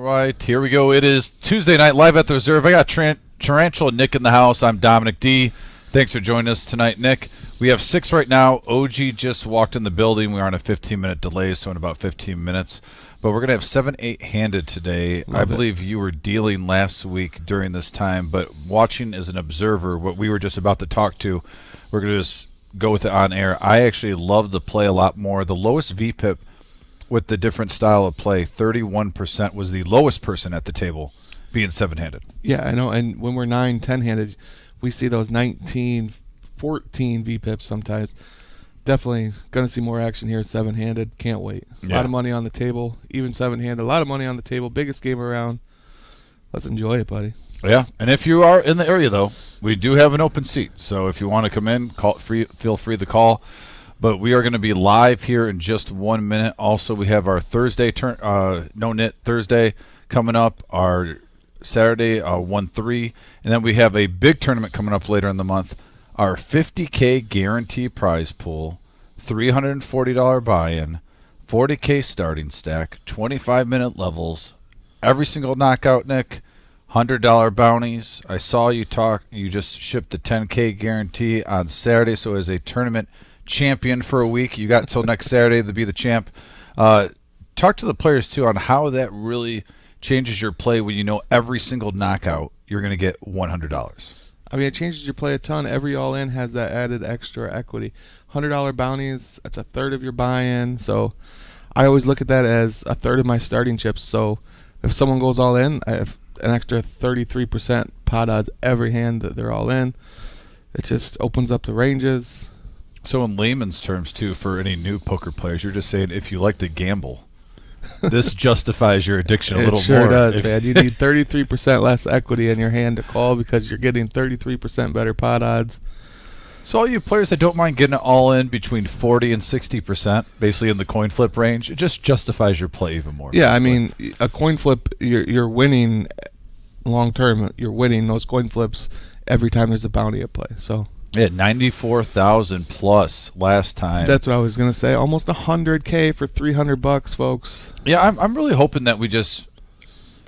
right, here we go. It is Tuesday night live at the Reserve. I got Tarantula Nick in the house. I'm Dominic D. Thanks for joining us tonight, Nick. We have 6 right now. OG just walked in the building. We are on a 15-minute delay, so in about 15 minutes. But we're going to have 7-8 handed today. I believe you were dealing last week during this time, but watching as an observer, what we were just about to talk to, we're going to just go with it on air. I actually love the play a lot more. The lowest VPIP with the different style of play, 31% was the lowest person at the table being 7-handed. Yeah, I know. And when we're 9, 10-handed, we see those 19, 14 VPIPs sometimes. Definitely going to see more action here 7-handed. Can't wait. A lot of money on the table, even 7-handed. A lot of money on the table. Biggest game around. Let's enjoy it, buddy. Yeah, and if you are in the area, though, we do have an open seat. So if you want to come in, feel free to call. But we are going to be live here in just 1 minute. Also, we have our Thursday No Knit Thursday coming up, our Saturday 1-3, and then we have a big tournament coming up later in the month. Our $50K guarantee prize pool, $340 buy-in, $40K starting stack, 25-minute levels, every single knockout, Nick, $100 bounties. I saw you talk. You just shipped the 10K guarantee on Saturday, so as a tournament champion for a week, you got until next Saturday to be the champ. Talk to the players too on how that really changes your play when you know every single knockout you're going to get $100. I mean, it changes your play a ton. Every all-in has that added extra equity. $100 bounties, that's a third of your buy-in. So I always look at that as a third of my starting chips. So if someone goes all in, I have an extra 33% pot odds every hand that they're all in. It just opens up the ranges. So in layman's terms, too, for any new poker players, you're just saying if you like to gamble, this justifies your addiction a little more. It sure does, man. You need 33% less equity in your hand to call because you're getting 33% better pot odds. So all you players that don't mind getting it all in between 40 and 60%, basically in the coin flip range, it just justifies your play even more. Yeah, basically. I mean, a coin flip, you're winning long term. You're winning those coin flips every time there's a bounty at play. So. Yeah, 94,000 plus last time. That's what I was gonna say. Almost $100K for $300, folks. Yeah, I'm really hoping that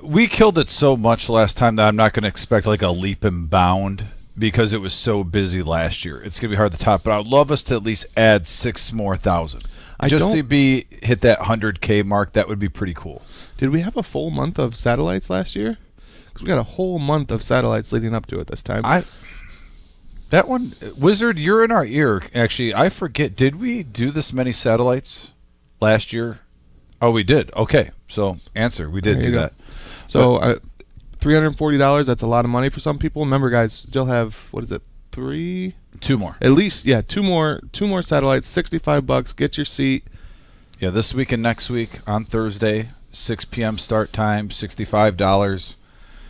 we killed it so much last time that I'm not gonna expect like a leap and bound because it was so busy last year. It's gonna be hard to top, but I'd love us to at least add 6 more thousand. Just to hit that 100K mark. That would be pretty cool. Did we have a full month of satellites last year? Because we got a whole month of satellites leading up to it this time. That one, Wizard, you're in our ear. Actually, I forget. Did we do this many satellites last year? Oh, we did. Okay. So, answer. We did do that. So, $340, that's a lot of money for some people. Remember, guys, still have, what is it, 3? 2 more. At least, yeah, 2 more satellites, $65. Get your seat. Yeah, this week and next week on Thursday, 6 p.m. start time, $65.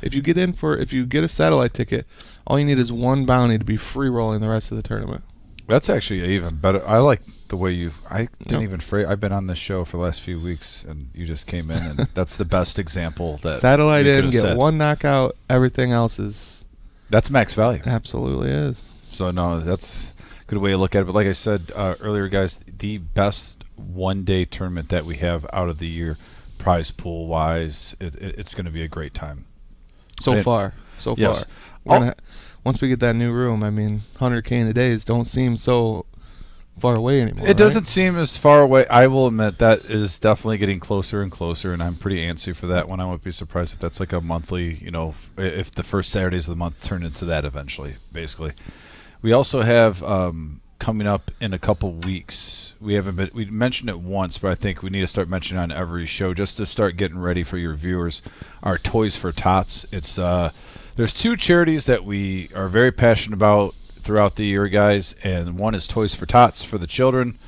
If you get a satellite ticket, all you need is 1 bounty to be free rolling the rest of the tournament. That's actually even better. I like the way I didn't even phrase. I've been on this show for the last few weeks, and you just came in, and that's the best example. That satellite in, get 1 knockout. Everything else is. That's max value. Absolutely is. So no, that's a good way to look at it. But like I said earlier, guys, the best one-day tournament that we have out of the year, prize pool wise, it's going to be a great time. So far. Yes. Once we get that new room, I mean, 100K in the days don't seem so far away anymore. It doesn't seem as far away. I will admit that is definitely getting closer and closer, and I'm pretty antsy for that one. I wouldn't be surprised if that's like a monthly, if the first Saturdays of the month turn into that eventually, basically. We also have coming up in a couple weeks. We mentioned it once, but I think we need to start mentioning on every show just to start getting ready for your viewers. Our Toys for Tots. It's there's 2 charities that we are very passionate about throughout the year, guys, and one is Toys for Tots for the children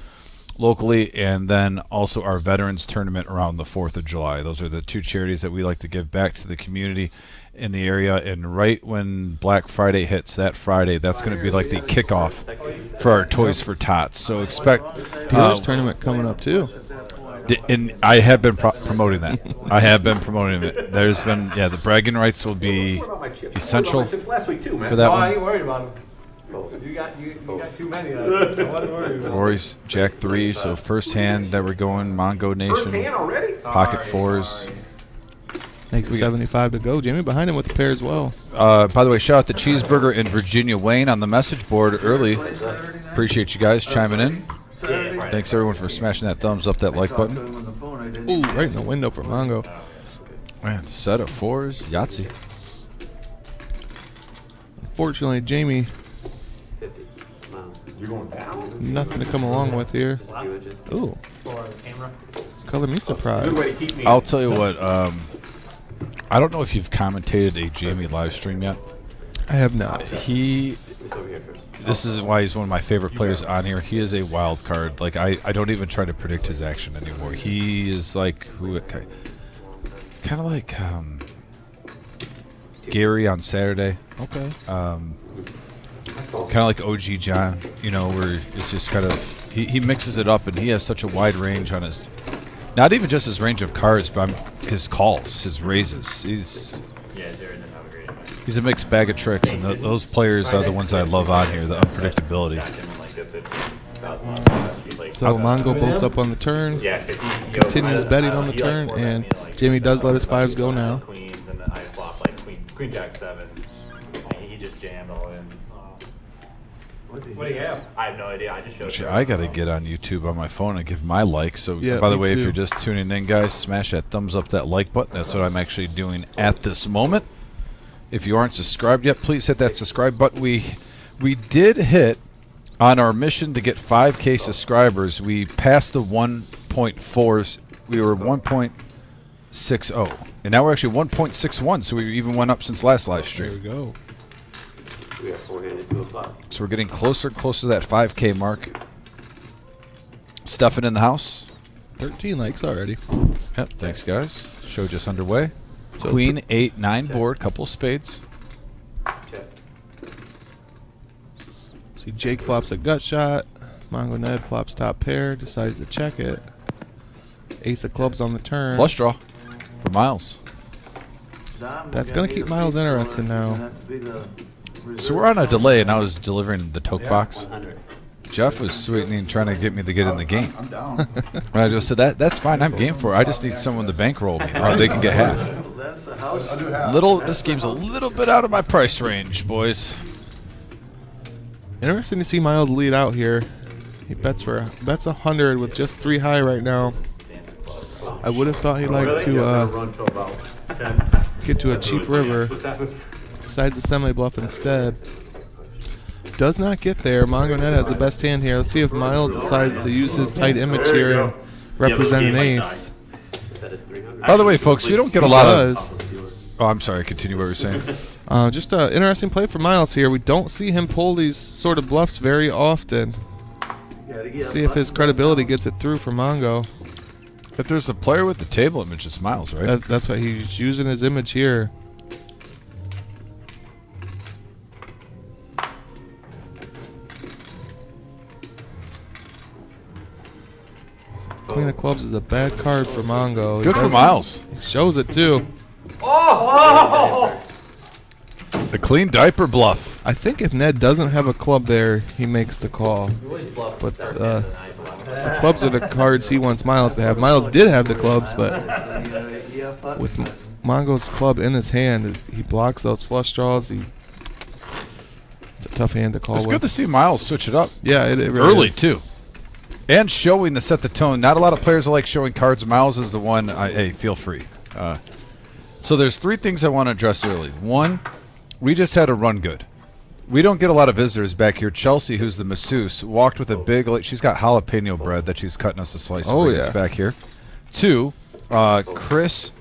locally, and then also our Veterans Tournament around the 4th of July. Those are the 2 charities that we like to give back to the community in the area. And right when Black Friday hits that Friday, that's going to be like the kickoff for our Toys for Tots. So expect Dealers Tournament coming up too. And I have been promoting that. I have been promoting it. There's been, the bragging rights will be essential for that one. I ain't worried about them. You got too many of them. I wasn't worried about Rory's Jack 3, so first hand that we're going, Mongo Nation, pocket 4s. Makes it 75 to go. Jamie behind him with the pair as well. By the way, shout out to Cheeseburger and Virginia Wayne on the message board early. Appreciate you guys chiming in. Thanks everyone for smashing that thumbs up, that like button. Ooh, right in the window for Mongo. Man, set of fours, Yahtzee. Unfortunately, Jamie, nothing to come along with here. Ooh, color me surprised. I'll tell you what. I don't know if you've commentated a Jamie live stream yet. I have not. This is why he's one of my favorite players on here. He is a wild card. Like I don't even try to predict his action anymore. He is like kind of like Gary on Saturday. Okay. Kind of like OG John. You know, where it's just kind of he mixes it up, and he has such a wide range on his. Not even just his range of cards, but his calls, his raises. He's a mixed bag of tricks, and those players are the ones I love on here, the unpredictability. So Mongo bolts up on the turn, continues betting on the turn, and Jamie does let his fives go now. Queen Jack 7. He just jammed all in. What do you have? I have no idea. I just showed you. I got to get on YouTube on my phone and give my like. So, yeah, by the me way, too. if you're just tuning in, guys, smash that thumbs up, that like button. That's what I'm actually doing at this moment. If you aren't subscribed yet, please hit that subscribe button. We did hit on our mission to get 5K subscribers. We passed the 1.4s. We were 1.60, and now we're actually 1.61. So we even went up since last live stream. There we go. We got 4-handed 2 o'clock. So we're getting closer and closer to that 5K mark. Stuffing in the house. 13 likes already. Yep, thanks guys. Show just underway. Queen 8-9 board, couple of spades. Check. See, Jake flops a gut shot. Mongo Ned flops top pair, decides to check it. Ace of clubs on the turn. Flush draw for Miles. That's going to keep Miles interested now. So we're on a delay, and I was delivering the toke box. 100. Jeff was sweetening, trying to get me to get in the game. I'm down. And I just said, that's fine, I'm game for it. I just need someone to bankroll me, or they can get half. That's a house. This game's a little bit out of my price range, boys. Interesting to see Miles lead out here. He bets 100 with just 3 high right now. I would have thought he'd like to Run to about 10. get to a cheap river. What's happened? Decides to semi-bluff instead. Does not get there. Mongo Ned has the best hand here. Let's see if Miles decides to use his tight image here and represent an ace. That is 300. By the way, folks, we don't get a He lot of... does. Oh, I'm sorry, continue what you were saying. Just an interesting play for Miles here. We don't see him pull these sort of bluffs very often. See if his credibility gets it through for Mongo. If there's a player with the table image, it's Miles, right? That's why he's using his image here. Queen of clubs is a bad card for Mongo. Good for Miles. He shows it too. The clean diaper bluff. I think if Ned doesn't have a club there, he makes the call. But the clubs are the cards he wants Miles to have. Miles did have the clubs, but with Mongo's club in his hand, he blocks those flush draws. It's a tough hand to call It's with. good to see Miles switch it up. Yeah, it really Early, is. too. And showing to set the tone. Not a lot of players like showing cards. Miles is the one. Hey, feel free. So there's 3 things I want to address early. 1, we just had a run good. We don't get a lot of visitors back here. Chelsea, who's the masseuse, walked with a big, she's got jalapeno bread that she's cutting us a slice of. Oh, Bring us yeah. back here. 2, Chris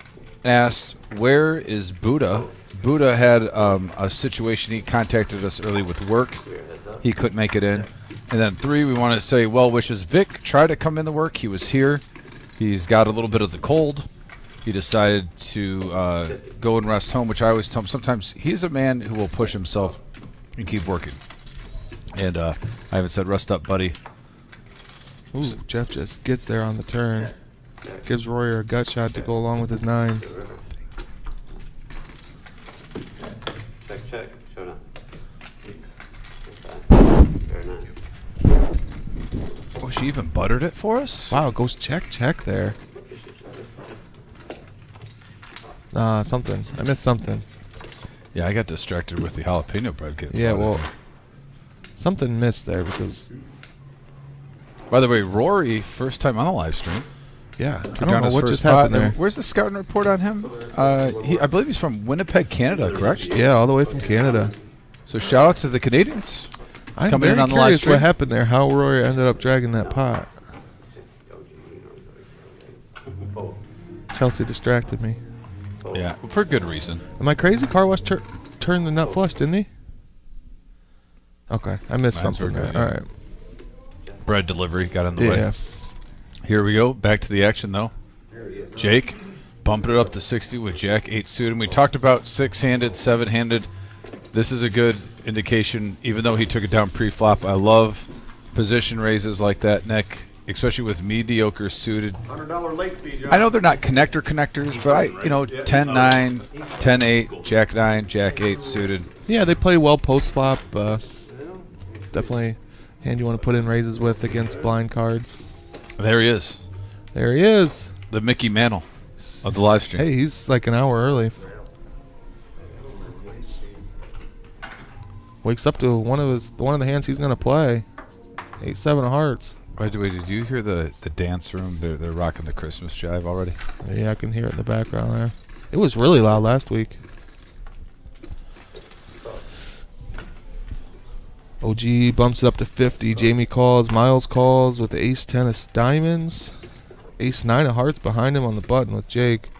asked, where is Buddha? Buddha had a situation. He contacted us early with work. He couldn't make it in. And then 3, we want to say well wishes. Vic tried to come in the work. He was here. He's got a little bit of the cold. He decided to go and rest home, which I always tell him. Sometimes he's a man who will push himself and keep working. And I haven't said rest up, buddy. Ooh, Jeff just gets there on the turn. Gives Royer a gut shot to go along with his 9s. Check. Showdown. Very nice. Oh, she even buttered it for us? Wow, goes check there. Something. I missed something. Yeah, I got distracted with the jalapeno bread getting Yeah, brought in well, here. something missed there because, By the way, Rory, first time on the live stream. yeah, Took I down don't know his what first just happened spot. there. And where's the scouting report on him? I believe he's from Winnipeg, Canada, correct? Yeah, all the way from Canada. So shout out to the Canadians. I'm Coming in very on the live curious stream. what happened there. How Rory ended up dragging that pot. Fold. Chelsea distracted me. Fold. Yeah, for good reason. Am I crazy? Car wash turned the nut flush, didn't he? Okay, I missed Mines something were there. good, All yeah. right. Bread delivery got in the way. Yeah. Here we go. Back to the action, though. Jake bumping it up to 60 with Jack 8 suited. And we talked about 6-handed, 7-handed. This is a good indication, even though he took it down pre-flop. I love position raises like that, Nick, especially with mediocre suited. $100 late fee, John. I know they're not connectors, but 10-9, 10-8, Jack 9, Jack 8 suited. Yeah, they play well post flop. Definitely hand you want to put in raises with against blind cards. There he is, There he is. the Mickey Mantle of the live stream. Hey, he's like an hour early. Wakes up to one of the hands he's gonna play. 8-7 of hearts. By the way, did you hear the dance room? They're rocking the Christmas jive already. Yeah, I can hear it in the background there. It was really loud last week. OG bumps it up to 50. Jamie calls. Miles calls with the ace-10 of diamonds. Ace-9 of hearts behind him on the button with Jake.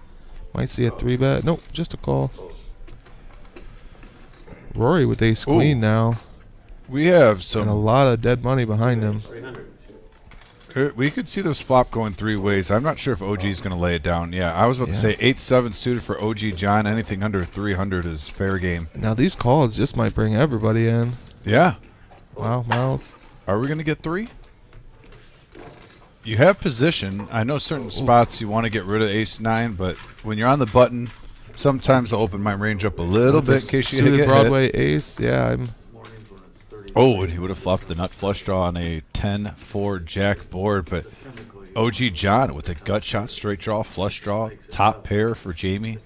Might see a 3-bet. Nope, just a call. Rory with ace-queen now. We have And a some. lot of dead money behind him. 300. We could see this flop going 3 ways. I'm not sure if OG is going to lay it down. Yeah, I was about to say 8-7 suited for OG John. Anything under 300 is fair game. Now these calls just might bring everybody in. Yeah. Wow, Miles. Are we going to get 3? You have position. I know certain spots you want to get rid of ace-9, but when you're on the button, sometimes I'll open my range up a little bit in case you Suited get Broadway ace. Yeah, I'm. Oh, and he would have flopped the nut flush draw on a 10-4 jack board, but OG John with a gut shot, straight draw, flush draw, top pair for Jamie.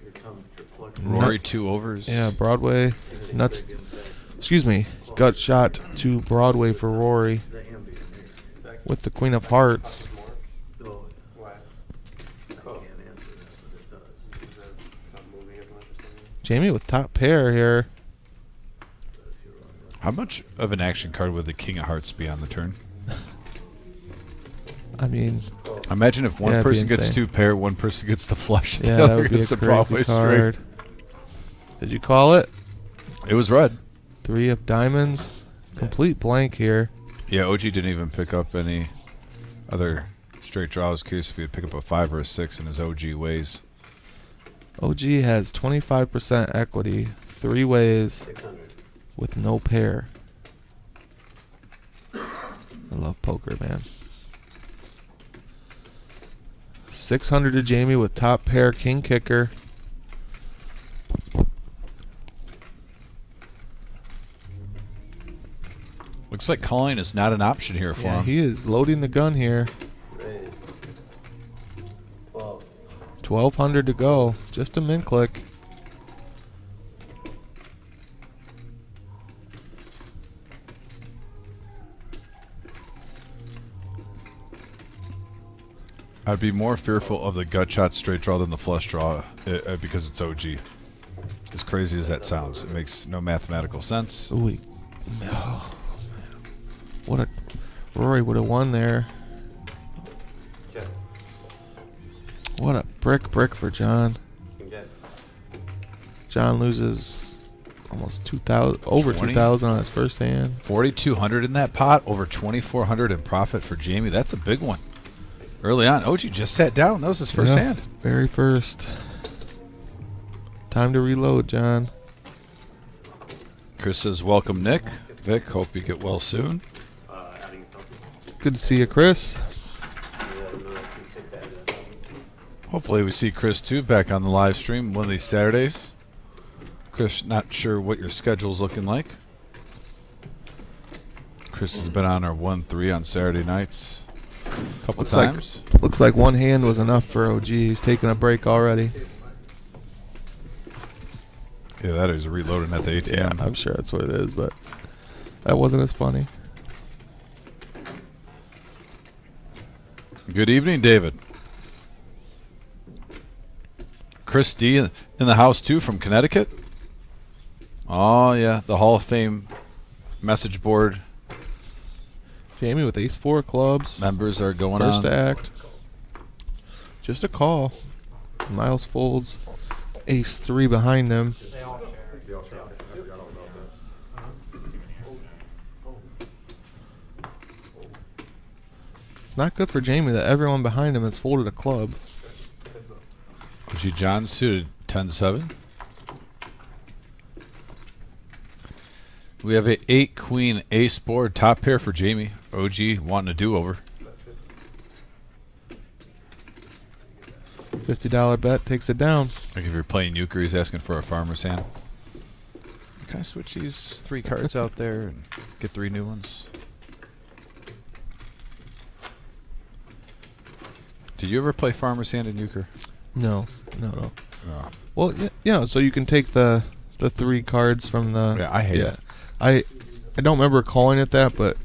Rory 2 overs. Yeah, Broadway. Nuts. Excuse me. Gut shot to Broadway for Rory with the Queen of Hearts. Jamie with top pair here. How much of an action card would the King of Hearts be on the turn? I mean, Imagine if one Yeah, it'd be person gets insane. 2 pair, one person gets the flush, and yeah, the that other would be a gets the Broadway crazy card. straight. Did you call it? It was red. 3 of diamonds. Complete blank here. Yeah, OG didn't even pick up any other straight draw. I was curious if he would pick up a 5 or a 6 in his OG ways. OG has 25% equity, 3 ways with no pair. I love poker, man. 600 to Jamie with top pair, king kicker. Looks like calling is not an option here for Yeah, him. he is loading the gun here. 1200 to go. Just a min click. I'd be more fearful of the gut shot straight draw than the flush draw because it's OG. As crazy as that sounds, it makes no mathematical sense. Ooh, oh, what a Rory would have won there. Check. What a brick for John. King jack. John loses almost 2,000, over 20? 2,000 on his first hand. 4,200 in that pot, over 2,400 in profit for Jamie. That's a big one. Early on, OG just sat down. That was his first Yeah, hand. very first. Time to reload, John. Chris says, welcome, Nick. Vic, hope you get well soon. Adding a couple. Good to see you, Chris. Hopefully we see Chris, too, back on the live stream one of these Saturdays. Chris, not sure what your schedule's looking like. Chris has been on our 1-3 on Saturday nights a couple times. Looks like one hand was enough for OG. He's taking a break already. Yeah, that is reloading at the ATM. Yeah, I'm sure that's what it is, but that wasn't as funny. Good evening, David. Chris D in the house, too, from Connecticut. Oh, yeah, the Hall of Fame message board Jamie with ace-4 clubs. members are going First on. act. Just a call. Miles folds. Ace-3 behind him. They all share. It's not good for Jamie that everyone behind him has folded a club. OG John suited 10-7. We have a 8-queen ace board, top pair for Jamie. OG wanting a do-over. $50 bet takes it down. Like if you're playing euchre, he's asking for a farmer's hand. Can I switch these 3 cards out there and get 3 new ones? Did you ever play farmer's hand in euchre? No. Oh. Well, yeah. So you can take the 3 cards from the. Yeah, I hate it. I don't remember calling it that, but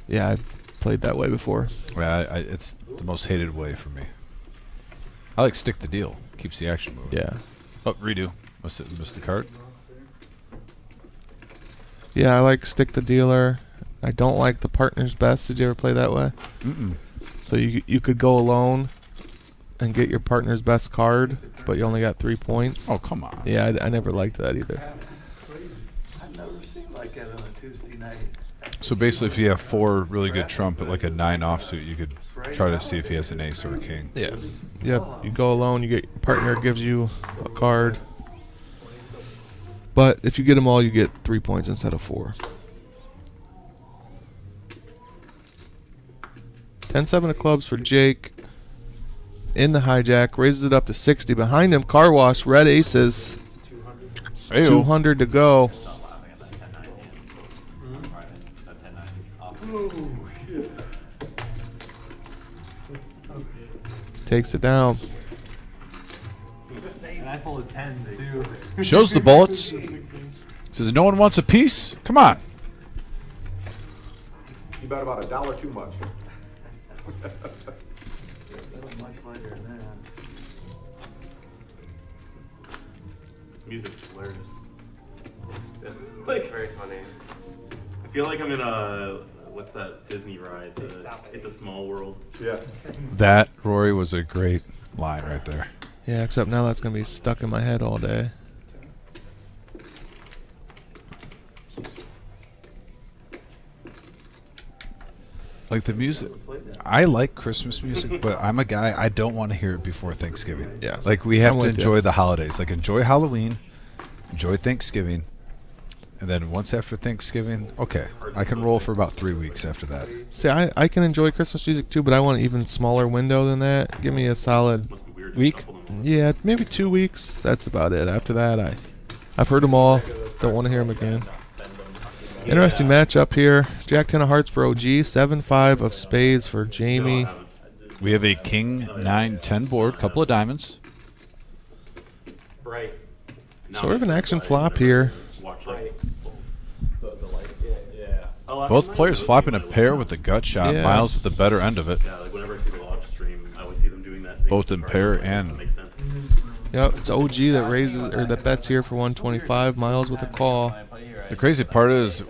yeah, I've played that way before. Yeah, it's the most hated way for me. I like stick the deal. Keeps the action moving. Yeah. Oh, redo. Missed the card. Yeah, I like stick the dealer. I don't like the partner's best. Did you ever play that way? Mm-mm. So you could go alone and get your partner's best card, but you only got 3 points. Oh, come on. Yeah, I never liked that either. I've never seen like that on a Tuesday night. So basically, if you have 4 really good trump at like a 9 offsuit, you could try to see if he has an ace or a king. Yeah. Yep. You go alone, you get your partner gives you a card. But if you get them all, you get 3 points instead of 4. 10-7 of clubs for Jake. In the hijack, raises it up to 60. Behind him, car wash, red aces. 200. 200 to go. Stop laughing at that 10-9 hand. Alright, that 10-9. Takes it down. And I folded 10s too. Shows the bullets. Says no one wants a piece. Come on. You bet about $1 too much. That was much lighter than that. This music's hilarious. It's like very funny. I feel like I'm in a what's that Disney ride? It's a Small World. Yeah. That, Rory, was a great line right there. Yeah, except now that's going to be stuck in my head all day. Like the music. I like Christmas music, but I'm a guy, I don't want to hear it before Thanksgiving. Yeah. Like we have I'm to with you. enjoy the holidays. Like enjoy Halloween, enjoy Thanksgiving, and then once after Thanksgiving, okay, I can roll for about 3 weeks after that. See, I can enjoy Christmas music too, but I want an even smaller window than that. Give me a solid Must be weird. to Week? shuffle them. Yeah, maybe 2 weeks. That's about it. After that, I've heard them all. Don't want to hear them again. Interesting matchup here. Jack 10 of hearts for OG. 7-5 of spades for Jamie. We have a king 9-10 board, couple of diamonds. Bright. Now Sort of an I'm action just flop gonna here. Watch Bright. like. The light. Yeah. Oh, I Both might players really flopping a do my pair little- with the gut shot. Yeah. Miles with the better end of it. Yeah, like whenever I see the lodge stream, I always see them doing that. Thing. Both in pair and- That makes sense. Yep, it's OG that raises or that bets here for 125. Miles with a call. The crazy part is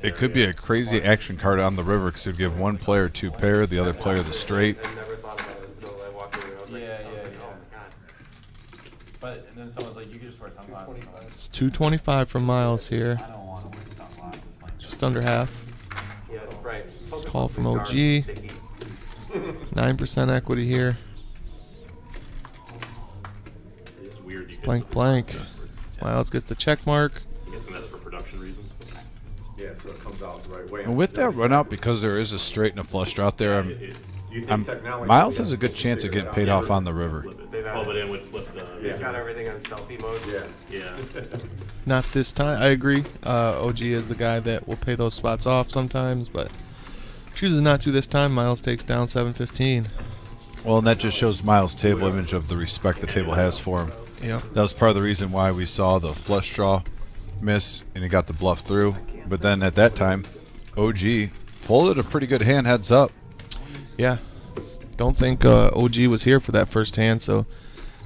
it could be a crazy action card on the river because it'd give one player 2 pair, the other player the straight. I never thought about it until I walked in. I was like, Yeah, oh yeah, my yeah. God. But and then someone's like, you could just wear sunglasses. 225 from Miles here. I don't want to wear sunglasses. Like, Just under half. Yeah, right. Focus Call on from the OG. card, sticky. 9% equity here. It's weird. You Blank, blank. Miles gets the check mark. I'm guessing that's for production reasons. Yeah, so it comes out the right way. And with that run out, because there is a straight and a flush draw out there, Do you think I'm, technology Miles has has a good to chance of figure getting it paid out? off on the river. Flip it. They've Oh, had- but it would flip the. Yeah. He's got everything on stealthy mode. Yeah. Yeah. Not this time. I agree. OG is the guy that will pay those spots off sometimes, but chooses not to this time. Miles takes down 715. Well, and that just shows Miles' table image of the respect the table has for him. Yeah. That was part of the reason why we saw the flush draw miss and he got the bluff through. But then at that time, OG folded a pretty good hand heads up. Yeah. Don't think OG was here for that first hand, so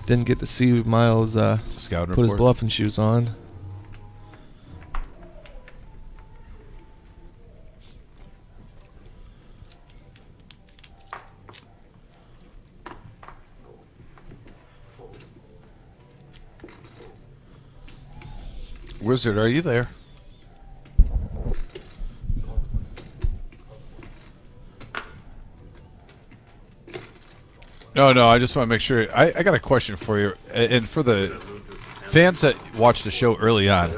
didn't get to see Miles Scout put his report. bluffing shoes on. Wizard, are you there? No, I just want to make sure. I got a question for you. And for the fans that watched the show early on,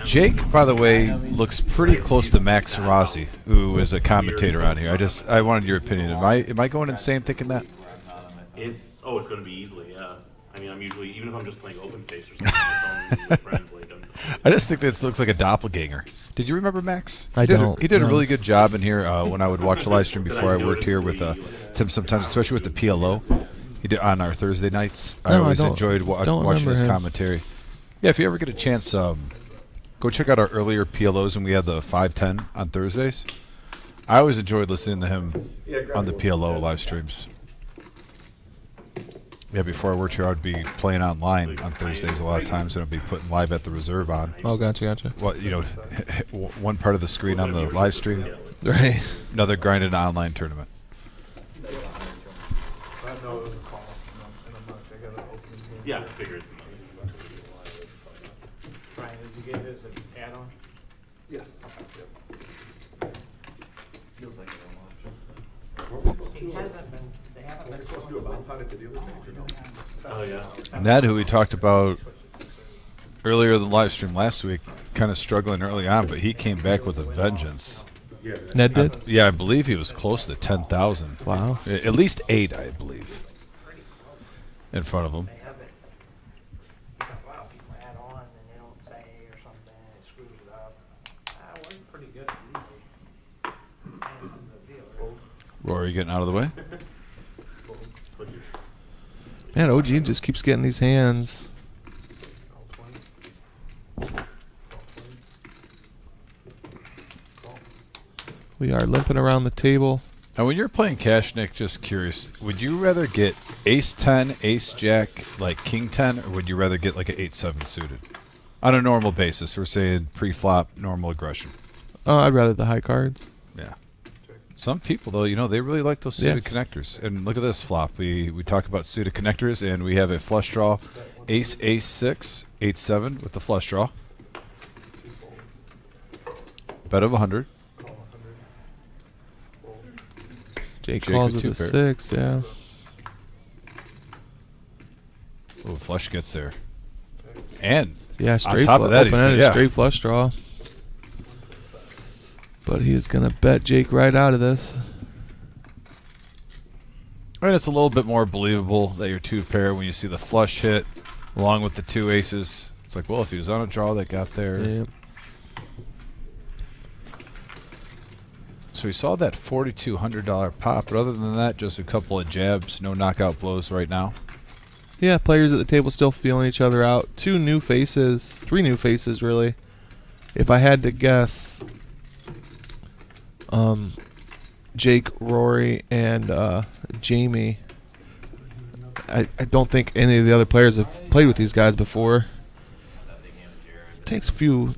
Jake, by the way, looks pretty close to Max Rossi, who is a commentator on here. I wanted your opinion. Am I going insane thinking that? It's going to be easily, yeah. I mean, I'm usually, even if I'm just playing open face or something, with friends, like, I just think this looks like a doppelganger. Did you remember Max? I don't. He did a No. really good job in here when I would watch the live stream before I worked here with Tim sometimes, especially with the PLO. He did on our Thursday nights. I No, I always don't- enjoyed don't watching remember his him. commentary. Yeah, if you ever get a chance, go check out our earlier PLOs when we had the 510 on Thursdays. I always enjoyed listening to him on the PLO live streams. Yeah, before I worked here, I would be playing online on Thursdays a lot of times, and I'd be putting live at the reserve on. Oh, gotcha. Well, one part of the screen on the live stream, Right. another grinded online tournament. yeah, I figured Brian, did you get his add-on? Yes. Feels like it He hasn't been, they haven't been. Supposed to do a bounce on it to the other things, or no? Oh, yeah. Ned, who we talked about earlier in the live stream last week, kind of struggling early on, but he came back with a vengeance. Yeah. Ned did? Yeah, I believe he was close to 10,000. Wow. At least 8, I believe, in front of him. They have it. A lot of people add on and they don't say or something, it screws it up. It was pretty good usually. The deal, right? Rory getting out of the way. Man, OG just keeps getting these hands. We are limping around the table. Now, when you're playing cash, Nick, just curious, would you rather get ace 10, ace jack, like king 10, or would you rather get like an 8-7 suited? On a normal basis, we're saying pre-flop, normal aggression. I'd rather the high cards. Yeah. Some people, though, they really like those suited connectors. And look at this flop. We talk about suited connectors, and we have a flush draw, ace, ace 6, 8-7 with the flush draw. Bet of 100. Jake Jake calls with with a two pair. 6, yeah. Oh, flush gets there. And Yeah, straight top of that, he's open-ended, yeah. straight flush draw. But he is going to bet Jake right out of this. I mean, it's a little bit more believable that your two pair when you see the flush hit along with the two aces. It's like, well, if he was on a draw that got there. Yeah. So we saw that $4,200 pop, but other than that, just a couple of jabs, no knockout blows right now. Yeah, players at the table still feeling each other out. 2 new faces, 3 new faces really. If I had to guess, Jake, Rory, and Jamie. I don't think any of the other players have played with these guys before. Takes few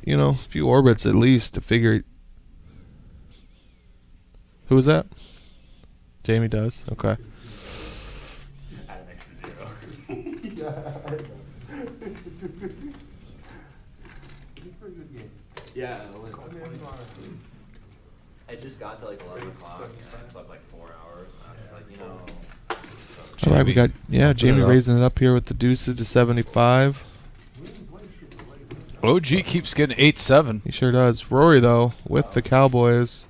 orbits at least to figure. Who was that? Jamie does. Okay. Add an extra 0. Yeah, I just got to like 11 o'clock and I slept like 4 hours. I was like, All right, we got Jamie it up. raising it up here with the deuces to 75. OG keeps getting 8-7. He sure does. Rory though with the Cowboys.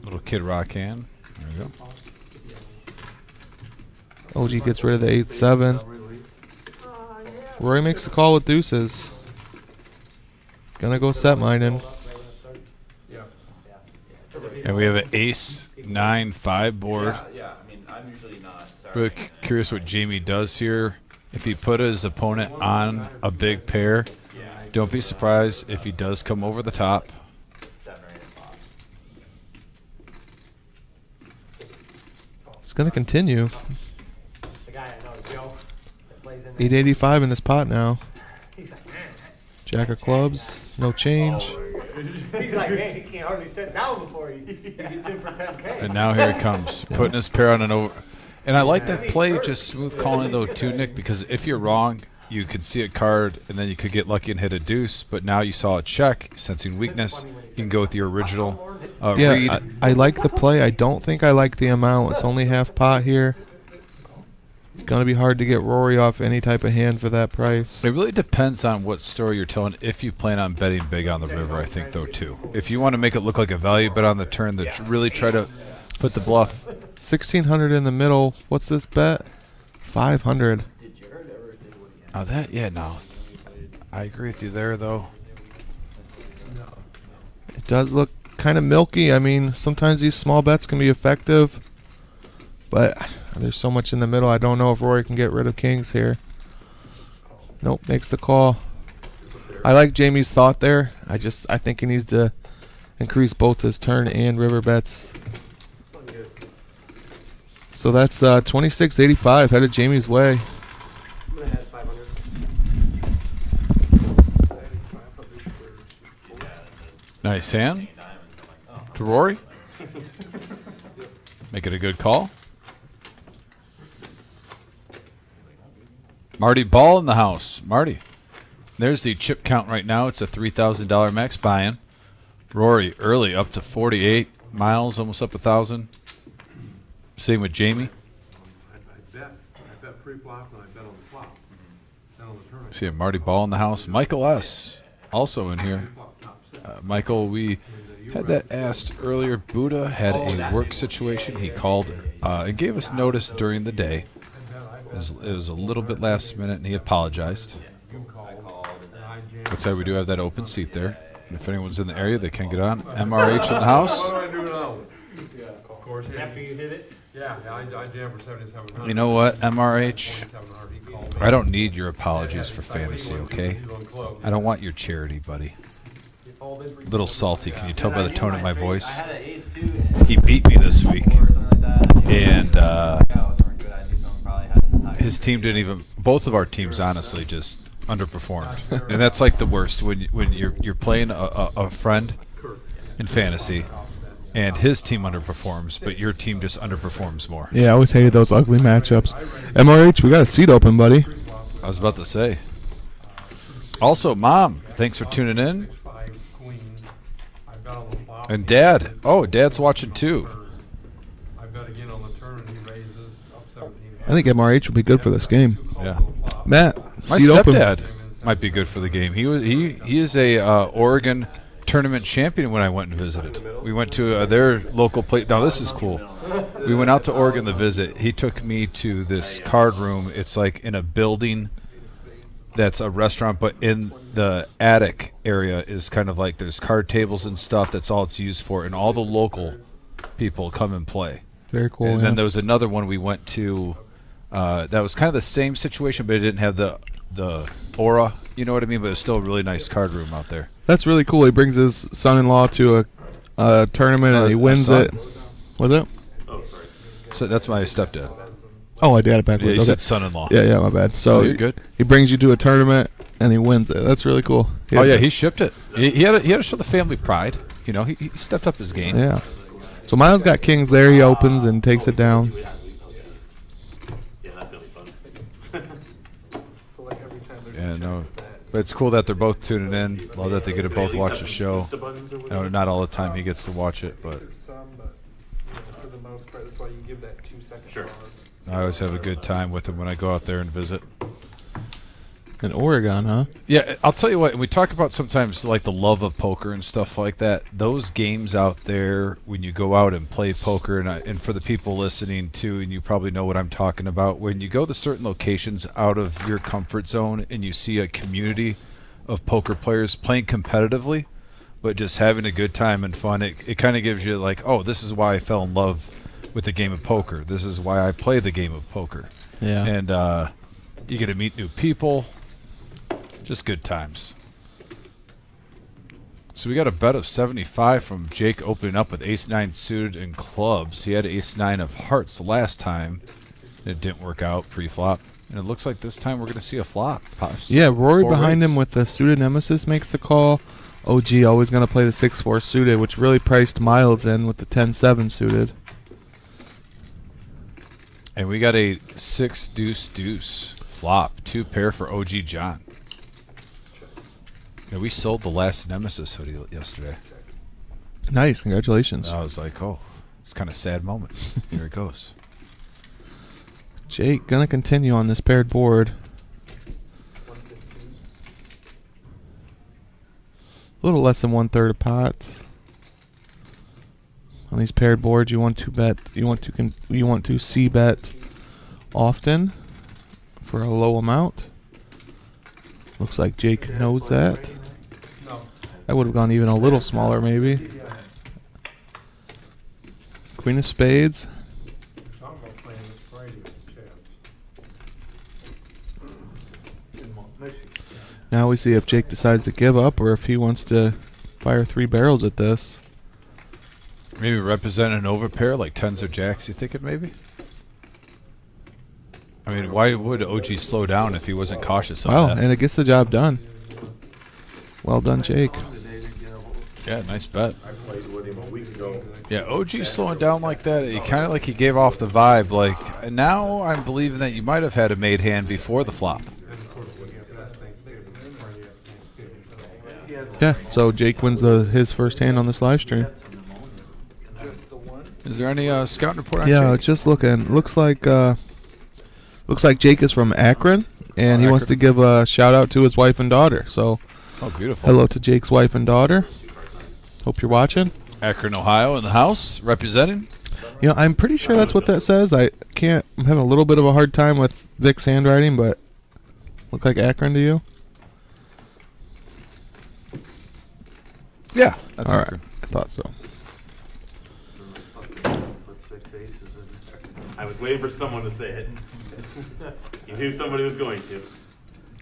Little Kid Rock hand. There you go. OG gets rid of the 8-7. Rory makes the call with deuces. Gonna go set mining. And we have an ace 9-5 board. yeah, I mean, I'm usually not. Really curious what Jamie does here. If he put his opponent on a big pair, don't be surprised if he does come over the top. 7 or 8 o'clock. It's going to continue. The guy I know, Joe, that plays in there. 885 in this pot now. He's like, man. Jack of clubs, no change. He's like, man, he can't hardly sit down before he gets in for 10K. And now here he comes, putting his pair on an over. And I like that play, just smooth calling though too, Nick, because if you're wrong, you could see a card and then you could get lucky and hit a deuce. But now you saw a check, sensing weakness. You can go with your original read. I like the play. I don't think I like the amount. It's only half pot here. It's going to be hard to get Rory off any type of hand for that price. It really depends on what story you're telling. If you plan on betting big on the river, I think though too. If you want to make it look like a value bet on the turn, that really try to put the bluff. 1600 in the middle. What's this bet? 500. Oh, that, yeah, no. I agree with you there, though. It does look kind of milky. I mean, sometimes these small bets can be effective, but there's so much in the middle. I don't know if Rory can get rid of kings here. Nope, makes the call. I like Jamie's thought there. I think he needs to increase both his turn and river bets. So that's 26.85 headed Jamie's way. I'm gonna add 500. Nice hand. To Rory. Make it a good call. Marty Ball in the house. Marty. There's the chip count right now. It's a $3,000 max buy-in. Rory early up to 48 miles, almost up 1,000. Same with Jamie. I bet pre-flop and I bet on the flop. Then on the turn. See a Marty Ball in the house. Michael S. also in here. Michael, we had that asked earlier. Buddha had a work situation. He called and gave us notice during the day. It was a little bit last minute, and he apologized. That's why we do have that open seat there. And if anyone's in the area, they can get on. MRH in the house. What do I do now? Yeah, of course. After you hit it? Yeah, I jammed for 7,700. You know what, MRH? 7,700, he called me. I don't need your apologies for fantasy, okay? I don't want your charity, buddy. A little salty. Can you tell by the tone of my voice? I had an ace too. He beat me this week, Or something like that. and Good. I knew someone probably had the time. his team didn't even. Both of our teams, honestly, just underperformed, and that's like the worst when you're playing a friend in fantasy, and his team underperforms, but your team just underperforms more. Yeah, I always hated those ugly matchups. MRH, we got a seat open, buddy. I was about to say. Also, Mom, thanks for tuning in. 5 queen. I bet on the flop. And Dad. Oh, Dad's watching too. I bet again on the turn and he raises up 17. I think MRH will be good for this game. Yeah. Matt, My seat open. stepdad might be good for the game. He is a Oregon tournament champion when I went and visited. We went to their local place. Now, this is cool. We went out to Oregon to visit. He took me to this card room. It's like in a building that's a restaurant, but in the attic area is kind of like there's card tables and stuff. That's all it's used for. And all the local people come and play. Very cool. And yeah. then there was another one we went to that was kind of the same situation, but it didn't have the aura, you know what I mean? But it's still a really nice card room out there. That's really cool. He brings his son-in-law to a tournament and he wins son. it. Was it? Oh, sorry. So that's my stepdad. Oh, I did it Yeah, backwards. you Okay. said son-in-law. Yeah, my bad. So Oh, you're good. He brings you to a tournament and he wins it. That's really cool. Oh yeah, he shipped it. He had to show the family pride. You know, he stepped up his game. Yeah. So Miles got kings there. He opens and takes it down. Yeah, that's really fun. So like every time there's Yeah, a no. check bet, But it's cool that they're both tuning in. Love that they get to both watch the show. Insta buttons or I know whatever. not all the time he gets to watch it, but there's some, but for the most part, that's why you give that 2-second Sure. pause. I always have a good time with him when I go out there and visit. In Oregon, huh? Yeah, I'll tell you what, we talk about sometimes like the love of poker and stuff like that. Those games out there when you go out and play poker, and for the people listening too, and you probably know what I'm talking about, when you go to certain locations out of your comfort zone and you see a community of poker players playing competitively, but just having a good time and fun, it kind of gives you like, oh, this is why I fell in love with the game of poker. This is why I play the game of poker. Yeah. And You get to meet new people. Just good times. So we got a bet of 75 from Jake opening up with ace-9 suited and clubs. He had ace-9 of hearts last time. It didn't work out pre-flop. And it looks like this time we're going to see a flop. Pops. Yeah, Rory Four behind rates. him with the suited nemesis makes the call. OG always going to play the 6-4 suited, which really priced Miles in with the 10-7 suited. And we got a 6 deuce deuce flop. 2 pair for OG John. Yeah, we sold the last Nemesis hoodie yesterday. Nice, congratulations. I was like, oh, it's kind of a sad moment. Here it goes. Jake going to continue on this paired board. A little less than 1/3 of pot. On these paired boards, you want to bet. You want to c bet often for a low amount. Looks like Jake knows that. I would have gone even a little smaller, maybe. Queen of spades. I'm gonna play this Friday with Chad. Now we see if Jake decides to give up or if he wants to fire 3 barrels at this. Maybe represent an overpair like tens or jacks, you thinking maybe? I mean, why would OG slow down if he wasn't cautious on Wow, that? and it gets the job done. Well done, Jake. Yeah, nice bet. I played with him a week ago. Yeah, OG slowing down like that, he kind of like he gave off the vibe, like, now I'm believing that you might have had a made hand before the flop. And of course, we get that Thanksgiving. Yeah, so Jake wins his first hand on this live stream. Is there any scouting report on Yeah, Jake? it's just looking. Looks like Jake is from Akron, and he wants to give a shout out to his wife and daughter. So, Oh, beautiful. hello to Jake's wife and daughter. Hope you're watching. Akron, Ohio in the house, representing. You know, I'm pretty sure that's what that says. I'm having a little bit of a hard time with Vic's handwriting, but look like Akron to you? Yeah, that's All right, Akron. I thought so. I was waiting for someone to say it. You knew somebody was going to.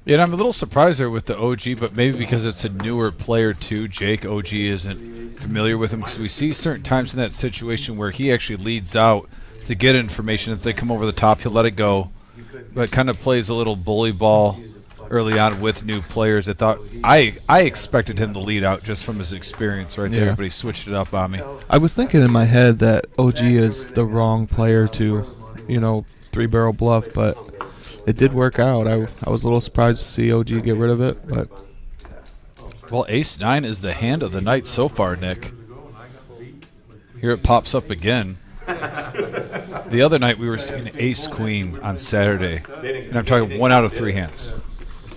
Yeah, and I'm a little surprised there with the OG, but maybe because it's a newer player too. Jake, OG isn't familiar with him because we see certain times in that situation where he actually leads out to get information. If they come over the top, he'll let it go, but kind of plays a little bully ball early on with new players. I expected him to lead out just from his experience right there, Yeah. but he switched it up on me. I was thinking in my head that OG is the wrong player to, 3-barrel bluff, but it did work out. I was a little surprised to see OG get rid of it, but Well, ace-9 is the hand of the night so far, Nick. Here it pops up again. The other night we were seeing ace-queen on Saturday, and I'm talking 1 out of 3 hands.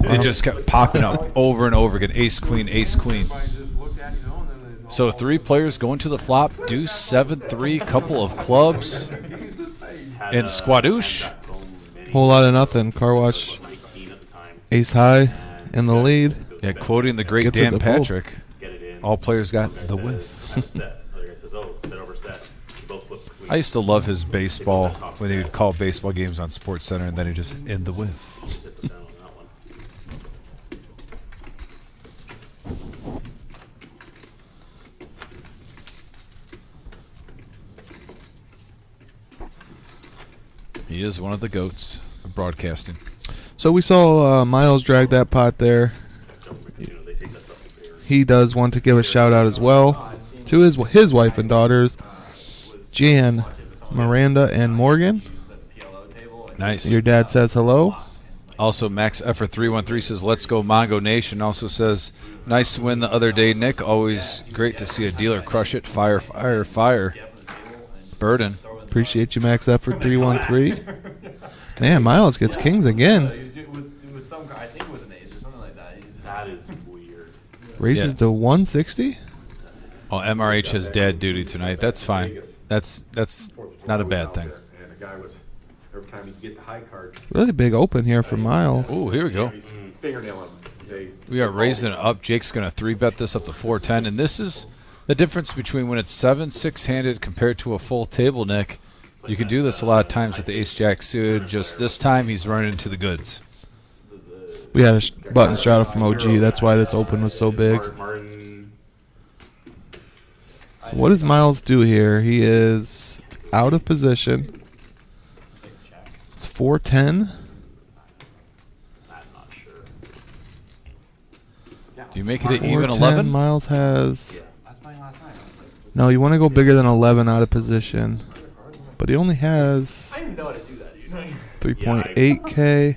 It just kept popping up over and over again. Ace-queen, ace-queen. So 3 players going to the flop. Deuce, 7-3, couple of clubs, and squadoosh. whole lot of nothing. Car wash, ace high in the lead. Yeah, quoting the great Gets it Dan to fold. Patrick, all players got the whiff. I used to love his baseball when he would call baseball games on Sports Center, and then he just end the whiff. He is one of the goats of broadcasting. So we saw Miles drag that pot there. He does want to give a shout out as well to his wife and daughters, Jan, Miranda, and Morgan. Nice. Your dad says hello. Also, Max Effort 313 says, "Let's go Mongo Nation." Also says, "Nice win the other day, Nick. Always great to see a dealer crush it. Fire, fire, fire." Burden. Appreciate you, Max Effort 313. Man, Miles gets kings again. With some, I think it was an ace or something like that. That is weird. Raises Yeah. to 160. Oh, MRH has dad duty tonight. That's fine. That's not a bad thing. And the guy was, every time he'd get the high card, Really big open here for Miles. Oh, here we go. fingernail him. They We are raising it up. Jake's going to 3-bet this up to 410, and this is the difference between when it's 7-6 handed compared to a full table, Nick. You can do this a lot of times with the ace-jack suited. Just this time, he's running into the goods. We had a button straddle from OG. That's why this open was so big. Martin. So what does Miles do here? He is out of position. It's 410. I'm not sure. Do you make it an 410. even 11? Miles has. I was playing last night. I was like, No, you want to go bigger than 11 out of position. But he only has I didn't know how to do that, you know? 3.8K.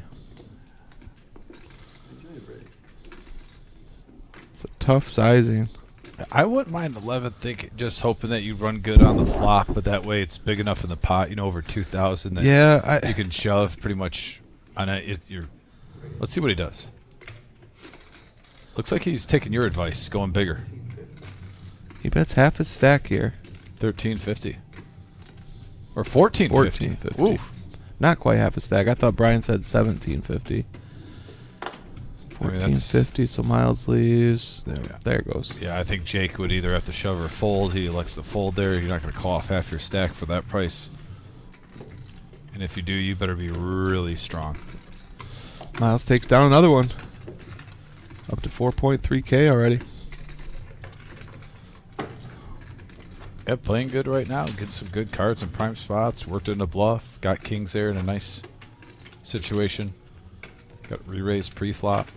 It's a tough sizing. I wouldn't mind 11. Just hoping that you run good on the flop, but that way it's big enough in the pot. Over 2,000. That Yeah, you can shove pretty much on it. Let's see what he does. Looks like he's taking your advice, going bigger. he bets half his stack here. 1350 or 1450. 1450. Ooh. Not quite half a stack. I thought Brian said 1750. I mean, that's- 1450, so Miles leaves. There it goes. Yeah, I think Jake would either have to shove or fold. He elects to fold there. You're not going to call off half your stack for that price. And if you do, you better be really strong. Miles takes down another one. Up to 4.3K already. Yeah, playing good right now. Getting some good cards in prime spots. Worked in a bluff. Got kings there in a nice situation. Got re-raised pre-flop.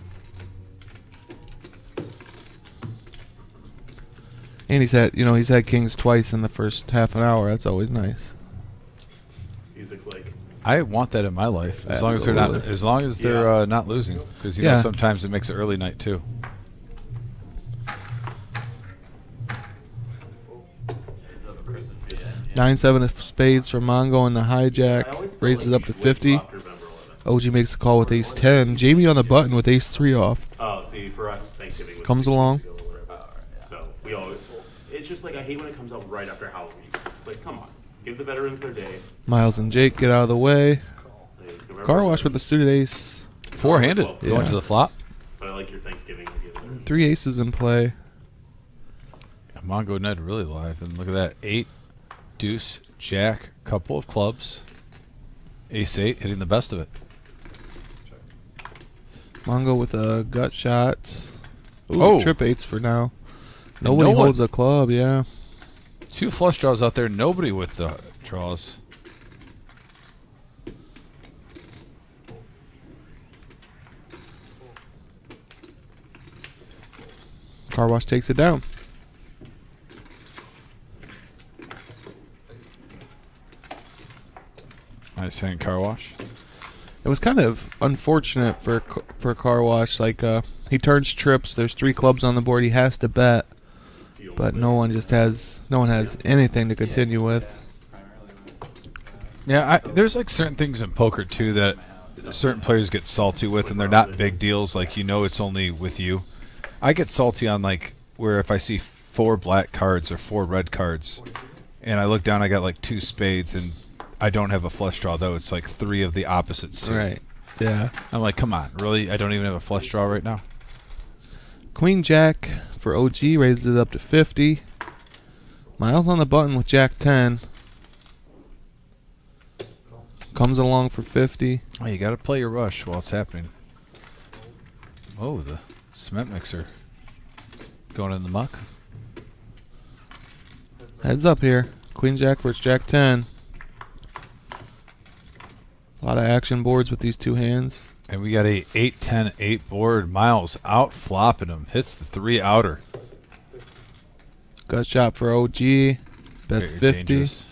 And he's had kings twice in the first half an hour. That's always nice. Music's like. I want that in my life, as long as they're Yeah. not losing, because Yeah. sometimes it makes it early night too. 9-7 of spades for Mongo and the I hijack. always felt Raises like up you to should wait 50. till after November 11th. OG makes a call with ace 10. Jamie on the button with ace 3 off. Oh, see, for us, Thanksgiving was Comes 6 weeks along. ago or whatever. So we always. It's just like I hate when it comes up right after Halloween. It's like, come on, give the veterans their day. Miles and Jake get out of the way. Like, November Car wash 11th. with the suited ace. Four-handed, Well, going yeah. to the flop. But I like your Thanksgiving idea. 3 aces in play. Mongo Ned really live, and look at that: 8, deuce, jack, couple of clubs, ace 8, hitting the best of it. Mongo with a gut shot. Ooh, Oh. trip 8s for now. And Nobody no one- holds a club, yeah. 2 flush draws out there. Nobody with the draws. Car wash takes it down. Nice hand car wash. It was kind of unfortunate for car wash. Like he turns trips. There's 3 clubs on the board. He has to bet, but no one has anything to continue with. Yeah, there's like certain things in poker too that certain players get salty with, and they're not big deals. Like it's only with you. I get salty on like where if I see 4 black cards or 4 red cards, and I look down, I got like 2 spades, and I don't have a flush draw though. It's like 3 of the opposite suit. Right. Yeah. I'm like, come on, really? I don't even have a flush draw right now. Queen Jack for OG raises it up to 50. Miles on the button with Jack 10. Comes along for 50. Oh, you got to play your rush while it's happening. Oh, the cement mixer going in the muck. Heads up here. Queen Jack versus Jack 10. A lot of action boards with these 2 hands. And we got a 8-10-8 board. Miles out flopping him. Hits the 3 outer. Gut shot for OG. Bets Very 50. dangerous.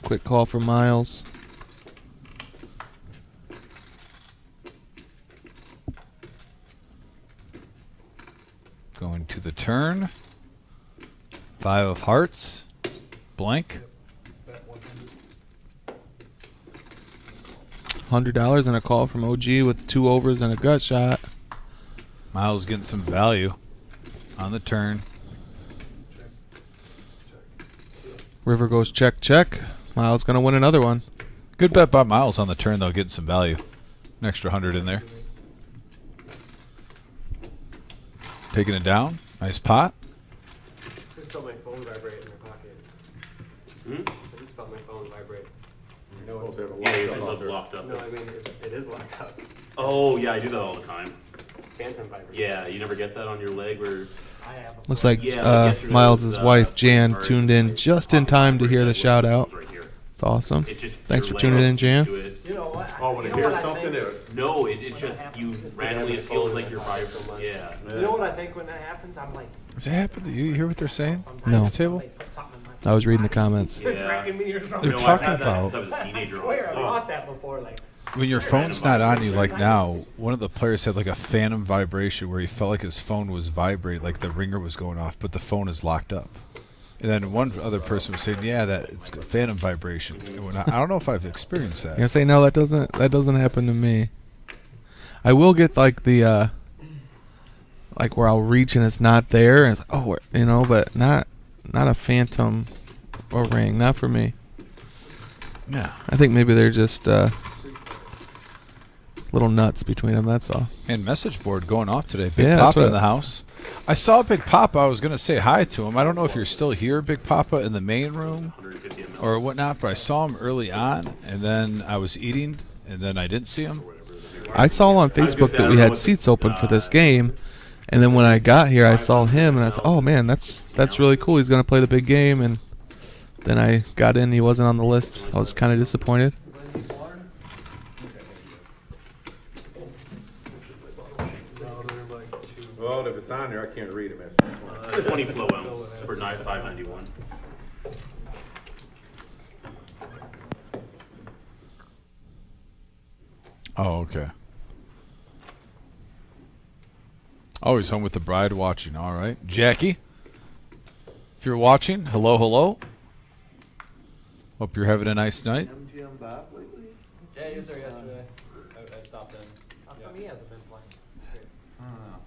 Quick call for Miles. Going to the turn. 5 of hearts. Blank. $100 and a call from OG with 2 overs and a gut shot. Miles getting some value on the turn. River goes check, check. Miles going to win another one. Good bet by Miles on the turn, though, getting some value. An extra 100 in there. Taking it down. Nice pot. I just felt my phone vibrate in my pocket. Hmm? I just felt my phone vibrate. Yeah, it's just locked up. No, I mean, it is locked up. Oh, yeah, I do that all the time. Phantom vibration. Yeah, you never get that on your leg where... I have a Looks like Yeah, like yesterday Miles' was, wife Jan or tuned in just in time to hear the shout out. It's awesome. It's just Thanks your for tuning leg in, Jan. to it. You know what? Oh, when you it know hears what I something, think? No, it's just you Just randomly, it feels like you're vibrating vibrating. Yeah. You know what I think when that happens? I'm like, Does that happen to you? You hear what they're saying? No. At the table? they put something in my I was reading the comments. They're Yeah. tracking me or something. They're No, talking I've had that about- since I was a I teenager, swear, I honestly. thought that before. Like, When your phone's not on you like now, one of the players had like a phantom vibration where he felt like his phone was vibrating, like the ringer was going off, but the phone is locked up. And then one other person was saying, "Yeah, that it's a phantom vibration." And when I don't know if I've experienced that. I say no, that doesn't happen to me. I will get like the like where I'll reach and it's not there, and it's oh, you know, but not a phantom or ring, not for me. Yeah. I think maybe they're just little nuts between them. That's all. And message board going off today. Big Yeah, that's Papa in what- the house. I saw Big Papa. I was going to say hi to him. I don't know if you're still here, Big Papa, in the main room 150 ml. or whatnot, but I saw him early on, and then I was eating, and then I didn't see him. I saw on Facebook that we had seats open for this game, and then when I got here, I saw him, and I thought, "Oh man, that's really cool. He's gonna play the big game." And then I got in, he wasn't on the list. I was kind of disappointed. Well, if it's on there, I can't read it, man. 20 flow ounce for 591. Oh, okay. Oh, he's home with the bride watching. All right. Jackie, if you're watching, hello, hello. Hope you're having a nice night. Yeah, he was there yesterday. I stopped in. how come he hasn't been playing?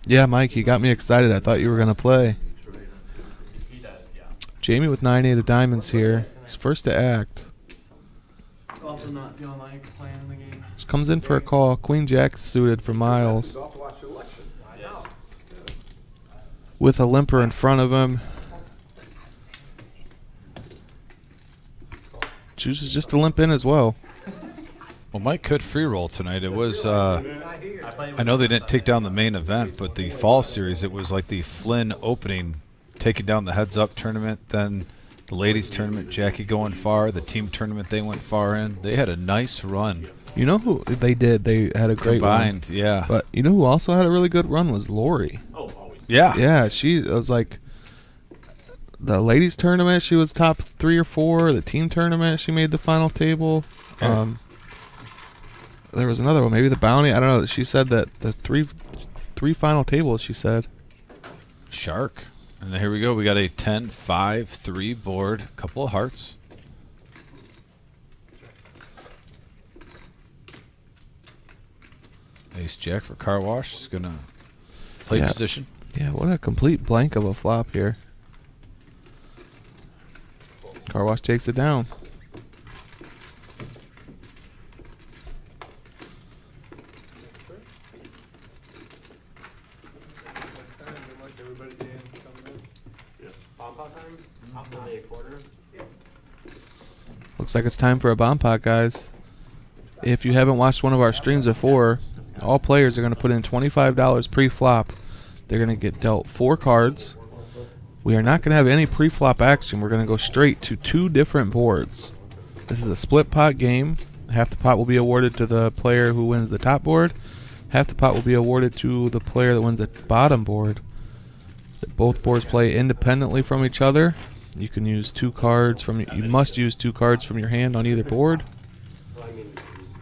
Yeah, Mike, you got me excited. I thought you were gonna play. He does, yeah. Jamie with 9-8 of diamonds here. He's first to act. Also not feeling like playing in the game. Just comes in for a call. Queen Jack suited for Miles Golf watch selection. I know. with a limper in front of him. Chooses just to limp in as well. Well, Mike could free roll tonight. It was, Not here. I know they didn't take down the main event, but the fall series, it was like the Flynn opening, taking down the heads up tournament, then the ladies tournament, Jackie going far, the team tournament they went far in. They had a nice run. You know who they did? They had a great Combined, run. yeah. But you know who also had a really good run was Lori. Oh, always. Yeah. Yeah, she was like the ladies tournament. She was top 3 or 4. The team tournament, she made the final table. There was another one, maybe the bounty. I don't know. She said that the three final tables. She said. Shark. And then here we go. We got a 10-5-3 board. Couple of hearts. Ace Jack for car wash. Is going to play Yeah. position. Yeah, what a complete blank of a flop here. Car wash takes it down. Bomb pot time? After the quarter? Looks like it's time for a bomb pot, guys. If you haven't watched one of our streams before, all players are going to put in $25 pre-flop. They're going to get dealt 4 cards. We are not going to have any pre-flop action. We're going to go straight to 2 different boards. This is a split pot game. Half the pot will be awarded to the player who wins the top board. Half the pot will be awarded to the player that wins the bottom board. Both boards play independently from each other. You can use 2 cards from. You must use 2 cards from your hand on either board. Well, I mean,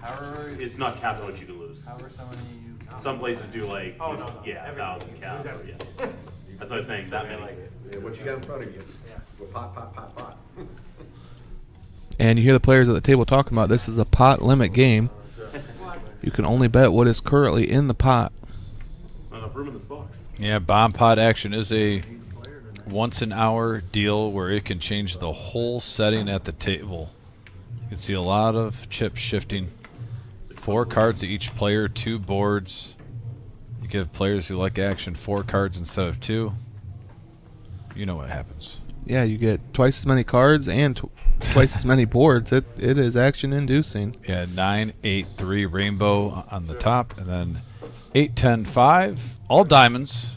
However, It's not capped how much you can lose. however so many you. Some places do like, Oh, no, no. yeah, Everything. 1,000 cap. Use Or, yeah. everything. That's what I was saying. That many. Yeah, what you got in front of you? Yeah. Well, pot, pot, pot, pot. And you hear the players at the table talking about this is a pot limit game. You can only bet what is currently in the pot. Not enough room in this box. Yeah, bomb pot action is a once an hour deal where it can change the whole setting at the table. You can see a lot of chips shifting. 4 cards to each player, 2 boards. You give players who like action 4 cards instead of 2. you know what happens. Yeah, you get twice as many cards and twice as many boards. It is action inducing. Yeah, 9, 8, 3 rainbow on the top, and then 8, 10, 5, all diamonds.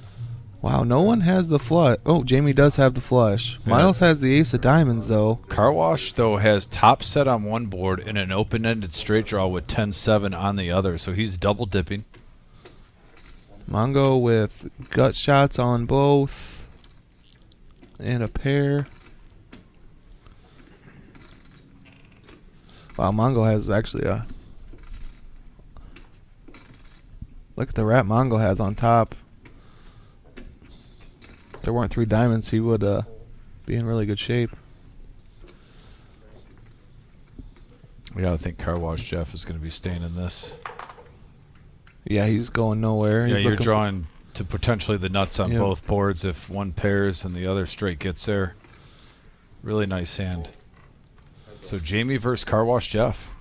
Wow, no one has the flush. Oh, Jamie does have the flush. Yeah. Miles has the ace of diamonds, though. Car Wash, though, has top set on one board and an open-ended straight draw with 10-7 on the other, so he's double dipping. Mongo with gut shots on both. And a pair. Wow, Mongo has actually a... Look at the wrap Mongo has on top. If there weren't 3 diamonds, he would be in really good shape. We got to think Car Wash Jeff is going to be staying in this. Yeah, he's going nowhere. Yeah, He's you're looking drawing to potentially the nuts on Yep. both boards if one pairs and the other straight gets there. Really nice hand. So Jamie versus Car Wash Jeff.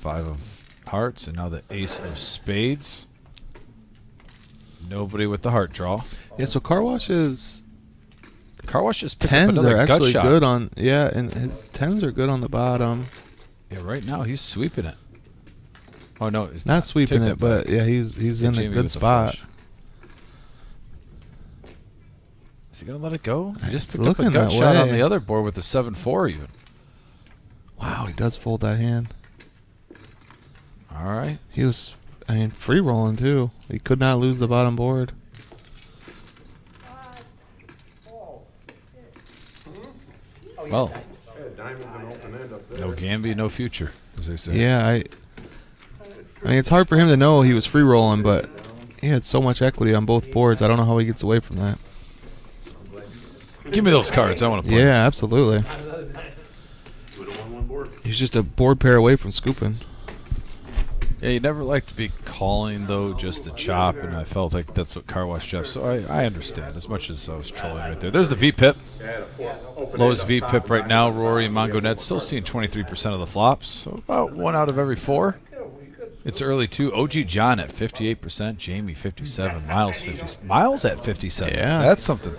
5 of hearts and now the ace of spades. Nobody with the heart draw. Yeah, so Car Wash is... Car Wash just picked up 10s another are gut actually shot. good on... Yeah, and his 10s are good on the bottom. Yeah, right now he's sweeping it. Oh no, he's Not sweeping Take it, that back. but yeah, he's Yeah, in a Jamie good with the spot. flush. Is he gonna let it go? He just It's picked up a looking gut that shot on way. the other board with the 7-4 even. Wow, he does fold that hand. All right. He was, I mean, free rolling too. He could not lose the bottom board. Well, Yeah, diamonds and open end up there. no Gamby, no future, as they say. Yeah, I mean, it's hard for him to know he was free rolling, but he had so much equity on both boards. I don't know how he gets away from that. Give me those cards. I want to play. Yeah, absolutely. Would have won one board. He's just a board pair away from scooping. Yeah, you never like to be calling, though, just the chop, and I felt like that's what Car Wash Jeff. So I understand, as much as I was trolling right there. There's the V-Pip. Lowest V-Pip right now, Rory and Mongo Ned still seeing 23% of the flops, so about 1 out of every 4. It's early, too. OG John at 58%, Jamie 57, Miles 50. Miles at 57. Yeah. That's something.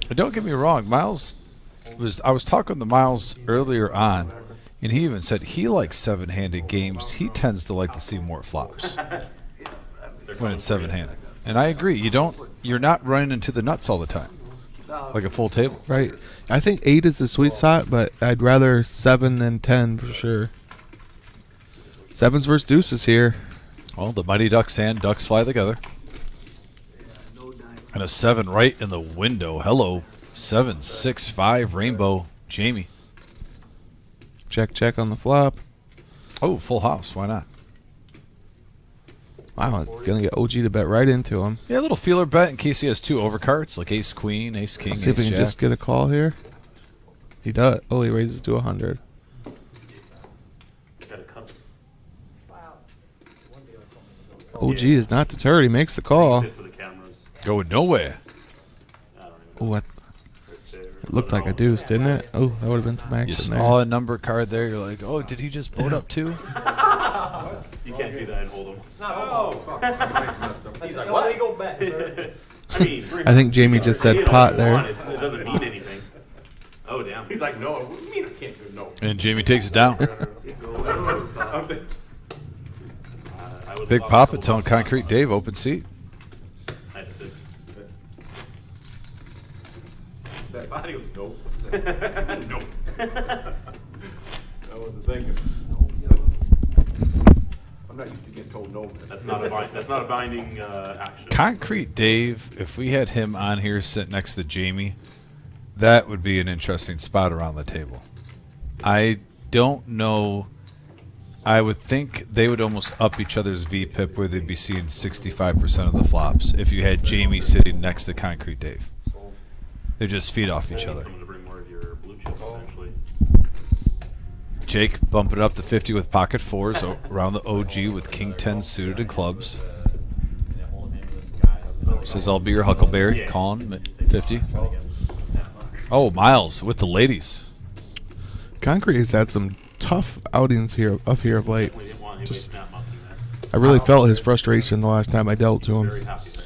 But don't get me wrong, Miles I was talking to Miles earlier on, and he even said he likes 7-handed games. He tends to like to see more flops when it's 7-handed. And I agree. You're not running into the nuts all the time, like a full table. Right. I think 8 is the sweet spot, but I'd rather 7 than 10 for sure. 7s versus deuces here. Well, the Mighty Ducks and Ducks fly together. And a 7 right in the window. Hello. 7, 6, 5, rainbow. Jamie. Check, check on the flop. Oh, full house. Why not? Wow, it's going to get OG to bet right into him. Yeah, a little feeler bet in case he has 2 overcards, like ace queen, ace king, Let's see if ace we can jack. just get a call here. He does. Oh, he raises to 100. Got a cup. OG is not deterred. He makes the call. Sit for the cameras. Going nowhere. I don't even Oh, know. It looked like a deuce, didn't it? Oh, that would have been some You action saw there. a number card there. You're like, oh, did he just vote up too? You can't do that and hold them. He's like, what? Legal bet, sir. I mean, I think Jamie just said pot there. It doesn't mean anything. Oh, damn. He's like, no, what do you mean I can't do no? And Jamie takes it down. I would Big love Papa to telling Concrete Dave, open seat. I had to sit. That body was nope. Nope. That was the thing. I'm not used to getting told no. That's not a binding action. Concrete Dave, if we had him on here sitting next to Jamie, that would be an interesting spot around the table. I don't know. I would think they would almost up each other's VPIP where they'd be seeing 65% of the flops if you had Jamie sitting next to Concrete Dave. They just feed off each other. Someone to bring more of your blue chips, eventually. Jake bumping it up to 50 with pocket 4s around the OG with King 10 suited and clubs. Says I'll be your Huckleberry. Calling 50. Oh, Miles with the ladies. Concrete has had some tough outings here of late. We didn't want him Just- snap monkey I really felt his frustration the last time I dealt to him. Very happy there.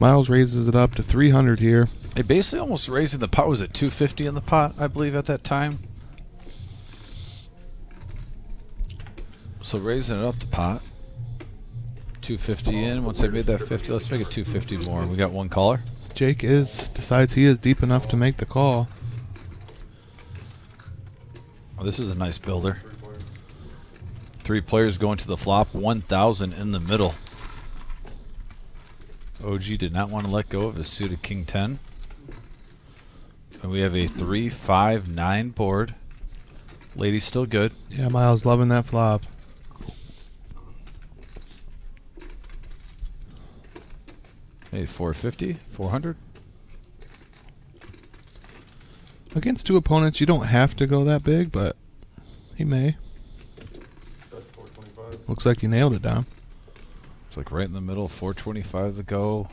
Miles raises it up to 300 here. They basically almost raising the pot. Was it 250 in the pot, I believe, at that time? So raising it up the pot. 250 in. Once I made that 50, let's make it 250 more. We got one caller. Jake decides he is deep enough to make the call. Oh, this is a nice builder. 3 players going to the flop. 1,000 in the middle. OG did not want to let go of his suited King 10. And we have a 3-5-9 board. Lady's still good. Yeah, Miles loving that flop. Hey, 450, 400. Against 2 opponents, you don't have to go that big, but he may. Looks like you nailed it, Dom. It's like right in the middle, 425 to go.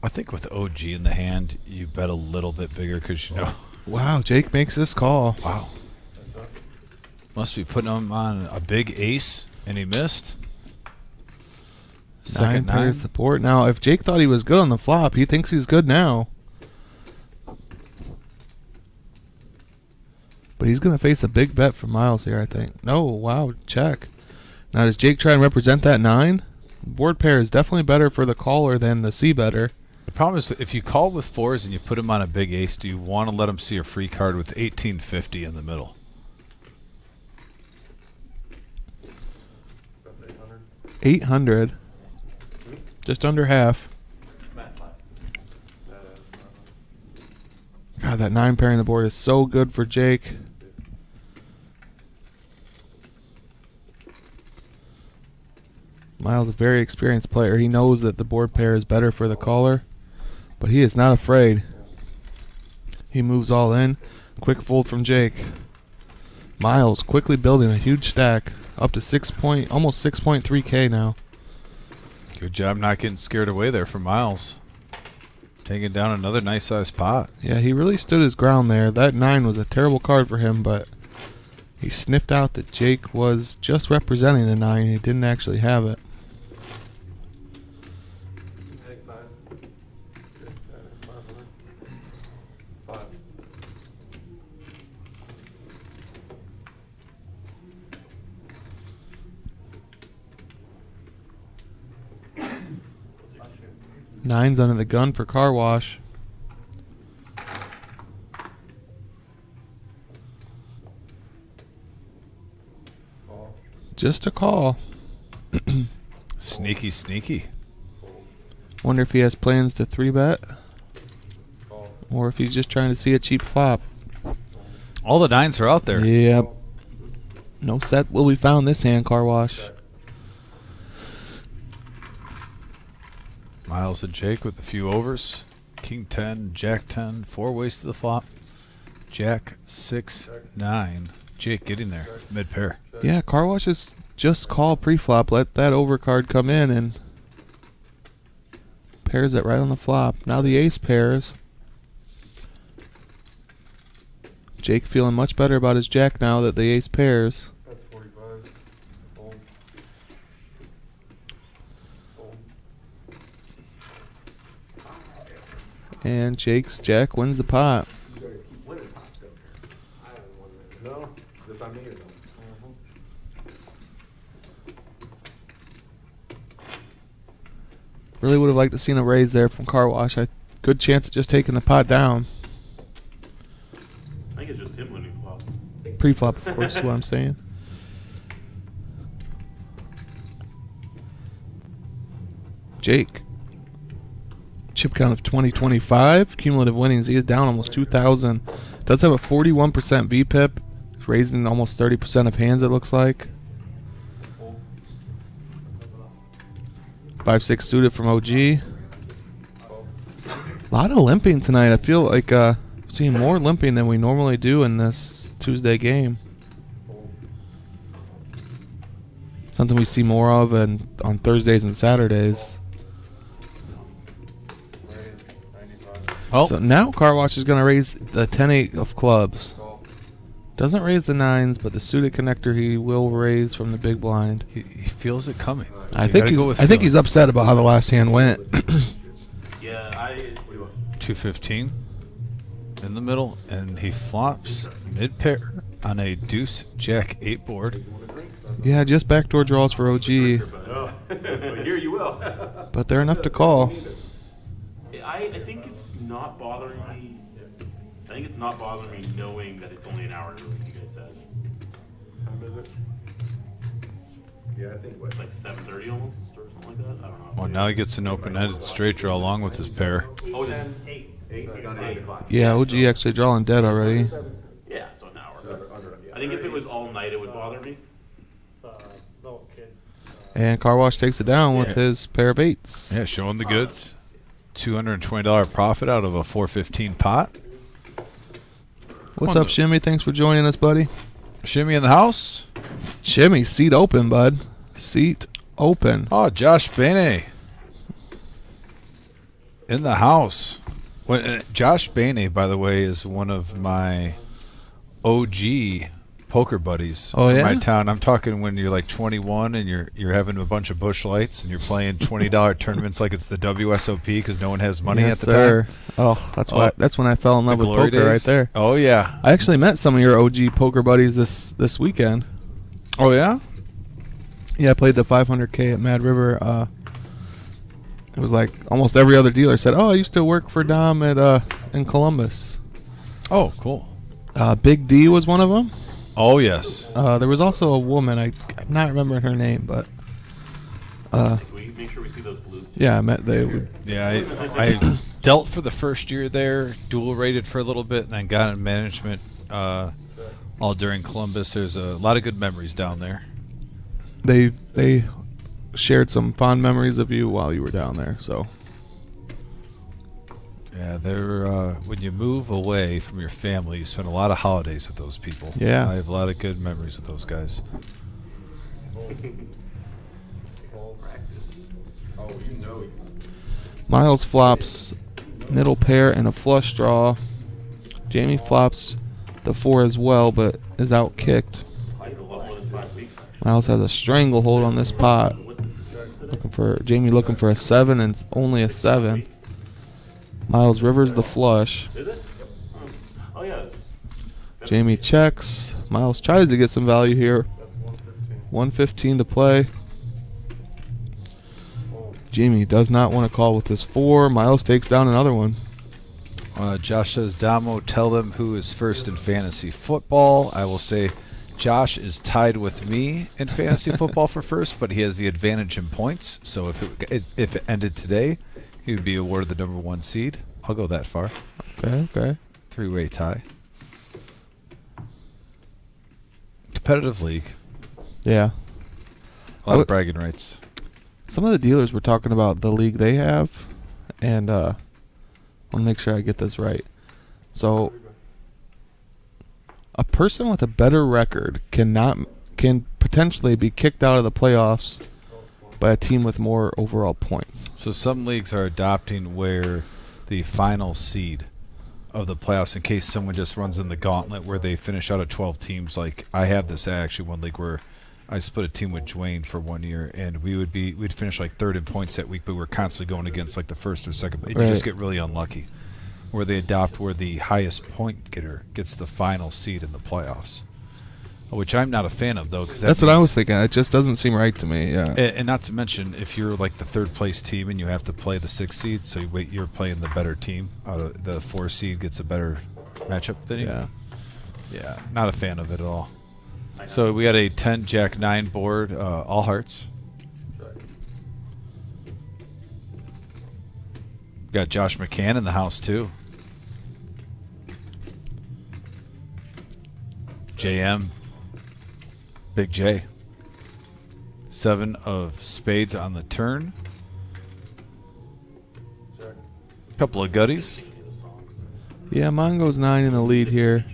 I think with OG in the hand, you bet a little bit bigger because you know. Wow, Jake makes this call. Wow. Must be putting him on a big ace, and he missed. 9 pairs support. Now, if Jake thought he was good on the flop, he thinks he's good now. But he's going to face a big bet from Miles here, I think. No, wow, check. Now, does Jake try and represent that 9? Board pair is definitely better for the caller than the C-better. The problem is that if you call with 4s and you put him on a big ace, do you want to let him see a free card with 1850 in the middle? 800. Just under half. God, that 9 pairing the board is so good for Jake. Miles is a very experienced player. He knows that the board pair is better for the caller, but he is not afraid. He moves all in. Quick fold from Jake. Miles quickly building a huge stack up to almost 6.3K now. Good job not getting scared away there from Miles. Taking down another nice sized pot. Yeah, he really stood his ground there. That 9 was a terrible card for him, but he sniffed out that Jake was just representing the 9. He didn't actually have it. Nine's under the gun for car wash. Just a call. Sneaky, sneaky. Wonder if he has plans to 3-bet. Or if he's just trying to see a cheap flop. All the 9s are out there. Yep. No set will be found this hand, car wash. Miles and Jake with a few overs. King 10, Jack 10, 4 ways to the flop. Jack 6, 9. Jake getting there, mid pair. Yeah, car wash is just call pre-flop. Let that overcard come in and pairs it right on the flop. Now the ace pairs. Jake feeling much better about his jack now that the ace pairs. And Jake's jack wins the pot. No, this I mean it. Really would have liked to seen a raise there from car wash. Good chance of just taking the pot down. I think it's just him winning flop. Pre-flop, of course, is what I'm saying. Jake. Chip count of 2025. Cumulative winnings. He is down almost 2,000. Does have a 41% VPIP. He's raising almost 30% of hands, it looks like. 5-6 suited from OG. A lot of limping tonight. I feel like seeing more limping than we normally do in this Tuesday game. Something we see more of on Thursdays and Saturdays. Oh, So now car wash is going to raise the 10-8 of clubs. Doesn't raise the nines, but the suited connector he will raise from the big blind. He feels it coming. I You think gotta he's. go with I think feeling. he's upset about how the last hand went. Yeah, what do you want? 215 in the middle, and he flops mid pair on a deuce jack 8 board. Yeah, just backdoor draws for OG, Oh, here you will. but they're enough to call. I think it's not bothering me. I think it's not bothering me knowing that it's only an hour early, you guys said. Time is it? Yeah, I think what? Like 7:30 almost, or something like that? I don't know. Well, now he gets an open-ended straight draw along with his pair. Oh, yeah. 10, 8. 8, we got 8 o'clock. Yeah, OG actually drawing dead already. Yeah, so an hour. I think if it was all night, it would bother me. Little kid. And Car Wash takes it down with Yeah. his pair of 8s. Yeah, showing the goods. $220 profit out of a 415 pot. What's up, Shimmy? Thanks for joining us, buddy. Shimmy in the house. Shimmy, seat open, bud. Seat open. Oh, Josh Bane in the house. Josh Bane, by the way, is one of my OG poker buddies Oh, from yeah? my town. I'm talking when you're like 21 and you're having a bunch of bush lights and you're playing $20 tournaments like it's the WSOP because no one has money Yes, at the sir. time. Oh, that's Oh, why. That's when I fell in The love with glory poker right days. there. Oh yeah. I actually met some of your OG poker buddies this weekend. Oh yeah. Yeah, I played the 500K at Mad River. It was like almost every other dealer said, "Oh, I used to work for Dom at in Columbus." Oh cool. Big D was one of them. Oh yes. There was also a woman. I'm not remembering her name, but Can we make sure we see those blues? yeah, I met they would. Yeah, I dealt for the first year there, dual rated for a little bit, and then got in management all during Columbus. There's a lot of good memories down there. They shared some fond memories of you while you were down there. So Yeah, they're when you move away from your family, you spend a lot of holidays with those people. Yeah. I have a lot of good memories with those guys. Oh, you know you. Miles flops middle pair and a flush draw. Jamie flops the 4 as well, but is out kicked. Like a lot more than 5 weeks. Miles has a stranglehold on this pot. Jamie looking for a 7 and only a 7. Miles rivers the flush. Is it? Oh yeah. Jamie checks. Miles tries to get some value here. 115 to play. Jamie does not want to call with his 4. Miles takes down another one. Josh says, Damo, tell them who is first in fantasy football. I will say Josh is tied with me in fantasy football for first, but he has the advantage in points. So if it ended today, he would be awarded the number 1 seed. I'll go that far. Okay. 3-way tie. Competitive league. Yeah. A lot of bragging rights. Some of the dealers were talking about the league they have, and I want to make sure I get this right. So, a person with a better record can potentially be kicked out of the playoffs by a team with more overall points. So some leagues are adopting where the final seed of the playoffs, in case someone just runs in the gauntlet where they finish out of 12 teams. Like I have this actually one league where I split a team with Dwayne for 1 year, and we'd finish like 3rd in points that week, but we're constantly going against like the 1st or 2nd. And you just get really unlucky. Where they adopt where the highest point getter gets the final seed in the playoffs, which I'm not a fan of though. Cause That's what I was thinking. It just doesn't seem right to me. Yeah. And not to mention, if you're like the 3rd place team and you have to play the 6th seed, so you're playing the better team. The 4 seed gets a better matchup than you. Yeah. Yeah, not a fan of it at all. So we got a 10 Jack 9 board, all hearts. Got Josh McCann in the house too. JM, Big J. 7 of spades on the turn. Couple of gutties. Yeah, mine goes 9 in the lead here.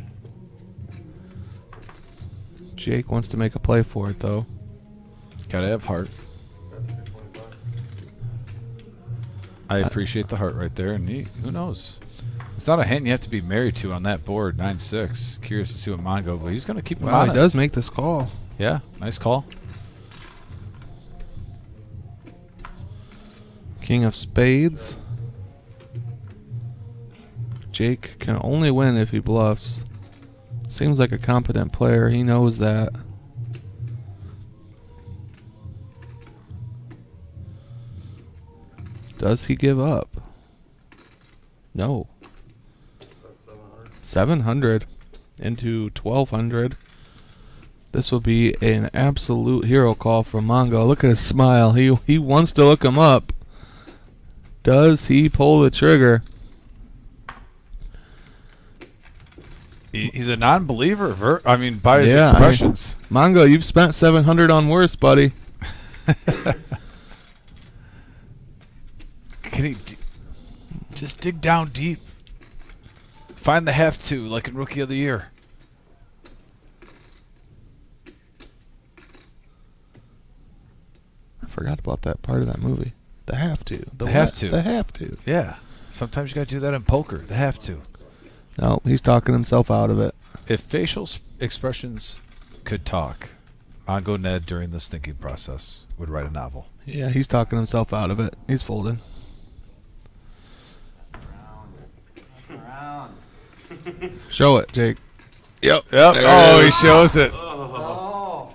Jake wants to make a play for it, though. Gotta have heart. I appreciate the heart right there, and who knows? It's not a hand you have to be married to on that board. 9-6. Curious to see what Mongo, but he's going to keep him Wow, he honest. does make this call. Yeah, nice call. King of spades. Jake can only win if he bluffs. Seems like a competent player. He knows that. Does he give up? No. 700 into 1200. This will be an absolute hero call from Mongo. Look at his smile. He wants to look him up. Does he pull the trigger? He's a non-believer. I mean, by his Yeah, expressions. Mongo, you've spent 700 on worse, buddy. Can he just dig down deep? Find the have to, like in Rookie of the Year. I forgot about that part of that movie. The have to. The have to. The have to. Yeah. Sometimes you got to do that in poker. The have to. No, he's talking himself out of it. If facial expressions could talk, Mongo Ned during this thinking process would write a novel. Yeah, he's talking himself out of it. He's folding. Show it, Jake. Yep. Yep. There Oh, it he is. shows it. Oh.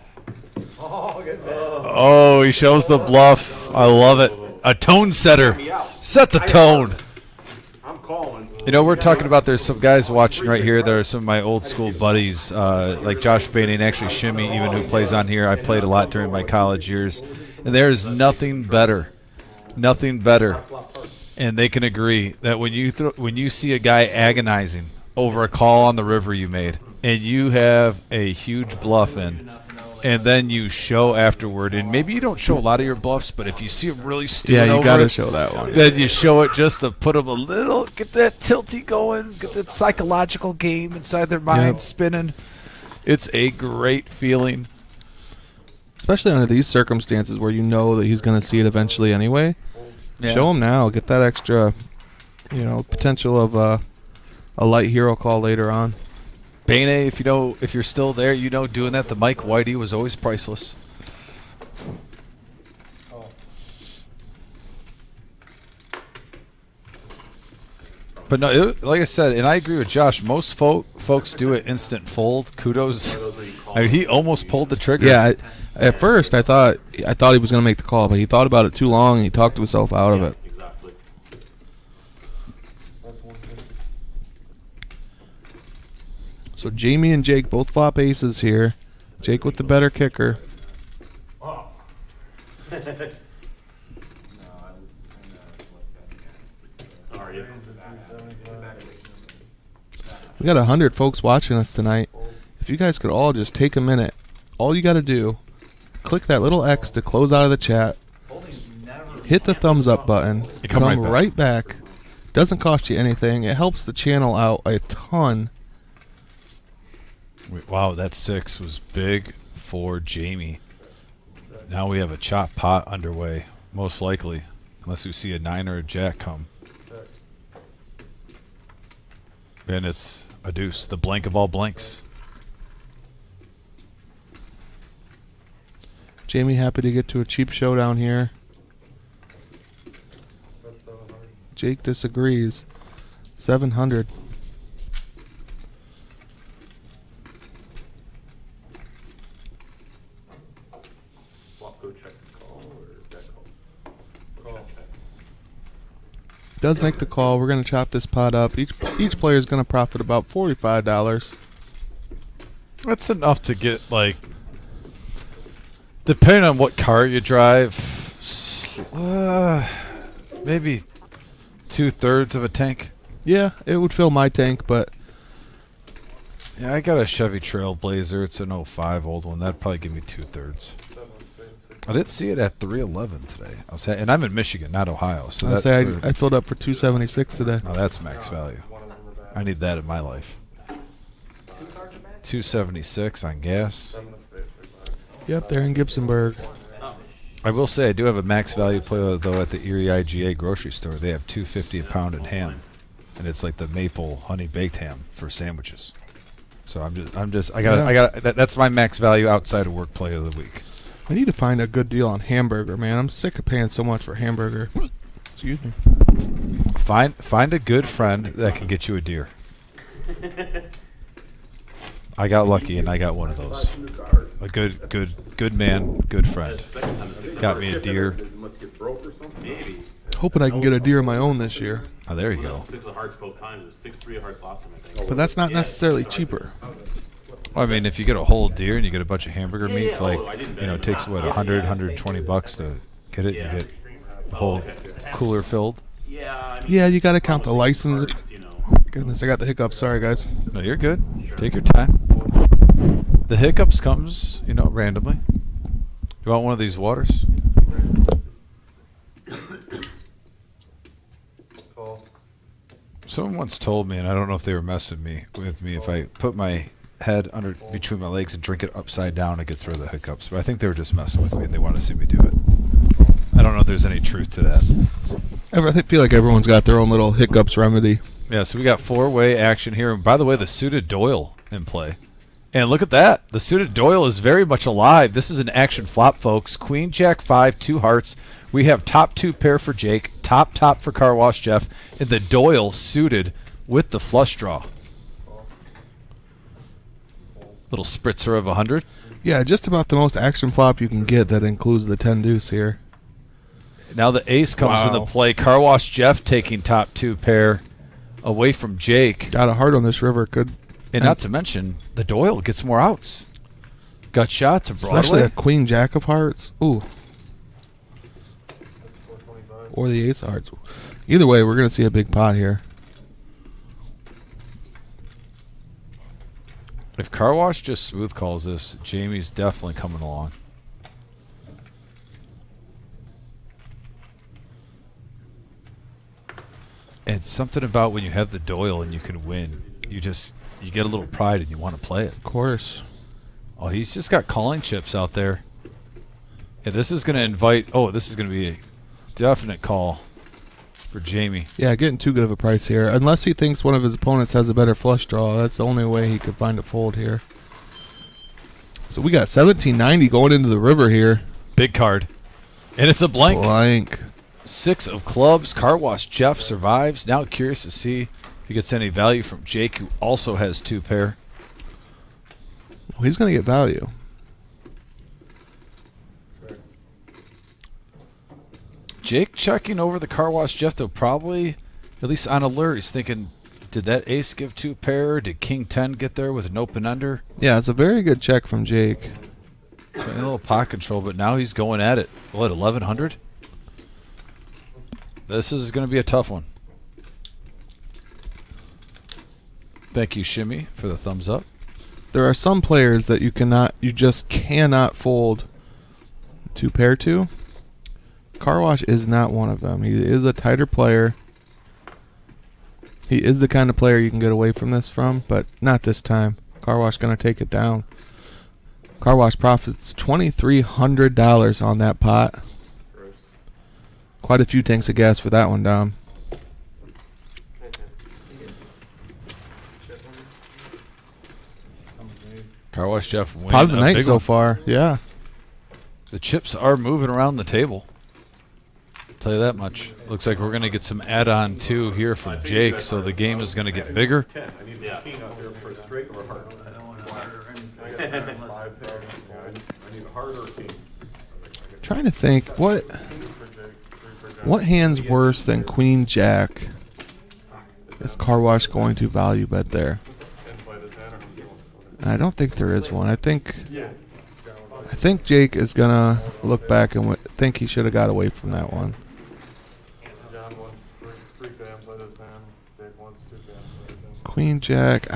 Oh, good bet. Oh, he shows the bluff. I love it. A tone setter. Set the tone. I'm calling. You know, we're talking about there's some guys watching right here. There are some of my old school buddies, like Josh Bainey and actually Shimmy, even who plays on here. I played a lot during my college years. And there is nothing better. Nothing better. And they can agree that when you see a guy agonizing over a call on the river you made, and you have a huge bluff in, and then you show afterward, and maybe you don't show a lot of your bluffs, but if you see him really stealing Yeah, you over got to it, show that one. then you show it just to put them a little, get that tilty going, get that psychological game inside their mind spinning. It's a great feeling. Especially under these circumstances where you know that he's going to see it eventually anyway. Yeah. Show him now. Get that extra, potential of a light hero call later on. Bane, if you're still there, doing that. The Mike Whitey was always priceless. But no, like I said, and I agree with Josh. Most folks do it instant fold. Kudos. I mean, he almost pulled the trigger. Yeah, at first I thought he was going to make the call, but he thought about it too long and he talked himself out of it. Exactly. So Jamie and Jake both flop aces here. Jake with the better kicker. Are you? We got 100 folks watching us tonight. If you guys could all just take a minute, all you got to do, click that little X to close out of the chat. Hit the thumbs up button. Come right back. right back. Doesn't cost you anything. It helps the channel out a ton. Wow, that 6 was big for Jamie. Now we have a chop pot underway, most likely, unless we see a 9 or a jack come. And it's a deuce, the blank of all blanks. Jamie happy to get to a cheap showdown here. Jake disagrees. 700. Flop go check the call or jack call? Check, check. Does make the call. We're going to chop this pot up. Each player is going to profit about $45. That's enough to get, like, depending on what car you drive, maybe 2/3 of a tank. Yeah, it would fill my tank, but Yeah, I got a Chevy Trailblazer. It's an 05 old one. That'd probably give me 2/3. I did see it at 311 today. And I'm in Michigan, not Ohio. So I'd say I filled up for 276 today. oh, that's max value. I need that in my life. 276 on gas. Yep, they're in Gibsonburg. I will say I do have a max value play though at the Erie IGA grocery store. They have $2.50 a pound in ham. and it's like the maple honey baked ham for sandwiches. So I got that's my max value outside of work play of the week. I need to find a good deal on hamburger, man. I'm sick of paying so much for hamburger. Excuse me. Find a good friend that can get you a deer. I got lucky and I got one of those. A good man, good friend. Got me a deer. Maybe. Hoping I can get a deer of my own this year. Oh, there you go. 6 of hearts both times. 6-3 of hearts lost him, I think. But that's not necessarily cheaper. Well, I mean, if you get a whole deer and you get a bunch of hamburger meat, for I like, didn't you know, it bet. takes what, 100, 120 bucks to get it. You get the whole cooler filled. Yeah, I mean, Yeah, you got to count the license. hearts, you know. Goodness, I got the hiccups. Sorry, guys. No, you're good. Take your time. The hiccups comes, you know, randomly. You want one of these waters? Someone once told me, and I don't know if they were messing with me, if I put my head under between my legs and drink it upside down, it gets rid of the hiccups. But I think they were just messing with me, and they wanted to see me do it. I don't know if there's any truth to that. I feel like everyone's got their own little hiccups remedy. Yeah, so we got 4-way action here. And by the way, the suited Doyle in play. And look at that. The suited Doyle is very much alive. This is an action flop, folks. Queen, Jack 5, 2 hearts. We have top 2 pair for Jake, top for Car Wash Jeff, and the Doyle suited with the flush draw. Little spritzer of 100. Yeah, just about the most action flop you can get that includes the 10 deuce here. Now the ace comes Wow. into play. Car Wash Jeff taking top 2 pair away from Jake. Got a heart on this river. Could And not to mention, the Doyle gets more outs. Gut shot to Broadway. especially a queen jack of hearts. Ooh. Or the ace of hearts. Either way, we're going to see a big pot here. If Car Wash just smooth calls this, Jamie's definitely coming along. And something about when you have the Doyle and you can win, you get a little pride and you want to play it. Of course. Oh, he's just got calling chips out there. Yeah, this is going to invite. Oh, this is going to be a definite call for Jamie. Yeah, getting too good of a price here. Unless he thinks one of his opponents has a better flush draw. That's the only way he could find a fold here. So we got 1790 going into the river here. Big card. And it's a blank. Blank. 6 of clubs. Car Wash Jeff survives. Now curious to see if he gets any value from Jake, who also has 2 pair. Well, he's going to get value. Jake checking over the Car Wash Jeff, though, probably at least on alert. He's thinking, did that ace give 2 pair? Did King 10 get there with an open under? Yeah, it's a very good check from Jake. So a little pot control, but now he's going at it. What, 1100? This is going to be a tough one. Thank you, Shimmy, for the thumbs up. There are some players that you just cannot fold 2 pair to. Car Wash is not one of them. He is a tighter player. He is the kind of player you can get away from this from, but not this time. Car Wash going to take it down. Car Wash profits $2,300 on that pot. Gross. Quite a few tanks of gas for that one, Dom. Car Wash Jeff winning Pot of the a night big so one. far. Yeah. The chips are moving around the table. Tell you that much. Looks like we're going to get some add-on 2 here from Jake, so the game is going to get bigger. 10. I need the king out there for a straight or a heart. I don't want a heart or anything. I got 5 pairs. I need a heart or a king. Trying to think what hand's worse than Queen Jack? Is Car Wash going to value bet there? I don't think there is one. I think Jake is gonna look back and think he should have got away from that one. John wants 3 fans by this hand. Jake wants 2 fans by this hand. Queen Jack.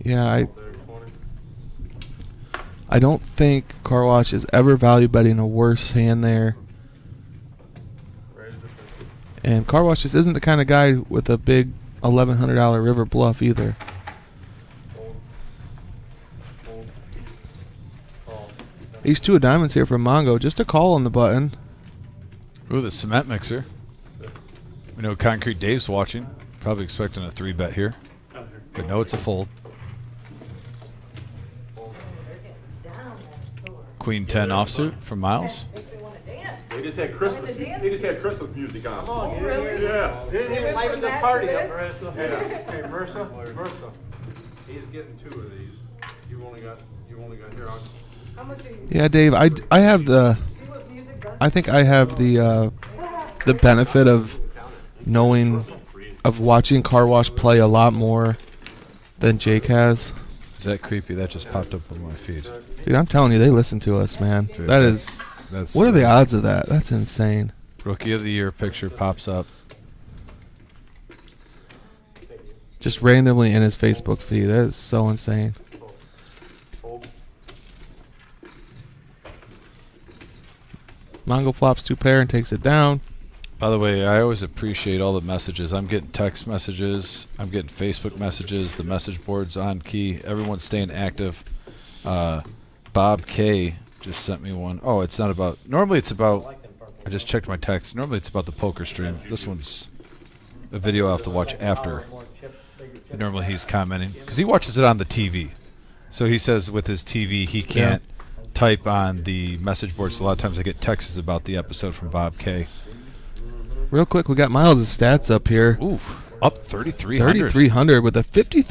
Yeah, I don't think Car Wash is ever value betting a worse hand there. And Car Wash just isn't the kind of guy with a big $1,100 river bluff either. Ace 2 of diamonds here from Mongo. Just a call on the button. Ooh, the cement mixer. We know Concrete Dave's watching. Probably expecting a 3-bet here. But no, it's a fold. Queen 10 offsuit from Miles. They just had Christmas. They just had Christmas music on. Come on, really? Yeah. You didn't even liven this party up, Marissa. Yeah. Hey, Marissa, he's getting 2 of these. You only got here. How much are you? Yeah, Dave. I have the. I think I have the benefit of knowing, of watching Car Wash play a lot more than Jake has. Is that creepy? That just popped up on my feed. Dude, I'm telling you, they listen to us, man. Dude, That's what are the odds of that? That's insane. Rookie of the Year picture pops up. Just randomly in his Facebook feed. That is so insane. Mongo flops 2 pair and takes it down. By the way, I always appreciate all the messages. I'm getting text messages. I'm getting Facebook messages. The message board's on key. Everyone's staying active. Bob K just sent me one. Oh, it's not about. Normally it's about. I just checked my text. Normally it's about the poker stream. This one's a video I'll have to watch after. And normally he's commenting because he watches it on the TV. So he says with his TV he can't type on the message board. So a lot of times I get texts about the episode from Bob K. Real quick, we got Miles' stats up here. Ooh, up 3,300. 3,300 with a 53%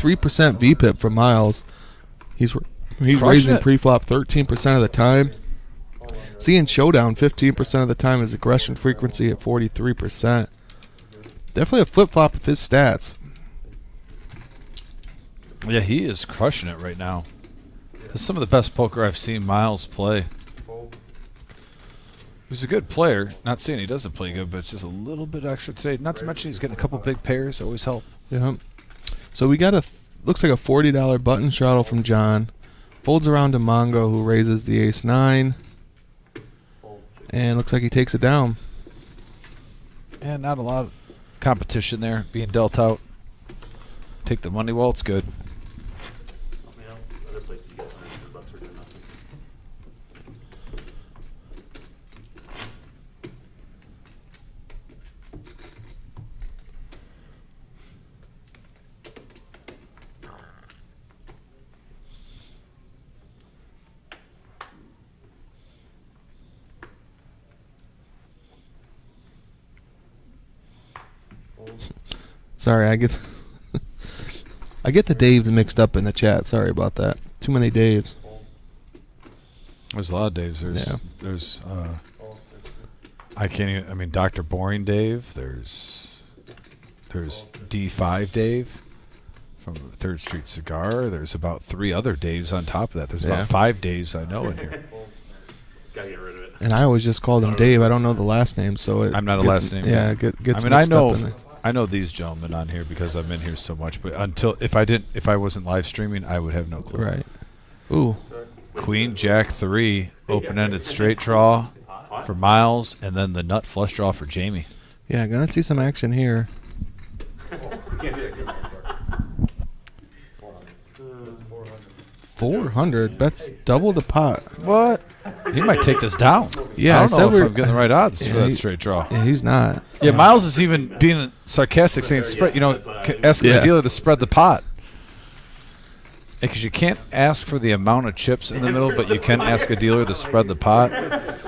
VPIP from Miles. He's Crushing raising it. pre-flop 13% of the time. Seeing showdown 15% of the time. His aggression frequency at 43%. Definitely a flip-flop with his stats. Yeah, he is crushing it right now. This is some of the best poker I've seen Miles play. He's a good player. Not saying he doesn't play good, but it's just a little bit extra today. Not to mention he's getting a couple big pairs. Always help. Yeah. So we got looks like a $40 button straddle from John. Folds around to Mongo, who raises the ace-9. And looks like he takes it down. And not a lot of competition there being dealt out. Take the money while it's good. You know, other places you get $100 for doing nothing. Sorry, I get the Daves mixed up in the chat. Sorry about that. Too many Daves. There's a lot of Daves. Yeah. There's I can't even. I mean, Dr. Boring Dave. There's D5 Dave from Third Street Cigar. There's about 3 other Daves on top of that. There's Yeah. about 5 Daves I know in here. Gotta get rid of it. And I always just called him Dave. I don't know the last name, so it I'm not a gets- last name Yeah, guy. gets I mean, I mixed up in know the- I know these gentlemen on here because I'm in here so much. But if I wasn't live streaming, I would have no clue. Right. Ooh. Queen Jack 3 open-ended straight draw for Miles, and then the nut flush draw for Jamie. Yeah, gonna see some action here. Can't do it. 400. That's double the pot. What? He might take this down. Yeah, I I don't said know if we're- I'm getting the right odds Yeah, for that he- straight draw. Yeah, he's not. Yeah, Miles is even being sarcastic, saying spread. You know, asking Yeah. the dealer to spread the pot. Because you can't ask for the amount of chips in the middle, but you can ask a dealer to spread the pot.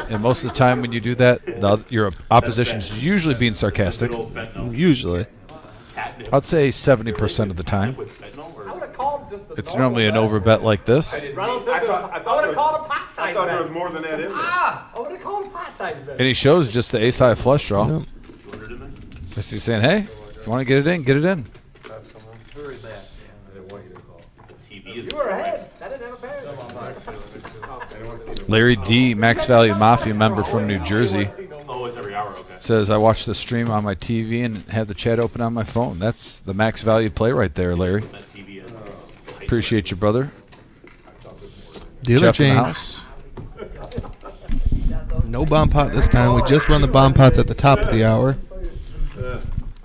And most of the time when you do that, your opposition's usually being sarcastic. Usually. I'd say 70% of the time. I would have called just the It's normally an overbet like this. I would I have thought called a pot I size thought there bet. was more than that in there. Ah! I would have called a pot size bet. And he shows just the ace-high flush draw. Yep. Just he's saying, hey, if you want to get it in, get it in. Who is that? I want you to call. TV is You were ahead. I didn't have a pair. Larry D, Max Value Mafia member from New Jersey, Oh, it's every hour, okay. says, I watch the stream on my TV and have the chat open on my phone. That's the Max Value play right there, Larry. That TV is Appreciate you, brother. Dealer Jeff in the change. house. No bomb pot this time. We just run the bomb pots at the top of the hour.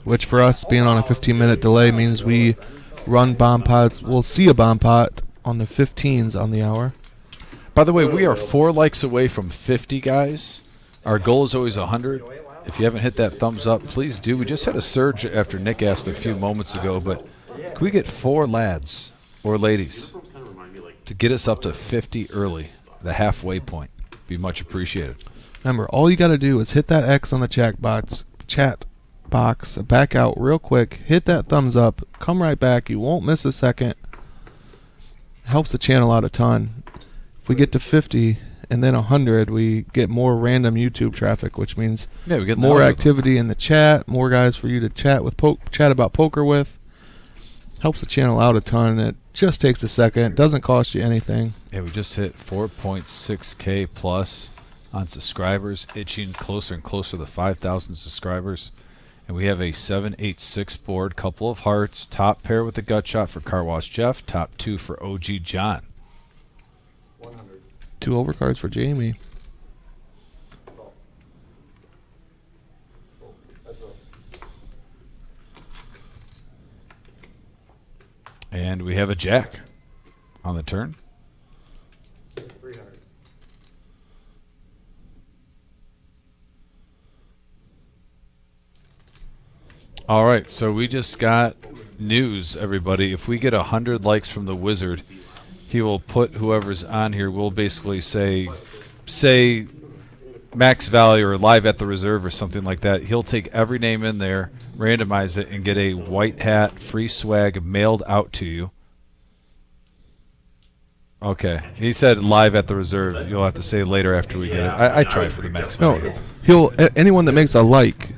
Which for us, being on a 15-minute delay, means we run bomb pots. We'll see a bomb pot on the 15s on the hour. By the way, we are 4 likes away from 50, guys. Our goal is always 100. If you haven't hit that thumbs up, please do. We just had a surge after Nick asked a few moments ago, but can we get 4 lads or ladies to get us up to 50 early, the halfway point? Be much appreciated. Remember, all you got to do is hit that X on the chat box, back out real quick, hit that thumbs up, come right back. You won't miss a second. Helps the channel out a ton. If we get to 50 and then 100, we get more random YouTube traffic, which means we get more activity in the chat, more guys for you to chat about poker with. Helps the channel out a ton. It just takes a second. Doesn't cost you anything. Yeah, we just hit 4.6K plus on subscribers, itching closer and closer to 5,000 subscribers. And we have a 786 board, couple of hearts, top pair with the gut shot for Car Wash Jeff, top 2 for OG John. 100. 2 overcards for Jamie. That's a And we have a jack on the turn. 300. All right, so we just got news, everybody. If we get 100 likes from the wizard, he will put whoever's on here. We'll basically say max value or live at the reserve or something like that. He'll take every name in there, randomize it, and get a white hat free swag mailed out to you. Okay, he said live at the reserve. You'll have to say later after we get it. I tried for the max value. No, anyone that makes a like,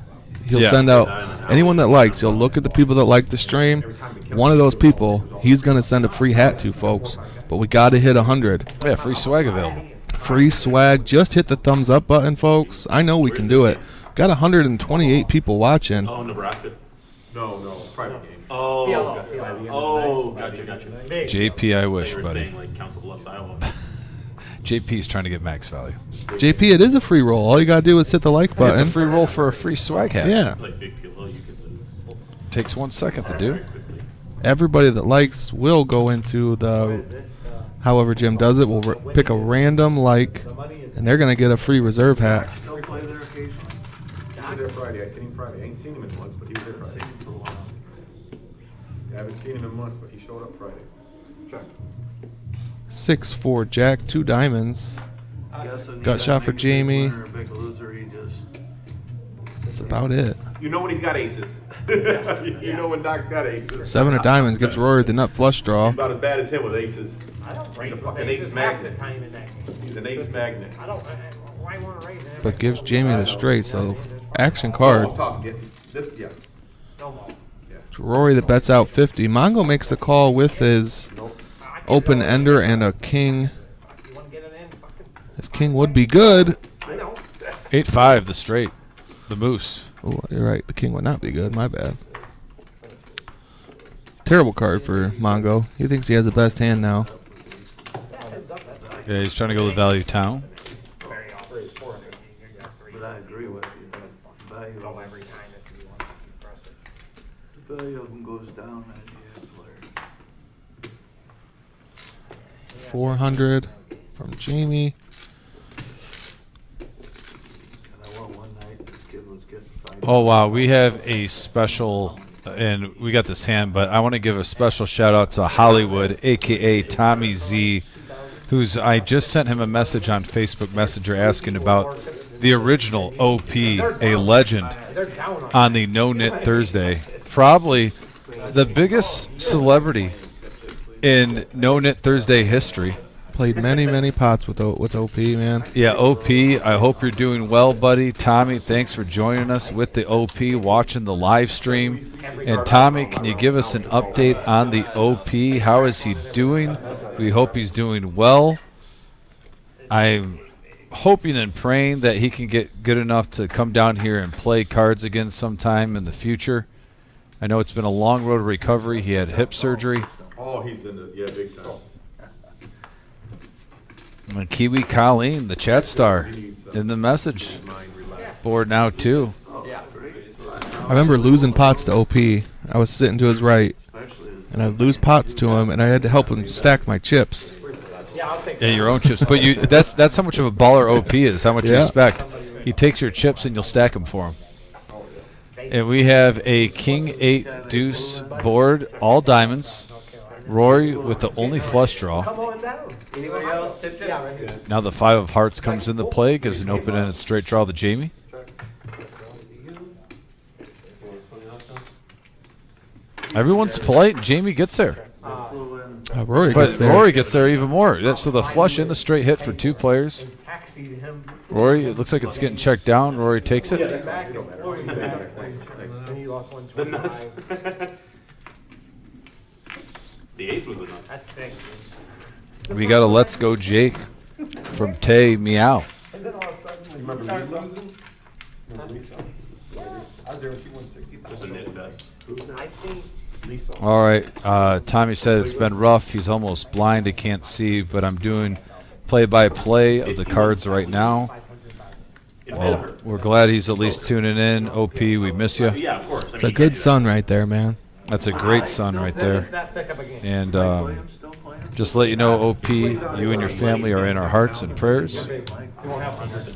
he'll send out. Anyone that likes, he'll look at the people that like the stream. One of those people, he's gonna send a free hat to, folks. But we got to hit 100. Yeah, free swag available. Free swag. Just hit the thumbs up button, folks. I know we can do it. Got 128 people watching. Oh, Nebraska. No, private game. Oh, gotcha. JP, I wish, They were buddy. saying, like, Council Bluffs, Iowa. JP's trying to get max value. JP, it is a free roll. All you gotta do is hit the like It's button. a free roll for a free swag hat. Yeah. Like Big Pillow, you could lose Takes 1 second to do. very quickly. Everybody that likes will go into the. However Jim does it, we'll pick a random like, and they're gonna get a free reserve hat. Still play there occasionally? He was there Friday. I seen him Friday. I ain't seen him in months, but he was there Friday. I haven't seen him in months, but he showed up Friday. Check. 6-4 Jack, 2 diamonds. Gut shot for Jamie. That's about it. You know when he's got aces. You know when Doc's got aces. 7 of diamonds gets Rory the nut flush draw. About as bad as him with aces. I don't He's raise a with fucking aces ace half the magnet. time in that game. He's an ace magnet. I don't, why want to raise it? But gives Jamie the straight, so action Oh, card. I'm talking this, yeah. No more. It's Rory that bets out 50. Mongo makes the call with his open ender and a king. You want to get it in? Fucking, His king would be good. I know. 8-5, the straight. The moose. Oh, you're right. The king would not be good. My bad. Terrible card for Mongo. He thinks he has the best hand now. Yeah, he's trying to go to Value Town. Very often. It's 400. You got 3. But I agree with you. Value, Go every time if you want to press it. the value of them goes down as you have players. 400 from Jamie. And I won one night, this kid was getting 5. Oh, wow. We have a special, and we got this hand, but I want to give a special shout out to Hollywood, a.k.a. Tommy Z, I just sent him a message on Facebook Messenger asking about the original OP, a legend, on the No Knit Thursday. Probably the biggest celebrity in No Knit Thursday history. Played many pots with OP, man. Yeah, OP, I hope you're doing well, buddy. Tommy, thanks for joining us with the OP, watching the live stream. And Tommy, can you give us an update on the OP? How is he doing? We hope he's doing well. I'm hoping and praying that he can get good enough to come down here and play cards again sometime in the future. I know it's been a long road to recovery. He had hip surgery. Oh, he's in the, yeah, big time. And Kiwi Colleen, the chat star, in the message board now too. I remember losing pots to OP. I was sitting to his right, and I'd lose pots to him, and I had to help him stack my chips. Yeah, I'll take Yeah, your own chips. But that's how much of a baller OP is, how much Yeah. respect. He takes your chips and you'll stack them for him. And we have a king 8 deuce board, all diamonds. Rory with the only flush draw. Come on down. Anybody else tip Yeah, right here. Now the 5 of hearts comes into play, gives an open-ended straight draw to Jamie. Everyone's polite, and Jamie gets there. Rory But gets there. Rory gets there even more. So the flush and the straight hit for 2 players. Taxi to him. Rory, it looks like it's getting checked down. Rory takes it. Back and forth. And he lost The nuts. 125. The ace was the nuts. That's sick, dude. We got a Let's Go Jake from Tay Meow. And then all of a sudden, Remember start Lisa? losing. Remember Lisa? I was there when she won 60,000. Just a knit vest. I think Lisa. All right. Tommy said it's been rough. He's almost blind. He can't see, but I'm doing play-by-play of the cards right now. Well, we're glad he's at least tuning in. OP, we miss you. Yeah, of course. It's a good son right there, man. That's a great son right it's there. not sick of a game. And Still playing? just to let you know, OP, you and your family are in our hearts and prayers.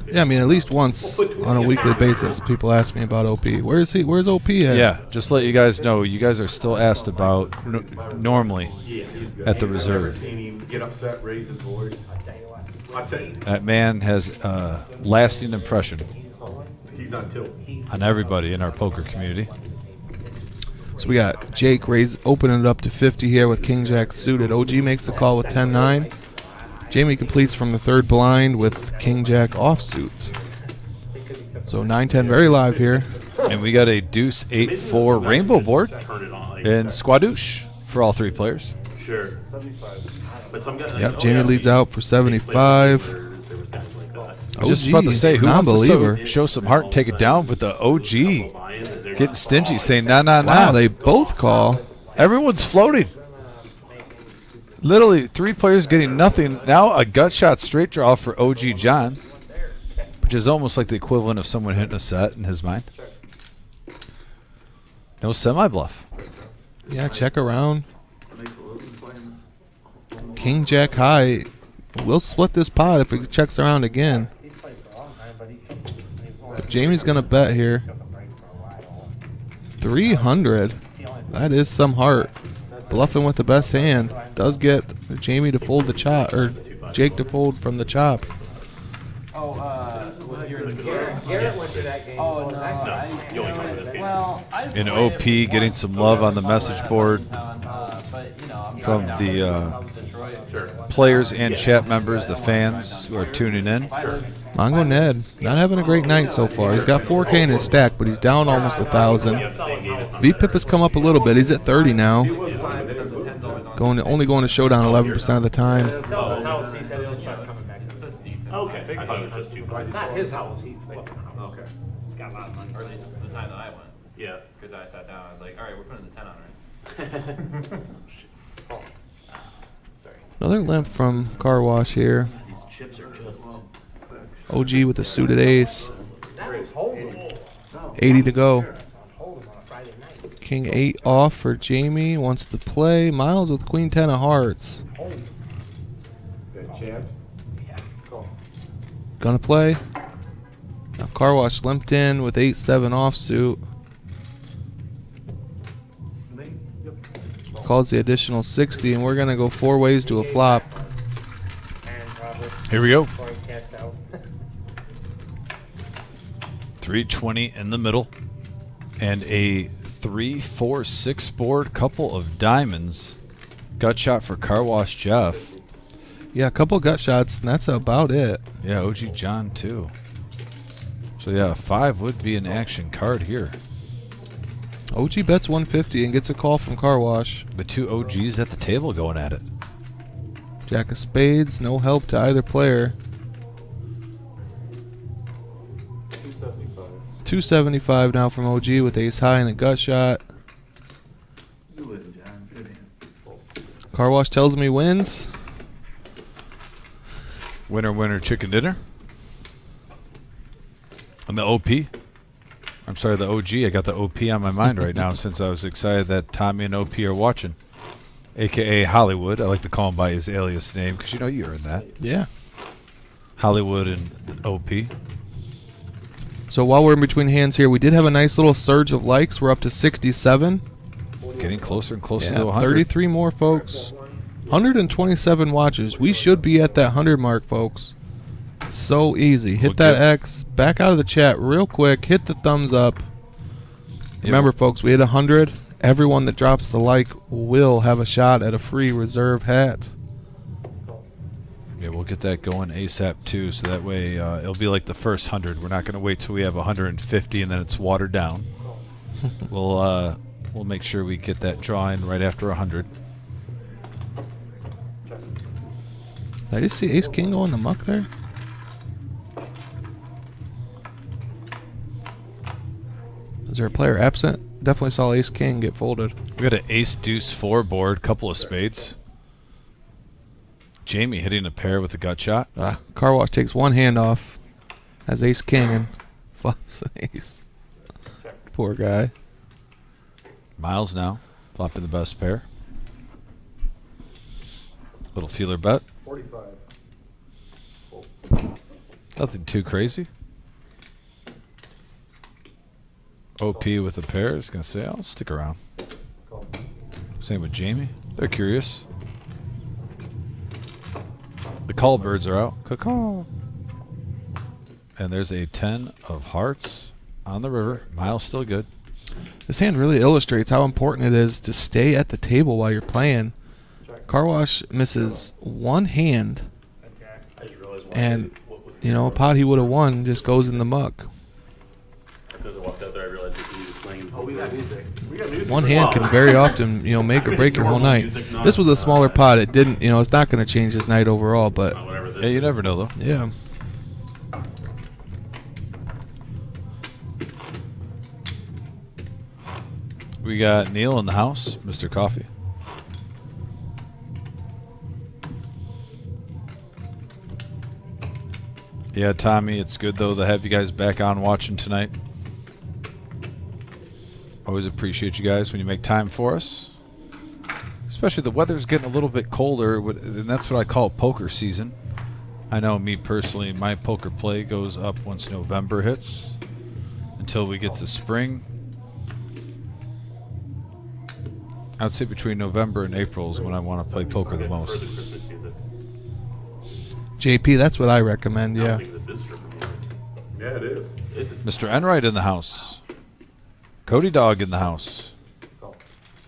Yeah, I mean, at least once on a weekly basis, people ask me about OP. Where's he? Where's OP at? Yeah, just to let you guys know, you guys are still asked about normally at the reserve. Seen him get upset, raise his voice. I tell you, That man has a lasting impression he's on tilt. on everybody in our poker community. So we got Jake opening it up to 50 here with King Jack suited. OG makes the call with 10-9. Jamie completes from the third blind with King Jack offsuit. So 9-10 very live here. And we got a deuce 8-4 rainbow board Turn it on. Like, and squadouche for all 3 players. sure. But some guys. Yep, Jamie leads out for 75. There was guys like that. I was just about to say, who wants non-believer. to show some heart and take it down? But the OG getting stingy, saying, nah, nah, nah. Wow, they both call. Everyone's floating. Literally, 3 players getting nothing. Now a gut shot straight draw for OG John, which is almost like the equivalent of someone hitting a set in his mind. No semi-bluff. Yeah, check around. King Jack high. We'll split this pot if it checks around again. But Jamie's going to bet here. 300. That is some heart. Bluffing with the best hand. Does get Jamie to fold the chop, or Jake to fold from the chop. Garrett went to that game. Oh, no. That You only come to this game. Well, And OP getting some love on the message board from the players and chat members, the fans who are tuning in. Mongo Ned, not having a great night so far. He's got 4K in his stack, but he's down almost 1,000. VPIP has come up a little bit. He's at 30 now. Only going to showdown 11% of the time. His house, he said it was about coming back. This is decent. Okay. I thought it was just 2 cards. Not his house. He's Okay. got a lot of money. Or at least the time that I went. Yeah. Because I sat down, I was like, all right, we're putting the 10 on, right? Sorry. Another limp from Car Wash here. These chips are just. OG with a suited ace. That was holding. 80 to go. Holding on a Friday night. King 8 off for Jamie. Wants to play. Miles with Queen 10 of hearts. Good chant. Gonna play. Now Car Wash limped in with 8-7 offsuit. Calls the additional 60, and we're gonna go 4 ways to a flop. And probably Here we go. before he cashed out. 320 in the middle. And a 3-4-6 board, couple of diamonds. Gut shot for Car Wash Jeff. Yeah, a couple gut shots, and that's about it. Yeah, OG John too. So yeah, 5 would be an action card here. OG bets 150 and gets a call from Car Wash. The 2 OGs at the table going at it. Jack of spades, no help to either player. 275 now from OG with ace high and a gut shot. Do it, John. Good hand. Car Wash tells me wins. Winner, winner, chicken dinner. And the OP. I'm sorry, the OG. I got the OP on my mind right now since I was excited that Tommy and OP are watching. AKA Hollywood. I like to call him by his alias name because you know you're in that. Yeah. Hollywood and OP. So while we're in between hands here, we did have a nice little surge of likes. We're up to 67. Getting closer and closer Yeah, to 100. 33 more, folks. 127 watches. We should be at that 100 mark, folks. So easy. Hit Well, that good. X. Back out of the chat real quick. Hit the thumbs up. Remember, folks, we hit 100. Everyone that drops the like will have a shot at a free reserve hat. Yeah, we'll get that going ASAP too, so that way it'll be like the first 100. We're not going to wait till we have 150 and then it's watered down. We'll make sure we get that drawing right after 100. Did I just see Ace King go in the muck there? Is there a player absent? Definitely saw Ace King get folded. We got an Ace Deuce 4 board, couple of spades. Jamie hitting a pair with a gut shot. Car Wash takes one hand off. Has Ace King and fluffs Ace. Poor guy. Miles now flopping the best pair. Little feeler bet. 45. Nothing too crazy. OP with a pair is going to say, I'll stick around. Same with Jamie. They're curious. The call birds are out. Caw-caw. And there's a 10 of hearts on the river. Miles still good. This hand really illustrates how important it is to stay at the table while you're playing. Car Wash misses one hand, I just realized why and you know, a pot he would have won just goes in the muck. As soon as I walked out there, I realized that he was playing. Oh, we got music. We got music. One hand can very often, you know, make or break your whole night. This was a smaller pot. It didn't, you know, it's not going to change his night overall, but Whatever this Yeah, you is. never know though. yeah. We got Neil in the house, Mr. Coffee. Yeah, Tommy, it's good though to have you guys back on watching tonight. Always appreciate you guys when you make time for us. Especially the weather's getting a little bit colder, and that's what I call poker season. I know me personally, my poker play goes up once November hits until we get to spring. I'd say between November and April is when I want to play poker the For most. the Christmas music. JP, that's what I recommend, I yeah. don't think this is stripper music. Yeah, it is. This is Mr. Enright in the house. Cody Dog in the house.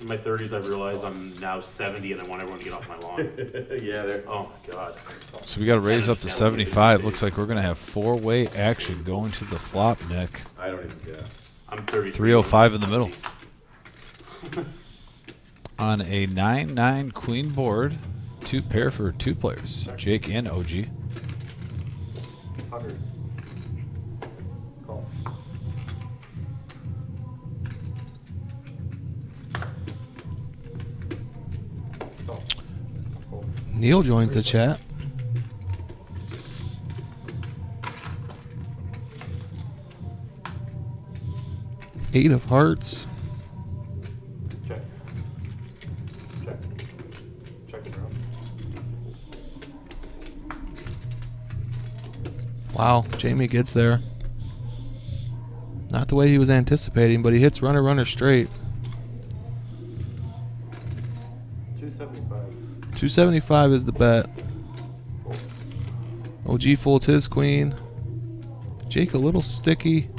in my 30s. I realize I'm now 70 and I want everyone to get off my lawn. Yeah, they're. Oh my god. So we got to raise up to 75. Looks like we're going to have four-way action going to the flop, Nick. I don't even guess. I'm 33. 305 in the middle. On a 9-9 queen board, two pair for two players, Jake and OG. 100. Call. Neil joins the chat. Eight of hearts. Check. Check. Check it around. Wow, Jamie gets there. Not the way he was anticipating, but he hits runner, runner straight. 275. 275 is the bet. OG folds his queen. Jake a little sticky.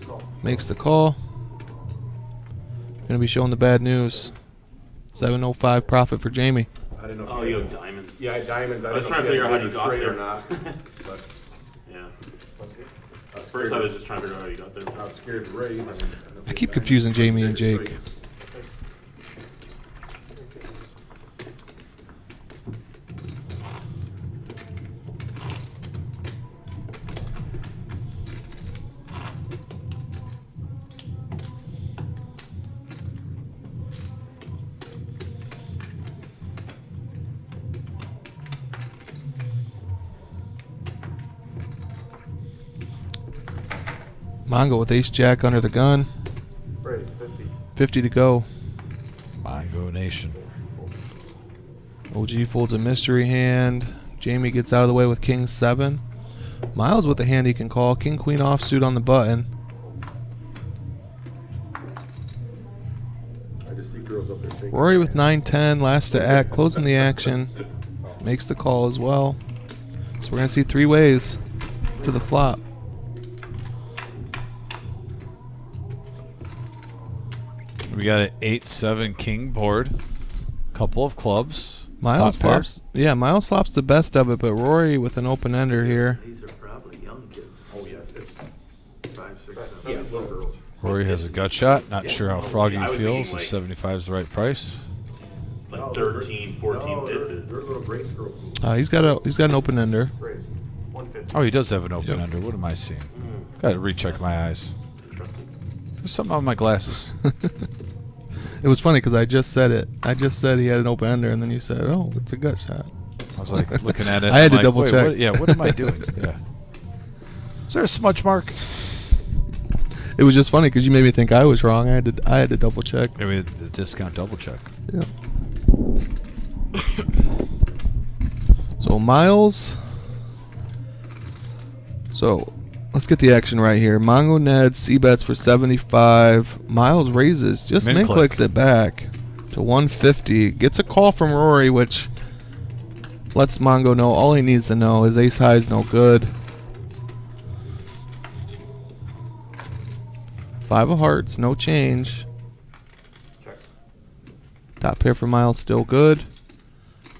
Call. Makes the call. Gonna be showing the bad news. 705 profit for Jamie. I didn't know. Oh, if you have diamonds. Yeah, diamonds. I was didn't trying know to if figure out how had you it got straight there. or not. But Yeah. First, I was just trying to figure out how you got there. I was scared to raise. I keep confusing Jamie and Jake. Mongo with ace jack under the gun. Raise 50. 50 to go. Mongo Nation. OG folds a mystery hand. Jamie gets out of the way with king 7. Miles with the hand he can call. King queen offsuit on the button. I just see girls up there shaking. Rory with 9-10, last to act, closing the action. Makes the call as well. So we're going to see 3 ways to the flop. We got an 8-7 king board. Couple of clubs. Miles Top pair. flops. Yeah, Miles flops the best of it, but Rory with an open ender here. These are probably young kids, Oh, yeah, it's 5, 6, 7. yeah, little girls. Rory has a gut shot. Not sure how froggy I he was feels. thinking, If like- 75 is the right price. Like 13, 14 No, they're misses. little Grace girls. He's got an open ender. Grace. 150. Oh, he does have an open Yep. under. What am I seeing? Got to recheck my eyes. There's something on my glasses. It was funny because I just said it. I just said he had an open ender, and then you said, "Oh, it's a gut shot." I was like looking at it. I had I'm to like, double wait, check. What, yeah, what am I doing? Yeah. Is there a smudge mark? It was just funny because you made me think I was wrong. I had to double check. Maybe the discount double check. Yeah. So Miles. So let's get the action right here. Mongo Ned C-bets for 75. Miles raises, just Min min click. clicks it back to 150. Gets a call from Rory, which lets Mongo know all he needs to know is ace high is no good. 5 of hearts, no change. Check. Top pair for Miles still good.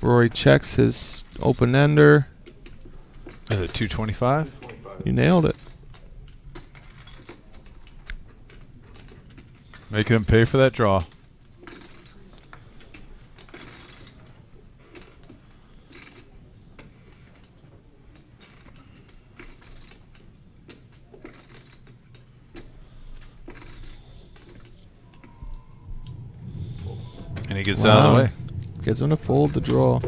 Rory checks his open ender. Is it 225? 25. You nailed it. Making him pay for that draw. And he gets out of the way. Gets him to fold the draw.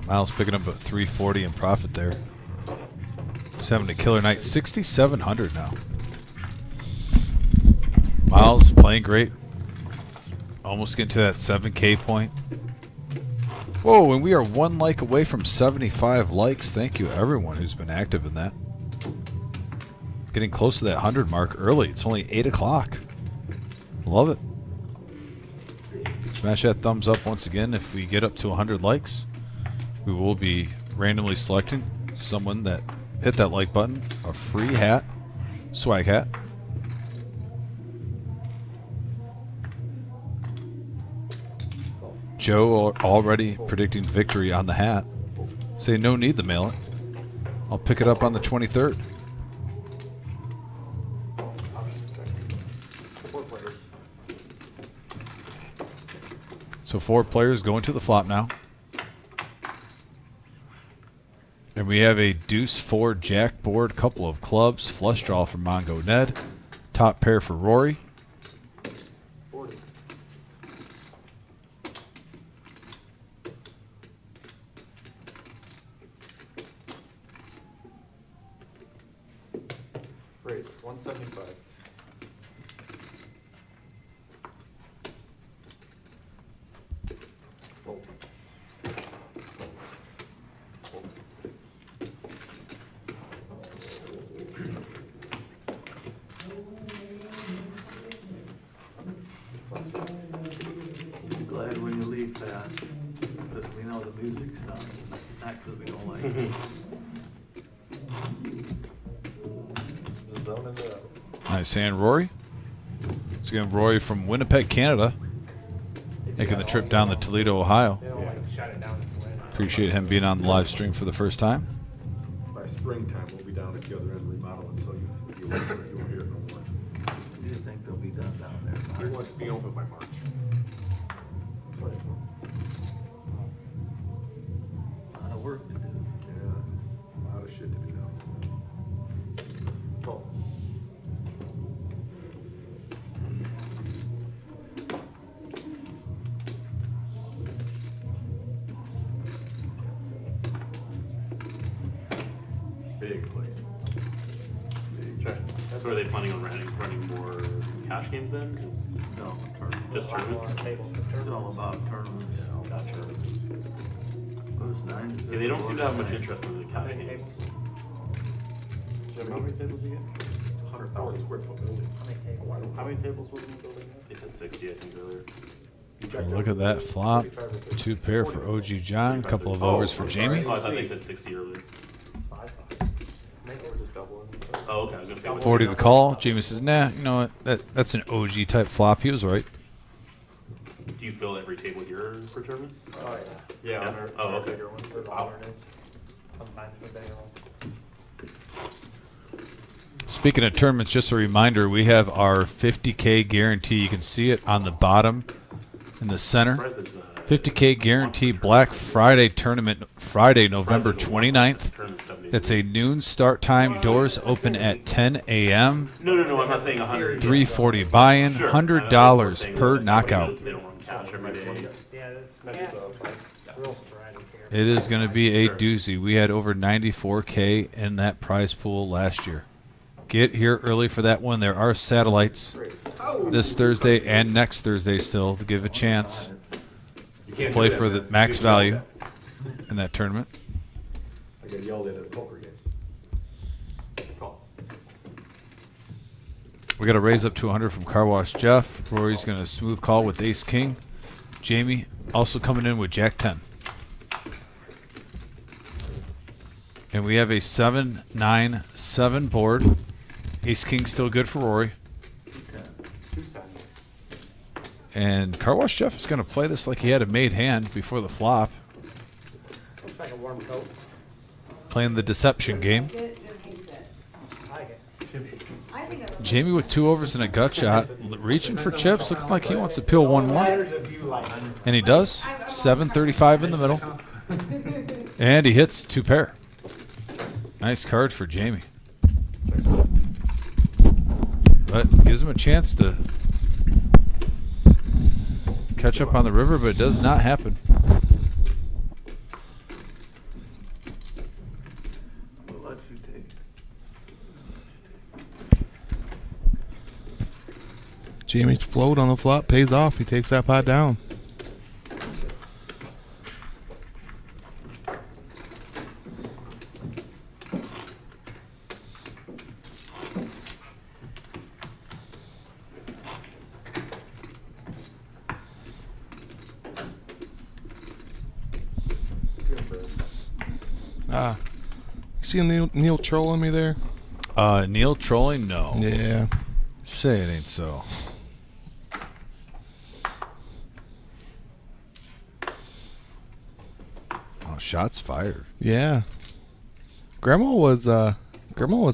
Miles picking up a 340 in profit there. Just having a killer night. 6,700 now. Miles playing great. Almost getting to that 7K point. Whoa, and we are 1 like away from 75 likes. Thank you everyone who's been active in that. Getting close to that 100 mark early. It's only 8 o'clock. Love it. Smash that thumbs up once again. If we get up to 100 likes, we will be randomly selecting someone that hit that like button. A free hat, swag hat. Joe already predicting victory on the hat. Say no need to mail it. I'll pick it up on the 23rd. Four players. So 4 players going to the flop now. And we have a deuce 4 jack board, couple of clubs, flush draw for Mongo Ned, top pair for Rory. 40. Raise 175. Fold. Fold. I'm glad when you leave, Pat, because we know the music's not because we don't like it. Zone it up. Nice hand, Rory. Once again, Rory from Winnipeg, Canada, making the trip down to Toledo, Ohio. They don't like shut it down and win. Appreciate him being on the live stream for the first time. By springtime, we'll be down at the other end remodeling, so you won't hear it no more. Do you think they'll be done down there? He wants to be open by March. A lot of work to do. Yeah, a lot of shit to be done. Fold. Big place. Check. So are they planning on running more cash games then? 'Cause No, tournament. just More tournaments? tables for It's all tournaments. about tournaments. Gotcha. Those nine- Yeah, they don't seem to have much interest in the cash games. Jim, how many tables you get? 100,000 square foot building. How many tables was in the building? They said 60, I think, earlier. Look at that flop. 2 pair for OG John. A couple of overs for Jamie. Oh, I thought they said 60 earlier. Oh, okay. I was gonna say 40 the call. Jamie says, nah, you know what? That's an OG type flop. He was right. Do you fill every table here for tournaments? Oh, yeah. Yeah. They're Oh, okay. bigger ones, they're moderns. Sometimes they're bigger ones. Speaking of tournaments, just a reminder, we have our 50K guarantee. You can see it on the bottom in the center. 50K guarantee Black Friday tournament, Friday, November 29th. That's a noon start time. Doors open at 10 a.m. No, I'm not saying 100. 340 buy-in, $100 per knockout. They don't run cash every day. Yeah, that's real sporadic here. It is going to be a doozy. We had over 94K in that prize pool last year. Get here early for that one. There are satellites this Thursday and next Thursday still to give a chance to play for the max value in that tournament. I get yelled at a poker game. Call. We got a raise up to 100 from Car Wash Jeff. Rory's going to smooth call with Ace King. Jamie also coming in with Jack 10. And we have a 7-9-7 board. Ace King still good for Rory. And Car Wash Jeff is going to play this like he had a made hand before the flop. Looks like a warm coat. Playing the deception game. I like it. Jamie with 2 overs and a gut shot. Reaching for chips. Looking like he wants to peel one more. And he does. 735 in the middle. And he hits 2 pair. Nice card for Jamie. But gives him a chance to catch up on the river, but it does not happen. We'll let you take. Jamie's float on the flop pays off. He takes that pot down. See Neil trolling me there? Neil trolling? No. Yeah. Say it ain't so. Oh, shots fired. Yeah. Grandma was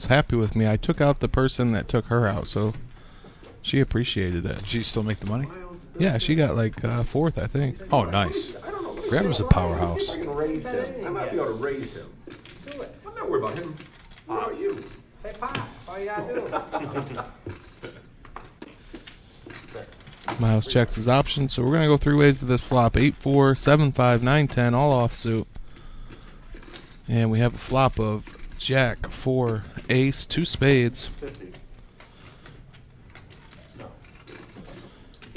happy with me. I took out the person that took her out, so she appreciated it. Did she still make the money? Yeah, she got like 4th, I think. Oh, nice. I don't know. Grandma's a powerhouse. I can raise him. I might be able to raise him. Do it. I'm not worried about him. What about you? Say pop. That's all you gotta do. Miles checks his options, so we're gonna go 3 ways to this flop: 8-4, 7-5, 9-10, all offsuit. And we have a flop of Jack, 4, Ace, 2 spades. 50.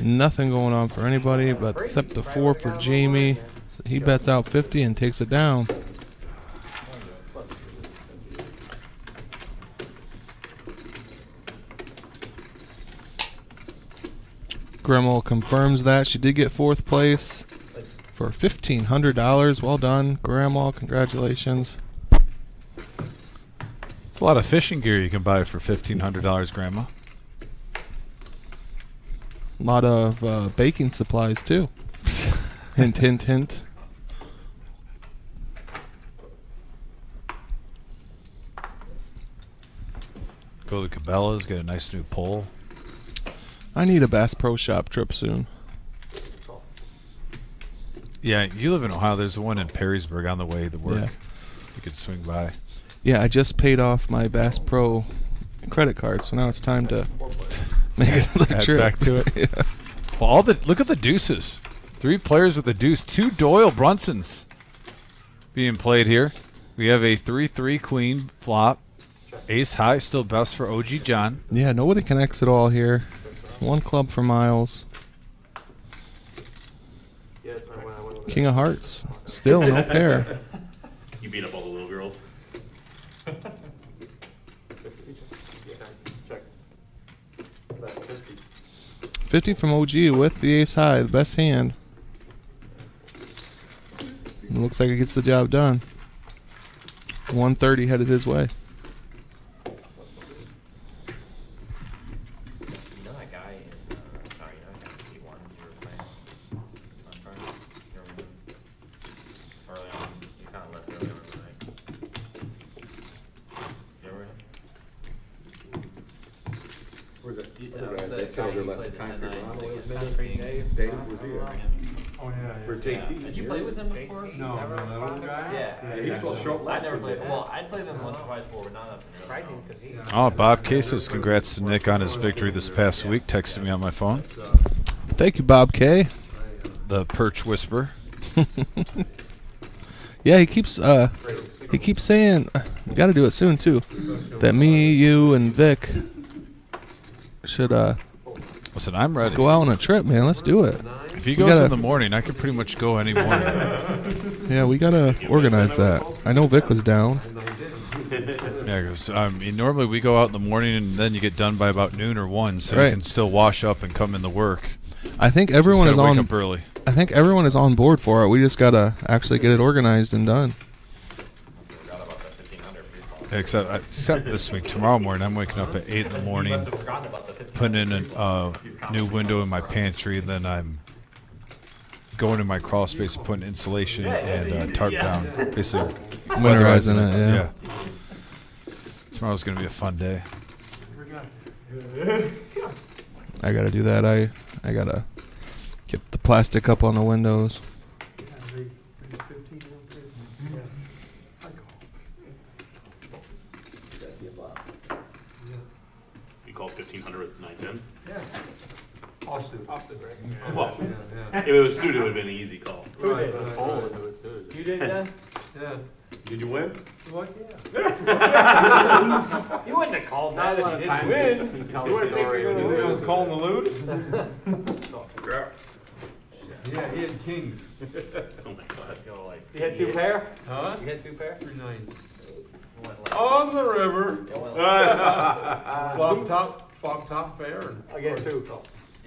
Nothing going on for anybody, but except the 4 for Jamie. So he bets out 50 and takes it down. Gremmel confirms that. She did get 4th place for $1,500. Well done, Grandma. Congratulations. It's a lot of fishing gear you can buy for $1,500, Grandma. A lot of baking supplies, too. Hint, hint, hint. Go to Cabela's, get a nice new pole. I need a Bass Pro Shop trip soon. Yeah, you live in Ohio. There's one in Perrysburg on the way to work. Yeah. You could swing by. Yeah, I just paid off my Bass Pro credit card, so now it's time to make another Add trip. back to it. Yeah. Well, look at the deuces. 3 players with a deuce. 2 Doyle Brunsons being played here. We have a 3-3 queen flop. Ace high still best for OG John. Yeah, nobody connects at all here. 1 club for Miles. King of Hearts. Still no pair. You beat up all the little girls. 50 from OG with the ace high, the best hand. It looks like it gets the job done. 130 headed his way. You know that guy in, sorry, you know that guy in C1 you were playing on Friday? You remember him? Early on, you kind of left earlier on the night. You remember him? Where's it? The They guy said you less played than the concrete 10-9, around. like, What his was concrete Dave? Dave was here. Oh, yeah. For JT. Did you play with him before? No, Never? that little guy? Yeah. He's supposed to show up I last never week. played, well, I played him once or twice before, but not up in Striking, because he. Oh, Bob Cases, congrats to Nick on his victory this past week. Texted me on my phone. Thank you, Bob K. The Perch Whisperer. Yeah, he keeps saying we got to do it soon too. That me, you, and Vic should Listen, I'm ready. go out on a trip, man. Let's do it. If he We goes gotta- in the morning, I could pretty much go any morning. Yeah, we gotta organize that. I know Vic was down. Yeah, because normally we go out in the morning and then you get done by about noon or 1, so Right. you can still wash up and come into work. I think Just everyone is gotta wake on. up early. I think everyone is on board for it. We just gotta actually get it organized and done. Forgot about the 1500 free call. Except this week. Tomorrow morning, I'm waking up at 8 in the You morning, must have forgotten about the 1500. putting in a new window in my pantry, and then I'm going in my crawl space and putting insulation and tarp down. Basically, Winterizing it, yeah. Tomorrow's going to be a fun day. I gotta do that. I gotta get the plastic up on the windows. You call 1500 with 910? Off the break. Well, Yeah, if it was suited, it would have been an easy call. yeah. Right, You did that? Yeah. Did you win? What, yeah. You wouldn't have called that if you didn't win. You wouldn't think you're gonna win. I was calling the loot? Yeah, he had kings. Oh my god. Go like, You had 2 pair? Huh? You had 2 pair? 3 nines. went like, On the river. it went Flop top fair. And Against who?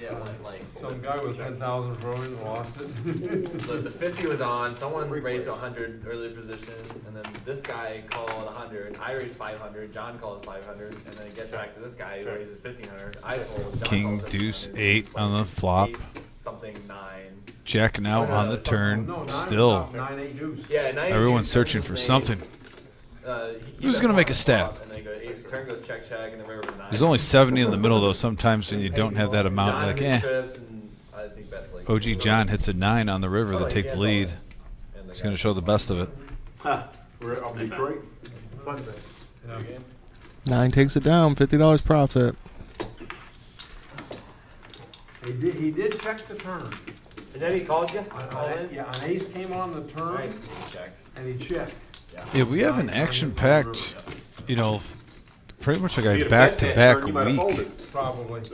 yeah, it went like, some guy with 10,000 throwing lost it. the 50 was on, someone raised 100 early position, and then this guy called 100, I raised 500, John called 500, and then it gets back to this guy who raises 1,500, I fold, John King, calls deuce, 1,500, 8 on the flop. ace, something 9. Jacking out on the turn. No, nine, Still, 9, 8 deuce. Yeah, 9. everyone's searching for something. Who's gonna make a stab? And then turn goes check, and the river was 9. There's only 70 in the middle, though. Sometimes when you don't have that amount, John like, hits eh. trips, and I think that's like OG John hits a 9 on the river to take the lead. and the He's going guy- to show the best of it. We're up Detroit. Yeah. 9 takes it down. $50 profit. He did check the turn. And then he called you? All in? Yeah, an ace came on the turn, Right, he checked. and he checked. Yeah, we have an action-packed, pretty much like a back-to-back week Probably.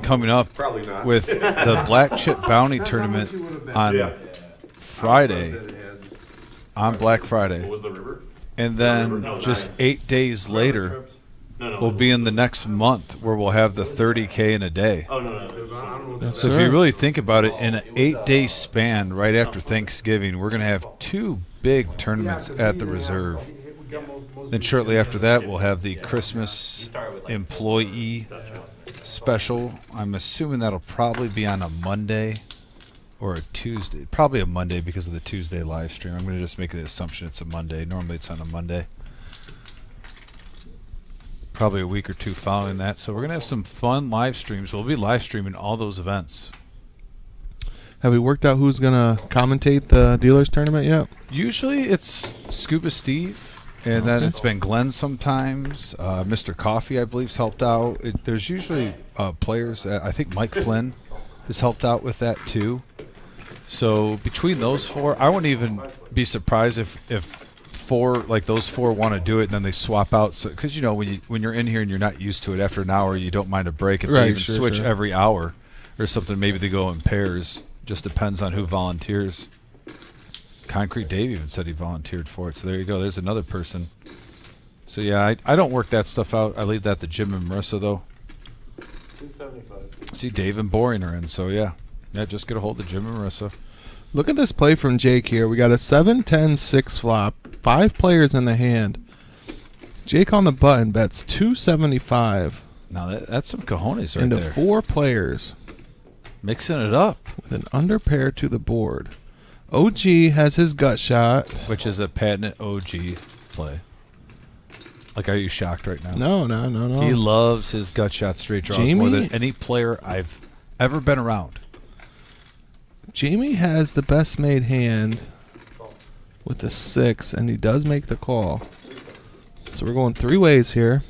coming up Probably not. with the Black Chip Bounty Tournament on Yeah. Friday, on Black What Friday. was the river? And then just 8 days later, No. we'll be in the next month where we'll have the 30K in a day. Oh, no. Yes, So if sir. you really think about it, in an 8-day span right after Thanksgiving, we're going to have 2 big tournaments at the reserve. Then shortly after that, we'll have the Christmas employee special. I'm assuming that'll probably be on a Monday or a Tuesday. Probably a Monday because of the Tuesday live stream. I'm going to just make the assumption it's a Monday. Normally it's on a Monday. Probably a week or 2 following that. So we're going to have some fun live streams. We'll be live streaming all those events. Have we worked out who's gonna commentate the dealers tournament yet? Usually it's Scuba Steve, and then Okay. it's been Glenn sometimes. Mr. Coffee, I believe, has helped out. There's usually players. I think Mike Flynn has helped out with that too. So between those 4, I wouldn't even be surprised if 4, like those 4, want to do it, and then they swap out. So because when you're in here and you're not used to it, after an hour you don't mind a break. If Right, they even sure, switch sure. every hour or something, maybe they go in pairs. Just depends on who volunteers. Concrete Dave even said he volunteered for it. So there you go. There's another person. So yeah, I don't work that stuff out. I leave that to Jim and Marissa though. 275. See, Dave and Boring are in, so yeah. Yeah, just get a hold of Jim and Marissa. Look at this play from Jake here. We got a 7-10-6 flop. 5 players in the hand. Jake on the button bets 275 Now, that's some cojones right into there. 4 players Mixing it up. with an under pair to the board. OG has his gut shot. Which is a patented OG play. Like, are you shocked right now? No. He loves his gut shot straight draws more Jamie- than any player I've ever been around. Jamie has the best made hand with the 6, and he does make the call. So we're going 3 ways here.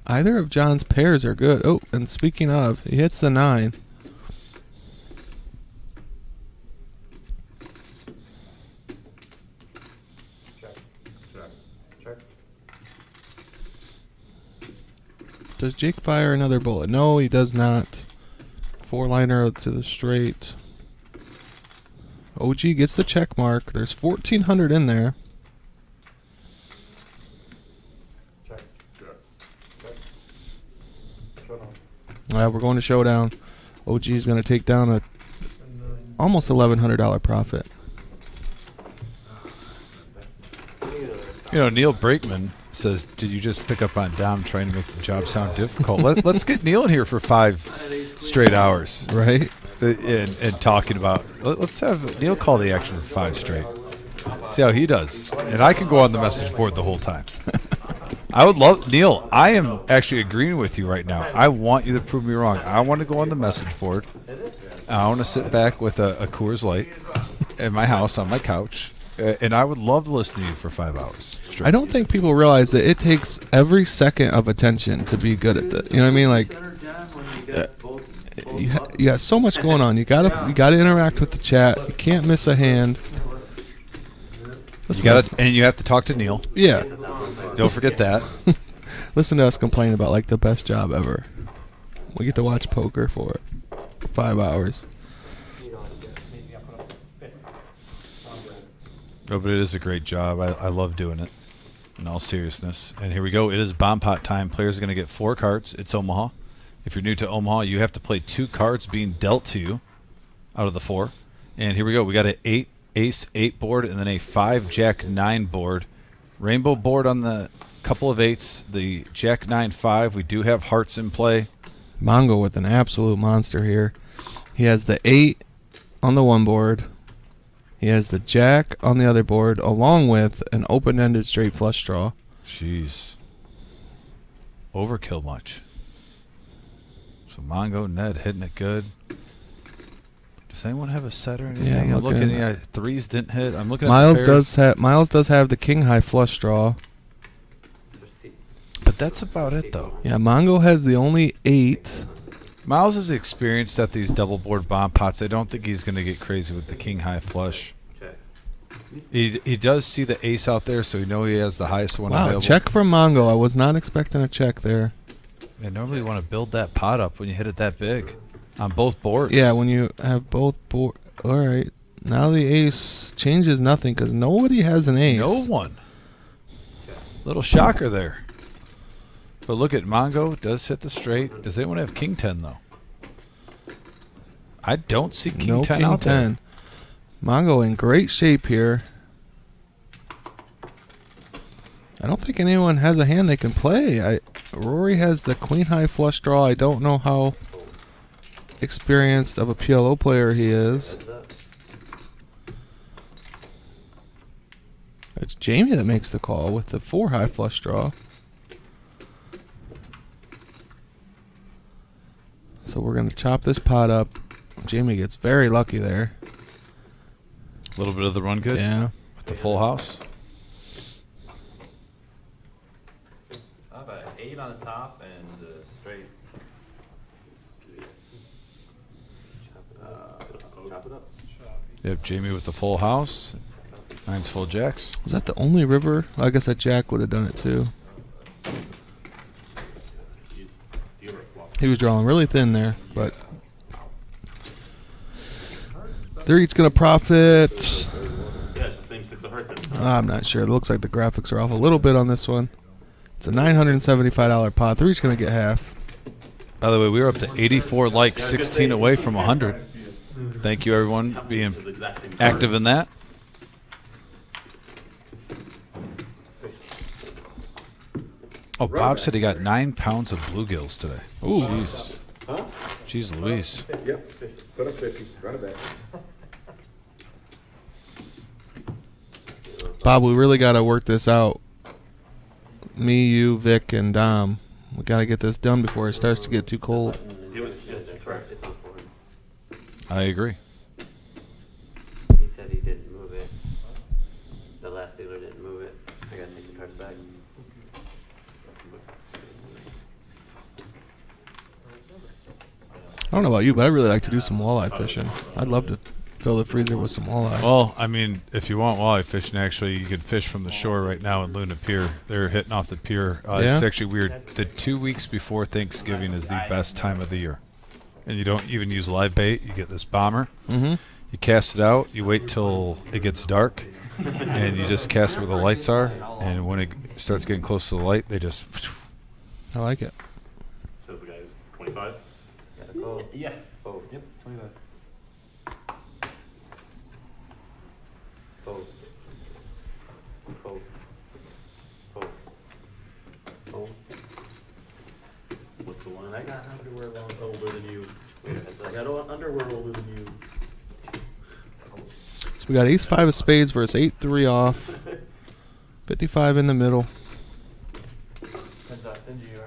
Either of John's pairs are good. Oh, and speaking of, he hits the 9. Check. Does Jake fire another bullet? No, he does not. 4-liner to the straight. OG gets the check mark. There's 1,400 in there. Check. We're going to showdown. OG is going to take down a almost $1,100 profit. You know, Neil Brakeman says, did you just pick up on Dom trying to make the job sound difficult? Let's get Neil in here for 5 straight hours. Right? And talking about, let's have Neil call the action for 5 straight. See how he does. And I can go on the message board the whole time. I would love, Neil, I am actually agreeing with you right now. I want you to prove me wrong. I want to go on the message board. I want to sit back with a Coors Light in my house on my couch. And I would love to listen to you for 5 hours straight. I don't think people realize that it takes every second of attention to be good at this. You know what I mean? Like, you got so much going on. You gotta interact with the chat. You can't miss a hand. You gotta, and you have to talk to Neil. Yeah. Don't forget that. Listen to us complain about like the best job ever. We get to watch poker for 5 hours. Maybe I'll put up a bit. No, but it is a great job. I love doing it. In all seriousness. And here we go. It is bomb pot time. Players are going to get 4 cards. It's Omaha. If you're new to Omaha, you have to play 2 cards being dealt to you out of the 4. And here we go. We got an ace 8 board and then a 5 jack 9 board. Rainbow board on the couple of 8s. The jack 9 5. We do have hearts in play. Mongo with an absolute monster here. He has the 8 on the one board. He has the jack on the other board, along with an open-ended straight flush draw. Jeez. Overkill much. So Mongo, Ned hitting it good. Does anyone have a set or anything? Yeah, I'm looking. looking. Yeah, 3s didn't hit. I'm looking. Miles at the pairs. Miles does have the king high flush draw. But that's about it, though. Yeah, Mongo has the only 8. Miles is experienced at these double board bomb pots. I don't think he's going to get crazy with the king high flush. He does see the ace out there, so he knows he has the highest one Wow, available. check from Mongo. I was not expecting a check there. And normally you want to build that pot up when you hit it that big on both boards. Yeah, when you have both board. All right, now the ace changes nothing because nobody has an ace. No one. Little shocker there. But look at Mongo does hit the straight. Does anyone have king 10 though? I don't see king No 10 king out 10. there. Mongo in great shape here. I don't think anyone has a hand they can play. Rory has the queen high flush draw. I don't know how experienced of a PLO player he is. It's Jamie that makes the call with the 4 high flush draw. So we're going to chop this pot up. Jamie gets very lucky there. A little bit of the run good. Yeah. With the full house. I have an 8 on the top and straight. Chop it up. You have Jamie with the full house. 9's full jacks. Was that the only river? I guess that jack would have done it too. He was drawing really thin there, but they're each going to profit. Yeah, it's the same 6 of hearts. I'm not sure. It looks like the graphics are off a little bit on this one. It's a $975 pot. Three's gonna get half. By the way, we were up to 84 likes, 16 away from 100. Thank you, everyone, being It's the exact same active in that. Oh, Bob said he got 9 pounds of bluegills today. Ooh. Jeez. Huh? Jeez Louise. Yep, 50. Put up 50. Run it back. Bob, we really gotta work this out. Me, you, Vic, and Dom. We gotta get this done before it starts to get too cold. It was It's correct. It's on forward. I agree. He said he didn't move it. The last dealer didn't move it. I gotta take the cards back. I don't know about you, but I really like to do some walleye fishing. I'd love to fill the freezer with some walleye. Well, I mean, if you want walleye fishing, actually, you can fish from the shore right now in Luna Pier. They're hitting off the pier. Yeah? It's actually weird. The 2 weeks before Thanksgiving is the best time of the year. And you don't even use live bait. You get this bomber. Mm-hmm. You cast it out. You wait till it gets dark. And you just cast it where the lights are. And when it starts getting close to the light, they just... I like it. Says the guy who's 25. Gotta go. Yeah. Oh, Yep, 25. oh. Oh. Oh. Oh. What's the one? I got underwear older than you. I got underwear older than you. So we got ace-5 of spades versus 8-3 off. 55 in the middle. Depends how stingy you are.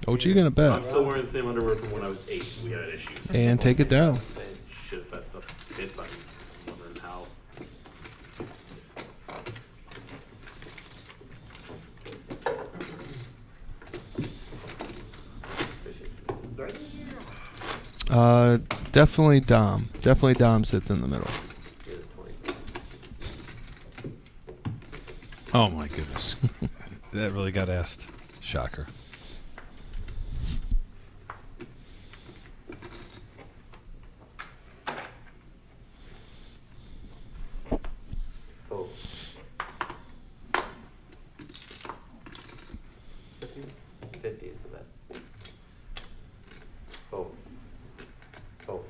OG gonna I'm bet. still wearing the same underwear from when I was 8. We had issues. And take it down. Shit, if that stuff fits, I'm wondering how. Definitely Dom. Definitely Dom sits in the middle. Here's 20. Oh, my goodness. That really got asked. Shocker. Oh. 50? 50 is the bet. Oh. Oh.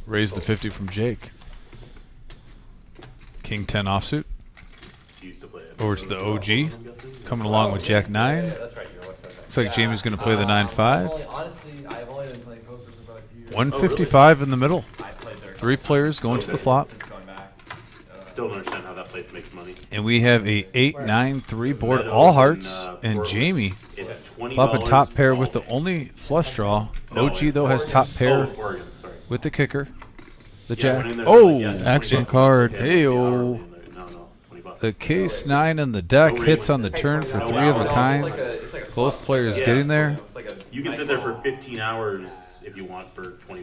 Raise the 50 from Jake. King 10 offsuit. You used to play it. Over to the OG. I'm guessing? Coming along with Jack 9. Yeah, that's right. You're West Coast. Looks like Jamie's going to play the 9-5. Honestly, I've only been playing poker for about a year. 155 in the middle. I played there. 3 players going to the flop. Since going back. Still don't understand how that place makes money. And we have a 8-9-3 board, Meadows all in, hearts. And Portland. Jamie It's $20 flopping top pair with the all only flush draw. No, OG, though, has top pair Oh, Oregon, sorry. with the kicker. The Yeah, I jack. went in there, Oh! like, yeah, it's action 20 card. bucks. Hey-o. No, $20 bucks. The case 9 and the deck hits on the turn for 3 of a kind. Both players Yeah. getting there. It's like a You can sit there for 15 hours if you want for $20.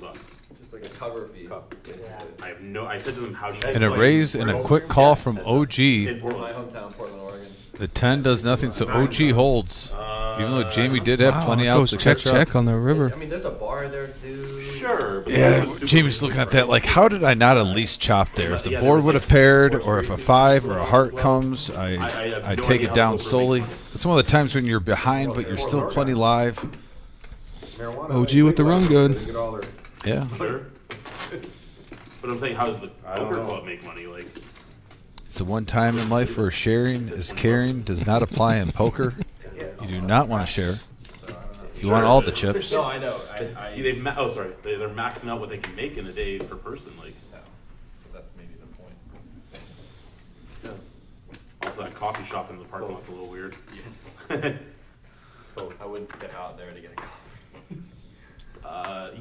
just like a cover fee. I said to them, how do you guys And a play? raise and a quick call from OG. In My Portland. hometown, Portland, Oregon. The 10 does nothing, so OG holds. Even though Jamie did have Wow, plenty it outs goes to check catch up. check on the river. I mean, there's a bar there too. Sure. But Yeah, that was super Jamie's easy, looking at right? that like, how did I not at least chop there? If the Yeah, board there would was have like paired, horse or if a racing 5 or a as heart well. comes, I have I no take idea it how down poker slowly. makes money. It's one of the times when you're behind, but you're still plenty live. OG with the run good. Get all their- Yeah. Sure. But I'm saying, how does the I don't poker know. club make money? Like, It's the one time in life where sharing is caring does not apply in poker. You do not want to share. You want all the chips. No, I know. they're maxing out what they can make in a day per person. Like, No, that's maybe the point. also that coffee shop in the parking lot's a little weird. Yes. I wouldn't step out there to get a coffee.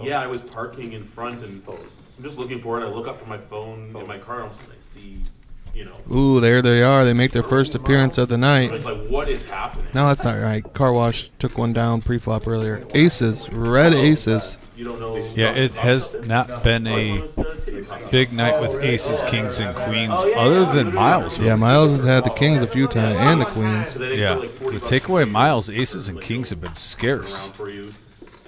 Yeah, I was parking in front and I'm just looking for it. I look up from my phone in my car and I see, Ooh, there they are. They make their first appearance of the night. but it's like, what is happening? No, that's not right. Car wash took one down pre-flop earlier. Aces, red aces. You don't know. Yeah, it has not been a big night with aces, kings, and queens, other than Miles. Yeah, Miles has had the kings a few times and the queens. Yeah, with takeaway Miles, aces and kings have been scarce. Around for you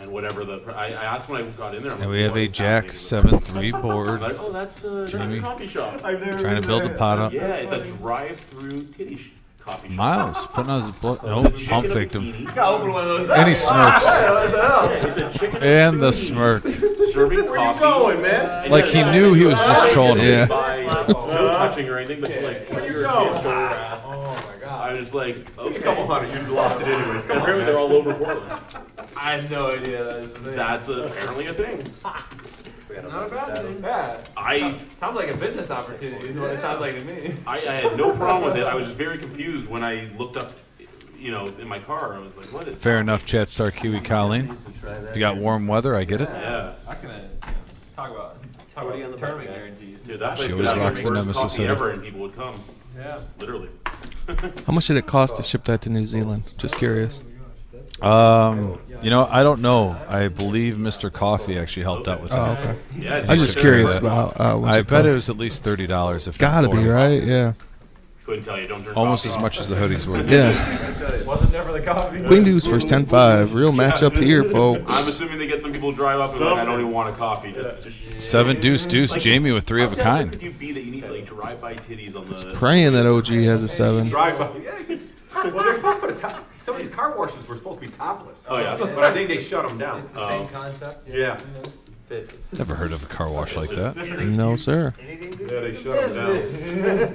and whatever I asked when I got in there. I'm And like, we have what a is jack happening? 7-3 I'm board, like, oh, that's the Jamie. coffee shop. trying to build a pot up. Yeah, it's a drive-through titty coffee shop. Miles putting on his blood. It's a Nope, chicken pump and a faked him. bikini. Gotta open one of those. And he smirks. What the hell? Yeah, it's a chicken And the bikini. smirk. Serving Where coffee. you going, man? And Like he knew he was just trolling him. Yeah. No touching or anything, but she's like, Where you you're a going? kid, show your ass. Oh my god. I was just like, A okay. couple hundred, you'd lost it anyways. Come on, Apparently man. they're all over Portland. I had no idea that was a thing. That's apparently a thing. Not a bad thing. Yeah. I Sounds like a business opportunity is what it sounds like to me. I had no problem with it. I was just very confused when I looked up, in my car. I was like, what is Fair enough, Chat Star Kiwi Colleen. You got warm weather, I get it. Yeah. I can talk about tournament guarantees. Dude, that She place always would have rocks the the worst Nemesis coffee hitter. ever, and people would come. Yeah. Literally. How much did it cost to ship that to New Zealand? Just curious. I don't know. I believe Mr. Coffee actually helped out with Oh, that. okay. Yeah, I was just curious about I bet it was at least $30. If Gotta not be, 40. right? Yeah. Couldn't tell you. Don't drink Almost coffee. as much as the hoodie's worth. Yeah. Wasn't there for the coffee. Queen Deuce first 10-5. Real matchup here, folks. I'm assuming they get some people to drive up and be like, I don't even want a coffee. Just 7 deuce deuce. Jamie with 3 of a How kind. could you be that you need to like drive-by titties on the? Praying that OG has a 7. Drive by. Yeah, you can- well, they're supposed to put a top. Some of these car washes were supposed to be topless. Oh yeah. But I think they shut them down. It's the same concept. Yeah. Never heard of a car wash like that. No, sir. Anything good? Yeah, they shut them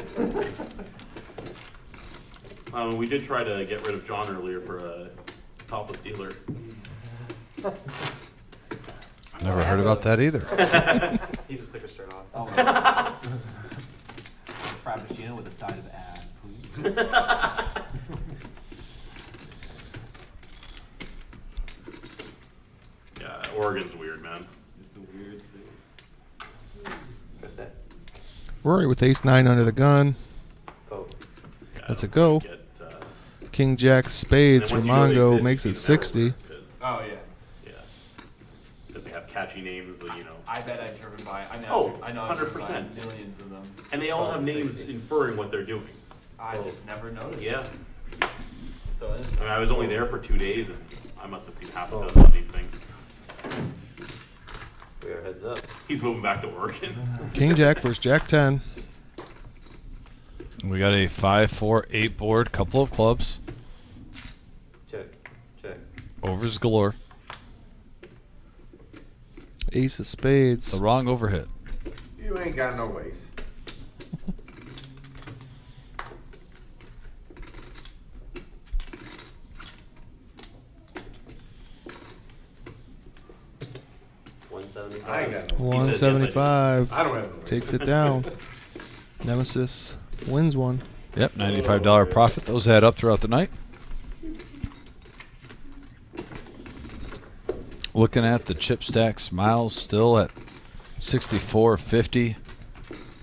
down. We did try to get rid of John earlier for a topless dealer. Never heard about that either. He just took his shirt off. Oh, Frappuccino with a side of ass, please. Yeah, Oregon's weird, man. It's a weird thing. What's that? Rory with ace-9 under the gun. Oh, Yeah, That's I a don't go. really get, King Jack spades for and then once you know they Mongo exist, makes you it see them 60. everywhere, 'cause, Oh yeah. yeah. Because they have catchy names, I bet I've driven by. Oh, I know I've driven by 100%. millions of them. and they all have names 60. inferring what they're doing. I just never noticed. Yeah. So I mean, I was only there for 2 days, and I must have seen half a dozen of these things. we are heads up. He's moving back to Oregon. King Jack versus Jack 10. We got a 5-4-8 board, couple of clubs, Check. overs galore. Ace of spades. The wrong overhit. You ain't got no ways. I ain't got no ways. 175. I don't have no ways. Takes it down. Nemesis wins one. Yep, $95 profit. Those add up throughout the night. Looking at the chip stacks, Miles still at 64.50.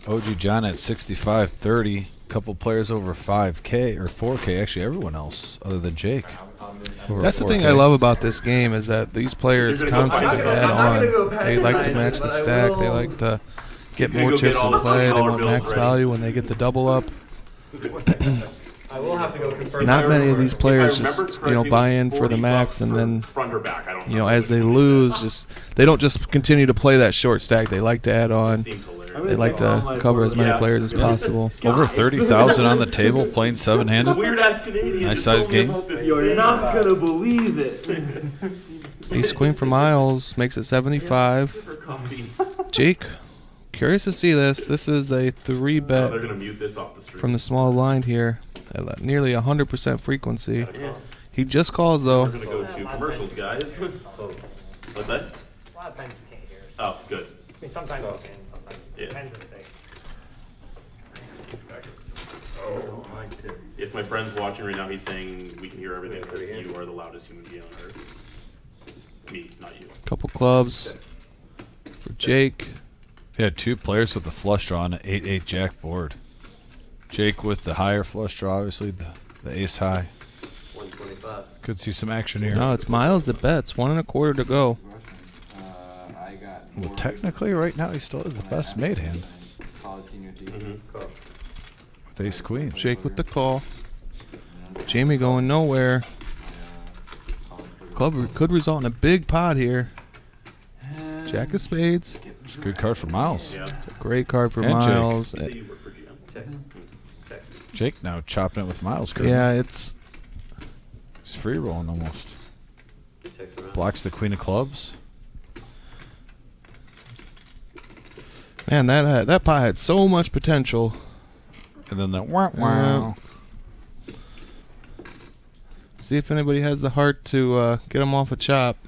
OG John at 65.30. Couple players over 5K or 4K. Actually, everyone else other than Jake. over That's the thing 4K. I love about this game is that these players You're gonna go constantly back. add I'm not gonna go on. past They like to tonight, match the but I stack. They will- like to get gonna more go get chips all in the play. They $20 want bills max ready. value when they get the double up. I will have to go confirm. Not many of these If I players remember just correctly, buy it in was for the 40 max bucks and for then front or back. I don't you know know as which they one it lose, is. they don't just continue to play that short stack. They like to add on. Seems hilarious. They like to cover as many Yeah. players as possible. Over 30,000 on the table playing This seven-handed. weird ass Canadian. Nice just size told me game. about this You're thing. not gonna believe it. Ace queen for Miles makes it 75. For coffee. Jake, curious to see this. This is a 3 Oh, bet they're gonna mute this off the stream. from the small blind here at nearly 100% frequency. Yeah. He just calls though. We're gonna go to commercials, guys. What's that? A lot of times you can't hear it. Oh, good. I mean, sometimes you can, sometimes Yeah. it depends on the day. If my friend's watching right now, he's saying we can hear everything because you are the loudest human being on earth. Me, not you. Couple clubs for Jake. He had 2 players with the flush draw on an 8-8 jack board. Jake with the higher flush draw, obviously the ace high. 125. Could see some action here. No, it's Miles that bets. 1 1/4 to go. I got. Well, technically, right now he still has the best made hand College senior with ace queen. Jake with the call. Jamie going nowhere. Club could result in a big pot here. Jack of spades. Good card for Miles. Yeah. Great card for And Jake. Miles. You say you work for GM. Check. Check. Jake now chopping it with Miles. Currently. Yeah, it's He's free rolling almost. Checks around. Blocks the queen of clubs. man, that pot had so much potential. And then the wow. See if anybody has the heart to get him off a chop.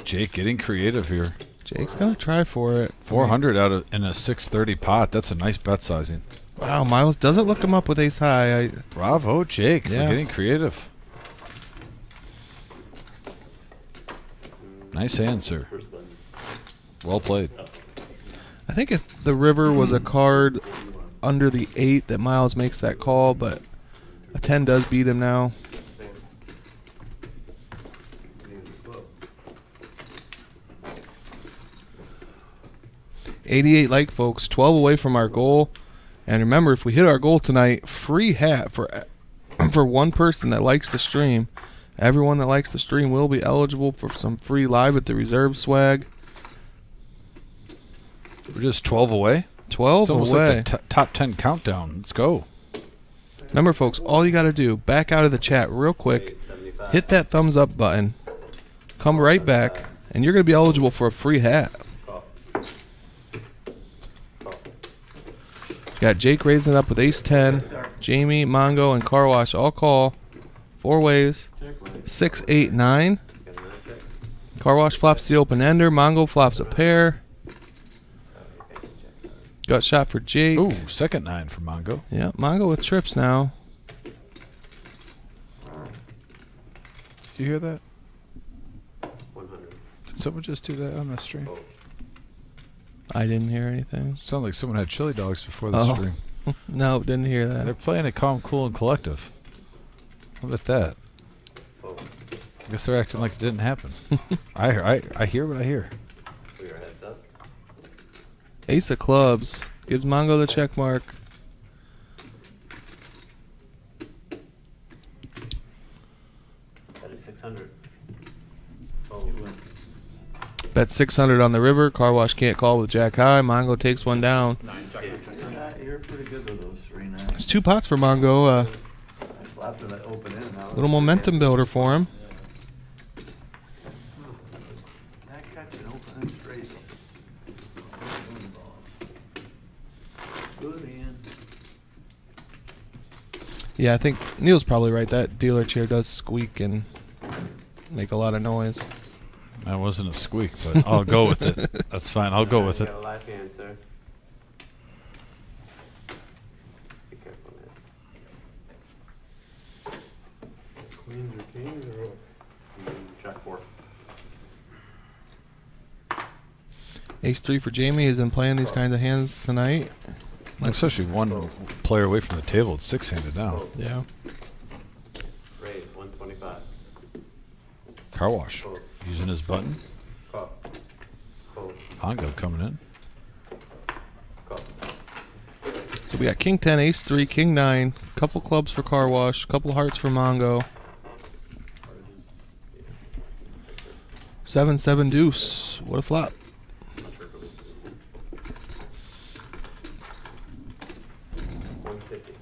Jake getting creative here. Jake's gonna try for it. 400 out of in a 630 pot. That's a nice bet sizing. Wow, Miles doesn't look him up with ace high. Bravo, Jake, Yeah. for getting creative. Nice answer. First button. Well played. I think if the river was a card under the 8 that Miles makes that call, but a 10 does beat him now. $88 like, folks. 12 away from our goal. And remember, if we hit our goal tonight, free hat for one person that likes the stream. Everyone that likes the stream will be eligible for some free live at the reserve swag. We're just 12 away. 12 It's almost away. like the top 10 countdown. Let's go. Remember, folks, all you got to do, back out of the chat real quick, 75. hit that thumbs up button, come right back, and you're going to be eligible for a free hat. Call. Call. Got Jake raising it up with ace 10, Jamie, Mongo, and Car Wash all call. 4 ways. 6, 8, 9. Got another check. Car Wash flops the open ender. Mongo flops a pair. Gut shot for Jake. Ooh, second 9 for Mongo. Yeah, Mongo with trips now. Do you hear that? 100. Did someone just do that on the stream? Oh. I didn't hear anything. Sounded like someone had chili dogs before the Oh. stream. No, didn't hear They're that. playing it calm, cool, and collective. How about that? Oh. I guess they're acting like it didn't happen. I hear what I hear. We are heads up. Ace of clubs. Gives Mongo the check mark. That is 600. Oh. Bet 600 on the river. Car Wash can't call with jack high. Mongo takes one down. You're pretty good with those 3 9. It's 2 pots for Mongo. Slapped in that open end. Now Little momentum builder for him. That catch an open end straight. Good hand. Yeah, I think Neil's probably right. That dealer chair does squeak and make a lot of noise. That wasn't a squeak, but I'll go with it. That's fine. I'll go with You it. got a live hand, sir. Be careful, man. Queens or kings or what? Jack 4. Ace 3 for Jamie. He's been playing these kinds of hands tonight. Especially one player away from the table. It's 6-handed now. Yeah. Raise 125. Car Wash Fold. using his button. Call. Fold. Hongo coming in. Call. So we got King 10, Ace 3, King 9, couple clubs for Car Wash, couple hearts for Mongo. 7, 7 deuce. What a flop. Not sure if it was 150.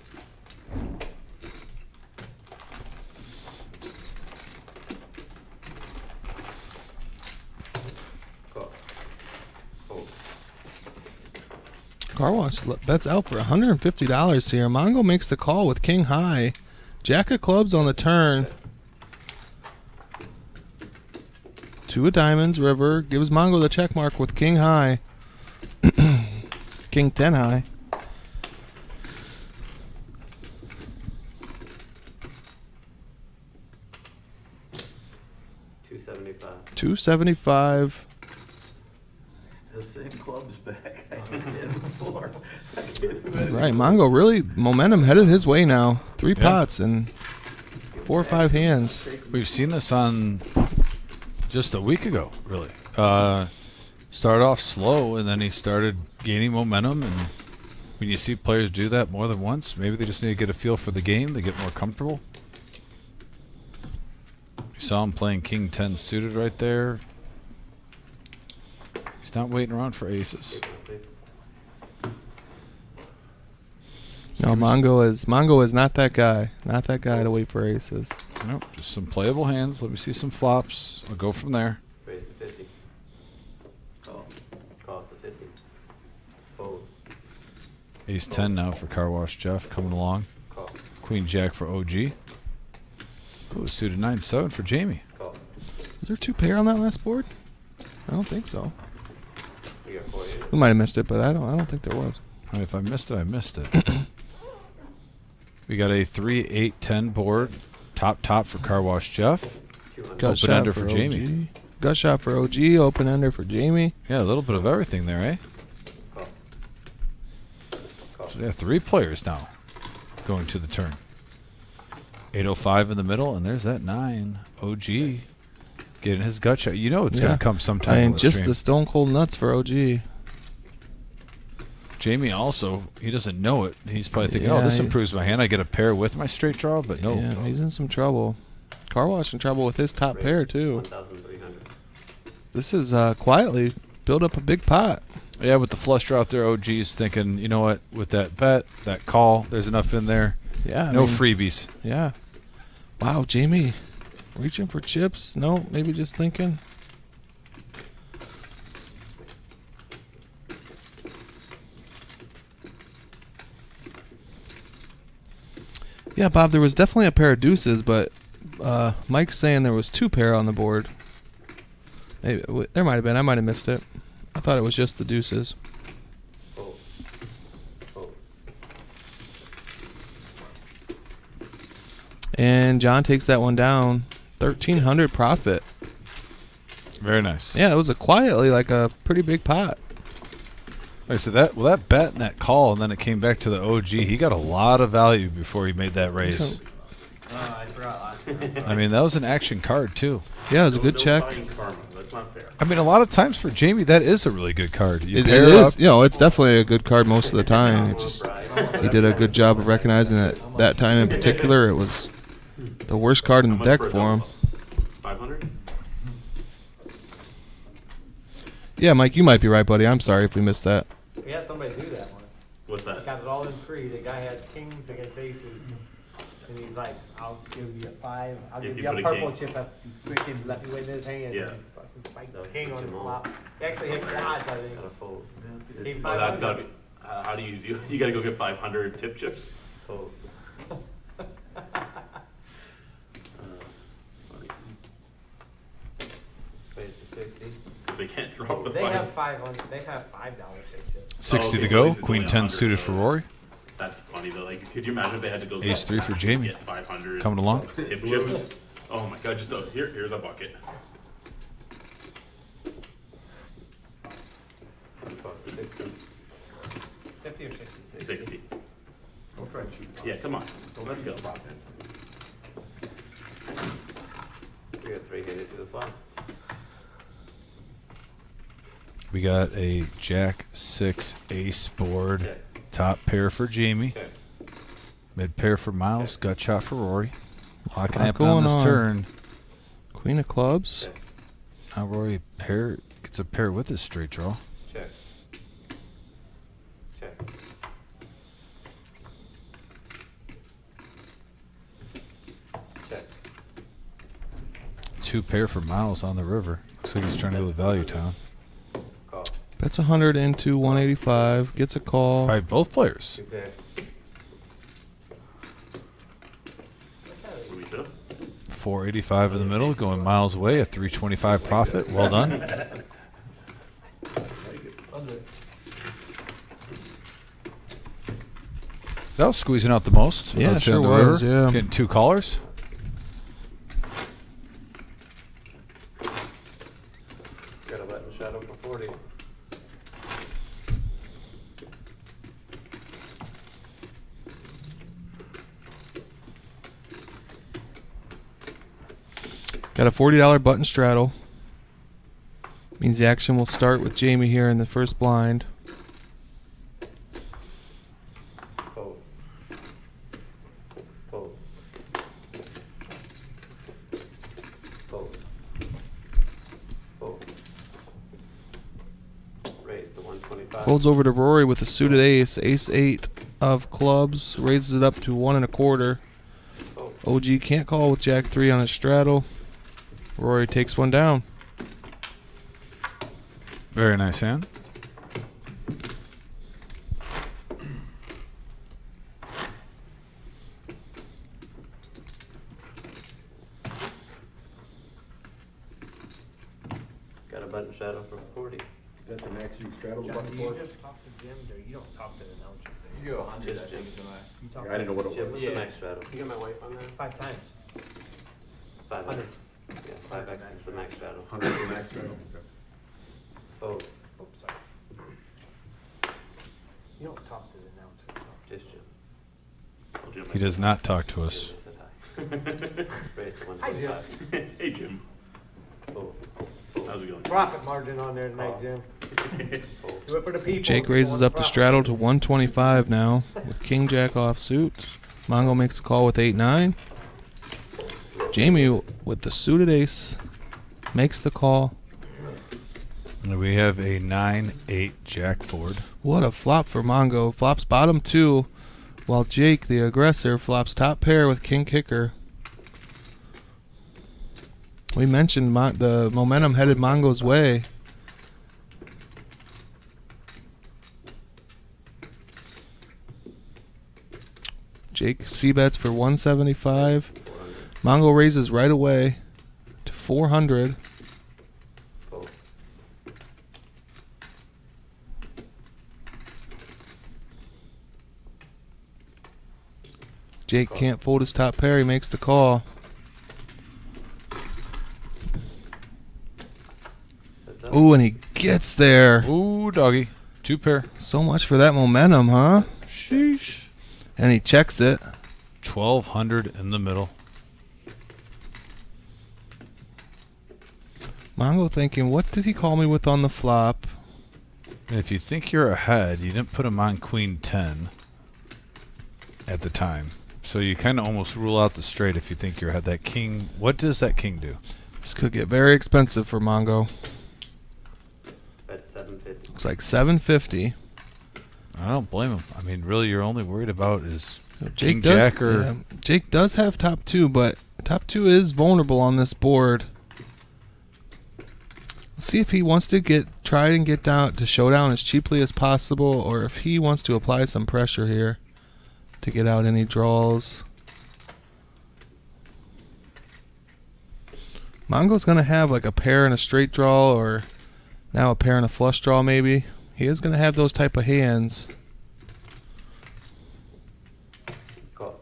Call. Fold. Car Wash bets out for $150 here. Mongo makes the call with King High. Jack of clubs on the turn. 2 of diamonds, river. Gives Mongo the check mark with King High. King 10 high. $275. The same club's back. I did before. I can't do anything. Right, Mongo really momentum headed his way now. 3 Yeah. pots and 4 or 5 hands. We've seen this on just a week ago, really. Started off slow, and then he started gaining momentum. And when you see players do that more than once, maybe they just need to get a feel for the game. They get more comfortable. You saw him playing King 10 suited right there. not waiting around for aces. No, Mongo is not that guy. Not that guy to wait for aces. Nope, just some playable hands. Let me see some flops. I'll go from there. Raise to 50. Call. Calls to 50. Fold. Ace 10 now for Car Wash Jeff coming along. Call. Queen Jack for OG. Ooh, suited 9-7 for Jamie. Call. Is there 2 pair on that last board? I don't think so. We got 48. We might have missed it, but I don't think there was. I mean, if I missed it, I missed it. We got a 3-8-10 board. Top for Car Wash Jeff. 200. Gut Open shot ender for for OG. Jamie. Gut shot for OG. Open ender for Jamie. Yeah, a little bit of everything there, eh? Call. Call. So, yeah, 3 players now going to the turn. 805 in the middle, and there's that 9. OG getting his gut shot. You know it's going Yeah. to come sometime. I on mean, the just stream. the stone cold nuts for OG. Jamie also, he doesn't know it. He's probably thinking, Yeah, oh, this he- improves my hand. I get a pair with my straight draw, but no. Yeah, he's in some trouble. Car Wash in trouble with his top pair, too. 1,300. This is quietly build up a big pot. Yeah, with the flush draw out there, OG's thinking, you know what, with that bet, that call, there's enough in there. Yeah. No freebies. Yeah. Wow, Jamie. Reaching for chips? No, maybe just thinking. Yeah, Bob, there was definitely a pair of deuces, but Mike's saying there was 2 pair on the board. Maybe, there might have been. I might have missed it. I thought it was just the deuces. Fold. Fold. And John takes that one down. 1,300 profit. Very nice. Yeah, it was quietly like a pretty big pot. Like I said, that bet and that call, and then it came back to the OG. He got a lot of value before he made that raise. I forgot last time. I mean, that was an action card, too. Yeah, it was a good No check. buying karma. That's not fair. I mean, a lot of times for Jamie, that is a really good card. You It pair is, up- you know, it's definitely a good card most of the time. It's just he did a good job of recognizing that that time in particular it was the worst card in How the much deck for a for him. double? 500? Yeah, Mike, you might be right, buddy. I'm sorry if we missed that. We had somebody do that once. What's that? Got it all in free. The guy had kings against aces. And he's like, I'll give you a 5. I'll If give you you a put a purple king. chip if you freaking let me win this hand. Yeah. And fucking spiked That was king on such a his move. flop. He actually hit quads, I think. Gotta fold. Gave Oh, that's 500. gotta be. How do you do? You gotta go get 500 tip chips. Fold. Raise to 60. Because they can't drop the They five. have $500. They have $5 chip chips. 60 okay, to so go. at least it's Queen only 10 100, suited so for Rory. That's funny though. Like, could you imagine if they had to go Ace get 3 for Jamie. Get 500 Coming along. tip chips. Oh my god! Just here's a bucket. Cost 60. 50 or 60? 60. Don't try and cheat. Yeah, come on. Let's go. We got 3 handed to the flop. We got a Jack 6 ace board. Okay. Top pair for Jamie. Okay. Mid pair for Miles. Gut shot for Rory. A lot can Lot happen on going this on. turn. Queen of clubs. Okay. Now Rory gets a pair with his straight draw. Check. Check. Check. 2 pair for Miles on the river. Looks like he's trying to go to Value Town. Call. Bets 100 into 185. Gets a call. All right, both players. 2 pair. We should have. 485 in the middle, going Miles away. A 325 profit. Well done. That was squeezing out the most. Yeah, Outside sure the was, river. yeah. Getting 2 callers. Got a button shadow for 40. Got a $40 button straddle. Means the action will start with Jamie here in the first blind. Fold. Fold. Fold. Fold. Folds over to Rory with a suited ace. Ace-8 of clubs. Raises it up to 1 1/4. OG can't call with Jack-3 on his straddle. Rory takes one down. Very nice hand. Got a button shadow for 40. Is that the max you straddle the John, button do you for? just talk to Jim, or you don't talk to the announcer? You go 100, Just I think, Jim. tonight. You talk I didn't know what it Jim, was. what's the max straddle? You got my wife on there? 5 times. 5X. Yeah, 5X is the max straddle. 100 is the max straddle? Okay. Fold. Oops, sorry. You don't talk to the announcer. No. Just Jim. Well, Jim, He does not talk to us. Jim said hi. Raise to Hi, Jim. 125. Hey, Jim. Fold. How's it going? Profit margin on there tonight, Jim. Fold. Do it for the people. Jake People raises want up the profit. straddle to 125 now with King Jack offsuit. Mongo makes a call with 8-9. Jamie with the suited ace makes the call. And we have a 9-8 Jack board. What a flop for Mongo. Flops bottom 2, while Jake, the aggressor, flops top pair with King Kicker. We mentioned the momentum headed Mongo's way. Jake c-bets for 175. Mongo raises right away to 400. Fold. Jake can't fold his top pair. He makes the call. Heads up. Ooh, and he gets there. Ooh, doggy. 2 pair. So much for that momentum, huh? Sheesh. And he checks it. 1,200 in the middle. Mongo thinking, what did he call me with on the flop? And if you think you're ahead, you didn't put him on Queen 10 at the time. So you kind of almost rule out the straight if you think you're ahead. That king, what does that king do? This could get very expensive for Mongo. Bet 750. Looks like 750. I don't blame him. I mean, really, you're only worried about is King does, Jack or... yeah, Jake does have top 2, but top 2 is vulnerable on this board. Let's see if he wants to try and get down to showdown as cheaply as possible, or if he wants to apply some pressure here to get out any draws. Mongo's going to have like a pair and a straight draw, or now a pair and a flush draw maybe. He is going to have those type of hands. Call.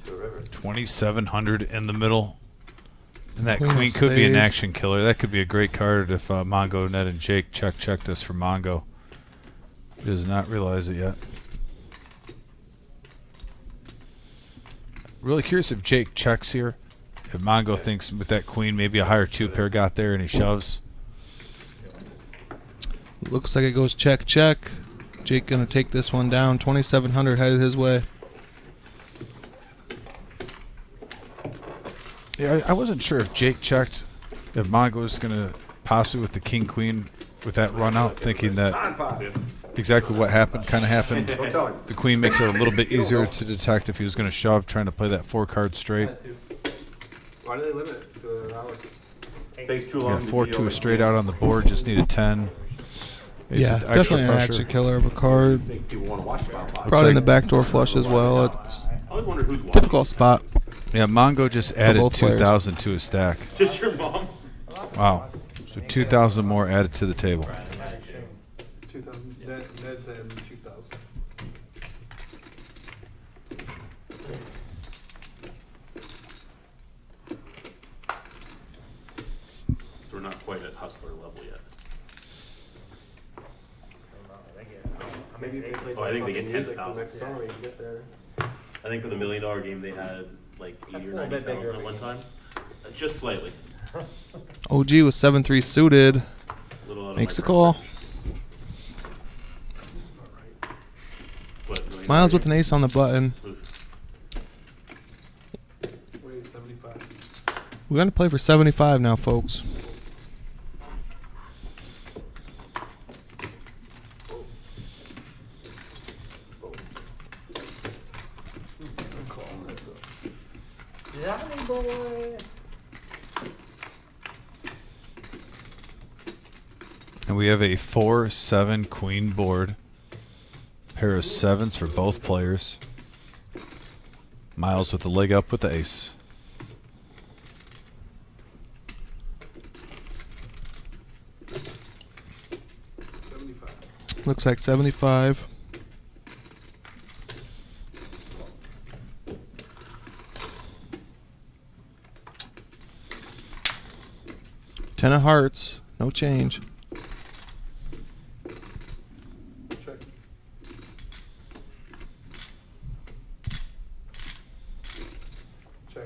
To a river. 2,700 in the middle. And that Queen of queen could be an spades. action killer. That could be a great card if Mongo, Ned, and Jake check this for Mongo. He does not realize it yet. Really curious if Jake checks here. If Mongo thinks with that queen, maybe a higher 2 pair got there and he shoves. Looks like it goes check, check. Jake going to take this one down. 2,700 headed his way. Yeah, I wasn't sure if Jake checked, if Mongo was going to possibly with the king queen with that run out, thinking that exactly what happened kind of happened. Don't tell him. The queen makes it a little bit easier to detect if he was going to shove, trying to play that 4 card straight. Why do they limit it to an hour? Takes too Yeah, long. 4 to a straight out on the board, just need a 10. Maybe Yeah, extra definitely an pressure. action killer of a card. I think people want to watch about Brought in like- the backdoor flush as well. It's I always wondered who's a watching. difficult spot. Yeah, Mongo just added both players. 2,000 to his stack. Just your mom. Wow. So 2,000 more added to the table. 2,000. Ned's adding 2,000. So we're not quite at hustler level yet. Maybe if they played Oh, I think they fucking get music 10,000. Next summer, you can get there. I think for the $1 million game they had like 80 That's or a little bit 90,000 bigger at one of a time. Just slightly. OG with 7-3 suited. A little out of Makes my the call. price range. What, $1 million Miles with game? an ace on the button. Oof. Wait, 75. We're going to play for 75 now, folks. boy. And we have a 4-7 queen board. Pair of sevens for both players. Miles with the leg up with the ace. Looks like 75. Ten of hearts, no change. Check. Check.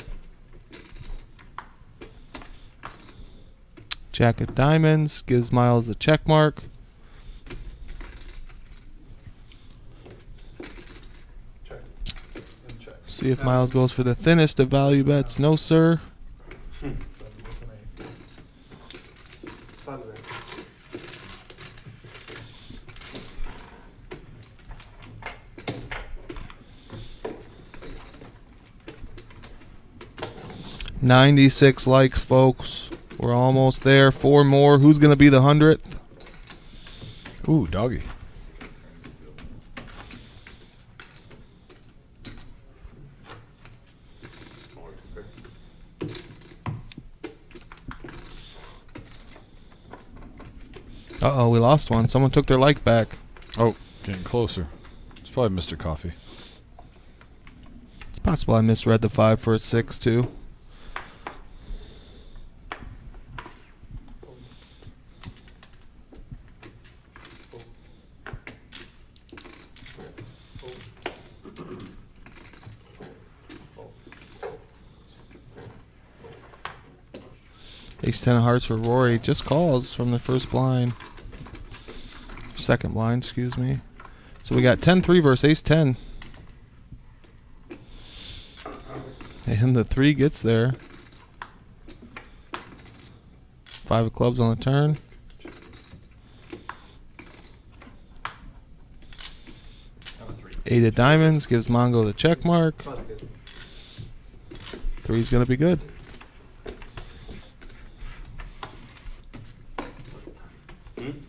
Jack of diamonds gives Miles the check mark. Check. And check. See if Miles goes for the thinnest of value bets. No, sir. Saturday. $96 likes, folks. We're almost there. 4 more. Who's going to be the 100th? Ooh, doggy. Uh-oh, we lost one. Someone took their like back. Oh, getting closer. It's probably Mr. Coffee. It's possible I misread the 5 for a 6, too. Ace 10 of hearts for Rory. Just calls from the first blind. Second blind, excuse me. So we got 10-3 versus Ace 10. And the 3 gets there. 5 of clubs on the turn. Eight of diamonds gives Mongo the check mark. 3's going to be good.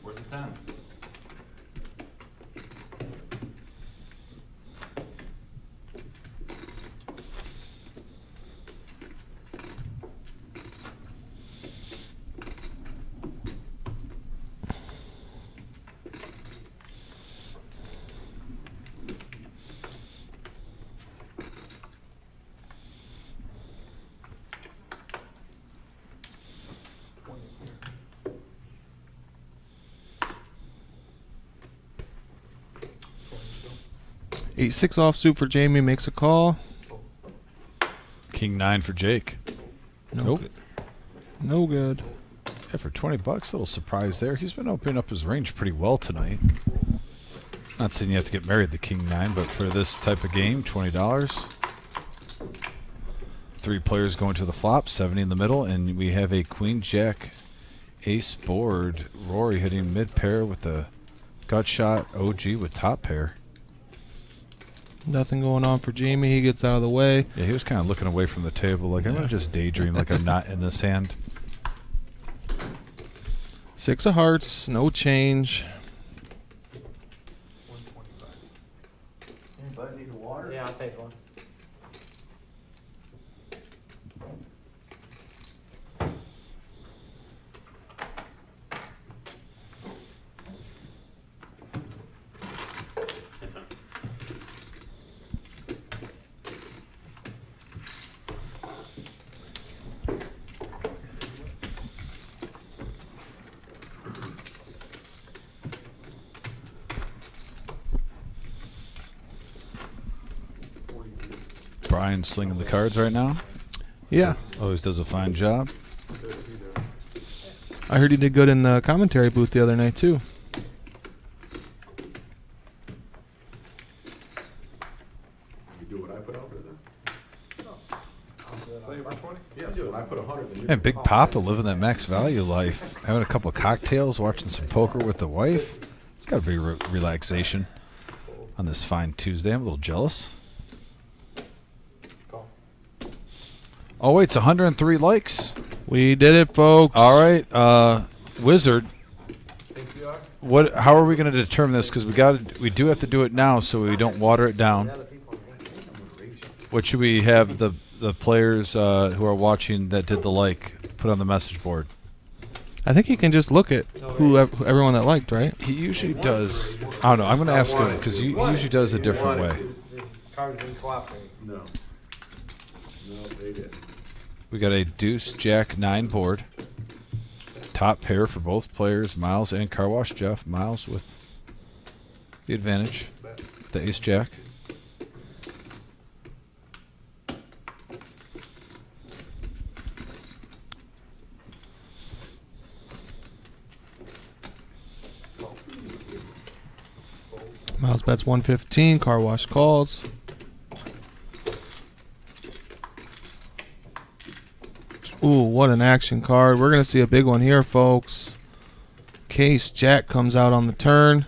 Where's the 10? Eight 6 offsuit for Jamie, makes a call. King 9 for Jake. Nope. Good. No good. Yeah, for 20 bucks, little surprise there. He's been opening up his range pretty well tonight. Not saying you have to get married to King 9, but for this type of game, $20. 3 players going to the flop, 70 in the middle, and we have a Queen Jack ace board. Rory hitting mid pair with the gut shot. OG with top pair. Nothing going on for Jamie. He gets out of the way. Yeah, he was kind of looking away from the table, like I'm gonna just daydream, like I'm not in this hand. 6 of hearts, no change. 125. Anybody need a water? Yeah, I'll take one. Yes, sir. Brian slinging the cards right now. Yeah. Always does a fine job. I heard he did good in the commentary booth the other night, too. You do what I put out there then? Play 120? Yeah, do it. I put 100. Then you And Big Papa living that max value life, having a couple of cocktails, watching some poker with the wife. It's got to be relaxation on this fine Tuesday. I'm a little jealous. Call. Oh wait, it's 103 likes. We did it, folks. All right, Wizard. Think you are? What? How are we going to determine this? Because we do have to do it now, so we don't water it down. What should we have the players who are watching that did the like put on the message board? I think he can just look at everyone that liked, right? He usually does. I don't know. I'm going to ask him because he usually does a different way. Cards didn't cooperate. No. No, they didn't. We got a deuce jack 9 board. Top pair for both players, Miles and Car Wash Jeff. Miles with the advantage. The ace jack. Miles bets 115. Car Wash calls. Ooh, what an action card. We're going to see a big one here, folks. Case Jack comes out on the turn.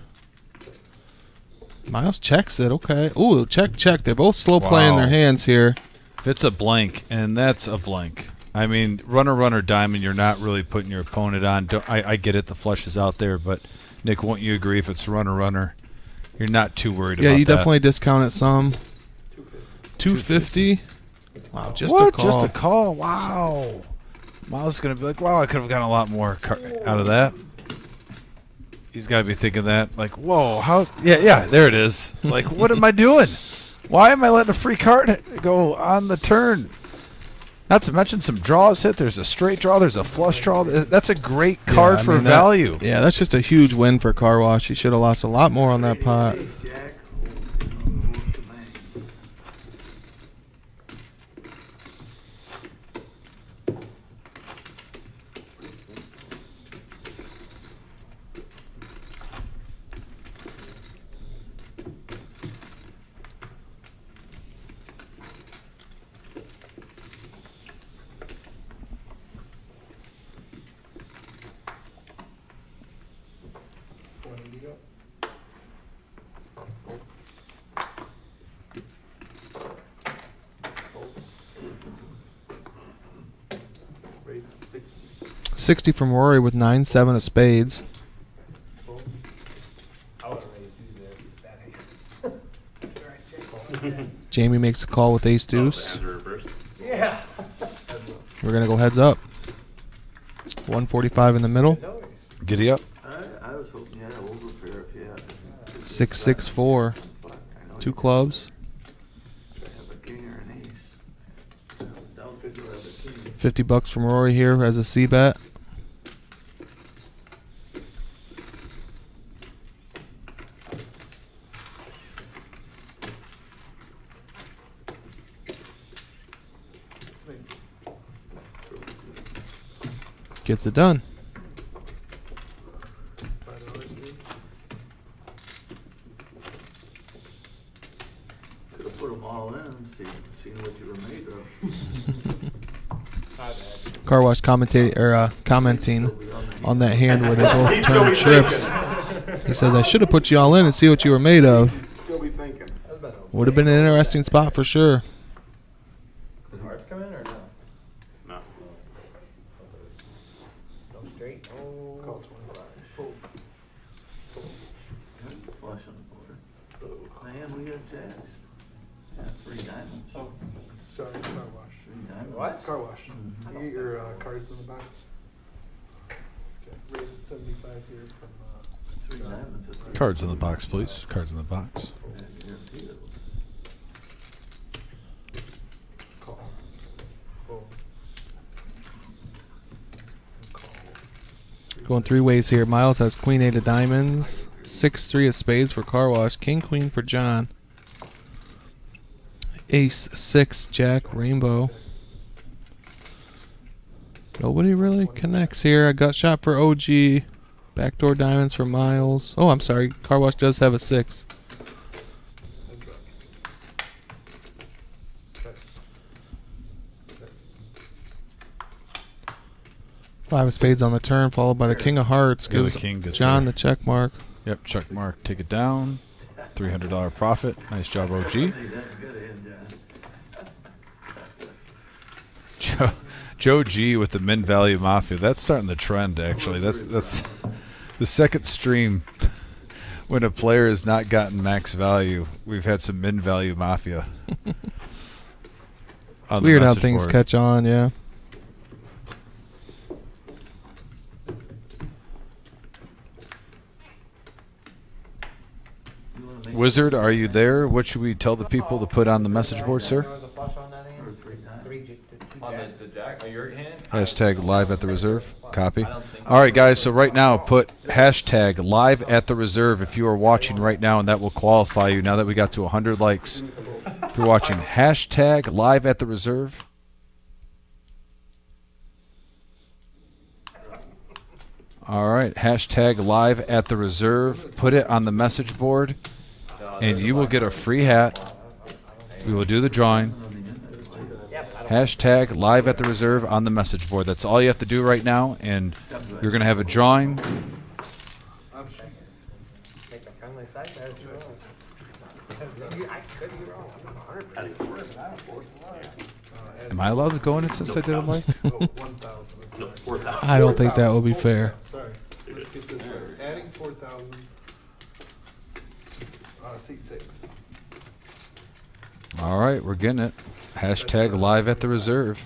Miles checks it. Okay. Ooh, check. They're both slow playing their hands here. If it's a blank, and that's a blank. I mean, runner, diamond, you're not really putting your opponent on. I get it, the flush is out there, but Nick, won't you agree if it's runner, you're not too worried about that? Yeah, you definitely discount it some. 250. Wow, just a call. Just a call. Wow. Miles is going to be like, wow, I could have gotten a lot more out of that. He's got to be thinking that, like, whoa, how? Yeah, there it is. Like, what am I doing? Why am I letting a free card go on the turn? Not to mention some draws hit. There's a straight draw. There's a flush draw. That's a great card for value. That's just a huge win for Car Wash. He should have lost a lot more on that pot. Jack. Raise to 60. 60 from Rory with 9-7 of spades. I would have raised you there. That hand. Jamie makes a call with ace deuce. Yeah. We're going to go heads up. 145 in the middle. Giddy up. I was hoping you had a little fair if you had. 6-6-4. But I know 2 you clubs. have a king or an ace. Don't think you'll have a king. $50 from Rory here as a C bet. Gets it done. Could have put them all in, seen what you were made of. Car Wash commenting on that hand where they both turned trips. He says, I should have put you all in and see what you were made of. Still be thinking. Would have been an interesting spot for sure. Did hearts come in or no? No. No straight. Call 25. Flush on the board. Man, we got jacks. Yeah, 3 diamonds. Oh, sorry, car wash. 3 diamonds. What? Car wash. You get your cards in the box. Okay, raise to 75 here from 3 diamonds. Cards in the box, please. Cards in the box. call. Boom. And call. Going 3 ways here. Miles has queen 8 of diamonds. 6-3 of spades for Car Wash. King queen for John. Ace 6 jack rainbow. Nobody really connects here. I got shot for OG. Backdoor diamonds for Miles. Oh, I'm sorry. Car Wash does have a 6. Five of spades on the turn, followed by the king of hearts. Yeah, the Gives king gets John there. the check mark. Yep, check mark. Take it down. $300 profit. Nice job, OG. Hey, that's good, John. Joe G with the min value mafia. That's starting the trend, actually. That's the second stream when a player has not gotten max value. We've had some min value mafia. On the Weird how message things board. catch on, yeah. Wizard, are you there? What should we tell the people to put on the message board, sir? There was a flush on that hand. Or 3-9. Two On jacks. the jack, on your hand? Hashtag live at the reserve. Copy. I don't think All right, guys. So right now, put hashtag live at the reserve if you are watching right now, and that will qualify you. Now that we got to 100 likes, if you're watching, hashtag live at the reserve. All right, hashtag live at the reserve. Put it on the message board, and you will get a free hat. We will do the drawing. Hashtag live at the reserve on the message board. That's all you have to do right now, and you're going to have a drawing. Make a friendly side there, too. I could be wrong. I'm 100%. Am I allowed to go in it since I did it live? 1,000. No, 4,000. I don't think that would be fair. Sorry, let's get this right. Adding 4,000. Seat 6. All right, we're getting it. Hashtag live at the reserve.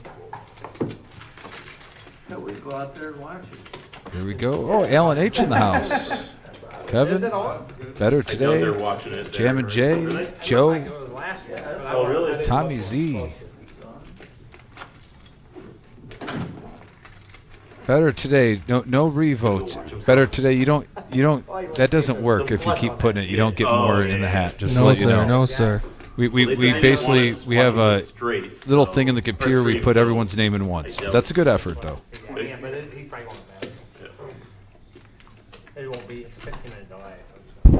Yeah, we go out there and watch it. Here we go. Oh, Alan H in the house. Kevin, better I know today. they're watching it. Jam and They're- Jay, Are they? Joe, It was last year. Oh, really? Tommy Z. Better today. No revotes. Better today. You don't. That doesn't work if you keep putting it. You don't get more in the hat. Just to No, let you sir. know. No, sir. We basically we have a little thing in the computer. We put everyone's name in once. That's a good effort, though. Yeah, but he probably won't bet. It won't be 15-minute delay.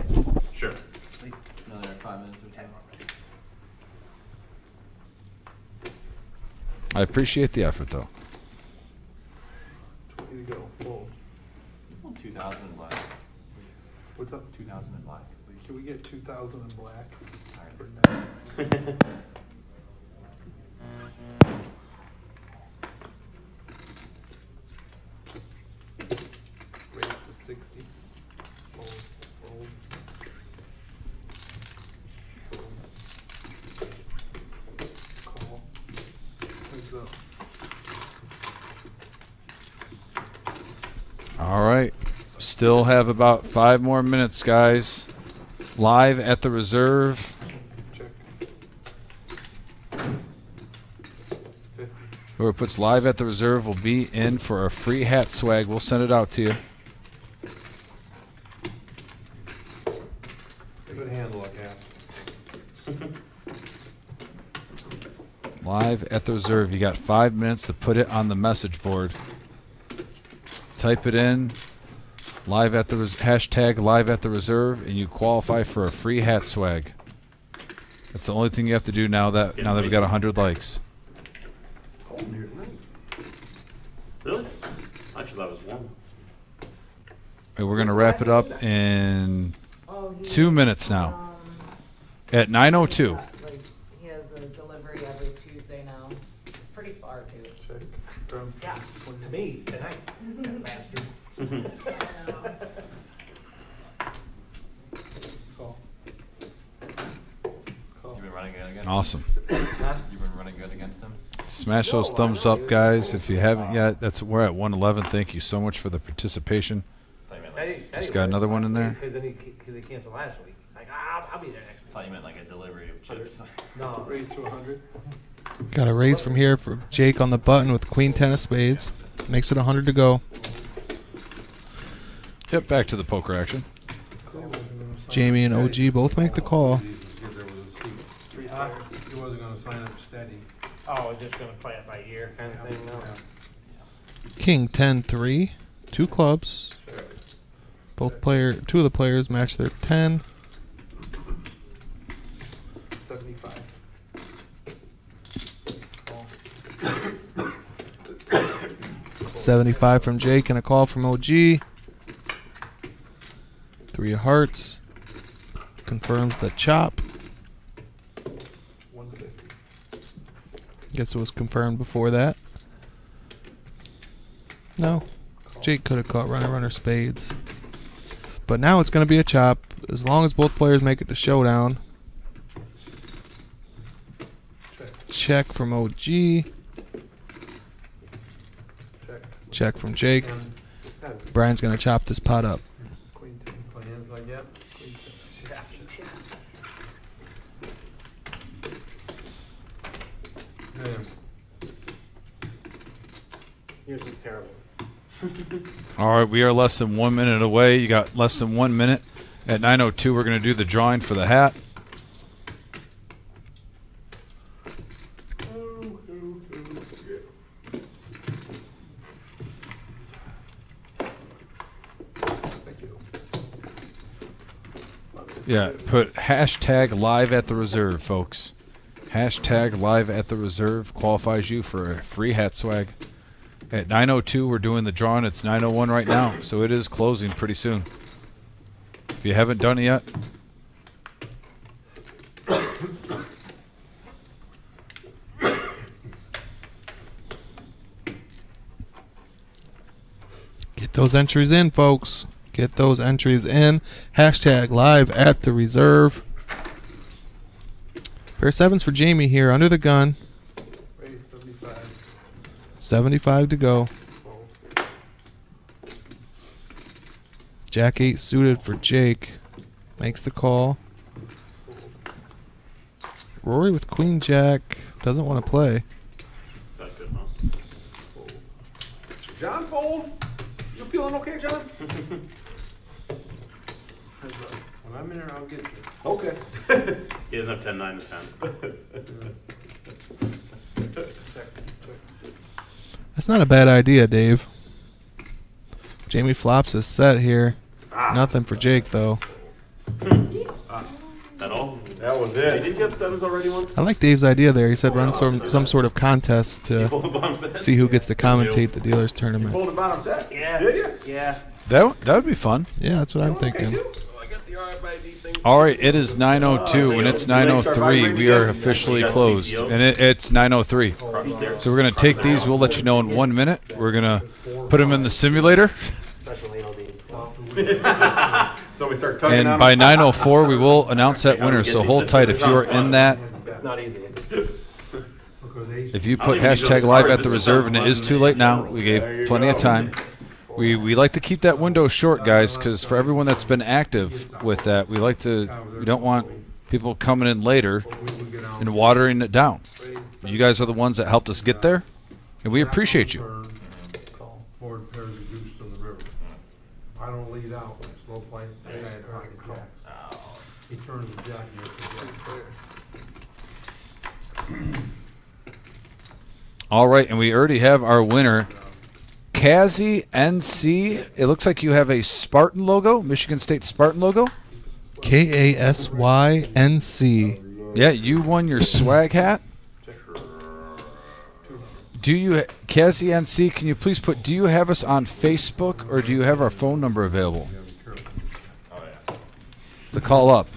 So Sure. Another 5 minutes or 10. I appreciate the effort, though. 20 to go. Full. 2,000 in black. What's up? 2,000 in black, please. Can we get 2,000 in black? For now? Raise to 60. Fold. Call. Heads up. All right. Still have about 5 more minutes, guys. Live at the reserve. Check. 50. Whoever puts live at the reserve will be in for a free hat swag. We'll send it out to you. Good hand luck, Hat. Live at the reserve. You got 5 minutes to put it on the message board. Type it in. Live at the hashtag live at the reserve, and you qualify for a free hat swag. That's the only thing you have to do now that we got 100 likes. Really? I thought that was one. And we're gonna wrap it up in Oh, he 2 minutes now. At 9:02. Like, he has a delivery every Tuesday now. It's pretty far, too. Check. From yeah, to me tonight. Bastard. call. Call. You've been running good against Awesome. him? You've been running good against him? Smash those thumbs up, guys. If you haven't yet, we're at 111. Thank you so much for the participation. I thought you meant like, Just got another one in there. Because he canceled last week. He's like, I'll be there next week. thought you meant like a delivery of chips. No. Raise to 100. Got a raise from here for Jake on the button with Queen 10 of spades. Makes it 100 to go. Yep, back to the poker action. Jamie and OG both make the call. He wasn't gonna sign up steady. Oh, just gonna play it by ear kind of thing now. King 10-3. 2 clubs. Two of the players match their 10. 75. 75 from Jake and a call from OG. 3 of hearts. Confirms the chop. 150. Guess it was confirmed before that. No. Jake could have caught runner spades. But now it's going to be a chop as long as both players make it to showdown. Check from OG. Check from Jake. Brian's going to chop this pot up. Queen 10 plans like that. Queen 10. Yours is terrible. All right, we are less than 1 minute away. You got less than 1 minute. At 9:02, we're going to do the drawing for the hat. Yeah, put hashtag live at the reserve, folks. Hashtag live at the reserve qualifies you for a free hat swag. At 9:02, we're doing the drawing. It's 9:01 right now, so it is closing pretty soon. If you haven't done it yet, get those entries in, folks. Get those entries in. Hashtag live at the reserve. Pair of sevens for Jamie here under the gun. Raise 75. 75 to go. Jack 8 suited for Jake. Makes the call. Rory with Queen Jack. Doesn't want to play. That's good, huh? John fold. You feeling okay, John? When I'm in there, I'll get you. Okay. He doesn't have 10-9 to 10. That's not a bad idea, Dave. Jamie flops his set here. Nothing for Jake, though. That all? That was Hey, it. did you have sevens already once? I like Dave's idea there. He said run some sort of contest to see who gets to commentate the dealer's tournament. Pulled the bottom set? Yeah. Did you? Yeah. that would be fun. Yeah, that's what I'm thinking. I got the RFID thing. All right, it is 9:02. When it's 9:03, we are officially closed, and it's 9:03. So we're gonna take these. We'll let you know in 1 minute. We're gonna put them in the simulator, Special anal beads. So we start tugging and on by them. 9:04 we will announce that winner. So hold tight if you are in that. It's not easy. If you put hashtag live at the reserve, and it is too late now, we gave plenty of time. We like to keep that window short, guys, because for everyone that's been active with that, we don't want people coming in later and watering it down. You guys are the ones that helped us get there, and we appreciate you. Forward pairs of deuce from the river. I don't lead out, like slow play. That guy had pocket jack. He turns the jack and it's All right, and we already have our winner, Kazi NC. It looks like you have a Spartan logo, Michigan State Spartan logo. KASYNC. Yeah, you won your swag hat. Do you, Kazi NC, can you please put, do you have us on Facebook, or do you have our phone number available? To call up.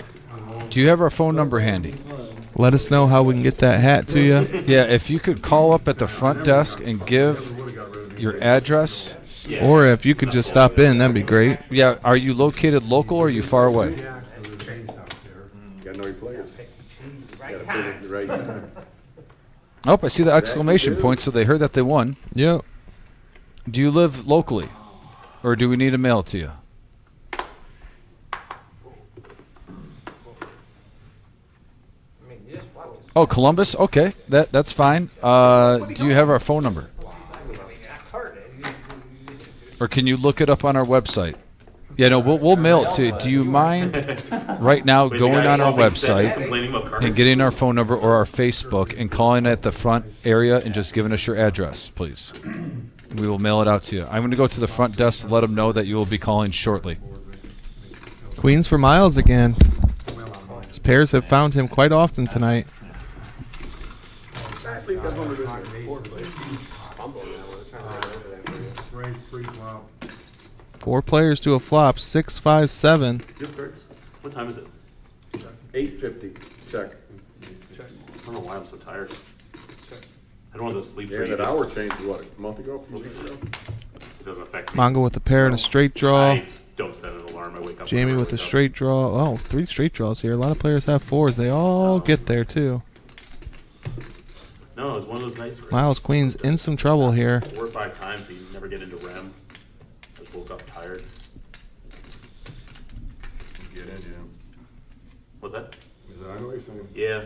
Do you have our phone number handy? Let us know how we can get that hat to you. Yeah, if you could call up at the front desk and give your address. Or if you could just stop in, that'd be great. Yeah, are you located local or are you far away? Gotta know your players. Gotta put it right. Oh, I see the exclamation point, so they heard that they won. Yep. Do you live locally, or do we need to mail it to you? Oh, Columbus? Okay, that's fine. Do you have our phone number? Or can you look it up on our website? Yeah, no, we'll mail it to you. Do you mind right now going on our website and getting our phone number or our Facebook and calling at the front area and just giving us your address, please? We will mail it out to you. I'm going to go to the front desk to let them know that you will be calling shortly. Queens for Miles again. His pairs have found him quite often tonight. I think that's one of the raise free flop. 4 players to a flop. 6, 5, 7. Good cards. What time is it? 850. Check. I don't know why I'm so tired. I don't want those sleep Yeah, that hour changed, what, a month ago? 2 weeks ago? It doesn't affect me. Mongo with a pair and a straight draw. I don't set an alarm. I wake up. Jamie with a straight draw. Oh, 3 straight draws here. A lot of players have 4s. They all get there too. No, it was one of those nights where Miles Queen's in some trouble here. 4 or 5 times, so you never get into REM. I just woke up tired. Get in, yeah. What's that? I know what you're saying. Yeah.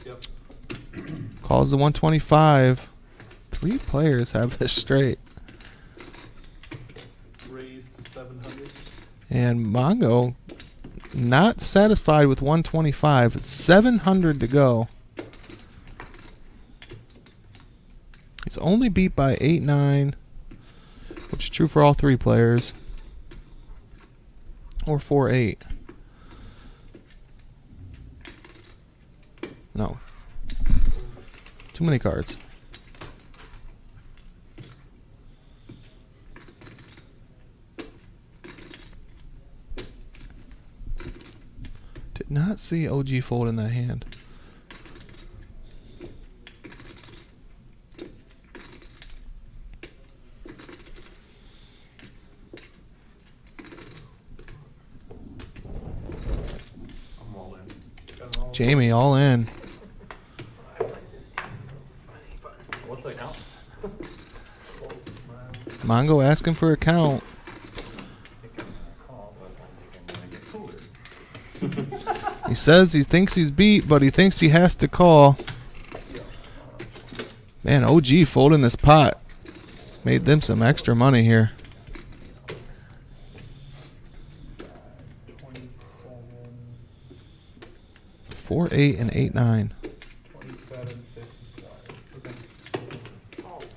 Yep. Calls the 125. 3 players have this straight. Raised to 700. And Mongo not satisfied with 125. 700 to go. He's only beat by 8-9, which is true for all 3 players. Or 4-8. No. Too many cards. Did not see OG fold in that hand. I'm all in. Jamie all in. What's the count? Mongo asking for a count. He says he thinks he's beat, but he thinks he has to call. Man, OG folding this pot. Made them some extra money here. 4-8 and 8-9.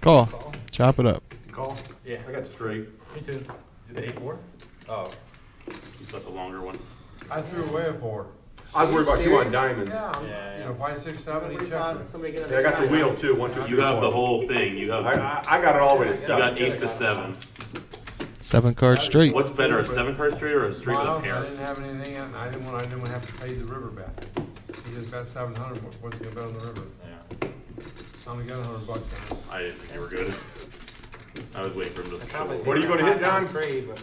Call. Chop it up. Call? Yeah. I got straight. Me too. You did 8-4? Oh. You got the longer one. I threw away a 4. I was worried about you on diamonds. Yeah, you know, 5, 6, 7, he checked it. Yeah, I got the wheel too. 1, 2, 3, You have 4. the whole thing. You have. I got it all the way to You 7. got ace to 7. 7 cards straight. What's better, a 7-card straight or a straight with a Miles, I pair? didn't have anything, and I didn't want to have to pay the river back. He just got 700, what's he gonna bet on the river? Yeah. I only got $100 on it. I didn't think you were good. I was waiting for him to. What are you going to hit, John?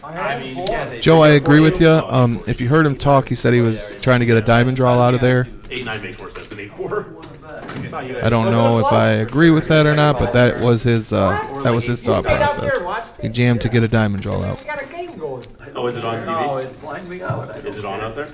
I mean, yeah, they- Joe, I agree with you. If you heard him talk, he said he was trying to get a diamond draw out of there. 8-9 makes more sense than 8-4. I don't know if I agree with that or not, but that was his thought process. He jammed to get a diamond draw out. got a game going. Oh, is it on No, TV? it's blind me out. Is it on out there?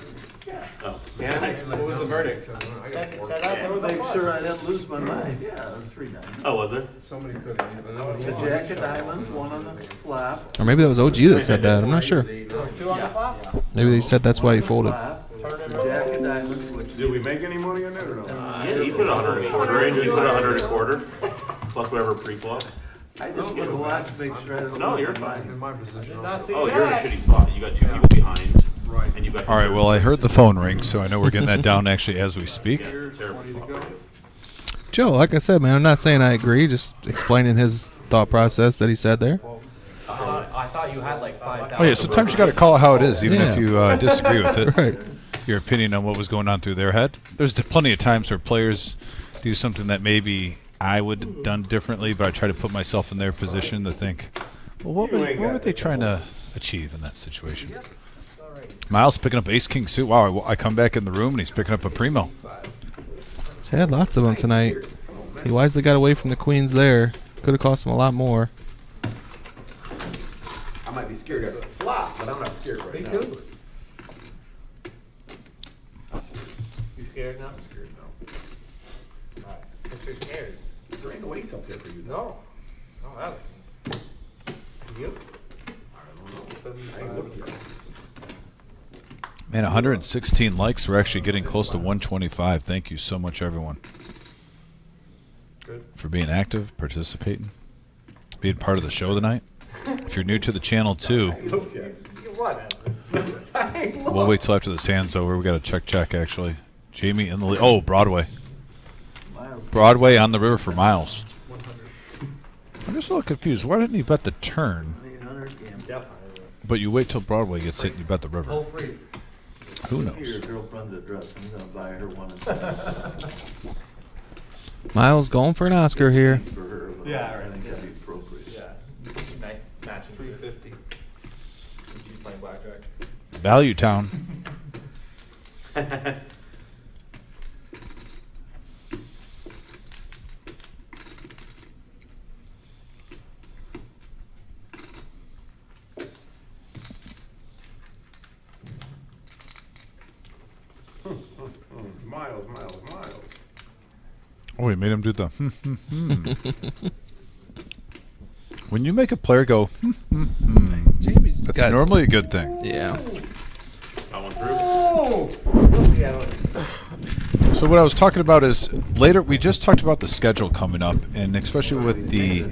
Yeah. Oh. Yeah, what was the verdict? Make sure I didn't lose my mind. Yeah, it was 3-9. Oh, was it? Somebody could have. The jack of diamonds, 1 on the flap. Or maybe that was OG that said that. I'm not sure. 2 on the flop? Maybe they said that's why he folded. Flap, jack of diamonds, which Did we make any money on that or no? Yeah, you put 100 a quarter in. You put 100 a quarter. Plus whatever pre-flop. I just get a lot big shredded. No, you're In my position. Oh, you're in a shitty spot. You got 2 people behind. Right. And you got. All right, well, I heard the phone ring, so I know we're getting that down actually as we speak. Terrible spot. Joe, like I said, man, I'm not saying I agree, just explaining his thought process that he said there. I thought you had like 5,000. Oh, yeah, sometimes you got to call it how it is, even Yeah. if you disagree with it. Right. Your opinion on what was going on through their head. There's plenty of times where players do something that maybe I would have done differently, but I try to put myself in their position to think, well, what were they trying to achieve in that situation? Miles picking up ace-king suit. Wow, I come back in the room and he's picking up a primo. He's had lots of them tonight. He wisely got away from the queens there. Could have cost him a lot more. I might be scared of the flop, but I'm not scared right now. You scared now? I'm scared now. If you're scared. There ain't no ace up there for you. No. No, that You? I ain't looking at it. Man, 116 likes. We're actually getting close to 125. Thank you so much, everyone, for being active, participating, being part of the show tonight. If you're new to the channel, too, we'll wait till after the sand's over. We got a check, actually. Jamie in the lead. Oh, Broadway. Broadway on the river for Miles. I'm just a little confused. Why didn't you bet the turn, 800 game. but you wait till Broadway gets hit and you bet the river? Who Your knows? girlfriend's address. I'm gonna buy her one. Miles going for an Oscar here. For her, but Yeah, I right. think that'd be appropriate. Yeah. Nice matching. 350. She's playing blackjack. Value Town. Miles. Oh, we made him do the. When you make a player go, Jamie's that's got- normally a good thing. Yeah. That one through. So what I was talking about is later. We just talked about the schedule coming up, and especially with the.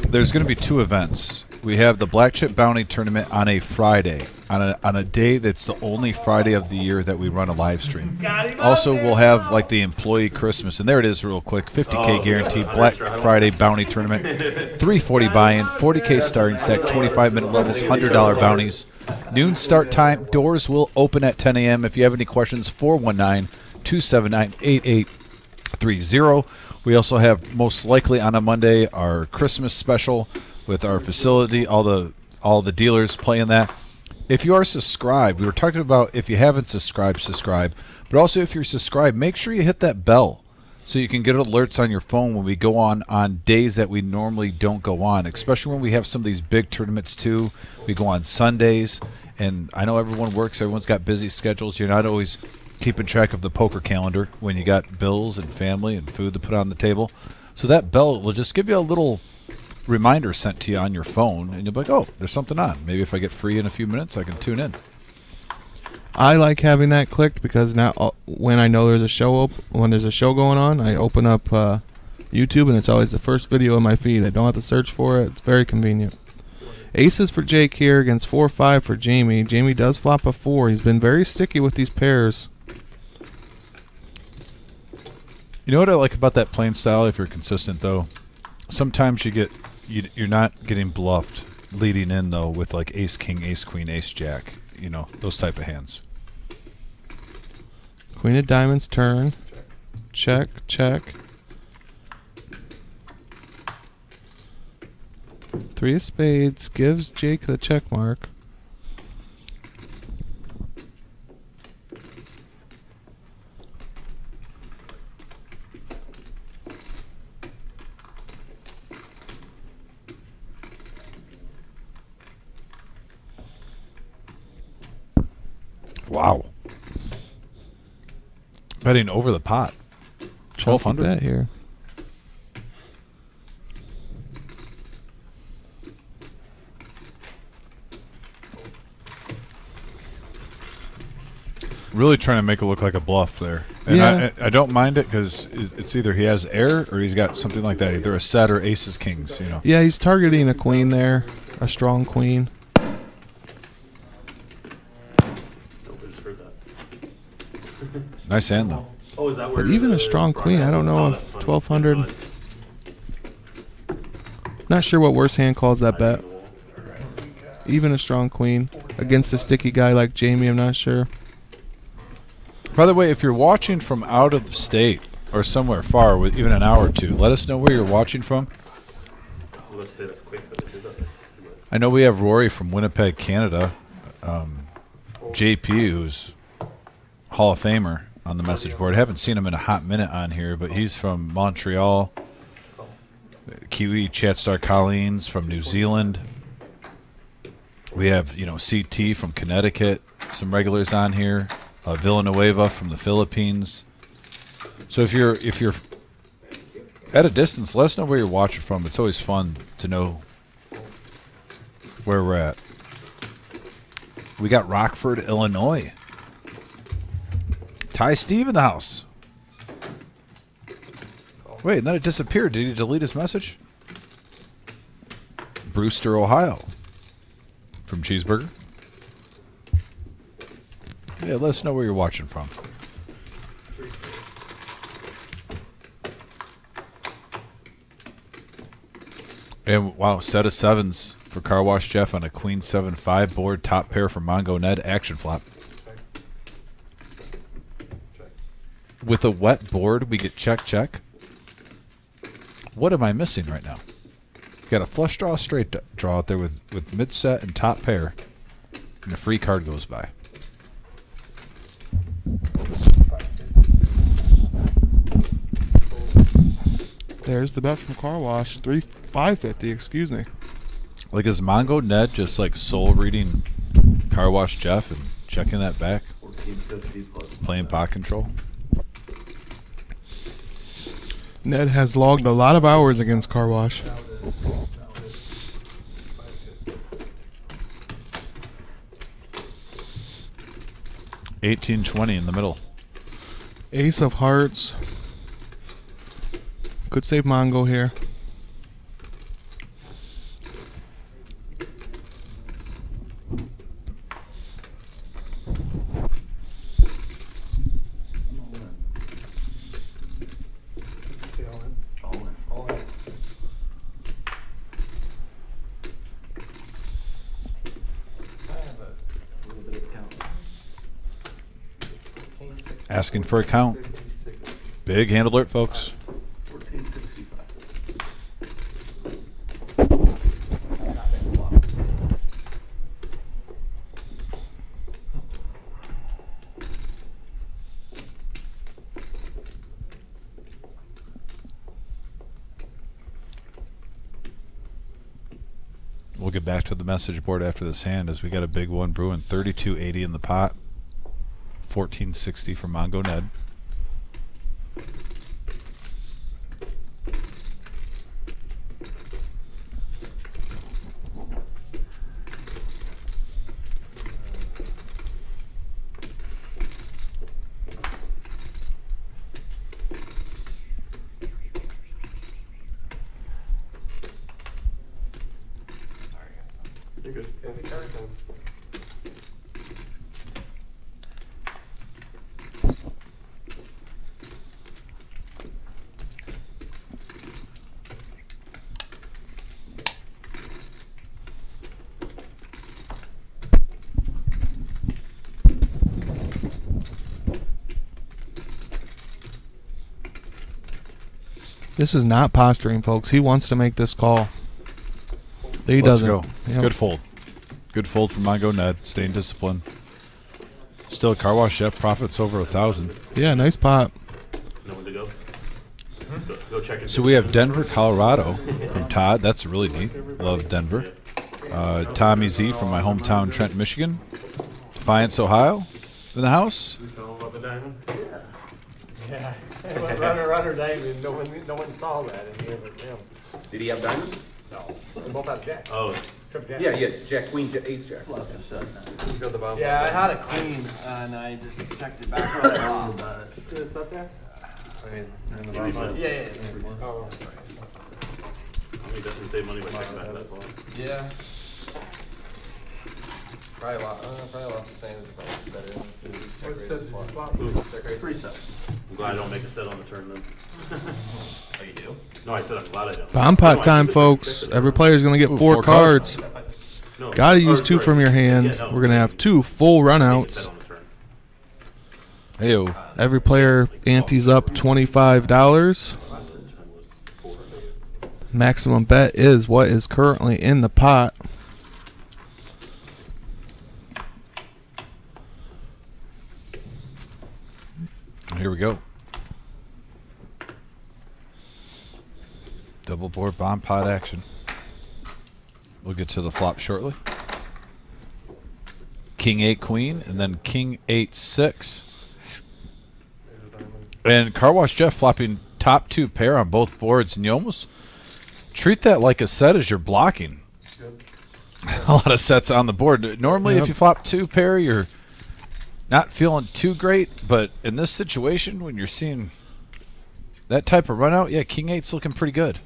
There's going to be 2 events. We have the Black Chip Bounty Tournament on a Friday, on a day that's the only Friday of the year that we run a live stream. Also, we'll have like the Employee Christmas, and there it is real quick, 50K guaranteed Black Friday Bounty Tournament, 340 buy-in, 40K starting stack, 25-minute levels, $100 bounties. Noon start time. Doors will open at 10 a.m. If you have any questions, 419-279-8830. We also have most likely on a Monday our Christmas special with our facility, all the dealers playing that. If you are subscribed, we were talking about if you haven't subscribed, subscribe. But also if you're subscribed, make sure you hit that bell so you can get alerts on your phone when we go on days that we normally don't go on, especially when we have some of these big tournaments too. We go on Sundays, and I know everyone works, everyone's got busy schedules. You're not always keeping track of the poker calendar when you got bills and family and food to put on the table. So that bell will just give you a little reminder sent to you on your phone, and you'll be like, oh, there's something on. Maybe if I get free in a few minutes, I can tune in. I like having that clicked because now when I know there's a show when there's a show going on, I open up YouTube and it's always the first video in my feed. I don't have to search for it. It's very convenient. Aces for Jake here against 4-5 for Jamie. Jamie does flop a 4. He's been very sticky with these pairs. You know what I like about that playing style? If you're consistent, though, sometimes you're not getting bluffed leading in though with like ace king, ace queen, ace jack. You know, those type of hands. Queen of diamonds turn. Check, check. 3 of spades gives Jake the check mark. Wow. Betting over the pot. Chunky 1,200. bet here. Really trying to make it look like a bluff there. And Yeah. I don't mind it because it's either he has air or he's got something like that. Either a set or aces, kings, you know. Yeah, he's targeting a queen there. A strong queen. Nobody's heard that. Nice hand, though. Oh, is that where? But even the a strong queen, I don't know Oh, if that's funny. 1,200. Yeah, Not sure what worse hand calls that bet. no, Even a strong queen against a sticky guy like Jamie, I'm not sure. By the way, if you're watching from out of the state or somewhere far with even an hour or two, let us know where you're watching from. let's say that's quick, but they did that. I know we have Rory from Winnipeg, Canada. JP, who's Hall of Famer on the message board. I haven't seen him in a hot minute on here, but he's from Montreal. Kiwi Chatstar Colleen's from New Zealand. We have, CT from Connecticut, some regulars on here. Villanueva from the Philippines. So if you're at a distance, let us know where you're watching from. It's always fun to know where we're at. We got Rockford, Illinois. Ty Steve in the house. Wait, and then it disappeared. Did he delete his message? Brewster, Ohio. From Cheeseburger. Yeah, let us know where you're watching from. And wow, set of sevens for Car Wash Jeff on a Queen 7-5 board. Top pair for Mongo Ned. Action flop. With a wet board, we get check, check. what am I missing right now? Got a flush draw, straight draw out there with mid set and top pair, and a free card goes by. There's the bet from Car Wash. 550. Excuse me. Like, is Mongo Ned just like soul reading Car Wash Jeff and checking that back? 1450 plus. Playing pot control? Ned has logged a lot of hours against Car Wash. 18-20 in the middle. Ace of Hearts. Could save Mongo here. All in. A little bit of count. Asking for a count. Big hand alert, folks. 1465. We'll get back to the message board after this hand as we got a big one brewing. 32.80 in the pot. 14.60 for Mongo Ned. You're good. Heavy card time. This is not posturing, folks. He wants to make this call. He Let's doesn't. go. Yep. Good fold. Good fold from Mongo Ned. Staying disciplined. Still, Car Wash Chef profits over 1,000. Yeah, nice pot. Know when to go? Go check it. So we have Denver, Colorado from Todd. That's really neat. Love Denver. Tommy Z from my hometown, Trent, Michigan. Defiance, Ohio. In the house. We fell about the diamond. Yeah. Runner diamond. No one saw that in here but him. Did he have diamonds? No. They both have jack. Oh, Trip jack. Yeah, Jack, Queen, Ace, Jack. Like I said, Who's got the bottom? Yeah, I had a queen and I just checked it back on off. Is it stuff there? I mean, in the Yeah, bottom. Yeah. Oh. we definitely save money by checking back that far. Yeah. Probably a lot the same, it's probably better. What set did you flop? three sets. I'm glad I don't make a set on the turn then. Oh, you do? No, I said I'm glad I don't. Bomb pot time, folks. Every player's going to get Ooh, 4 4 cards. No, Got to or, use 2 sorry. from your hand. Yeah, no. We're going to have 2 full Make a runouts. set on the turn. Heyo. Every player antes up $25. Maximum bet is what is currently in the pot. Here we go. Double board bomb pot action. We'll get to the flop shortly. King 8 queen and then King 8 6. And Car Wash Jeff flopping top 2 pair on both boards, and you almost treat that like a set as you're blocking. A lot of sets on the board. Normally, Yep. if you flop 2 pair, you're not feeling too great, but in this situation, when you're seeing that type of run out, yeah, King 8's looking pretty good.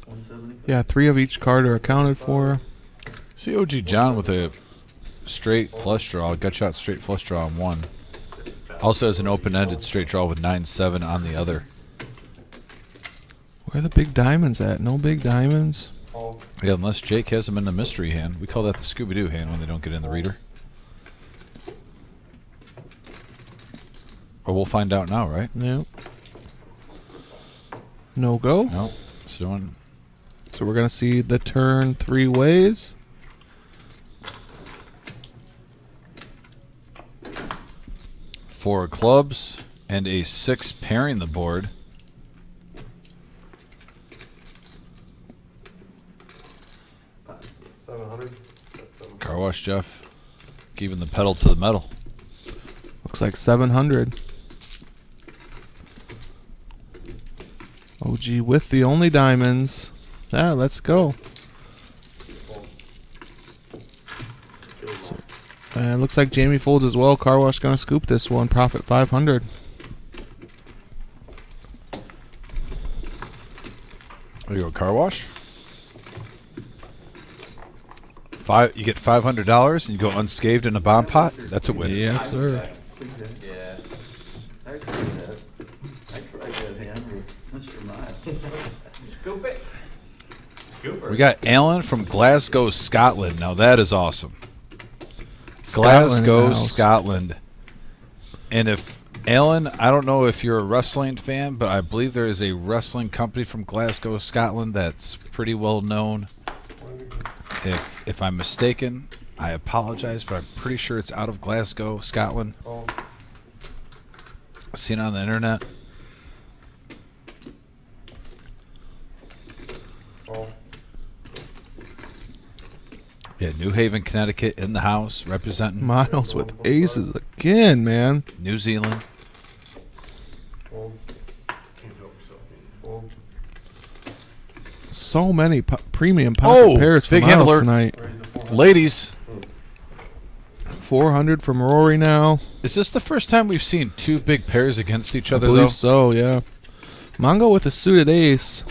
170. Yeah, 3 of each card are accounted for. See OG John with a straight flush draw, gut shot straight flush draw on one. Also has an open-ended straight draw with 9-7 on the other. Where are the big diamonds at? No big diamonds. Yeah, unless Jake has them in the mystery hand. We call that the Scooby-Doo hand when they don't get in the reader. Or we'll find out now, right? Yep. No go. No. So So we're gonna see the turn 3 ways. four clubs and a 6 pairing the board. Car wash Jeff, keeping the pedal to the metal. Looks like 700. OG with the only diamonds. Yeah, let's go. Looks like Jamie folds as well. Car wash gonna scoop this one. Profit 500. There you go, car wash. You get $500 and you go unscathed in a bomb pot. That's a win. Yes, sir. Yeah. I tried that hand with Mr. Miles. Scoop it. Scooper. We got Alan from Glasgow, Scotland. Now that is awesome. Scotland in the Glasgow, house. Scotland. And if Alan, I don't know if you're a wrestling fan, but I believe there is a wrestling company from Glasgow, Scotland that's pretty well known. If I'm mistaken, I apologize, but I'm pretty sure it's out of Glasgow, Scotland. I've seen it on the internet. Yeah, New Haven, Connecticut in the house, representing Miles with aces again, man. New Zealand. So many premium pocket pairs for big hand Miles alert. tonight. Ladies, 400 from Rory now. is this the first time we've seen two big pairs against each I other, believe though? so, yeah. Mongo with a suited ace.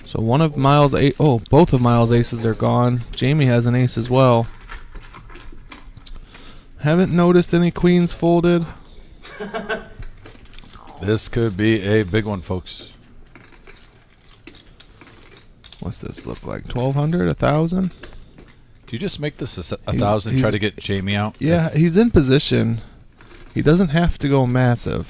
So one of Miles' both of Miles' aces are gone. Jamie has an ace as well. Haven't noticed any queens folded. This could be a big one, folks. What's this look like? 1,200? 1,000? Do you just make this a 1,000, try to get Jamie out? Yeah, he's in position. He doesn't have to go massive.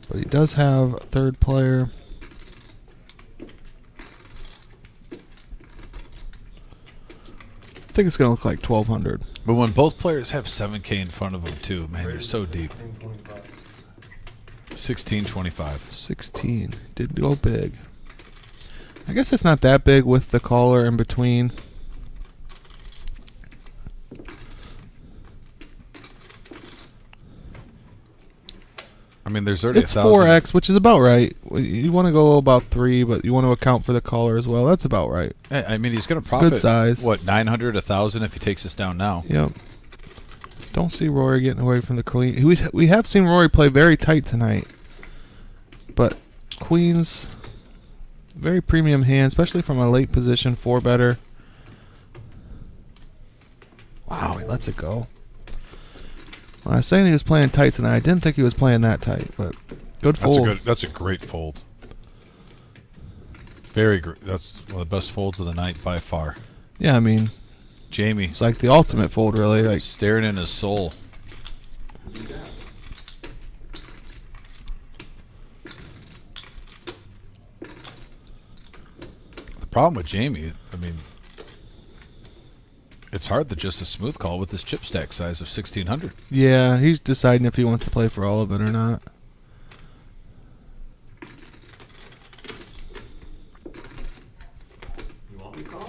But he does have a third player. I think it's going to look like 1,200. But when both players have 7K in front of them, too, man, they're so deep. 1625. 16. Did go big. I guess it's not that big with the caller in between. I mean, there's already It's 1,000. 4x, which is about right. You want to go about 3, but you want to account for the caller as well. That's about right. I mean, he's going to It's profit, good size. what, 900, 1,000 if he takes us down now? Yep. Don't see Rory getting away from the queen. We have seen Rory play very tight tonight. But queens, very premium hand, especially from a late position, 4 better. Wow, he lets it go. When I was saying he was playing tight tonight, I didn't think he was playing that tight, but good fold. That's a great fold. Very great. That's one of the best folds of the night by far. Yeah, I mean, Jamie, it's like the ultimate fold, really. Like staring in his soul. The problem with Jamie, I mean, it's hard to just a smooth call with this chip stack size of 1,600. yeah, he's deciding if he wants to play for all of it or not. You want me to call?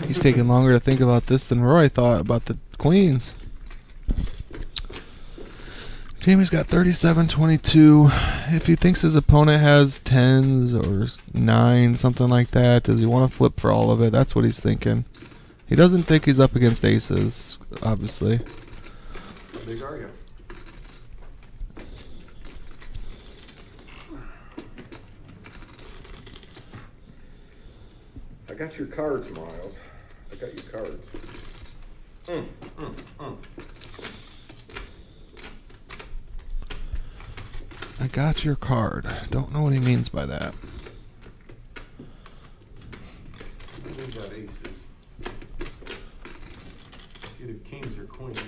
He's taking longer to think about this than Roy thought about the queens. Jamie's got 37-22. If he thinks his opponent has 10s or 9, something like that, does he want to flip for all of it? That's what he's thinking. He doesn't think he's up against aces, obviously. How big are you? I got your cards, Miles. I got your cards. I got your card. Don't know what he means by that. We got aces. Either kings or queens.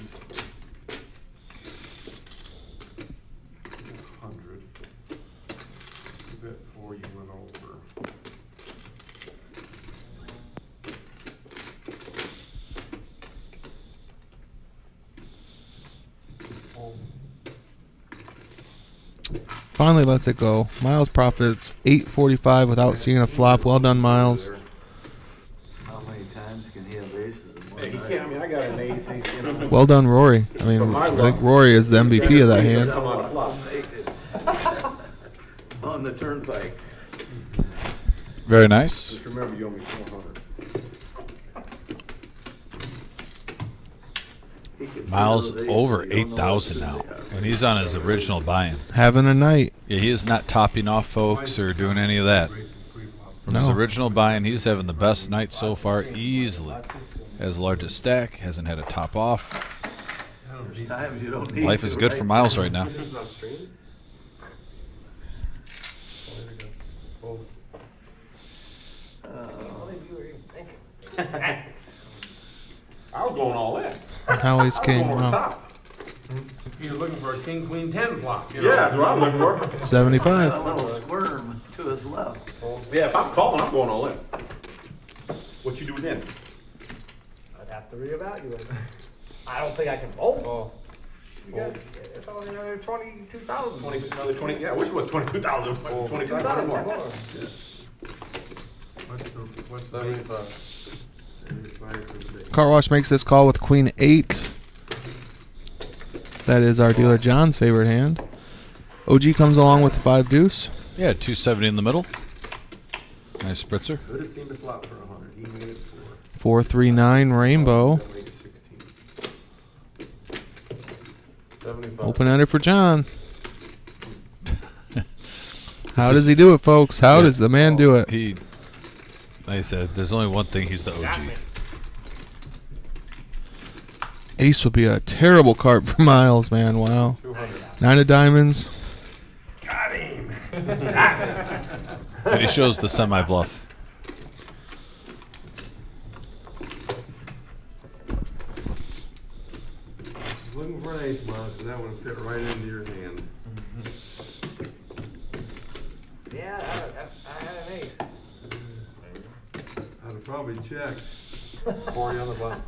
100. You bet 4 you went over. Finally lets it go. Miles profits 845 without seeing a flop. Well done, Miles. How many times can he have aces in one Hey, he night? can't, I mean, I got an ace, you know. Well done, Rory. I mean, I think Rory is the MVP of that hand. Come on, flop. On the turnpike. Very nice. Just remember, you owe me 400. He could see Miles those aces, over you don't know what 8,000 suit now, they have. and he's on his original buy-in. Having a night. Yeah, he is not topping off folks or doing any of that. From his No. original buy-in, he's having the best night so far, easily. Has the largest stack, hasn't had a top off. There's times you don't need Life to, is good right? for Miles right now. This is on stream? I was going all in. Now he's I was king. going over Wow. top. You're looking for a king, queen, 10 flop. You know? Yeah, that's what I'm looking for. 75. A little squirm to his left. Yeah, if I'm calling, I'm going all in. What you do then? I'd have to reevaluate. I don't think I can fold. Oh. You got, it's only another 22,000. 20, another 20, yeah, I wish it was 22,000. 22,000 more. What's the 75? Car Wash makes this call with Queen 8. That is our dealer John's favorite hand. OG comes along with the 5 deuce. Yeah, 270 in the middle. Nice spritzer. Could have seen the flop for 100. He made it for 439 rainbow. That'll make it 16. 75. Open-ended for John. How does he do it, folks? How does the man do it? He, like I said, there's only one thing, he's the OG. Ace would be a terrible card for Miles, man. Wow. 200. 9 of diamonds. Got him. And he shows the semi-bluff. Looking for an ace, Miles, because that one fit right into your hand. Yeah, I had an ace. I'd have probably checked. 40 on the button.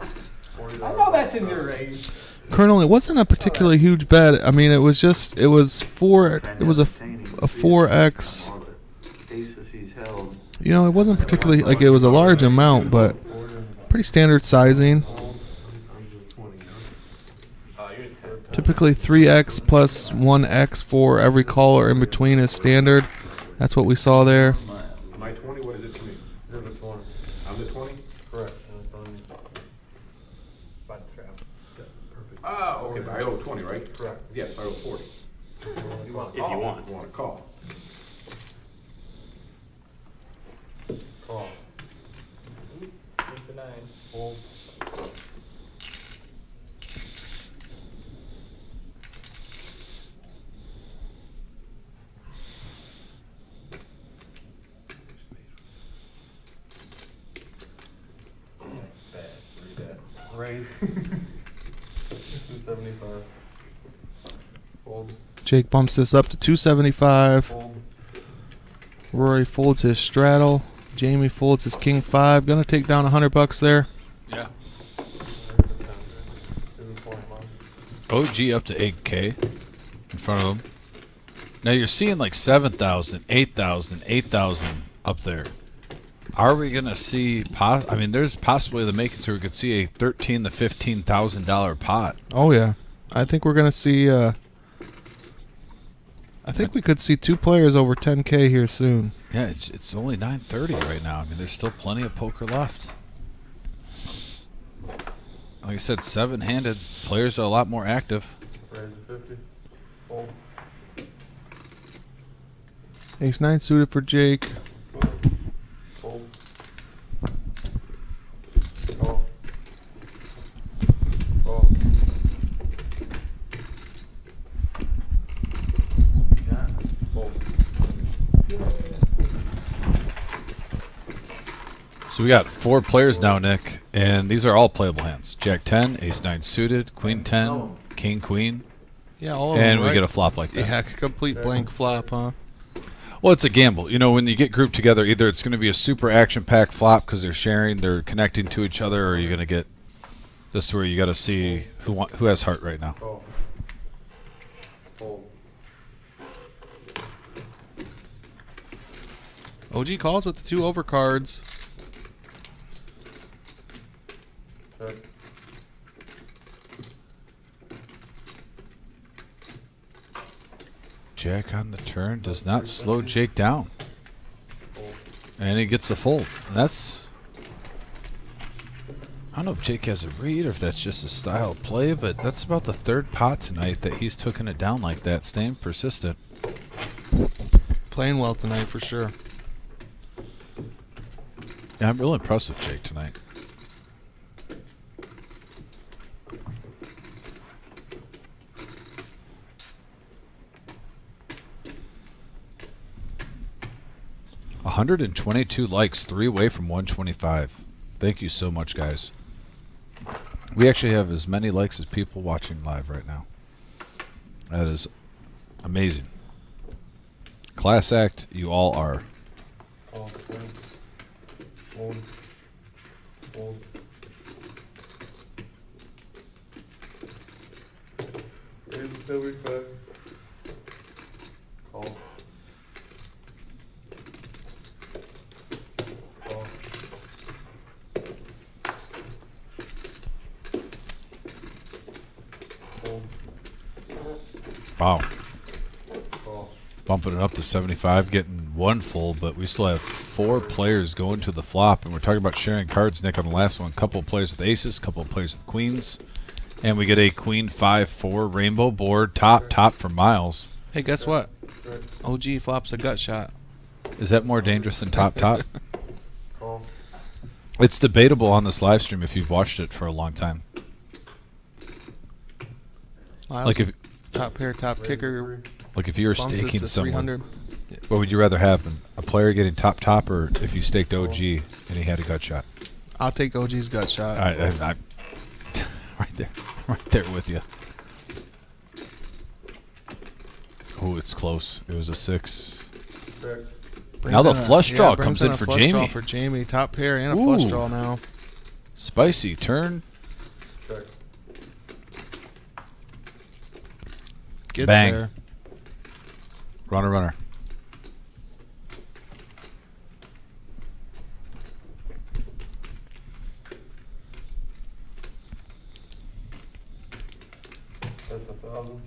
I know that's in your range. Colonel, it wasn't a particularly huge bet. I mean, it was just, it was a 4x. All the aces he's held. You know, it wasn't particularly, like, it was a large amount, but pretty standard sizing. Typically 3x plus 1x for every call or in between is standard. That's what we saw there. Am I 20? What is it to me? You're the 20. I'm the 20? Correct. Oh, okay, but I owe 20, right? Correct. Yes, I owe 40. You want If you want. You want to call. Call. Take the 9. Fold. Bad. Pretty bad. Raise. 275. Fold. Jake bumps this up to 275. Fold. Rory folds his straddle. Jamie folds his king 5. Gonna take down $100 there. Yeah. 220. OG up to 8K in front of him. Now you're seeing like 7,000, 8,000, 8,000 up there. Are we gonna see? I mean, there's possibly the makings where we could see a $13,000 to $15,000 pot. Oh yeah, I think we're gonna see. I think we could see 2 players over 10K here soon. Yeah, it's only 9:30 right now. I mean, there's still plenty of poker left. Like I said, 7-handed players are a lot more active. Raise to 50. Fold. Ace 9 suited for Jake. Fold. Call. Call. So we got 4 players now, Nick, and these are all playable hands. Jack 10, Ace 9 suited, Queen 10, King Queen, Yeah, all of and them, we right? get a flop like that. Yeah, complete blank flop, huh? Well, it's a gamble. You know, when you get grouped together, either it's going to be a super action-packed flop because they're sharing, they're connecting to each other, or you're going to get this where you got to see who has heart right now. Call. Fold. OG calls with the 2 overcards. Check. Jack on the turn does not slow Jake down, Fold. and he gets a fold. And that's, I don't know if Jake has a read or if that's just a style of play, but that's about the 3rd pot tonight that he's taken it down like that, staying persistent. Playing well tonight for sure. Yeah, I'm real impressed with Jake tonight. $122 likes, 3 away from 125. Thank you so much, guys. We actually have as many likes as people watching live right now. That is amazing. Class act, you all are. Call. Turn. Fold. Fold. Raise until we bet. Call. Call. Fold. Wow. Call. Bumping it up to 75, getting 1 full, but we still have 4 players going to the flop, and we're talking about sharing cards, Nick, on the last one. Couple of players with aces, couple of players with queens, and we get a queen 5-4 rainbow board, top for Miles. Hey, guess what? Check. OG flops a gut shot. Is that more dangerous than top? Call. It's debatable on this live stream if you've watched it for a long time. Miles, Like if top pair, top kicker, if you were bumps us staking to someone, 300. what would you rather have? A player getting top, or if you staked OG and he had a gut shot? I'll take OG's gut shot. I right there with you. Oh, it's close. It was a 6. Check. Brings Now the in a- flush draw brings comes in a for flush Jamie. draw for Jamie. Top pair and a flush Ooh. draw now. Spicy turn. Check. Gets Bang. there. Runner. That's 1,000.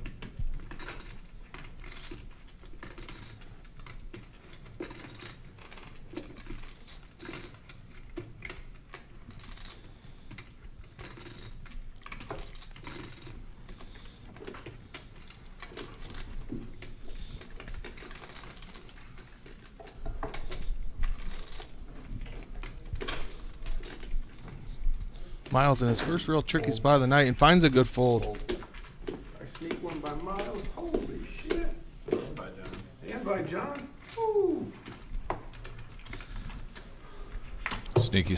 Miles in his first real tricky spot of the night and finds a good fold. I sneak one by Miles, holy shit. And by John. Ooh. Sneaky.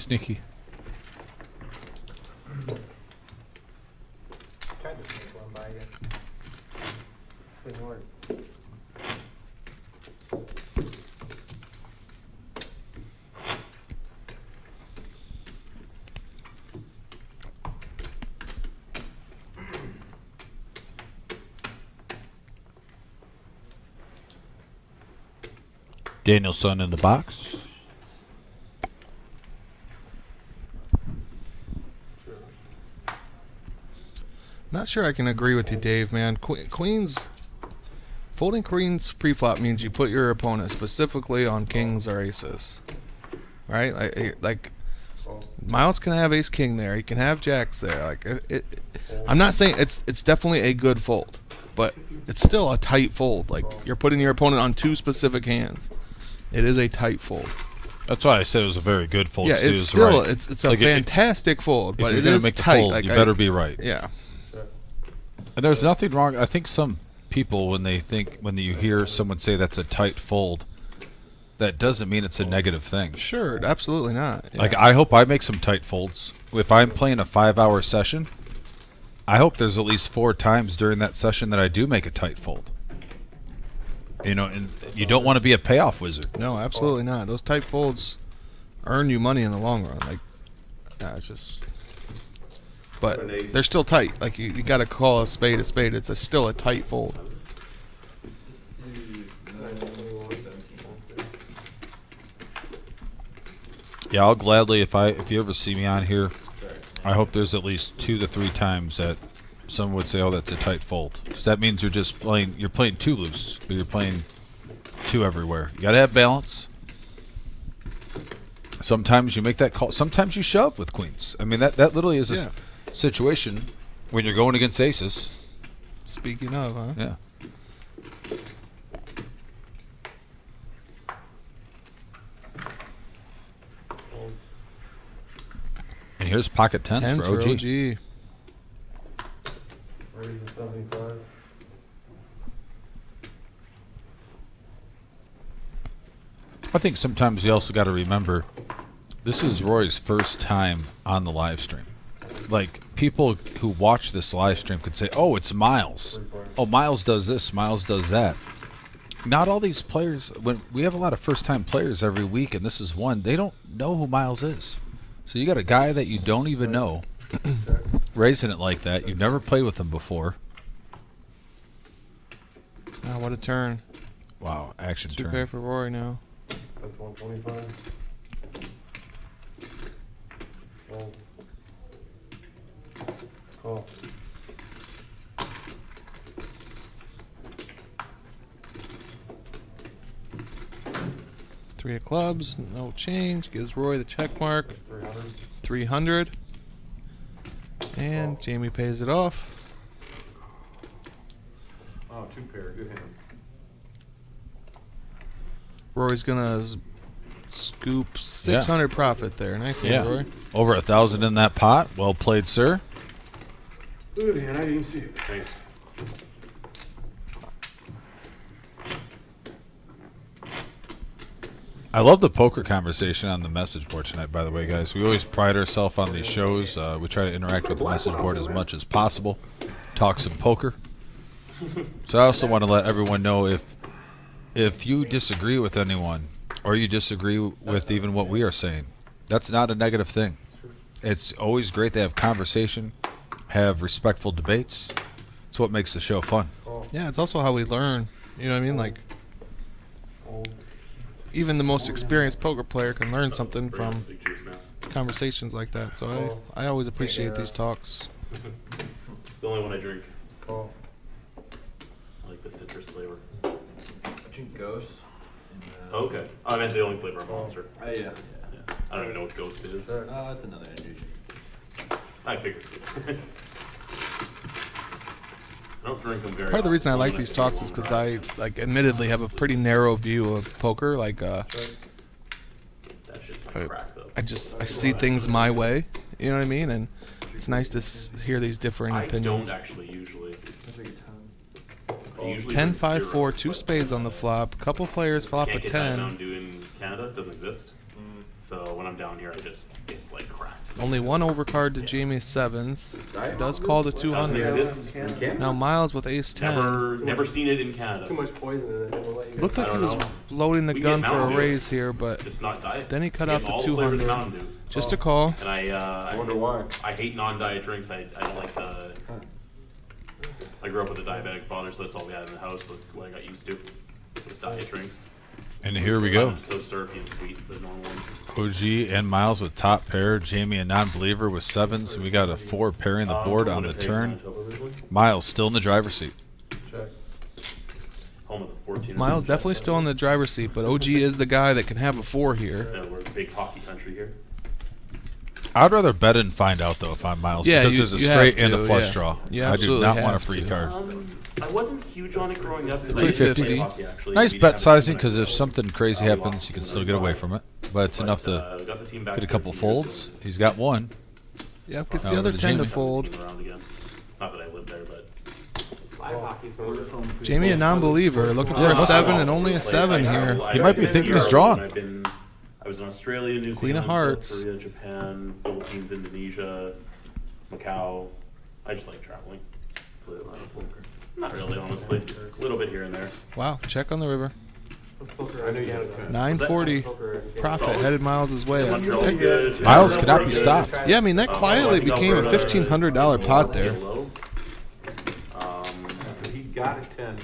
Tried to sneak one by you. Didn't work. Danielson in the box. Not sure I can agree with you, Dave, man. Queens, folding queens pre-flop means you put your opponent specifically on kings or aces, right? Like Miles can have ace king there. He can have jacks there. I'm not saying it's definitely a good fold, but it's still a tight fold. Like you're putting your opponent on 2 specific hands. It is a tight fold. That's why I said it was a very good fold. Yeah, He it's was still right. it's a Like, fantastic fold, If but you're it gonna is make the tight. fold, Like you better be right. Yeah. And there's nothing wrong. I think some people, when you hear someone say that's a tight fold, that doesn't mean it's a negative thing. Sure, absolutely not. Yeah. Like, I hope I make some tight folds. If I'm playing a 5-hour session, I hope there's at least 4 times during that session that I do make a tight fold. You know, and you don't want to be a payoff wizard. No, absolutely not. Those tight folds earn you money in the long run. Like, it's just. But they're still tight. Like, you got to call a spade a spade. It's still a tight fold. Yeah, I'll gladly, if you ever see me on here, I hope there's at least 2 to 3 times that someone would say, "Oh, that's a tight fold," because that means you're playing too loose, or you're playing too everywhere. You got to have balance. Sometimes you make that call. Sometimes you shove with queens. I mean, that literally is a situation when you're going against aces. Speaking of, huh? Yeah. And here's pocket tens for OG. Raising 75. I think sometimes you also got to remember, this is Roy's first time on the live stream. Like, people who watch this live stream could say, "Oh, it's Miles. Oh, Miles does this, Miles does that." Not all these players, when we have a lot of first-time players every week, and this is one, they don't know who Miles is. So you got a guy that you don't even know raising it like that. You've never played with him before. Oh, what a turn. Wow, action 2 turn. pair for Rory now. That's 125. Fold. Call. Three of clubs, no change. Gives Roy the check mark. 300. 300. And Jamie pays it off. Oh, 2 pair, good hand. Rory's gonna scoop 600 profit there. Nice hand, Rory. Over 1,000 in that pot. Well played, sir. Good hand, I didn't even see it. Thanks. I love the poker conversation on the message board tonight, by the way, guys. We always pride ourselves on these shows. We try to interact with the message board as much as possible. Talk some poker. So I also want to let everyone know, if you disagree with anyone, or you disagree with even what we are saying, that's not a negative thing. It's always great to have conversation, have respectful debates. It's what makes the show fun. Yeah, it's also how we learn. You know what I mean? Like, even the most experienced poker player can learn something from Big juice now. conversations like that. So I always appreciate these talks. It's the only one I drink. Call. I like the citrus flavor. I drink Ghost. Okay. I meant the only flavor of Monster. Yeah. Yeah. I don't even know what Ghost is. It's another energy. I figured. I don't drink them very Part of the reason I often. like these talks is because I, like, admittedly have a pretty narrow view of poker. Like, That shit's like crack, though. I see things my way. You know what I mean? And it's nice to hear these differing I opinions. don't actually usually. I usually 10, drink 5, zero. 4, 2 spades on the flop. Couple players flop a Can't get that 10. Mountain Dew in Canada. Doesn't exist. So when I'm down here, it's like crack. Only one overcard to Jamie sevens. Does call the Doesn't 200. exist. Now Miles with ace 10. Never seen it in Canada. Too much poison in it. They won't let you Looked like I he don't was know. loading the We gun get for a Mountain Dew. raise here, but Just not diet. then he cut We off get the all flavors of 200. Mountain Dew. Just a call. And I wonder why. I hate non-diet drinks. I don't like the. I grew up with a diabetic father, so that's all we had in the house. Like what I got used to was diet drinks. And here we go. I'm so syrupy and sweet, the normal ones. OG and Miles with top pair. Jamie, a non-believer, with sevens. And we got a 4 pairing the board on the turn. Miles still in the driver's seat. check. Home of the 14. Miles definitely still in the driver's seat, but OG is the guy that can have a 4 here. Yeah, we're a big hockey country here. I'd rather bet and find out, though, if I'm Miles. Yeah, because you- there's a you straight have and a to, flush yeah. draw. You I do absolutely not want a have free to. card. I wasn't huge on it growing up. 'cause I 350. used to play hockey, actually. Nice We bet didn't have a sizing, team because when I if was something crazy little. happens, you can still get away from it. But it's enough to we got the team back get a for couple 13 years, folds. so He's got one. Yep, gets Now the other to 10 to Jamie. fold. team around again. Not that I live there, but Live hockey's more. Jamie, a non-believer, looking for Yeah, a must- 7 and only a 7 here. He might be thinking he's drawn. I was in Australia, New Queen of Zealand, Hearts. South Korea, Japan, Philippines, Indonesia, Macau. I just like traveling. Play a lot of poker. Not really, honestly. A little bit here and there. Wow, check on the river. I knew you had a 10. 940 profit headed Miles' way. Montreal's good. Miles cannot be stopped. Yeah, I mean, that quietly became a $1,500 pot there. So he got a 10.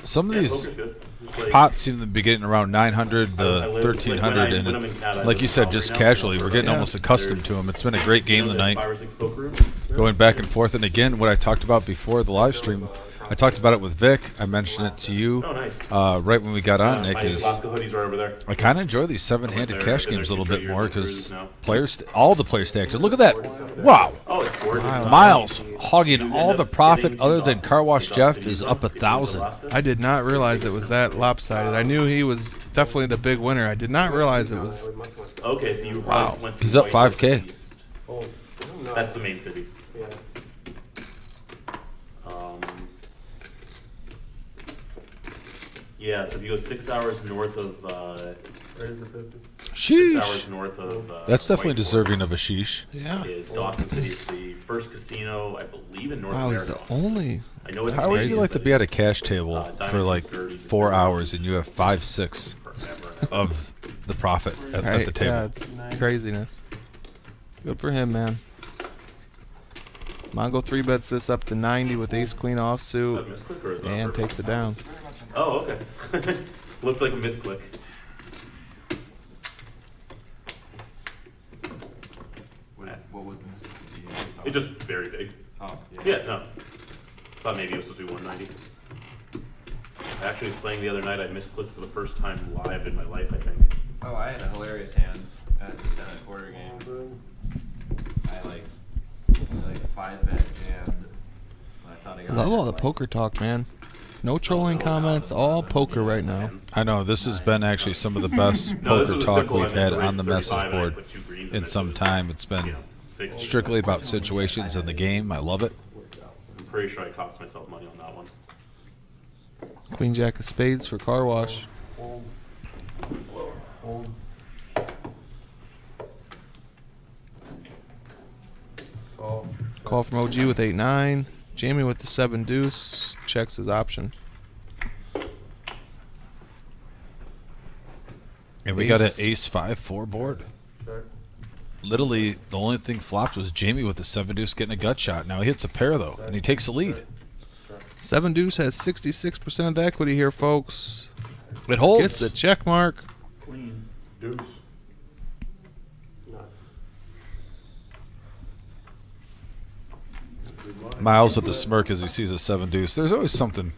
Some of these Poker's good. Just like- pots seem to be getting around 900 I to live- 1300, when I'm in and Canada, like you said, I just live in casually, we're getting Yeah. almost accustomed to them. It's been a great game tonight, If I was like poker room, going back and forth. And again, what I talked about before the live stream, I talked about it with Vic. I mentioned it to you Oh, nice. right when we got on, Nick. my Is Alaska hoodies are over there. I kind of enjoy these seven-handed They're- cash they're games a little bit future more years because now. players, all the players stay active. Look at that! Wow, Oh, it's gorgeous. Miles hogging all the profit other than Car Wash Jeff is up 1,000. I did not realize it was that lopsided. I knew he was definitely the big winner. I did not realize it was. Okay, so you Wow. went He's up white 5K. east. That's the main city. Yeah. Um, yeah, so if you go 6 hours north of, 6 hours Sheesh. north of, That's definitely Whitewater deserving of a sheesh. Yeah. Is Dawson City. It's the first casino, I believe, in North Wow, he's America. the only. I know it's How would you amazing, like to but be at a it's, cash table for like 4 hours and you have 5, 6 forever. of the profit at Right, the yeah, table? it's craziness. Good for him, man. Mongo 3-bets this up to 90 with ace queen Is that a offsuit misclick or is that and purple? takes it down. Oh, okay. Looked like a misclick. What was this? It's just very big. Oh, Yeah, no. Thought maybe it was supposed to be 190. I actually was playing the other night. I misclicked for the first time live in my life, I think. Oh, I had a hilarious hand at the quarter game. I like 5-bet jammed. I thought I got Love all the like- poker talk, man. No trolling comments, all poker right now. I know this has been actually some of the best No, this poker was a talk simple. I we've meant had to on the raise 35 message and I board put 2 greens in it, some so it was, time. It's you been know, 60. strictly about situations in the game. I love it. I'm pretty sure I cost myself money on that one. Queen jack of spades for car wash. Call from OG with 8-9. Jamie with the 7 deuce. Checks his option. And we got an Ace. ace 5-4 board. Literally, the only thing flopped was Jamie with the 7 deuce getting a gut shot. Now he hits a pair though, and he takes the lead. 7 deuce has 66% of the equity here, folks. It Gets holds. the check mark. Queen. Deuce. Miles with the smirk as he sees a 7 deuce. There's always something.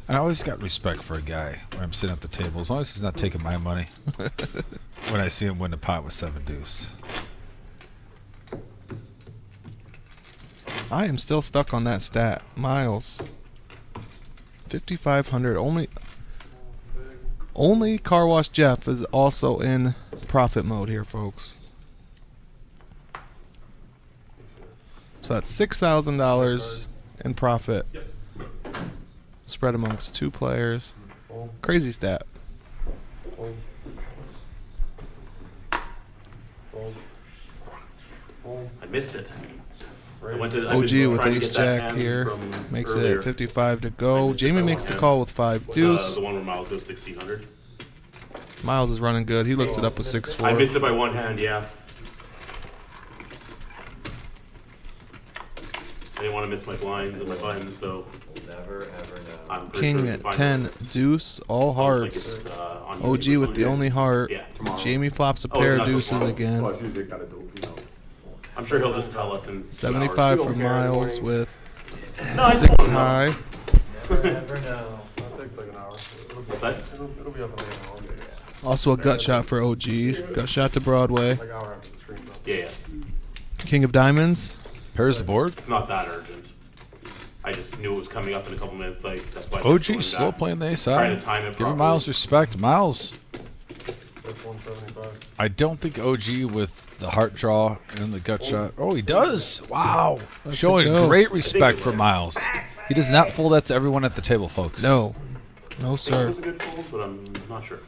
And I always got respect for a guy when I'm sitting at the table, as long as he's not taking my money. When I see him win the pot with 7 deuce. I am still stuck on that stat. Miles. 5,500. Only Car Wash Jeff is also in profit mode here, folks. So that's $6,000 in profit. Spread amongst 2 players. Crazy stat. I missed it. I went to, OG with trying to ace get that jack hand here. from Makes earlier. it 55 to I go. missed it Jamie by makes one the hand. call with 5 deuce. The one where Miles goes 1600. Miles is running good. He looks it up with I 6-4. missed it by 1 hand, yeah. I didn't want to miss my blinds and my buttons, so Never ever know. I'm pretty sure King we at can find 10 it. deuce, all Looks like hearts. it's, on OG YouTube or with the something. only heart. Yeah, tomorrow. Jamie flops a Oh, pair it's of not deuces tomorrow. again. Well, it's usually gotta do, you know. I'm sure he'll just tell us in 2 75 hours. for Miles with No, I 6 told him. high. Never ever know. That takes like an hour. What's that? It'll be up in like an hour. Also a gut shot for OG. Gut shot to Broadway. Like an hour after the stream's up. Yeah, King of diamonds. Pairs the board. it's not that urgent. I just knew it was coming up in a couple minutes, like, that's why I kept OG going slow back. playing the ace Trying side. to time it Giving properly. Miles respect. Miles, That's 175. I don't think OG with the heart draw and the gut shot. Oh, he does. Wow. Let's Showing go. great respect for Miles. He does not fold that to everyone at the table, folks. No. No, I think it sir. was a good fold, but I'm not sure.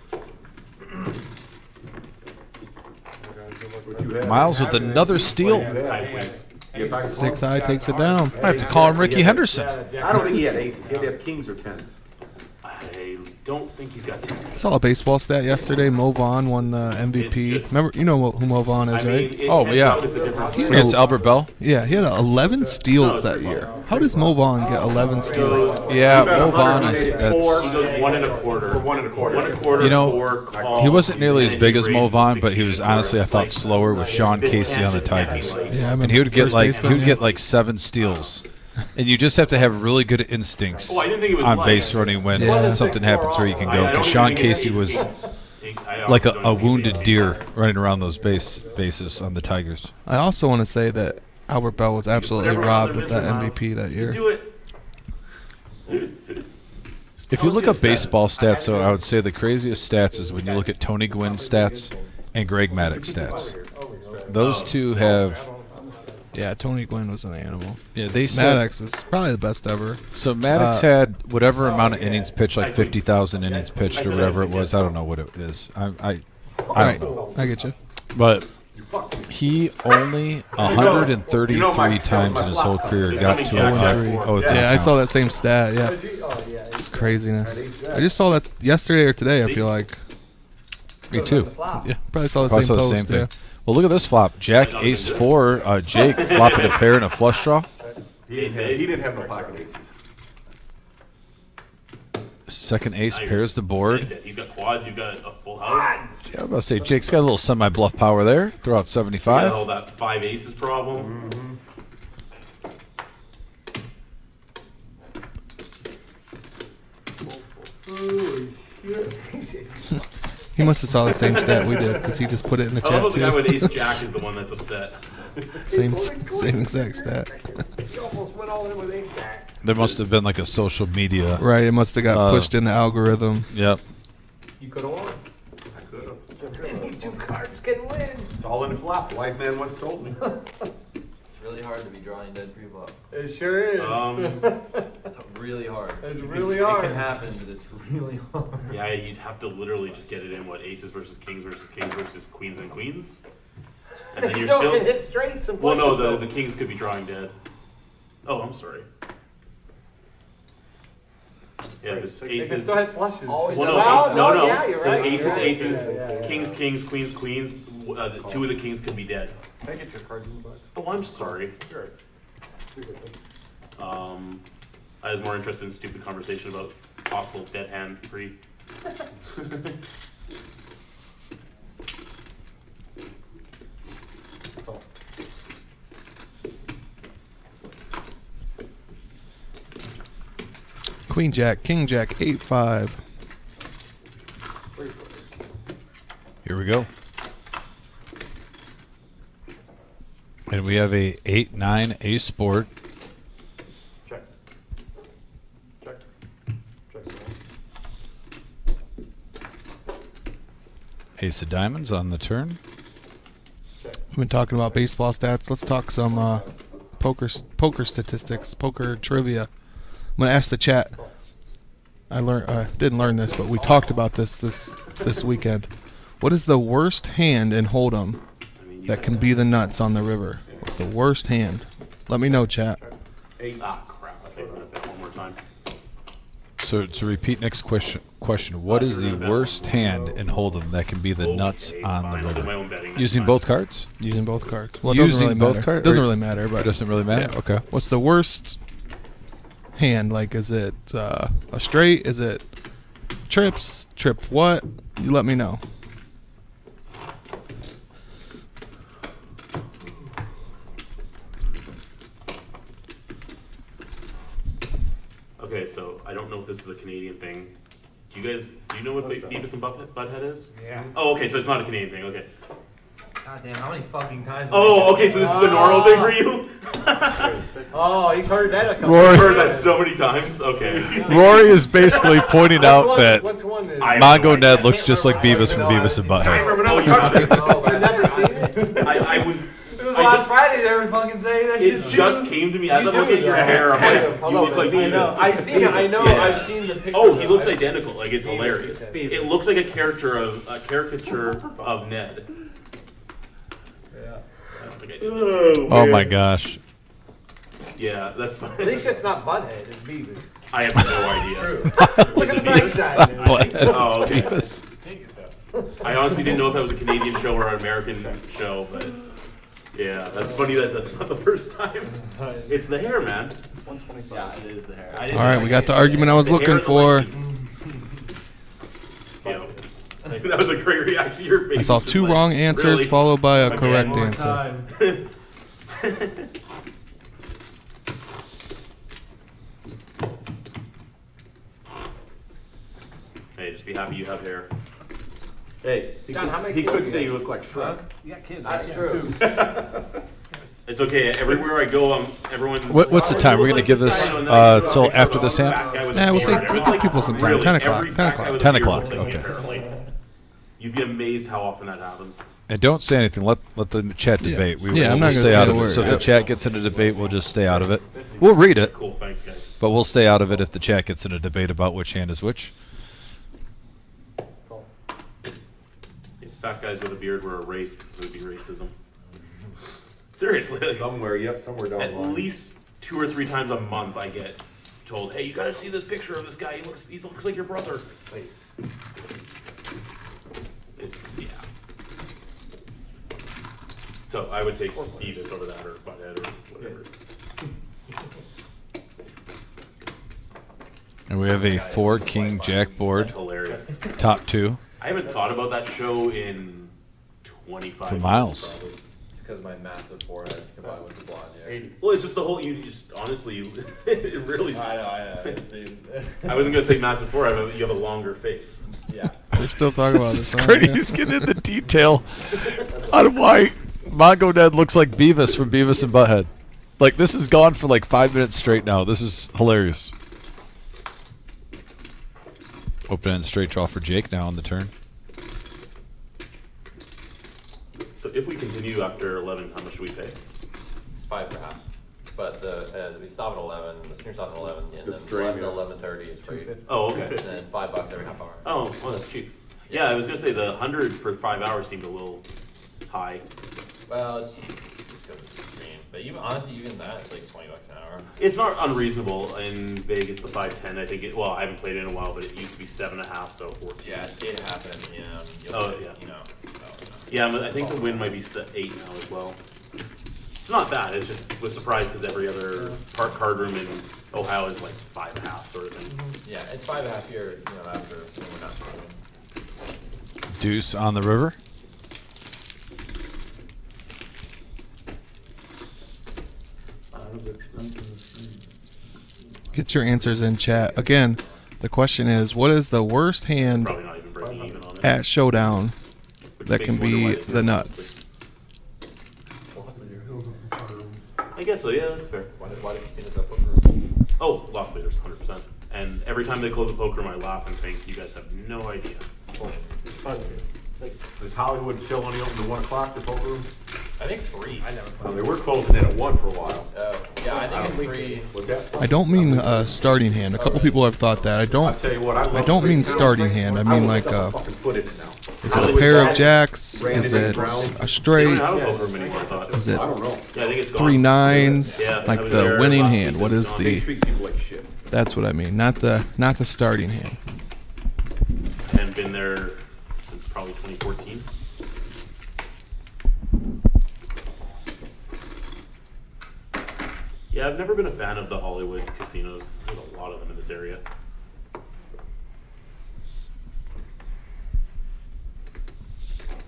Miles with another steal. High queens. 6-high takes it down. I have to call him Ricky Henderson. I don't think he had aces. He had to have kings or tens. I don't think he's got 10. I saw a baseball stat yesterday. Mo Vaughn won the MVP. It's just- Remember, you know who Mo Vaughn is, I mean, right? it Oh, ends yeah. up it's a different Against Albert Bell. Yeah, he had 11 steals No, that it's year. How does Mo Vaughn get 11 steals? Yeah, You bet Mo Vaughn 100, is. he made That's, He goes 1 1/4. Or 1 1/4. 1 1/4. You know, 4, call, he wasn't nearly as and big he as Mo raises Vaughn, but he 16 was where honestly, I it's thought, like, slower with Sean this Casey on the has to be Tigers. like- Yeah, I And he would get first like baseman, yeah. 7 steals, and you just have to have really good instincts Oh, I didn't think it was on light. base running when Yeah. something happens where you can I go. don't Because even Sean think it Casey is was ace. I like also a don't think wounded it's deer ace. running around those bases on the Tigers. I also want to say that Albert Bell was absolutely Whatever robbed other with that Mr. Miles. MVP that You year. do it. If you look up baseball stats, though, I would say the craziest stats is when you look at Tony Gwynn's stats and Greg Maddox's stats. Those two have, Yeah, Tony Gwynn was an animal. yeah, they said. Maddox is probably the best ever. So Maddox had whatever amount of innings pitched, like 50,000 innings pitched or whatever it was. I don't know what it is. I Right, don't know. I get you. But he only 133 times in his whole career got to a 0-3 Yeah, I count. saw that same stat. Yeah, it's craziness. I just saw that yesterday or today. I feel like. Me too. Yeah, probably saw the Probably same saw the post. same thing. Yeah. Well, look at this flop. Jack, ace 4. Jake flopping a pair and a flush draw. He didn't have no pocket aces. Second ace pairs the board. He's got quads. You've got a full house. Yeah, I was about to say, Jake's got a little semi-bluff power there. Throw out You got 75. all that 5 aces problem. He must have saw the same stat we did because he just put it in the I love chat how the guy with too. ace jack is the one that's upset. Same exact stat. He almost went all in with ace jack. There must have been like a social media. Right, it must have got pushed in the algorithm. Yep. You could have won. I could have. Any 2 cards can win. It's all in the flop. The wise man once told me. It's really hard to be drawing dead pre-flop. It sure is. It's really hard. It's really It hard. can happen, but it's really hard. Yeah, you'd have to literally just get it in aces versus kings versus queens and queens. And then you're Still still. can hit straights and Well, no, flushes, the kings could be drawing dead. Oh, I'm sorry. Yeah, there's though. They can aces. still hit flushes. Always Well, have no, yeah, you're There's right. aces, You're right. aces, Yeah. kings, kings, queens, queens. The 2 of the kings could be dead. Can I get your cards in the box? Oh, I'm sorry. Sure. I was more interested in stupid conversation about possible dead hand free. Queen Jack, King Jack, 8-5. Here we go. And we have a 8-9 ace board. Check. Check. Check. Ace of diamonds on the turn. We've been talking about baseball stats. Let's talk some poker statistics, poker trivia. I'm gonna ask the chat. I didn't learn this, but we talked about this weekend. What is the worst hand in Hold'em that can be the nuts on the river? What's the worst hand? Let me know, chat. Ah, crap. Okay, I'm gonna bet one more time. So to repeat next question, what is the worst hand in Hold'em that can be the nuts on Fine, the I'll do my river? own betting. Using both cards? Using both cards. Well, it doesn't Using really both matter. cards? Doesn't really matter, It but doesn't really matter? yeah. Okay. What's the worst hand? Like, is it a straight? Is it trips? Trip what? You let me know. Okay, so I don't know if this is a Canadian thing. Do you know what Beavis and Butthead is? Yeah. Oh, okay, so it's not a Canadian thing. Okay. God damn, how many fucking times? Oh, okay, so this is a normal thing for you? Oh, you've heard that a couple Rory- I've heard that so many times. Okay. Rory is basically pointing out that Which one is I- Mongo Ned looks just like Beavis from Beavis and I Butthead. remember now. You got it. You've never seen it? I was last Friday they were fucking saying that shit It too. just came to me as You I'm looking at do, your though. hair. I'm Hey, like, hold you on, look like I know. Beavis. I've seen it. I know. Yeah. I've seen the picture. Oh, he looks identical. Like it's Beavis. hilarious. Beavis. It looks like a caricature of Ned. Yeah. I don't think I did this. Oh my gosh. Yeah, that's fine. At least it's not Butthead, it's Beavis. I have no idea. Look at the nice side. Oh, okay. I honestly didn't know if that was a Canadian show or an American show, but yeah, that's funny that that's not the first time. It's the hair, man. Yeah, it is the hair. All right, we got the argument I was The hair looking and the for. leggings. Yeah. That was a great reaction. Your face I saw was just 2 like, wrong answers really? followed by a Again? correct More answer. time. Hey, just be happy you have hair. Hey, he John, how many could kids you say got? you look like Shrek. You got kids. That's right? true. It's okay. Everywhere I go, everyone. What's the time? We're gonna give this till after this amp? Yeah, we'll say- we'll give people some time. 10 o'clock, 10 o'clock. 10 o'clock, okay. You'd be amazed how often that happens. And don't say anything. Let the chat debate. Yeah, I'm we'll not gonna stay say out a of it. word. So if the Yep. chat gets in a debate, we'll just stay out of it. We'll read it, Cool, thanks, guys. but we'll stay out of it if the chat gets in a debate about which hand is which. If fat guys with a beard were a race, it would be racism. Seriously, like, Somewhere, somewhere down the at line. least 2 or 3 times a month, I get told, "Hey, you gotta see this picture of this guy. He looks like your brother." Wait. Yeah. So I would take Beavis over that or Butthead or whatever. And we have a 4 king jack board, That's hilarious. top 2 I haven't thought about that show in 25 for years, Miles. probably. It's because of my massive forehead combined with the blonde hair. Well, it's just the whole. You just honestly, it really. I know. I wasn't gonna say massive forehead, but you have a longer face. Yeah. They're still talking about This this. is huh? great. Yeah. He's getting into detail on why Mongo Ned looks like Beavis from Beavis and Butthead. Like, this has gone for like 5 minutes straight now. This is hilarious. Open and straight draw for Jake now on the turn. So if we continue after 11, how much should we pay? It's 5.5. But we stop at 11. The stream stops at 11, and Just then 11 drain to it. 11:30 is free. Oh, okay. And then it's $5 every half hour. Oh, that's cheap. Yeah, I was gonna say the 100 for 5 hours seemed a little high. Well, it's just because it's stream. But even honestly, even that, it's like $20 an hour. It's not unreasonable in Vegas. The 510, I think. Well, I haven't played it in a while, but it used to be 7.5, so 14. Yeah, it's 8.5 and you'll Oh, play, yeah. you know. So, Yeah, but I think the win might be 8 now as well. It's not bad. It's just was surprised because every other card room in Ohio is like 5.5 sort of thing. yeah, it's 5.5 here. After when we're not playing. Deuce on the river. Get your answers in chat. Again, the question is, what is the worst hand Probably not even breaking even on it. at Showdown Which that makes can you wonder be why it's the doing nuts? I guess so. Yeah, that's fair. Why did casinos have poker room? Oh, lost leaders, 100%. And every time they close a poker room, I laugh and think, you guys have no idea. Is Hollywood still only open to 1 o'clock, the poker room? I think 3. I never Well, they were closing in at 1 for a while. Yeah, I think it's 3. What's that? I don't mean starting hand. A couple people have thought that. I I'll don't. tell you what, I I don't mean starting hand. I mean like a fucking foot in it now. is it a pair of jacks? Ran Is into the it ground. a They don't straight? have a poker room anymore, I thought. Is it I don't know. Yeah, I think it's gone. 3 nines? Yeah, Like I was the there winning last hand. week, What it's is gone. They the? treat people like shit. That's what I mean. Not the starting hand. I haven't been there since probably 2014. Yeah, I've never been a fan of the Hollywood casinos. There's a lot of them in this area.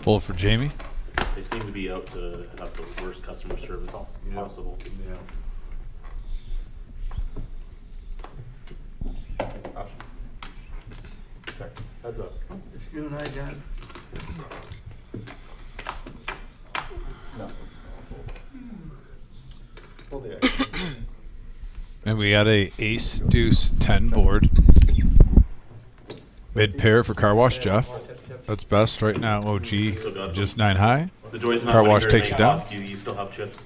Full for Jamie. They seem to be out to have the worst customer service possible. Yeah. Heads up. Excuse me, John. And we got a ace deuce 10 board. Mid pair for car wash Jeff. That's best right now. OG just 9 high. The joys of not Car putting wash very takes many it down. pots, You still have chips.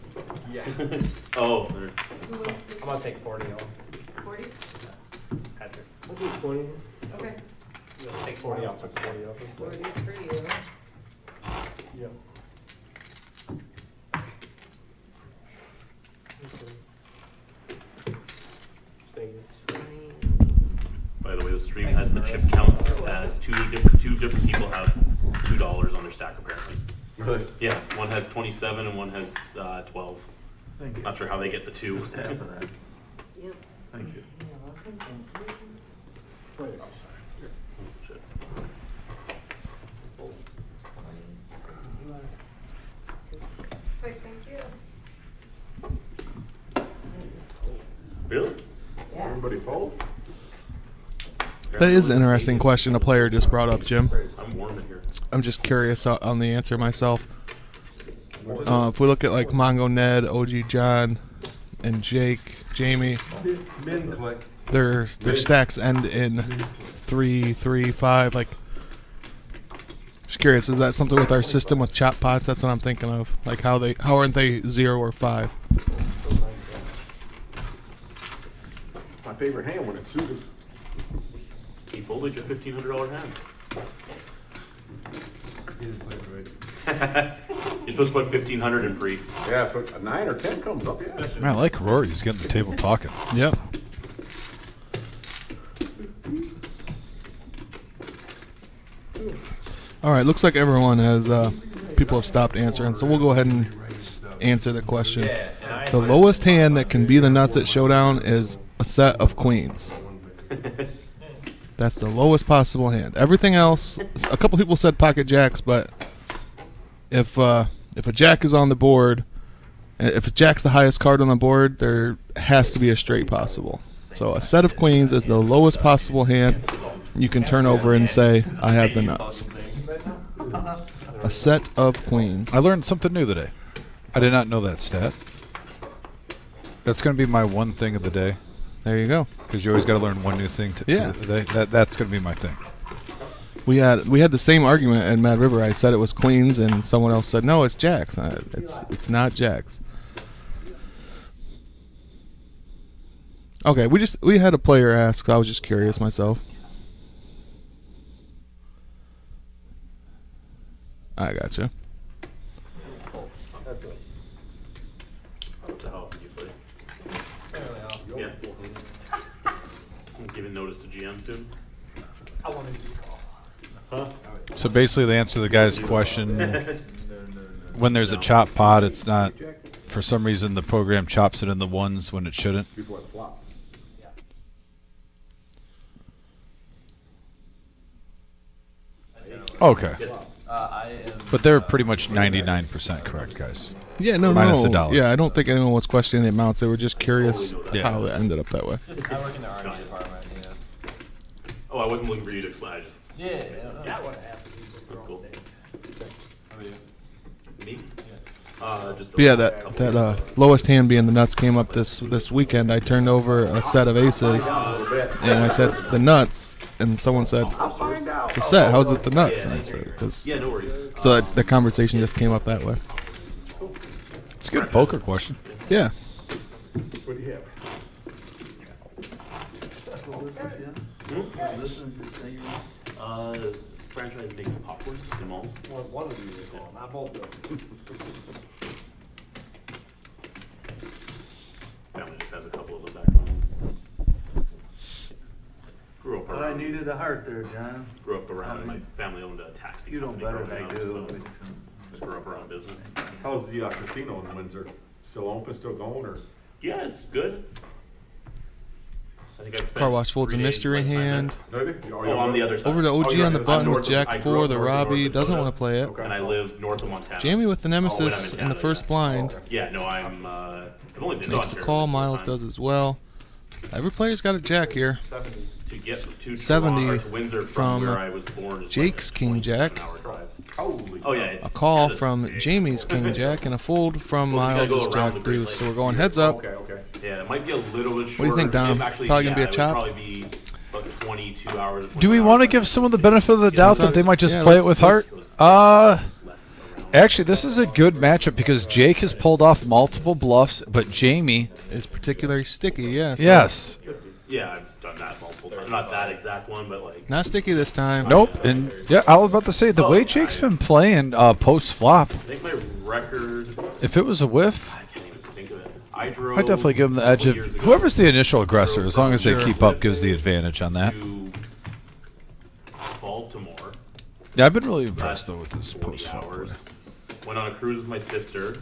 Yeah. Oh, I'm gonna take 40 off. 40? Patrick. I'll do 20. Okay. Take 40 off. Took 40 off. 40 is for you. Yep. Thank you. 20. by the way, the stream has the chip counts as two different people have $2 on their stack apparently. Really? Yeah, one has 27 and one has 12. Thank you. Not sure how they get the two. Just half of that. Yep. Thank you. Shit. Quick, thank you. Really? Yeah. Everybody fold? That is an interesting question a player just brought up, Jim. I'm warm in here. I'm just curious on the answer myself. If we look at like Mongo Ned, OG John, and Jake, Jamie, Min click. their stacks end in 3, 3, 5. Like, just curious, is that something with our system with chop pots? That's what I'm thinking of. Like how aren't they 0 or 5? My favorite hand when it's suited. He folded your $1,500 hand. He didn't play it right. You're supposed to put 1,500 in pre. Yeah, if a 9 or 10 comes up, yeah. Man, I like Rory. He's getting the table talking. Yep. All right, looks like everyone has people have stopped answering, so we'll go ahead and answer the question. The lowest hand that can be the nuts at Showdown is a set of queens. That's the lowest possible hand. Everything else, a couple people said pocket jacks, but if a jack is on the board, if a jack's the highest card on the board, there has to be a straight possible. So a set of queens is the lowest possible hand you can turn over and say, I have the nuts. A set of queens. I learned something new today. I did not know that stat. That's going to be my one thing of the day. There you go. Because you always got to learn one new thing. Yeah. That's going to be my thing. We had the same argument at Mad River. I said it was queens, and someone else said no, it's jacks. It's not jacks. Okay, we had a player ask. So I was just curious myself. I gotcha. That's it. What the hell did you play? Apparently off. Yeah. I'm giving notice to GM soon. I wanted to call. Huh? So basically, the answer to the guy's question, when there's a chop pot, it's not, for some reason, the program chops it in the ones when it shouldn't. People at flop. Okay. I am. But they're pretty much 99% correct, guys. Yeah, no. Minus the dollar. Yeah, I don't think anyone was questioning the amounts. They were just curious Yeah. how it ended up that way. I work in the R&D department. Yeah. Oh, I wasn't looking for you to explain. I just. Yeah. That would have happened. That's cool. How are you? Me? Just. But yeah, that lowest hand being the nuts came up this weekend. I turned over a set of aces, and I said the nuts, and someone said it's a set. How's it the nuts? And I said because Yeah, no worries. so the conversation just came up that way. It's a good poker question. Yeah. What do you have? Franchise makes popcorn in malls. One of you is on, not both of them. Family just has a couple of them back home. Grew up But I around. needed a heart there, John. Grew up around. My family owned a taxi. You know company better growing than I up, do. so just grew up around business. How's the casino in Windsor? Still open, still going, or? Yeah, it's good. I think I spent Car wash folds a 3 days mystery playing hand. Oh, on the other side. Over to OG you're on the on button north with of- Jack I grew 4, up the north of Robbie North doesn't Dakota. want to play it. Okay. And I live north of Montana. Jamie with the Nemesis when I'm in the Canada, first yeah. blind. Yeah, no, I've only been to Makes the Ontario call. a couple Miles times. does as well. Every player's got a jack here. 70. To get to 70 Toronto, or to Windsor from from where I was born is Jake's like a King 27 Jack. hour drive. Holy. Oh yeah, A call yeah, from that's- Jamie's King Jack and a fold from Well, you gotta Miles' go around Jack the Great Deuce. So we're Lakes. going heads up. Okay, okay. Yeah, it might be a little bit shorter. What do you think, Dom? Actually, Probably gonna be a it would chop? Probably be about 22 hours. Do we want to give someone the benefit of the doubt that they might just Yeah, play it let's- with heart? Less Actually, this is a good matchup because Jake has pulled off multiple bluffs, but Jamie, It's particularly sticky, yeah. So yes, Yeah, I've done that multiple times. Not that exact one, but like. Not sticky this time. nope, and yeah, I was about to say the way Jake's been playing post flop. I think my record. If it was a whiff, I can't even think of it. I drove. I definitely give him the edge of years ago whoever's the initial aggressor. As long as they Sure. keep up, gives the advantage on that. to Baltimore. Yeah, I've been really impressed That's though with this 40 post flop hours. play. Went on a cruise with my sister,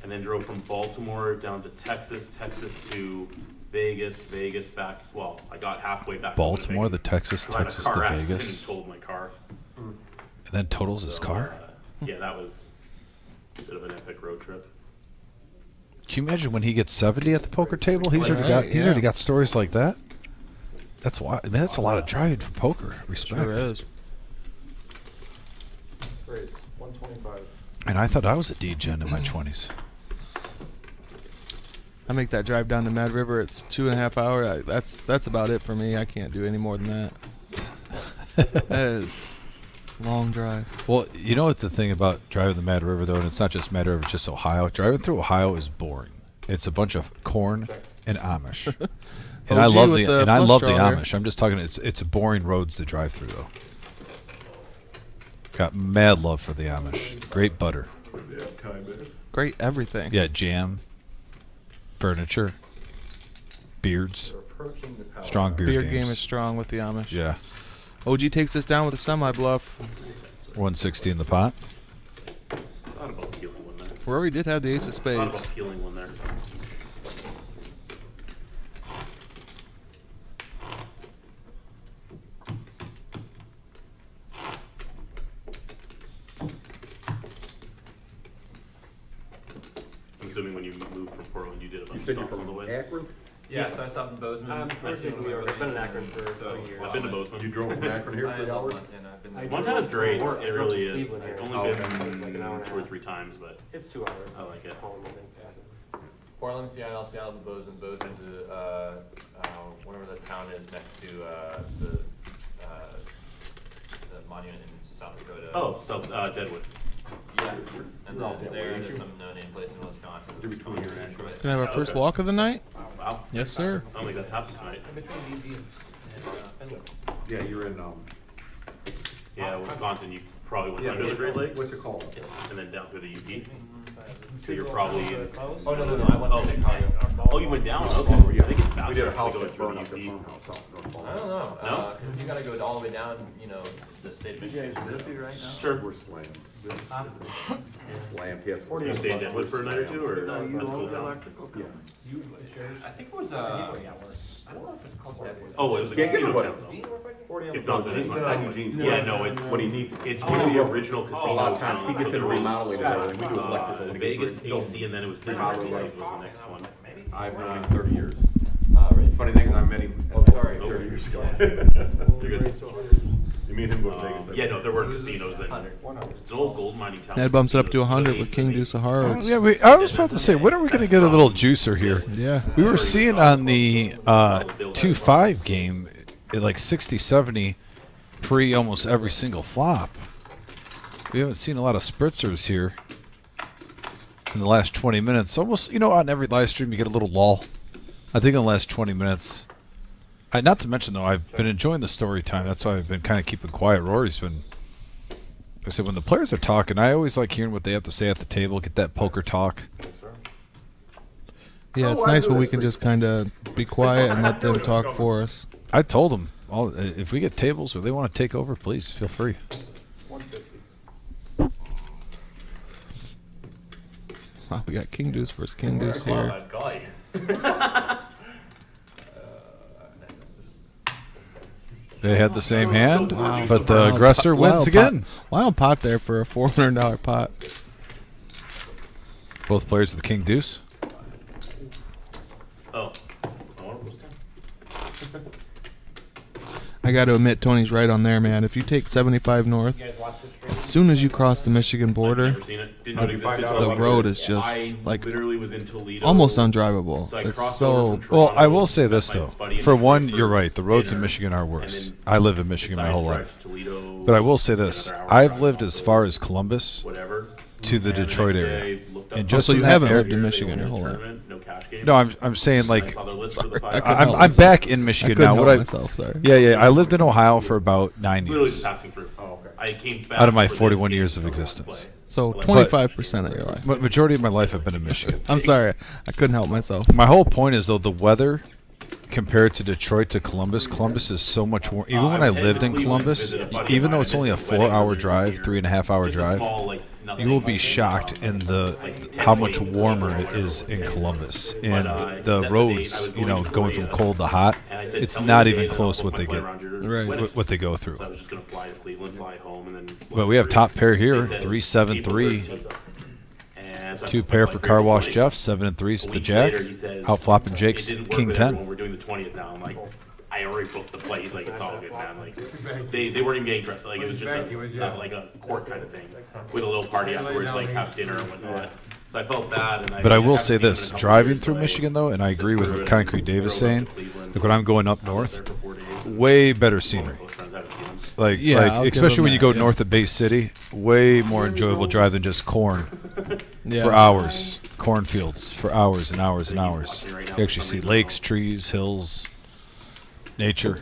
and then drove from Baltimore down to Texas, Texas to Vegas, Vegas back. Well, I got halfway back. home to Baltimore, the Vegas. Texas, Got in a Texas car to accident Vegas, And totaled my car. and then totals his So, car. yeah, that was a bit of an epic road trip. Can you imagine when he gets 70 at the poker table? He's already got yeah. already got stories like that. That's why. I mean, that's a lot of driving for poker. Respect. Sure is. Great, 125. And I thought I was a D-gen in my 20s. I make that drive down to Mad River. It's 2.5 hours. That's about it for me. I can't do any more than that. That is a long drive. Well, you know what the thing about driving the Mad River though, and it's not just Mad River, it's just Ohio. Driving through Ohio is boring. It's a bunch of corn and Amish. And I OG love with the the and I flush love the draw there. Amish. I'm just talking. It's boring roads to drive through though. Got mad love for the Amish. Great butter. Yeah, time in. Great everything. Yeah, jam, furniture, beards, They're approaching the power. strong beard, Beard games. game is strong with the Amish. Yeah, OG takes us down with a semi bluff. 160 in the pot. Thought about peeling one there. Rory did have the ace of Thought about spades. peeling one there. I'm assuming when you moved from Portland, you did a You bunch of said you're stops on the from way. Akron? Yeah, so I stopped in Bozeman. I've been in Akron for 3 years. I've been to Bozeman. You drove from Akron here 3 hours? Montana's great. Work. It I drove really from is. Cleveland I've here. only Okay. been Like an hour and a 2 or half. 3 times, but It's 2 hours. I like it. Home, I think. Portland, Seattle, Seattle to Bozeman, Bozeman to whatever the town is next to the monument in South Dakota. Oh, so Deadwood. Yeah, and You're all then that there, way, there's ain't some no-name place in Wisconsin. You're between here and Detroit. Can I have our first Okay. walk of the night? Wow. Yes, sir. I don't think that's happened tonight. In between DG and Fenwick. Yeah, you're in, Yeah, Wisconsin, you probably went yeah, down to the Great Lakes. what's it called? And then down through the UP. So you're probably in. Oh, no, I went to Chicago. Oh, you went down? Okay. Oh, yeah. I think it's We faster did a to house go that through burned up the the UP. farmhouse out in North I Baltimore. don't know, No? cause you gotta go all the way down, the state of Michigan. right now? Sure. We're slammed. Slammed, yes. You stay in Deadwood for a night or two, or No, you that's cool own the town? electrical Yeah. company. I think it was, I don't know if it's called Deadwood. Oh, it was a Yeah, get casino everybody. town though. Do you work right here? If not, then it's not. I do Gene's Yeah, work. no, it's, When he needs it. it's one of the original A casino lot of times, towns. he gets so into there was, remodeling and everything, we do electrical. and Vegas gets rid- AC, and then it was Remodeling Green electrical. was the next one. I've known him 30 years. Really? Funny thing is, I met him. Oh, sorry. 30 years ago. You're good. You mean him go to Vegas? Yeah, no, there were casinos then. It's an old gold mining town. Ned bumps it up to Casinos, 100 the with ace King and Deuce of ace. Hearts. Yeah, I was about to say, when are we going to get a little juicer here? Yeah. We were seeing on the 2-5 game, at like 60, 70 pre almost every single flop. We haven't seen a lot of spritzers here in the last 20 minutes. Almost, on every live stream you get a little lull. I think in the last 20 minutes. Not to mention, though, I've been enjoying the story time. That's why I've been kind of keeping quiet. Rory's been... I said, when the players are talking, I always like hearing what they have to say at the table, get that poker talk. Yeah, it's nice when we can just kind of be quiet and let them talk for us. I told them, if we get tables or they want to take over, please feel free. 150. Wow, we got King Deuce versus King Deuce Wow, here. I'd call you. They had the same hand, Wow. but the aggressor wins Wild again. Pot, wild pot there for a $400 pot. Both players with the King Deuce. Oh. One of those 10. I got to admit, Tony's right on there, man. If you take 75 north, as soon as you cross the Michigan border, Never seen it. Didn't know it existed till I the went road there. is just I like literally was in Toledo. almost undrivable. So I It's crossed so. over from Well, I Toronto, will say met this my though. buddy in For one, Detroit you're for right. The roads in dinner, Michigan are and worse. then I live in Michigan my decided whole to drive life. to Toledo, But I will say this. another hour I've drive lived down as to far as Columbus. whatever. to the And Detroit next area. day, I looked up And the just so in you that haven't area- lived in They Michigan won your a whole life. tournament, no cash game. No, I'm saying And I like saw their list for the Sorry, I five. couldn't I'm help I'm myself. back in I Michigan couldn't now. help What I myself. Sorry. yeah, I lived in Ohio for about 9 Literally years just passing through. Oh, okay. I came back out of my for this 41 game years of to existence. play. So Like, 25% of your life. But majority of my life I've been in Michigan. I'm sorry, I couldn't help myself. My whole point is though the weather compared to Detroit to Columbus, Columbus is so much warm. Even when I I've headed lived to in Cleveland, Columbus, visited a buddy of even though mine. it's I only a visited his wedding 4-hour earlier this drive, year. 3.5-hour Just a drive, small, like, nothing. you will be shocked in how much warmer it is in Columbus. And the roads, going from cold to hot, it's not even close what they get, what they go through. So I was just gonna fly to Cleveland, fly home, and then. But we have top pair here, 3-7-3. And so I 2 put pair my for favorite Car Wash 20. Jeff, 7 and 3s A with the week Jack. later, he says, Out flopping "It Jake's didn't work King with 10. everyone. We're doing the 20th now." I'm like, I already booked the play. He's like, it's all good, man. Like, they weren't even getting dressed. Like, it was just like a court kind of thing with a little party afterwards, like have dinner and whatnot. So I felt bad. And But I will haven't say seen him in this, a couple driving years, through so I Michigan though, and I agree just with threw what it Concrete and Dave is drove up saying, to Cleveland. like when I'm going up I was there north, for 4 days. way better One of my scenery. close friends haven't seen him. Like, Yeah, I'll give especially him when you that, go yeah. north of Bay City, way more enjoyable drive than just corn Yeah. for hours. Cornfields for hours and hours and hours. You actually see lakes, trees, hills, nature.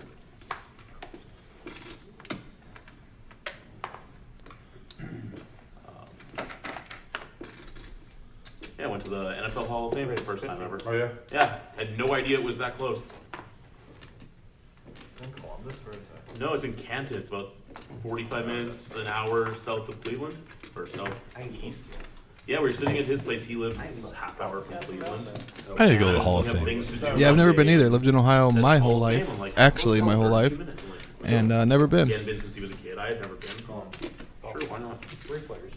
Yeah, I went to the NFL Hall of Fame for the first time ever. Oh, yeah? Yeah, had no idea it was that close. In Columbus or is that? No, it's in Canton. It's about 45 minutes, an hour south of Cleveland, or southeast. Yeah, we were sitting at his place. He lives half hour from Cleveland. I need to go to the Hall of We have Fame. things to do Yeah, I've never that been day. either. Lived in Ohio Says my Hall whole of Fame. life. I'm like, Actually, "Oh, my whole 32 life. minutes." I'm like, And never been. He hadn't been since he was a kid. I had never been. Sure, why not? 3 players.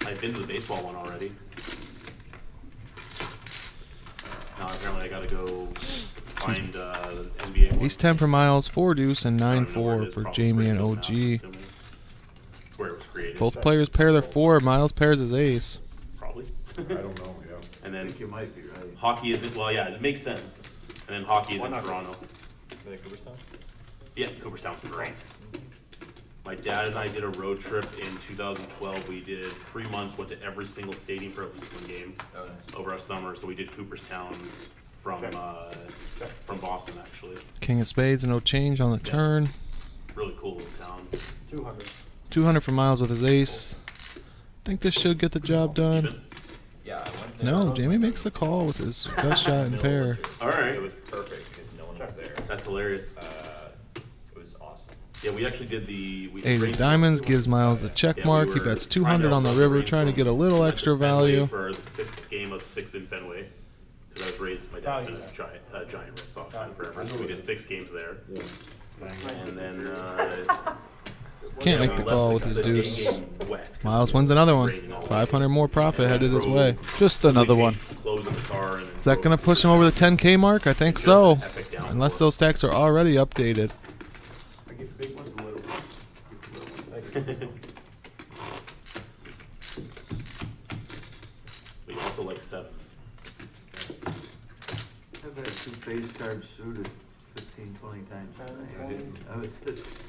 I've been to the baseball one already. Now apparently I gotta go find the NBA one. He's 10 for Miles, 4 deuce, and I 9 don't know where it 4 is, for probably Jamie and Springfield now, OG. I'm assuming. That's where it was created. Both players pair their 4. Miles pairs his ace. Probably. I don't know, yeah. And I then think you might be right. hockey is well, yeah, it makes sense. And then hockey is in Toronto. Yeah, Cooperstown's great. My dad and I did a road trip in 2012. We did 3 months, went to every single stadium for at least one game over our summer. So we did Cooperstown from Boston, actually. King of spades, no change on the turn. Really cool little town. 200. 200 for Miles with his ace. Think this should get the job done. Even? Yeah, I went there. No, Jamie makes the call with his gut shot and pair. All right. It was perfect because no one was there. That's hilarious. It was awesome. Yeah, we actually did we Ace of raced- diamonds gives Miles the check Yeah, mark. we He were bets trying 200 on the run river, race trying to from- get a little we went extra to Fenway value. for the 6th game of 6 in Fenway. Because I was raised, my dad been a giant Red Sox fan forever. So we did 6 games there. And then Can't yeah, make the we call left with his the deuce. game wet 'cause Miles it wins was another one. raining all day. 500 more profit headed his way. Just another one. Clothes in the car and then Is that going to push him over the 10K mark? I think so. Unless those stacks are already updated. I get big ones and little ones. But you also like 7s. I've had 2 face cards suited 15, 20 times tonight. I was just.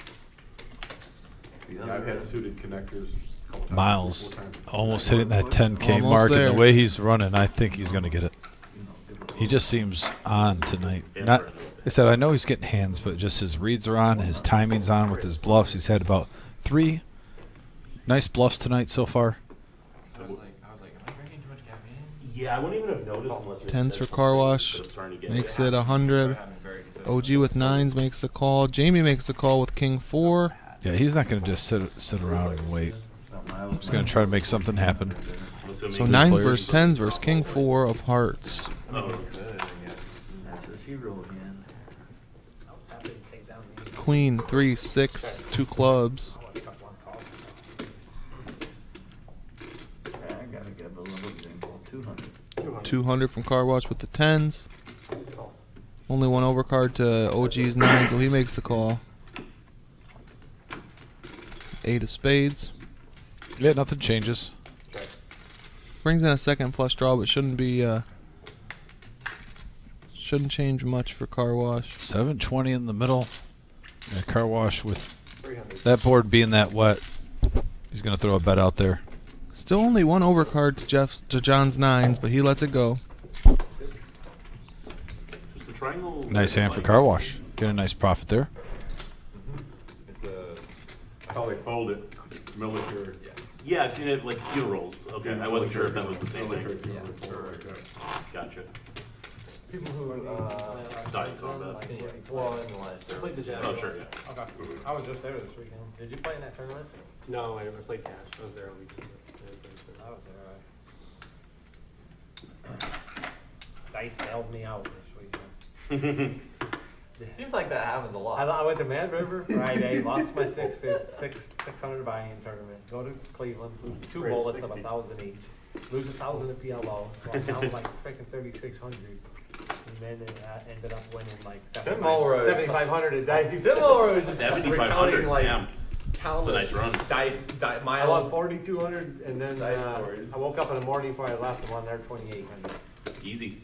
The Yeah, I've other had suited connectors a couple times. Miles 4 times. almost hitting that 10K Almost mark, there. and the way he's running, I think he's going to get it. you know, different- He just seems on tonight. Yeah, Not, for a nice I said I know he's getting hands, but just his reads are on, his timing's on with his bluffs. He's had about 3 nice bluffs tonight so far. I was like, am I drinking too much caffeine? Yeah, I wouldn't even have noticed unless you Tens said for car something, wash. but I'm starting to get Makes it. it 100. I'm very consistent. OG with 9s makes the call. Jamie makes the call with King 4. Yeah, he's not going to just sit around and wait. something I was- He's going to try to make something happen. I'm assuming So good 9s players. versus 10s versus King 4 of hearts. Oh, That's his hero again. I was happy to take down the. Queen 3, 6, 2 clubs. I want to cut one call. I gotta give a little example. 200. 200 from car wash with the 10s. Only one overcard to OG's 9, so he makes the call. 8 of spades. Yeah, nothing changes. Brings in a second flush draw, but shouldn't be shouldn't change much for car wash. 720 in the middle. Yeah, car wash with 300. that board being that wet. He's going to throw a bet out there. Still only one overcard to John's 9s, but he lets it go. Just a triangle. Nice hand for car wash. Get a nice profit there. It's how they fold it, military. Yeah, I've seen it like funerals. Okay, I wasn't sure if that was the same thing. Gotcha. People who Diet combat. well, in the last server. Played the Jazz. Oh, sure, yeah. Okay. I was just there this weekend. Did you play in that tournament? No, I played cash. I was there a week. I was there. Dice bailed me out this weekend. It seems like that happens a lot. I went to Mad River Friday, lost my 600 buy-in tournament. Go to Cleveland, lose 2 bullets of 1,000 each. Lose 1,000 at PLO. So I'm down like freaking 3,600. And then it ended up winning like 7,500 at dice. Similar is just 7,500. recounting like Damn. countless That's a nice run. dice I lost miles. 4,200, and then Dice stories. I woke up in the morning before I left and won there 2,800. Easy.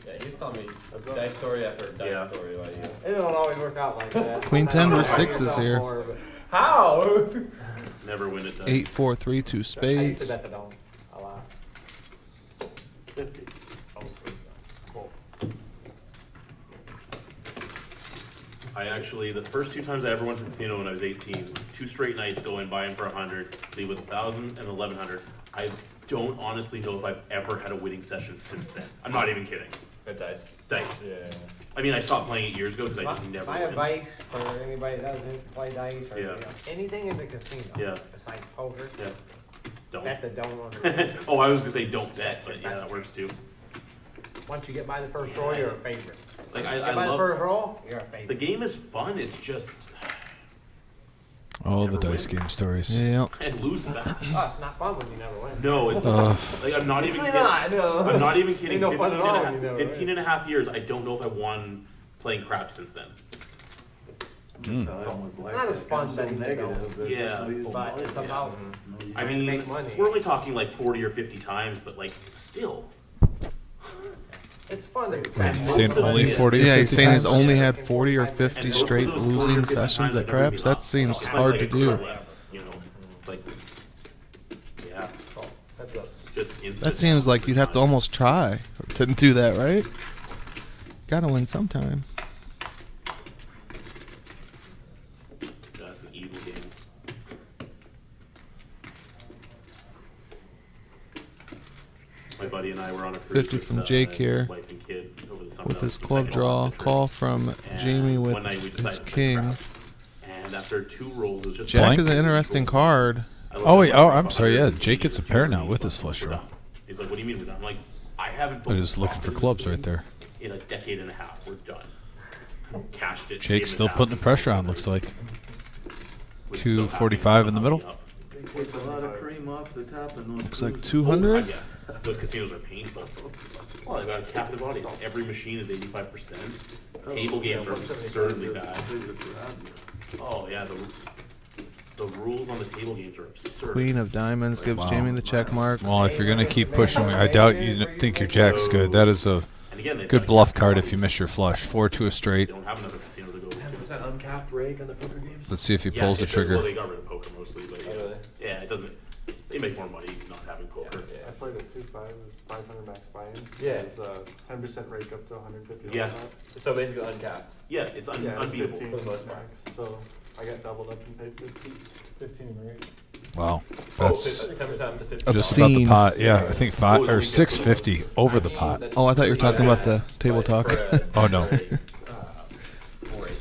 Yeah, he's telling me dice story after dice Yeah. story about you. It don't always work out like that. Queen 10 versus 6s here. How? Never win it. 8, 4, 3, 2 I used to spades. bet the dome a lot. 50. I actually, the first 2 times I ever went to the casino when I was 18, 2 straight nights go in, buy in for 100, leave with 1,000 and 1,100. I don't honestly know if I've ever had a winning session since then. I'm not even kidding. Good dice. Dice. Yeah. I mean, I stopped playing it years ago because I just never My win. advice for anybody that doesn't play dice or Yeah. anything in the casino Yeah. besides poker, Yeah. Don't. bet the dome on the Oh, I was gonna say don't bet, but yeah, that works too. Once you get by the first roll, you're a favorite. Like Get I by the love first roll, you're a the favorite. game is fun. It's just Oh, the Never dice win. game stories. Yeah. and lose fast. Oh, it's not fun when you never win. No, it's like I'm not even Usually kidding. not, no. I'm not even kidding. Ain't no 15, fun at and all a when you never win. 15 and a half years, I don't know if I won playing crap since then. It's not as fun betting the dome, Yeah. but it's about I mean, make money. we're only talking like 40 or 50 times, but like still. it's fun to Wait, he's saying only 40 or Yeah, he's 50 saying times? he's only had 40 or 50 And most of straight those 40 or losing 50 sessions times at I've never craps. been That up. seems It's hard like to a do. career, you know, like yeah, That's a, just instant. That seems like you'd have to almost try to do that, right? Gotta win sometime. That's an evil game. My buddy and I were on a cruise 50 with, from Jake his here wife and kid over the summer. With That his was the club second draw, longest call trip. from And Jamie with one night we his decided to play king. craps. And after 2 rolls, it was just Jack Blank? is an interesting card. I looked Oh, at wait. my Oh, wife, I'm sorry. Yeah, 100, Jake gets a pair now with his flush we're draw. done. He's like, what do you mean we're done? I'm like, I haven't They're just looking for clubs right there. in a decade and a half. We're done. Cashed it. Jake's gave still it putting the out. pressure on, looks like. Was so happy 245 in the somehow middle. up. Takes a lot of cream off the top and those. Looks like cruises. 200. Yeah, those casinos are painful. Well, they got a captive audience. Every machine is 85%. Table games are absurdly bad. Oh yeah, the rules on the table games are absurd. Queen of diamonds gives Wow. Jamie the check mark. Well, if you're going to keep pushing me, I doubt you think your jack's good. That is a And again, they've good got bluff a card if you miss your flush. 4 to a They straight. don't have another casino to go to. 10% uncapped rake on the poker games? Let's see if he Yeah, pulls the well, trigger. they got rid of poker mostly, but yeah, Oh, really? yeah, it doesn't. They make more money not having poker. I played at 2.5, it was 500 max buy-in. Yeah. It was 10% rake up to 150. Yeah. So basically uncapped. Yeah, it's Yeah, it was unbeatable. 15 For the most part. max, so I got doubled up and paid 15 rake. Wow. Oh, That's 10% up to 50. just about the Obscene. pot. Yeah, I think 5 or 650 over the pot. Oh, I thought you were talking about the table talk. Oh, no.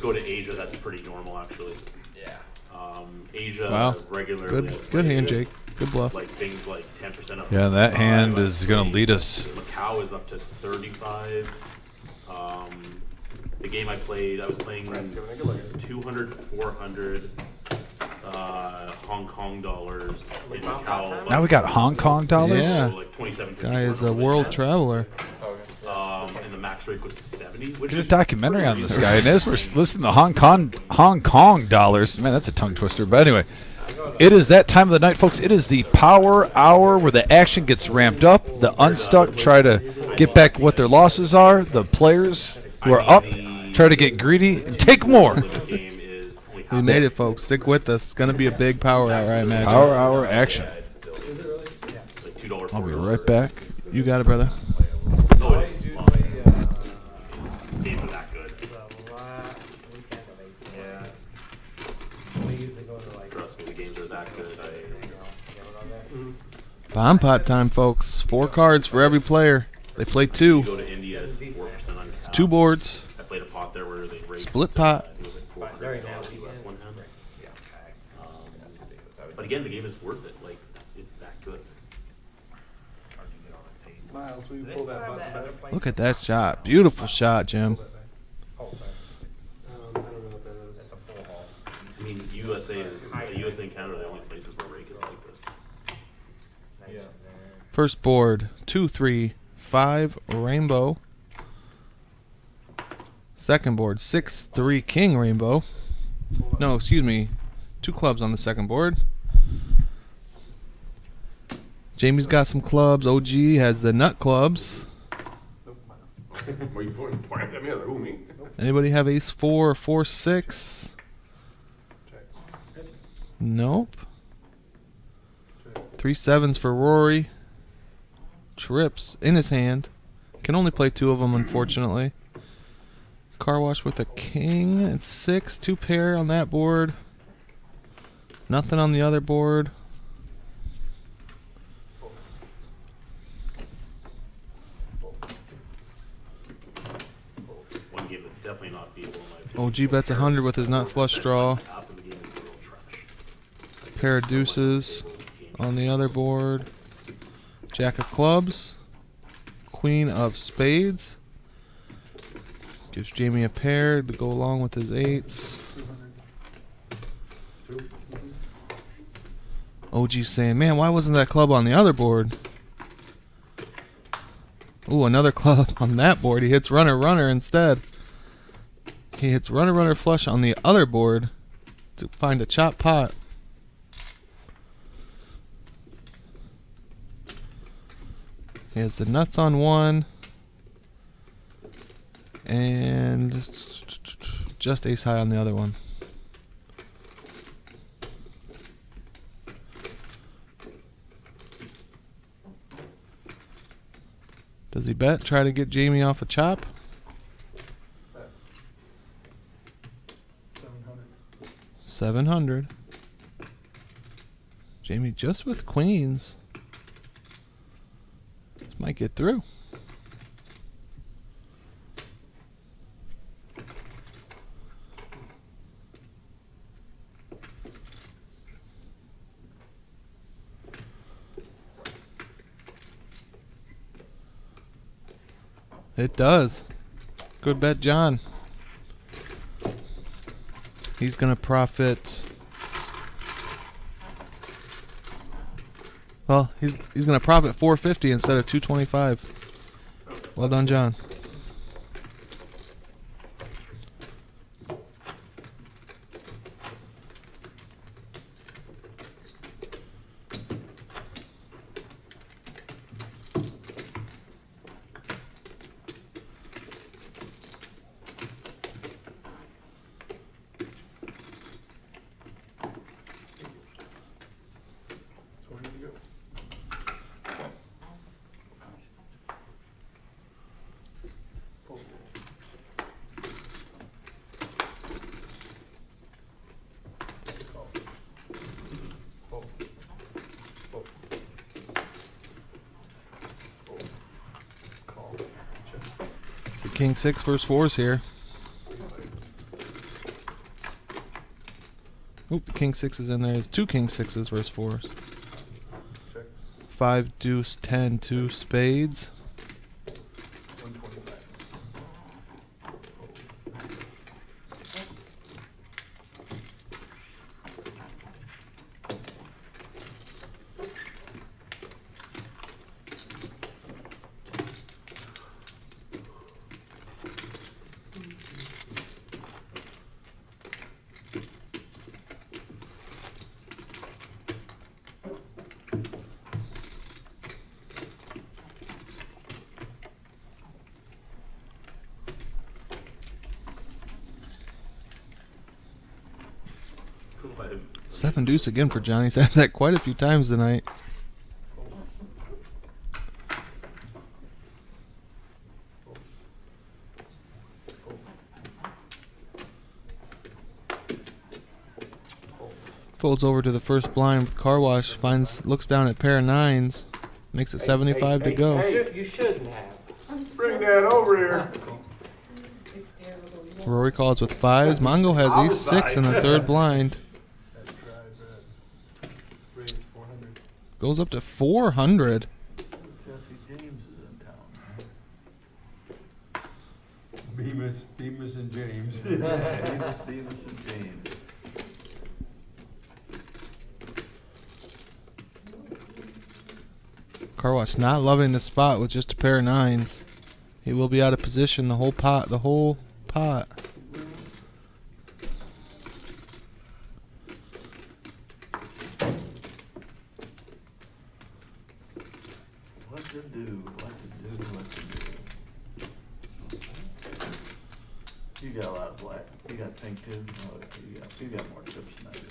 Go to Asia, that's pretty normal actually. Yeah. Asia Wow. regularly. Good hand, Jake. Good bluff. Like things like 10% up. Yeah, that hand Like is going to lead us. Macau is up to 35. The game I played, I was playing 200, 400 Hong Kong dollars in Macau. Now we got Hong Kong dollars? Yeah. So like 27, Guy is a 54. world traveler. And the max rate was 70. Which Did a is documentary pretty on this reasonable. guy, and as we're listening to Hong Kong dollars, man, that's a tongue twister. But anyway, it is that time of the night, folks. It is the power hour where the action gets ramped up. The unstuck try to get back what their losses are. The players who are up try to get greedy and take more. The game is only We made it, folks. Stick with us. It's gonna be a big power hour, I imagine. Power hour action. I'll be right back. You got it, brother. No, it is. Well, games are that good. Yeah. We usually go to like. Trust me, the games are that good. Bomb pot time, folks. 4 cards for every player. They play 2. You go to India, it's 4% on cap. 2 boards. I played a pot there where they rated Split pot. it was like $400 US one hand. But again, the game is worth it. Like it's that good. Miles, will you pull that button back? Look at that shot. Beautiful shot, Jim. I don't know what that is. I mean, USA and Canada are the only places where rake is like this. Yeah. First board, 2, 3, 5, rainbow. Second board, 6, 3, king, rainbow. No, excuse me. 2 clubs on the second board. Jamie's got some clubs. OG has the nut clubs. Were you pointing at me? I was like, ooh, me? Anybody have ace 4 or 4, 6? Nope. 3 7s for Rory. Trips in his hand. Can only play 2 of them, unfortunately. Car wash with a king and 6. 2 pair on that board. Nothing on the other board. One game that's definitely not beatable in my opinion. OG bets 100 with his nut flush draw. Half of the game is real trash. Pair of deuces on the other board. Jack of clubs. Queen of spades. Gives Jamie a pair to go along with his 8s. OG saying, man, why wasn't that club on the other board? Ooh, another club on that board. He hits runner, runner instead. He hits runner, runner flush on the other board to find a chop pot. He has the nuts on one. And just ace high on the other one. Does he bet? Try to get Jamie off a chop? 700. Jamie just with queens. This might get through. It does. Good bet, John. He's going to profit. Well, he's going to profit 450 instead of 225. Well done, John. King 6 versus 4s here. Oop, the King 6 is in there. There's 2 King 6s versus 4s. 5 deuce 10 2 spades. Seven deuce again for Johnny. He's had that quite a few times tonight. Folds over to the first blind with car wash. Looks down at pair of nines. Makes it 75 to go. You shouldn't have. Bring that over here. Rory calls with fives. Mongo has ace six in the third blind. Goes up to 400. Jesse James is in town. Bemis and James. Bemis and James. Carwash not loving the spot with just a pair of nines. He will be out of position the whole pot. What to do? You got a lot of black. You got pink too. Oh, you got more chips than I do.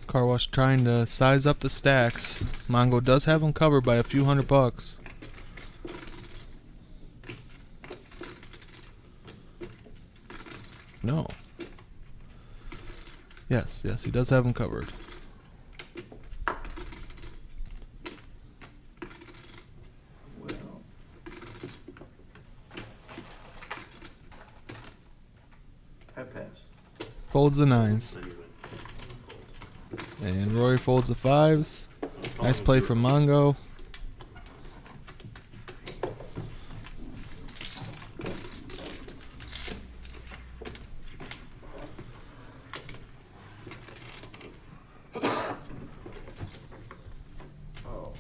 Carwash trying to size up the stacks. Mongo does have him covered by a few $100. No. Yes, he does have him covered. Well, I pass. Folds the nines. And Rory folds the fives. Nice play from Mongo. Oh.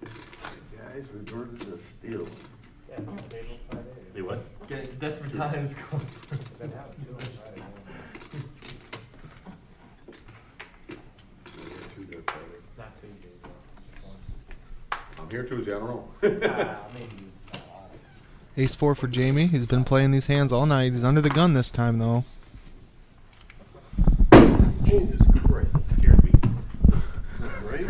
Guys reverted to steal. Hey, what? Desperate times call. Not Tuesday, I'm here Tuesday, I don't know. maybe. Ace four for Jamie. He's been playing these hands all night. He's under the gun this time though. Jesus Christ, that scared me. Right?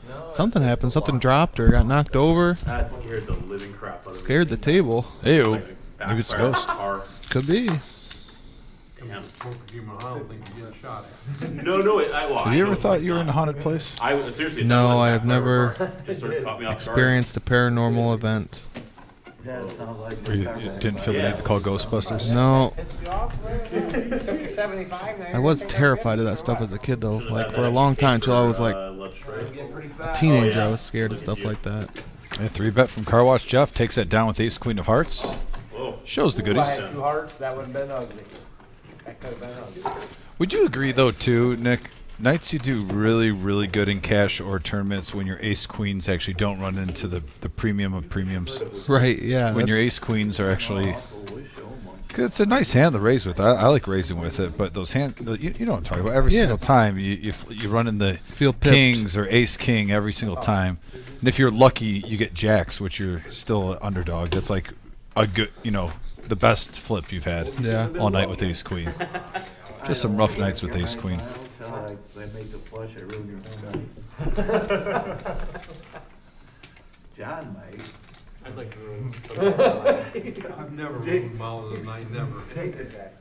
No, Something happened. Something dropped or got knocked over. That scared the living crap out of me. Scared the table. Ew. Like, Maybe it's a backfired ghost. car. Could be. Damn. I don't think you're getting shot at. No, Have you ever thought you were in a haunted place? Seriously, it No, sounded like I a have backfired never car. Just sort of caught me off guard. Experienced a paranormal event. That sounds like Or you didn't feel the need to call Ghostbusters? No. Took your 75 now. I was terrified of that stuff as a kid though. Like for a long time till I was like getting pretty a fast. teenager. yeah. I was scared of Look at stuff you. like that. A 3-bet from Car Wash Jeff takes that down with ace queen of hearts. Whoa. Shows the If I goodies. had 2 hearts, that would have been ugly. That could have been ugly. Would you agree though too, Nick? Nights you do really, really good in cash or tournaments when your ace queens actually don't run into the premium of premiums. Right, yeah. When your that's- ace queens are actually, cause it's a nice hand to raise with. I like raising with it, but those hands, you know what I'm talking about. Every Yeah. single time you run in the Feel pipped. kings or ace king every single time, and if you're lucky, you get jacks, which you're still an underdog. That's like a good, the best flip you've had Yeah. all night with ace queen. Just some rough nights with ace queen. I make the flush, I ruin your whole night. John might. I'd like to ruin I've never ruined Mount night, never.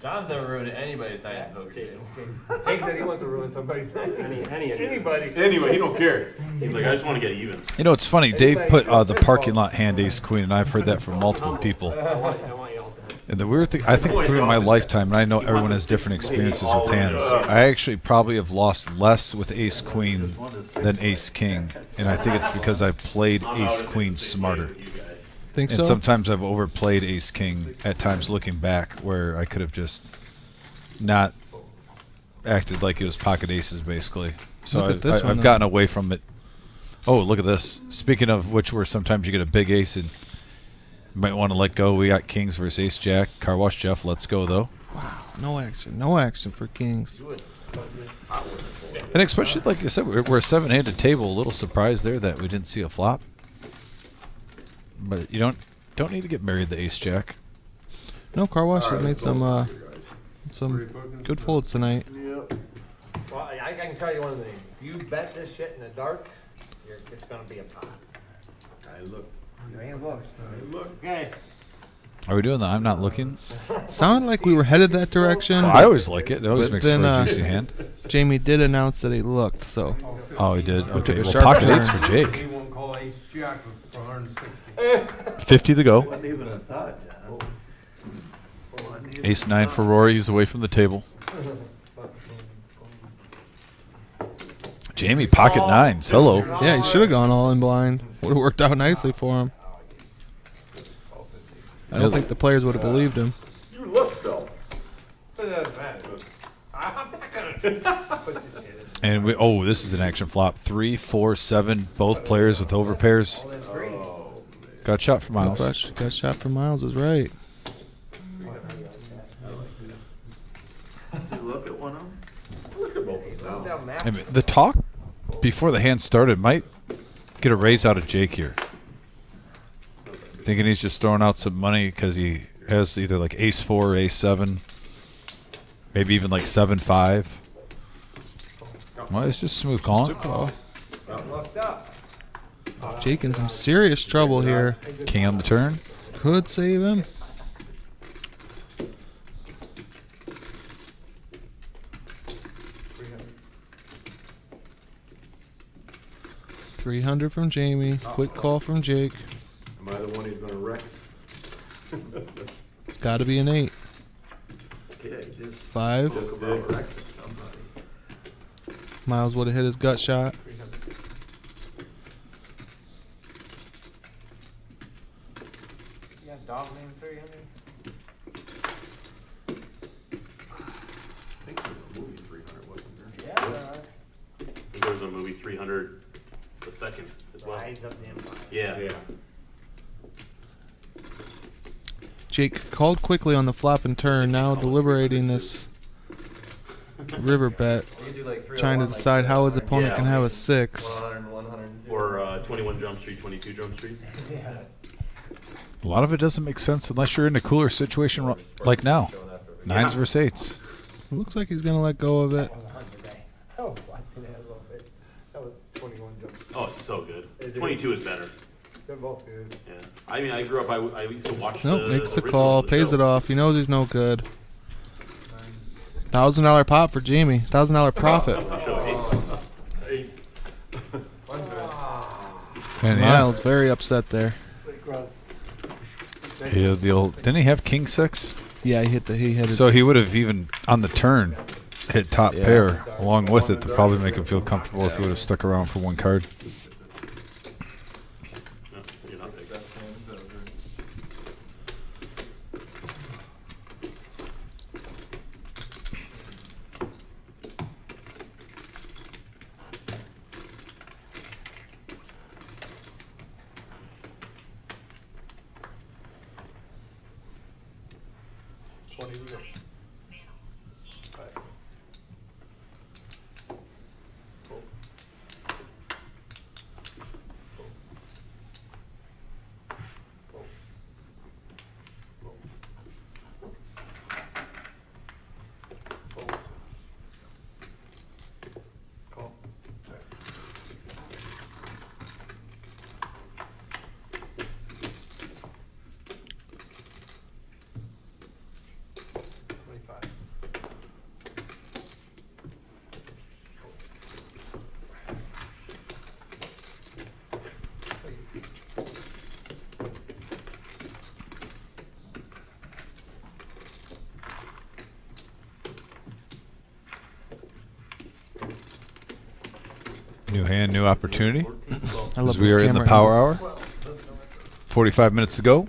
John's never ruined anybody's night in poker table. Jake said he wants to ruin somebody's night. Anybody. Anyway, he don't care. He's like, I just want to get even. You know, it's funny. Dave put the parking lot hand ace queen, and I've heard that from multiple people. I want y'all to. And the weird thing, I think through my lifetime, and I know everyone has different experiences with hands, I actually probably have lost less with ace queen than ace king. And I think it's because I played ace queen smarter. Think And so? sometimes I've overplayed ace king at times looking back where I could have just not acted like it was pocket aces basically. So Look at this one, I've though. gotten away from it. Oh, look at this. Speaking of which, where sometimes you get a big ace and you might want to let go. We got kings versus ace jack. Car Wash Jeff, let's go though. Wow, no action. No action for kings. And especially like I said, we're a 7-handed table. A little surprised there that we didn't see a flop. But you don't need to get married to ace jack. No, Car Wash has made some good folds tonight. Yep. Well, I can tell you one thing. If you bet this shit in the dark, it's gonna be a pot. I looked. You ain't looked. I looked. Okay. Are we doing that? I'm not looking. Sounded like we were headed that direction. Well, I always like it. It always But makes then, for a juicy hand. Jamie did announce that he looked, so Oh, he did. Okay. took a Well, sharp pocket turn. eights for He Jake. won't call ace jack for 160. 50 to go. Wasn't even a thought, John. Wasn't even Ace a 9 thought. for Rory. He's away from the table. Jamie, pocket nines. Hello. yeah, he should have gone all in blind. Would have worked out nicely for him. I don't think the players would have believed him. You looked though. It doesn't matter. I'm not gonna put this shit in. And we. Oh, this is an action flop. 3, 4, 7. Both players with overpairs. All in three. Got shot for Miles. Got shot for Miles is right. Did you look at one of them? Look at both of them. Down that. I mean, the talk before the hand started might get a raise out of Jake here. Thinking he's just throwing out some money because he has either like ace 4 or ace 7. Maybe even like 7-5. Well, it's just smooth calling. Oh, Looked up. Jake in some serious trouble here. King on the turn. Could save him. $300 from Jamie. Quick call from Jake. Am I the one he's gonna wreck? It's got to be an 8. Yeah, he just 5. spoke about wrecking somebody. Miles would have hit his gut shot. Yeah, dog name 300. I think there was a movie 300, wasn't there? Yeah. I think there was a movie 300 the second as well. Rise of the Empire. Yeah. Yeah. Jake called quickly on the flop and turn, now deliberating this river bet, You do like 301, trying to like decide how his 301, opponent Yeah. can have a 6. 100, 102. Or 21 Jump Street, 22 Jump Street. Yeah. A lot of it doesn't make sense unless you're in a cooler situation like now. 9s versus 8s. Looks like he's going to let go of it. That was 100 day. That was watching that a little bit. That was 21 jumps. Oh, it's so good. Is it? 22 is better. They're both good. Yeah. I mean, I grew up, I used to watch Nope, makes the original call, of the pays show. it off. He knows he's no good. $1,000 pop for Jamie. $1,000 profit. The show hates. Eight. And Miles very upset there. yeah, the old. Didn't he have king 6? Yeah, he hit it. So he would have even on the turn hit top Yeah. pair along with it to probably make him feel comfortable if he would have stuck around for one card. No, you're not big. New hand, new opportunity. I love As we this are in the camera power angle. hour. 45 minutes to go.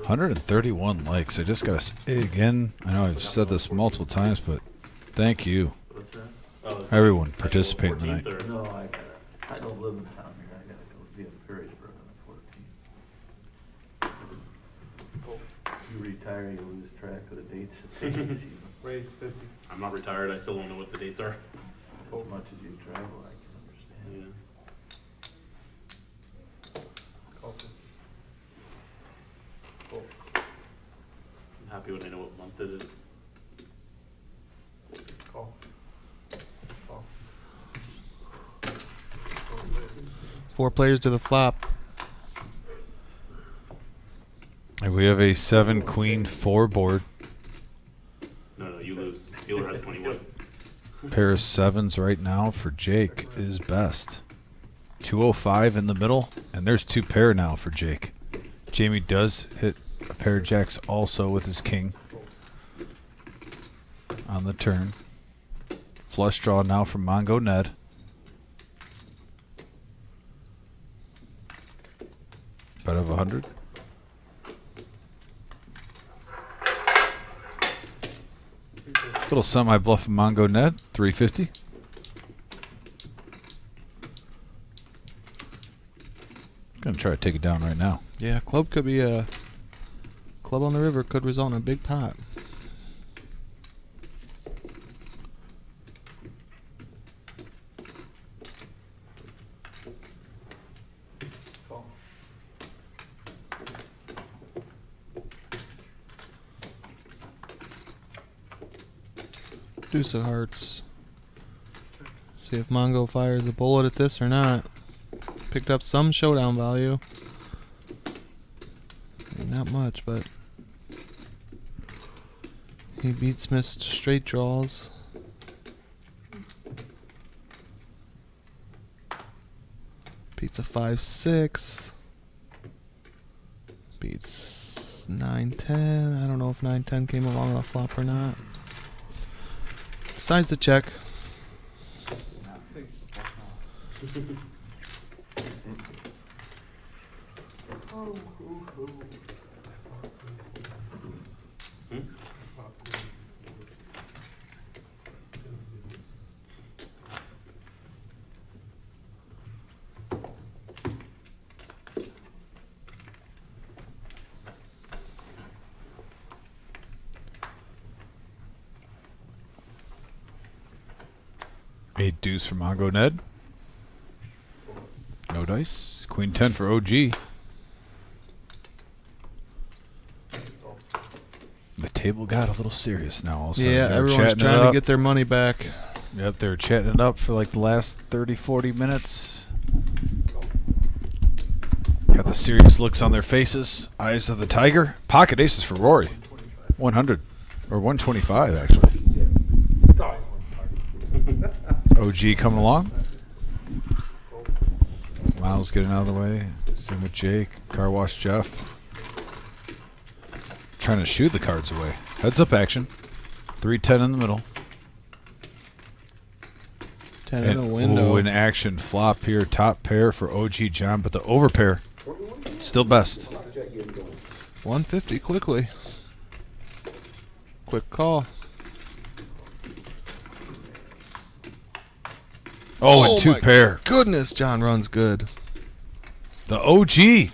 131 likes. I just got to say again. I know I've said this multiple times, but thank you, What's that? Oh, it's everyone like participating 14th tonight. or- No, I don't live in town here. I gotta go be in Perrysburg on the 14th. You retire, you lose track of the dates. It takes you Raise 50. I'm not retired. I still don't know what the dates are. as much as you travel, I can understand. Yeah. I'm happy when I know what month it is. Call. Call. 4 players to the flop. And we have a 7 queen 4 board. No, you lose. Dealer has 21. Pair of 7s right now for Jake is best. 205 in the middle, and there's 2 pair now for Jake. Jamie does hit a pair of jacks also with his king on the turn. Flush draw now from Mongo Ned. Bet of 100. Little semi-bluff of Mongo Ned, 350. Gonna try to take it down right now. Yeah, club could be a club on the river could result in a big pot. Deuce of hearts. See if Mongo fires a bullet at this or not. Picked up some showdown value. Not much, but he beats missed straight draws. Beats a 5-6. Beats 9-10. I don't know if 9-10 came along the flop or not. Decides to check. A deuce for Mongo Ned. No dice. Queen 10 for OG. The table got a little serious now. All of a sudden. Yeah, They were everyone's chatting it trying to up. get their money back. Yep, they were chatting it up for like the last 30, 40 minutes. Got the serious looks on their faces. Eyes of the tiger. Pocket aces for Rory. 100. Or 125, actually. Sorry. OG coming along. Miles getting out of the way. Same with Jake. Car wash Jeff. Trying to shoot the cards away. Heads up action. 310 in the middle. 10 in the window. Ooh, in action. Flop here. Top pair for OG John, but the over pair still best. 150 quickly. Quick call. Oh, and 2 my pair. Goodness, John runs good. The OG.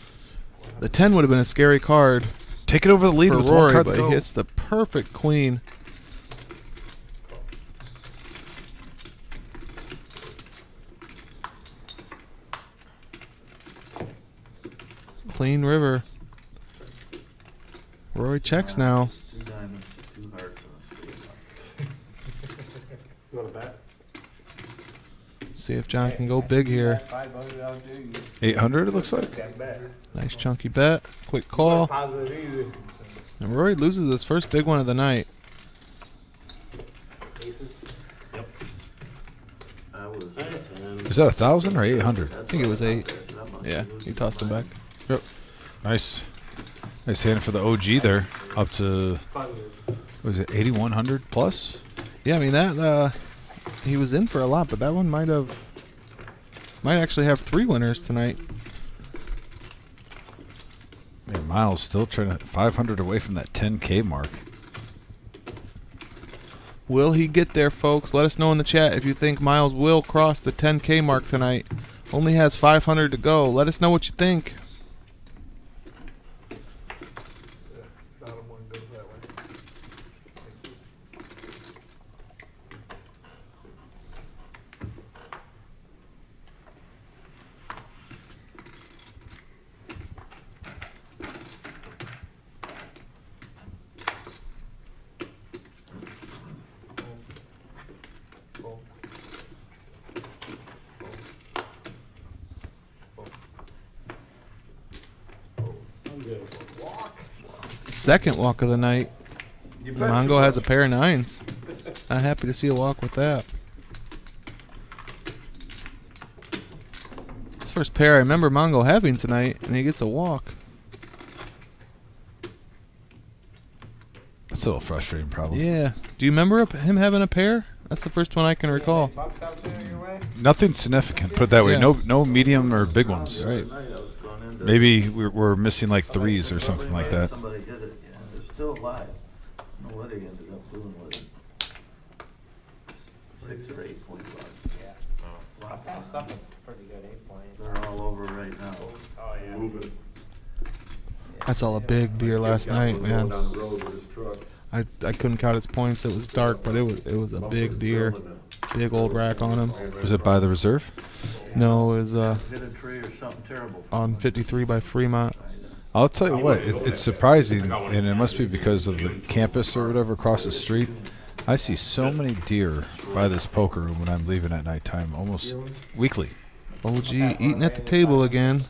The 10 would have been a scary card Taking over the lead for with Rory, one card but to he go. hits the perfect queen. Clean river. Rory checks now. 2 diamonds, 2 hearts, and a straight up. You want to bet? See if John can go big here. $500, I'll do you. 800 it looks like. Can't bet. Nice chunky bet. Quick call. Positive either. And Rory loses his first big one of the night. Aces. Yep. I was. Nice. And Is that 1,000 or 800? I think it was 8. Yeah, he tossed him back. Yep. Nice. Nice hand for the OG there. Up to, Positive. what was it, 8,100 plus? Yeah, I mean that he was in for a lot, but that one might actually have 3 winners tonight. Man, Miles still trying to 500 away from that 10K mark. Will he get there, folks? Let us know in the chat if you think Miles will cross the 10K mark tonight. Only has 500 to go. Let us know what you think. Bottom one goes that way. Fold. Fold. Second walk of the night. You bet Mongo you has a will. pair of 9s. Not happy to see a walk with that. It's the first pair I remember Mongo having tonight, and he gets a walk. It's a little frustrating, probably. Yeah. Do you remember him having a pair? That's the first one I can recall. Bucks out there your way? Nothing significant. Put it that way. Yeah. No medium or big ones. Right. Tonight I was going into. Maybe we're missing like 3s or something like that. Somebody did it, yeah, they're still alive. I don't know what he ended up doing with it. 6 or 8 point bucks. Yeah. Wow, stuff is pretty good, 8 points. They're all over right now. Oh, yeah. Moving. I saw a big deer last night, man. Down the road with his truck. I couldn't count its points. It was dark, but it was a big deer. Big old rack on him. Was it by the reserve? No, it was Hit a tree or something terrible. on 53 by Fremont. I'll tell you what, it's surprising, and it must be because of the campus or whatever across the street. I see so many deer by this poker room when I'm leaving at nighttime, almost weekly. OG eating at the table again.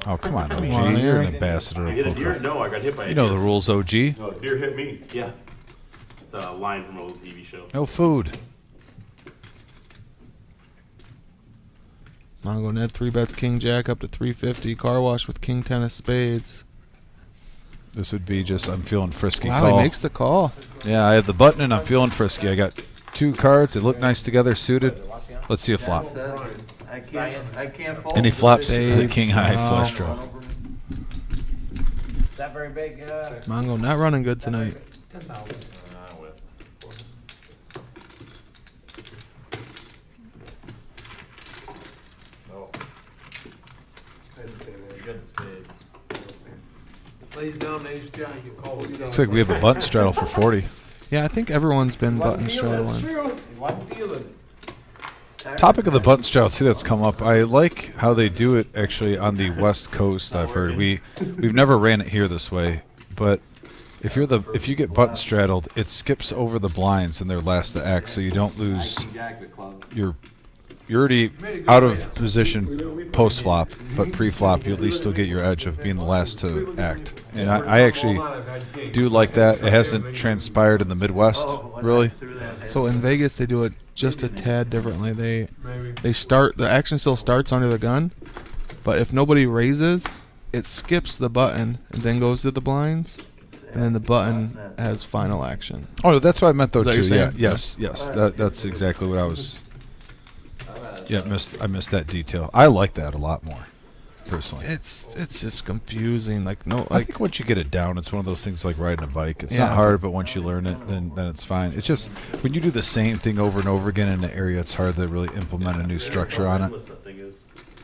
Oh, come on, OG. on, You're an man. ambassador I of hit a deer? poker. No, I got hit by a You know deer. the rules, OG. No, deer hit me. Yeah. It's a line from an old TV show. No food. Mongo Ned 3-bets King Jack up to 350. Car wash with King 10 of spades. This would be just, I'm feeling frisky Wow, call. he makes the call. Yeah, I had the button and I'm feeling frisky. I got 2 cards. They look nice together, suited. Let's see a flop. I can't fold. And he flops the Spades. king high Wow. flush draw. Is that very big? Mongo not running good tonight. 10,000. No. I didn't say that. Good spades. Lays down the ace jack, you call it. Looks like we have a button straddle for 40. Yeah, I think everyone's been button That's straddling. true. One feeling. Topic of the button straddle too that's come up. I like how they do it actually on the West Coast. I've heard we've never ran it here this way, but if you get button straddled, it skips over the blinds and they're last to act, so you don't lose you're already out of position post flop, but pre flop you at least still get your edge of being the last to act. And I actually do like that. It hasn't transpired in the Midwest really. So in Vegas, they do it just a tad differently. Maybe. The action still starts under the gun, but if nobody raises, it skips the button and then goes to the blinds, and then the button has final action. Oh, that's what I meant though Is that too. what you're Yeah, saying? yes. That's exactly what I was. Yeah, I missed that detail. I like that a lot more, personally. It's just confusing. Like I think once you get it down, it's one of those things like riding a bike. It's Yeah. not hard, but once you learn it, then it's fine. It's just when you do the same thing over and over again in an area, it's hard to really implement a new structure on it.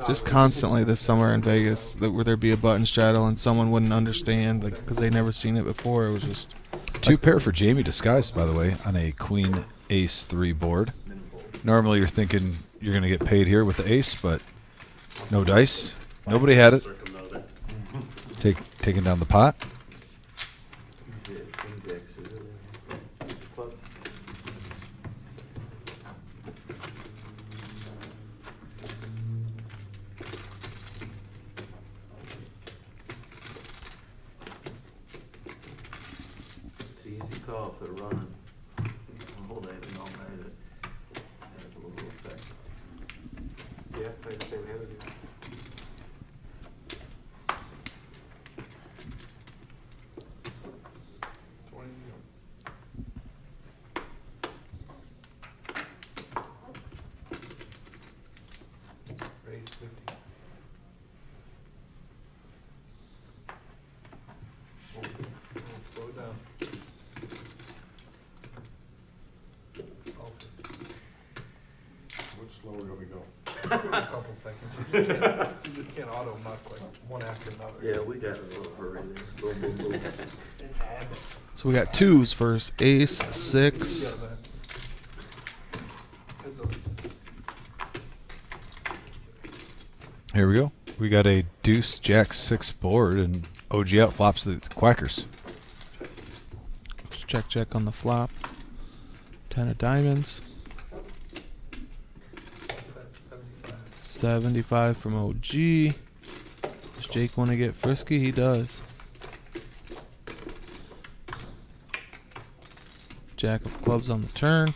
just constantly this summer in Vegas, where there'd be a button straddle and someone wouldn't understand, like, because they'd never seen it before. It was just 2 pair for Jamie disguised, by the way, on a Queen Ace 3 board. Normally you're thinking you're going to get paid here with the ace, but no dice. Nobody had it. Taking down the pot. It's an easy call if they're running. Hold it and all night. That's a little effect. Yeah, like the same hand as you. Raise 50. Slow it down. Which slower do we go? A couple seconds. You just can't auto muck like one after another. Yeah, we got a little hurry there. Boom, boom, boom. so we got twos first, ace, six. Here we go. We got a deuce, jack, 6 board, and OG out flops the quackers. Check, check on the flop. 10 of diamonds. 75 from OG. Does Jake want to get frisky? He does. Jack of clubs on the turn.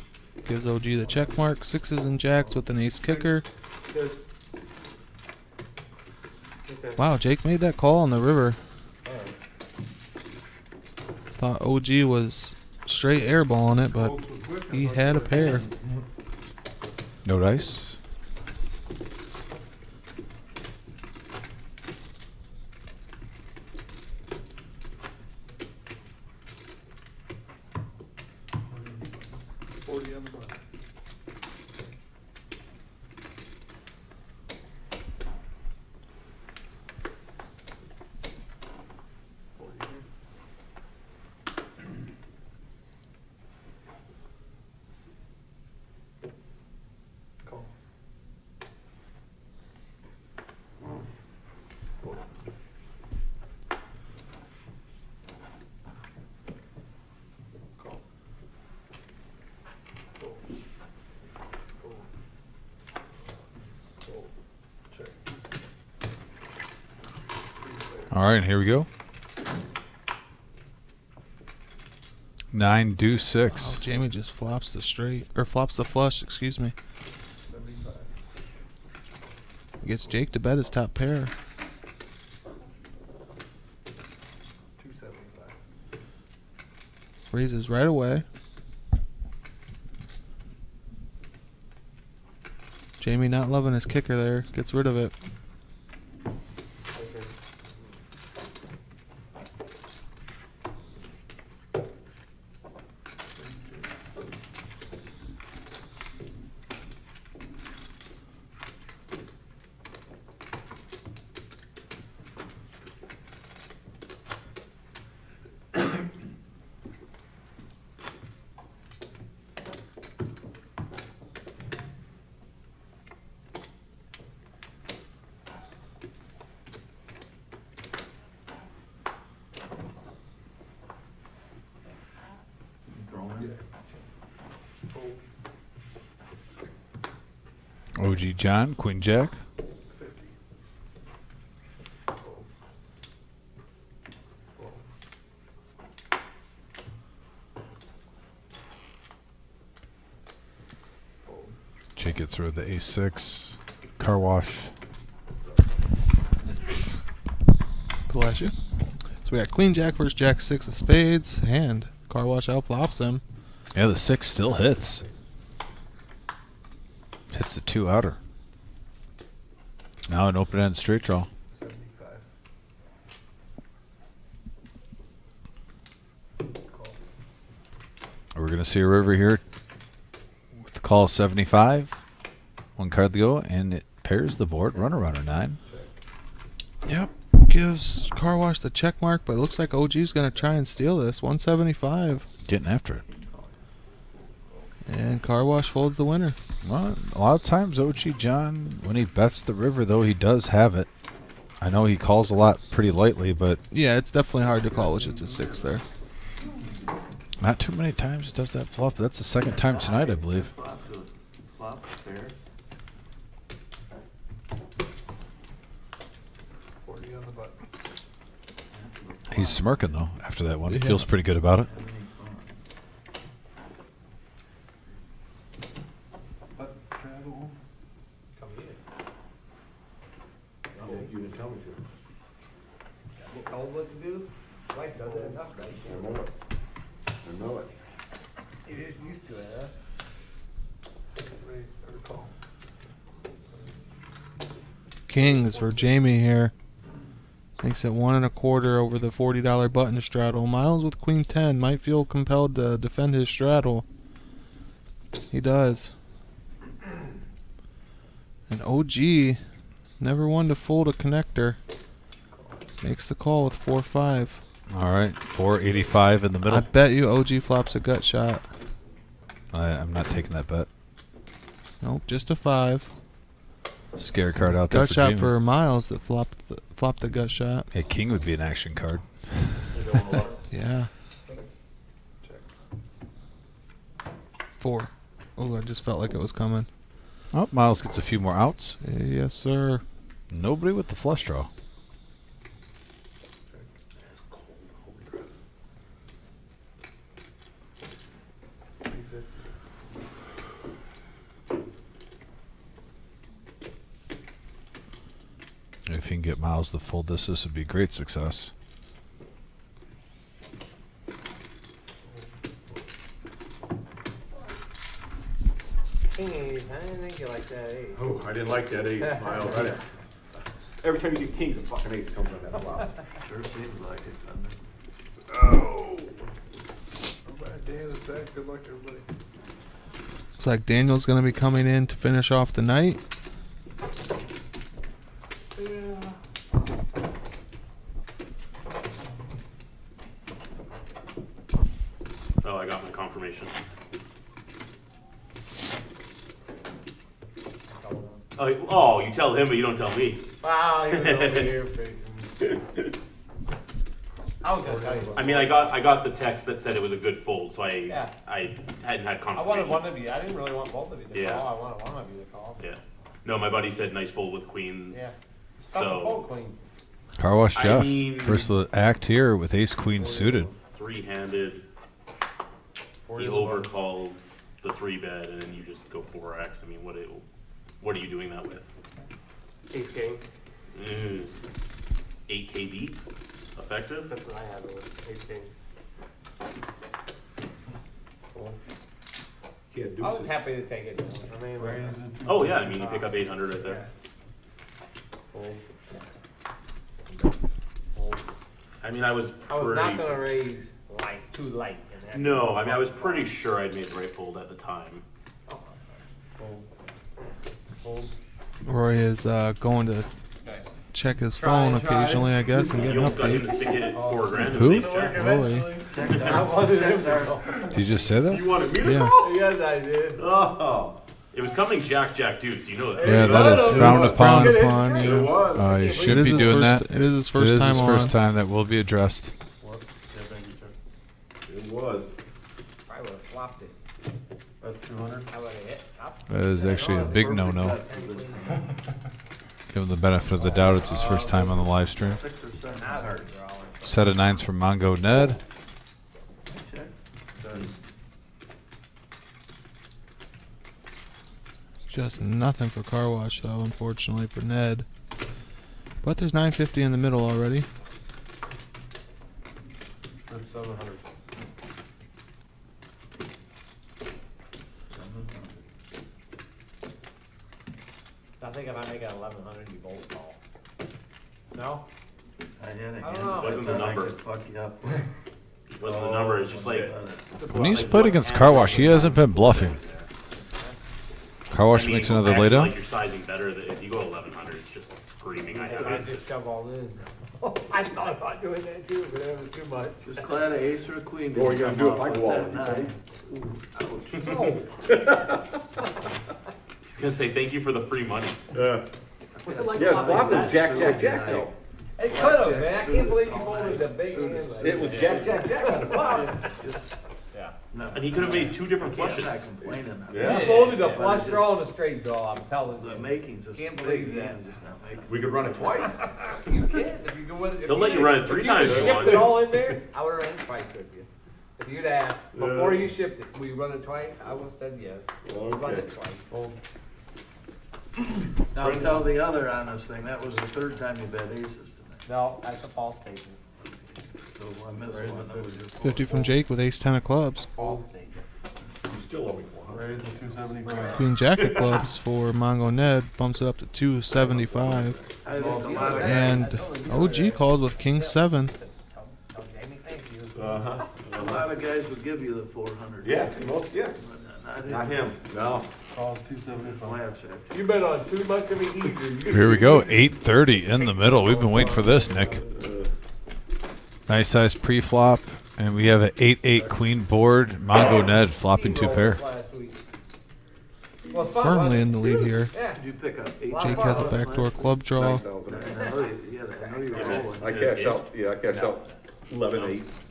Gives OG the check mark. Sixes and jacks with an ace kicker. Good. Okay. Wow, Jake made that call on the river. Alright. Thought OG was straight airballing it, but he had a pair. No dice. Call. Call. Fold. Fold. Fold. Check. All right, here we go. 9 deuce 6. Oh, Jamie just flops the straight, or flops the flush, excuse me. 75. Gets Jake to bet his top pair. 275. Raises right away. Jamie not loving his kicker there. Gets rid of it. Okay. Throwing. Fold. OG John, Queen Jack. 50. Fold. Fold. Fold. Jake gets rid of the A6. Car wash. Bless you. So we got Queen Jack versus Jack 6 of spades. And car wash out flops him. Yeah, the 6 still hits. Hits the 2 outer. Now an open end straight draw. 75. Call. We're going to see a river here with the call 75. One card to go, and it pairs the board. Runner 9. Yep. Gives car wash the check mark, but it looks like OG's going to try and steal this. 175. Getting after it. And car wash folds the winner. Well, a lot of times OG John, when he bets the river, though, he does have it. I know he calls a lot pretty lightly, but Yeah, it's definitely hard to call, which it's a 6 there. not too many times it does that flop. That's the second time tonight, I believe. Flop, fair. 40 on the button. He's smirking, though, after that one. He Yeah. feels pretty good about it. Button straddle. Come in. Oh, you didn't tell me to. Told what to do? Wife does it enough, right? I know it. I know it. You're just used to it, huh? Raise or call. Kings for Jamie here. Makes it 1 1/4 over the $40 button straddle. Miles with Queen 10 might feel compelled to defend his straddle. He does. And OG, never one to fold a connector. Makes the call with 4-5. All right, 485 in the I middle. bet you OG flops a gut shot. I'm not taking that bet. Nope, just a 5. Scare card out there Gut for shot Jamie. for Miles that flopped the gut shot. Yeah, king would be an action card. Yeah. Check. 4. Oh, I just felt like it was coming. Oh, Miles gets a few more outs. Yes, sir. Nobody with the flush draw. If he can get Miles to fold this would be great success. King ace, I didn't think you liked that ace. Oh, I didn't like that ace, Miles. Every time you get king, the fucking ace comes on that flop. Sure seems like it, doesn't it? Oh. Alright, Dan, is that? Good luck, everybody. Looks like Daniel's going to be coming in to finish off the night. Oh, I got my confirmation. Oh, you tell him, but you don't tell me. Wow, he was over here freaking. I was gonna tell you. I mean, I got the text that said it was a good fold, so Yeah. I hadn't had I confirmation. wanted one of you, I didn't really want both of you to Yeah. call, I wanted one of you to call. Yeah. No, my buddy said nice fold with queens. Yeah. Tough to So fold queen. Car wash I Jeff. mean- First act here with ace queen suited. three-handed. He overcalls the 3-bet, and then you just go 4x. I mean, what are you doing that with? Ace king. 8K deep, effective. That's what I had with ace king. Cool. He had I was deuces. happy to take it. I mean, Oh yeah, I mean you pick up 800 right there. Fold. I mean I was I was pretty. not gonna raise like too light. And have No, I mean I was pretty sure I'd made the right fold at the time. Fold. Fold. Roy is going to check his phone occasionally, I guess, and You get an almost got him to update. stick it at 4 grand. Who? Ace jack. Roy. I wanted him to. Did you just say that? You wanted me to Yeah. call? Yes, I did. Oh. It was coming Jack deuce. You know that. Yeah, right? that is frowned upon. Frowned upon, It yeah. was. You It should is be his doing first- that. It is his first It is time his on. first time that will be addressed. It was. I would have flopped it. That's 200. I would have hit. That is actually a big no-no. Give him the benefit of the doubt. It's his first time on the live stream. 6 or 7 cards. Set of 9s from Mongo Ned. Check. Just nothing for car wash, though, unfortunately, for Ned. But there's 950 in the middle already. That's 700. I think if I make it 1100, you both call. No? I hit it. I don't know. Wasn't the number. Fuck you up. Wasn't the number? It's just like. When he's played against Car Wash, he hasn't been bluffing. Car Wash I mean, makes another I actually laydown. like your sizing better. If you go 1100, it's just screaming. I have I it. just shove all in. I thought about doing that too, but it was too much. Just glad an ace or a queen What are didn't you gonna come do off if I with go all that in? nine. He's gonna say thank you for the free money. Yeah. What's it like Yeah, flopping flop that? was Jack though. It could have, man. I can't believe you folded the big hand like It was that. Jack on the flop. Just, Yeah. no. And he could have made 2 different I'm not flushes. complaining. Yeah. You folded a But flush it's draw and a straight draw, I'm telling The you. makings of Can't some believe big that. hands, just not making. We could run it twice. You can, if you go with it. They'll let you run it 3 times if you shipped want. it all in there, I would have ran it twice with you. If you'd asked, before Yeah. you shipped it, will you run it twice? I would have said yes. Run Okay. it twice. Fold. Now tell the other honest thing, that was the 3rd time you bet aces tonight. No, that's a false statement. So I missed one, that was your fault. 50 from Jake with ace 10 of clubs. False statement. You still owe me 400. Raise the 275. Queen Jack of clubs for Mongo Ned bumps it up to 275. I think a lot of And OG calls with king 7. Tell Jamie thank you. Uh-huh. A lot of guys would give you the 400. Yeah, most, yeah. Not Not him, no. Calls Just 275. laugh checks. You bet on too much of it either. Here we go. 8:30 in the middle. We've been waiting for this, Nick. Nice size pre-flop. And we have an 8-8 queen board. Mongo Ned flopping 2 pair. Firmly in the lead here. Yeah. Did you pick up 8? Jake has a backdoor club draw. 9,000. I know you were rolling. I cashed out, yeah, I cashed out 11-8.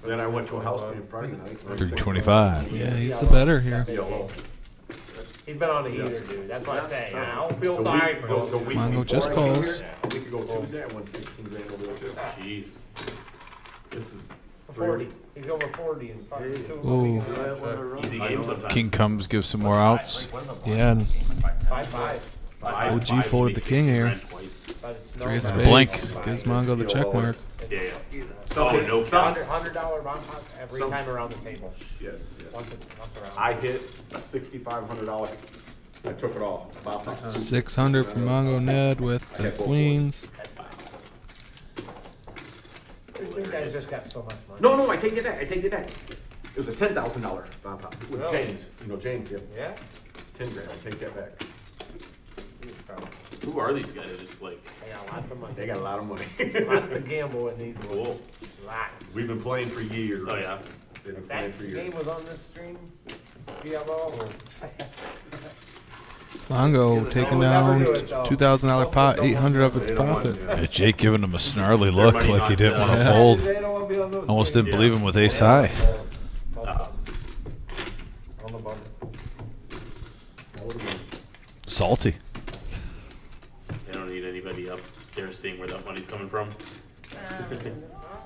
Then I went to a house game Friday night. 325. Yeah, he's the better here. Yellow. He's been on the heater, dude. That's what I'm saying. I don't feel The sorry week- for the him. week Mongo before just I came calls. here, a week ago Tuesday, I won 16 grand over there too. Jeez. This is 40. He's over 40 and fucking two. Ooh. Do I want to run? Easy game sometimes. King comes, gives some more outs. Yeah, and 5-5. OG folded the king here. But it's Three of no spades. Blank. Gives Mongo the check mark. Yeah, yeah. Oh, no count. $100 round pot every Some- time around the table. Yes, yes. Once around. I hit a $6,500. I took it all. About 600 for Mongo Ned with the queens. You guys just got so much money. No, I take it back. I take it back. It was a $10,000 bomb pop with Really? James. You know James, yeah. Yeah? 10 grand. I take that back. Who are these guys? Just like, They got lots of money. They got a lot of money. Lots of gamble in these cool. ones. Lots. We've been playing for years. Oh, yeah. They've been That playing for game years. was on this stream, VLO, or? Mongo taking down $2,000 pot, 800 of its profit. Yeah, Jake giving him a snarly look like he didn't want to fold. They don't wanna be on those Almost streams. didn't believe him with ace high. On the button. Salty. They don't need anybody upstairs seeing where that money's coming from.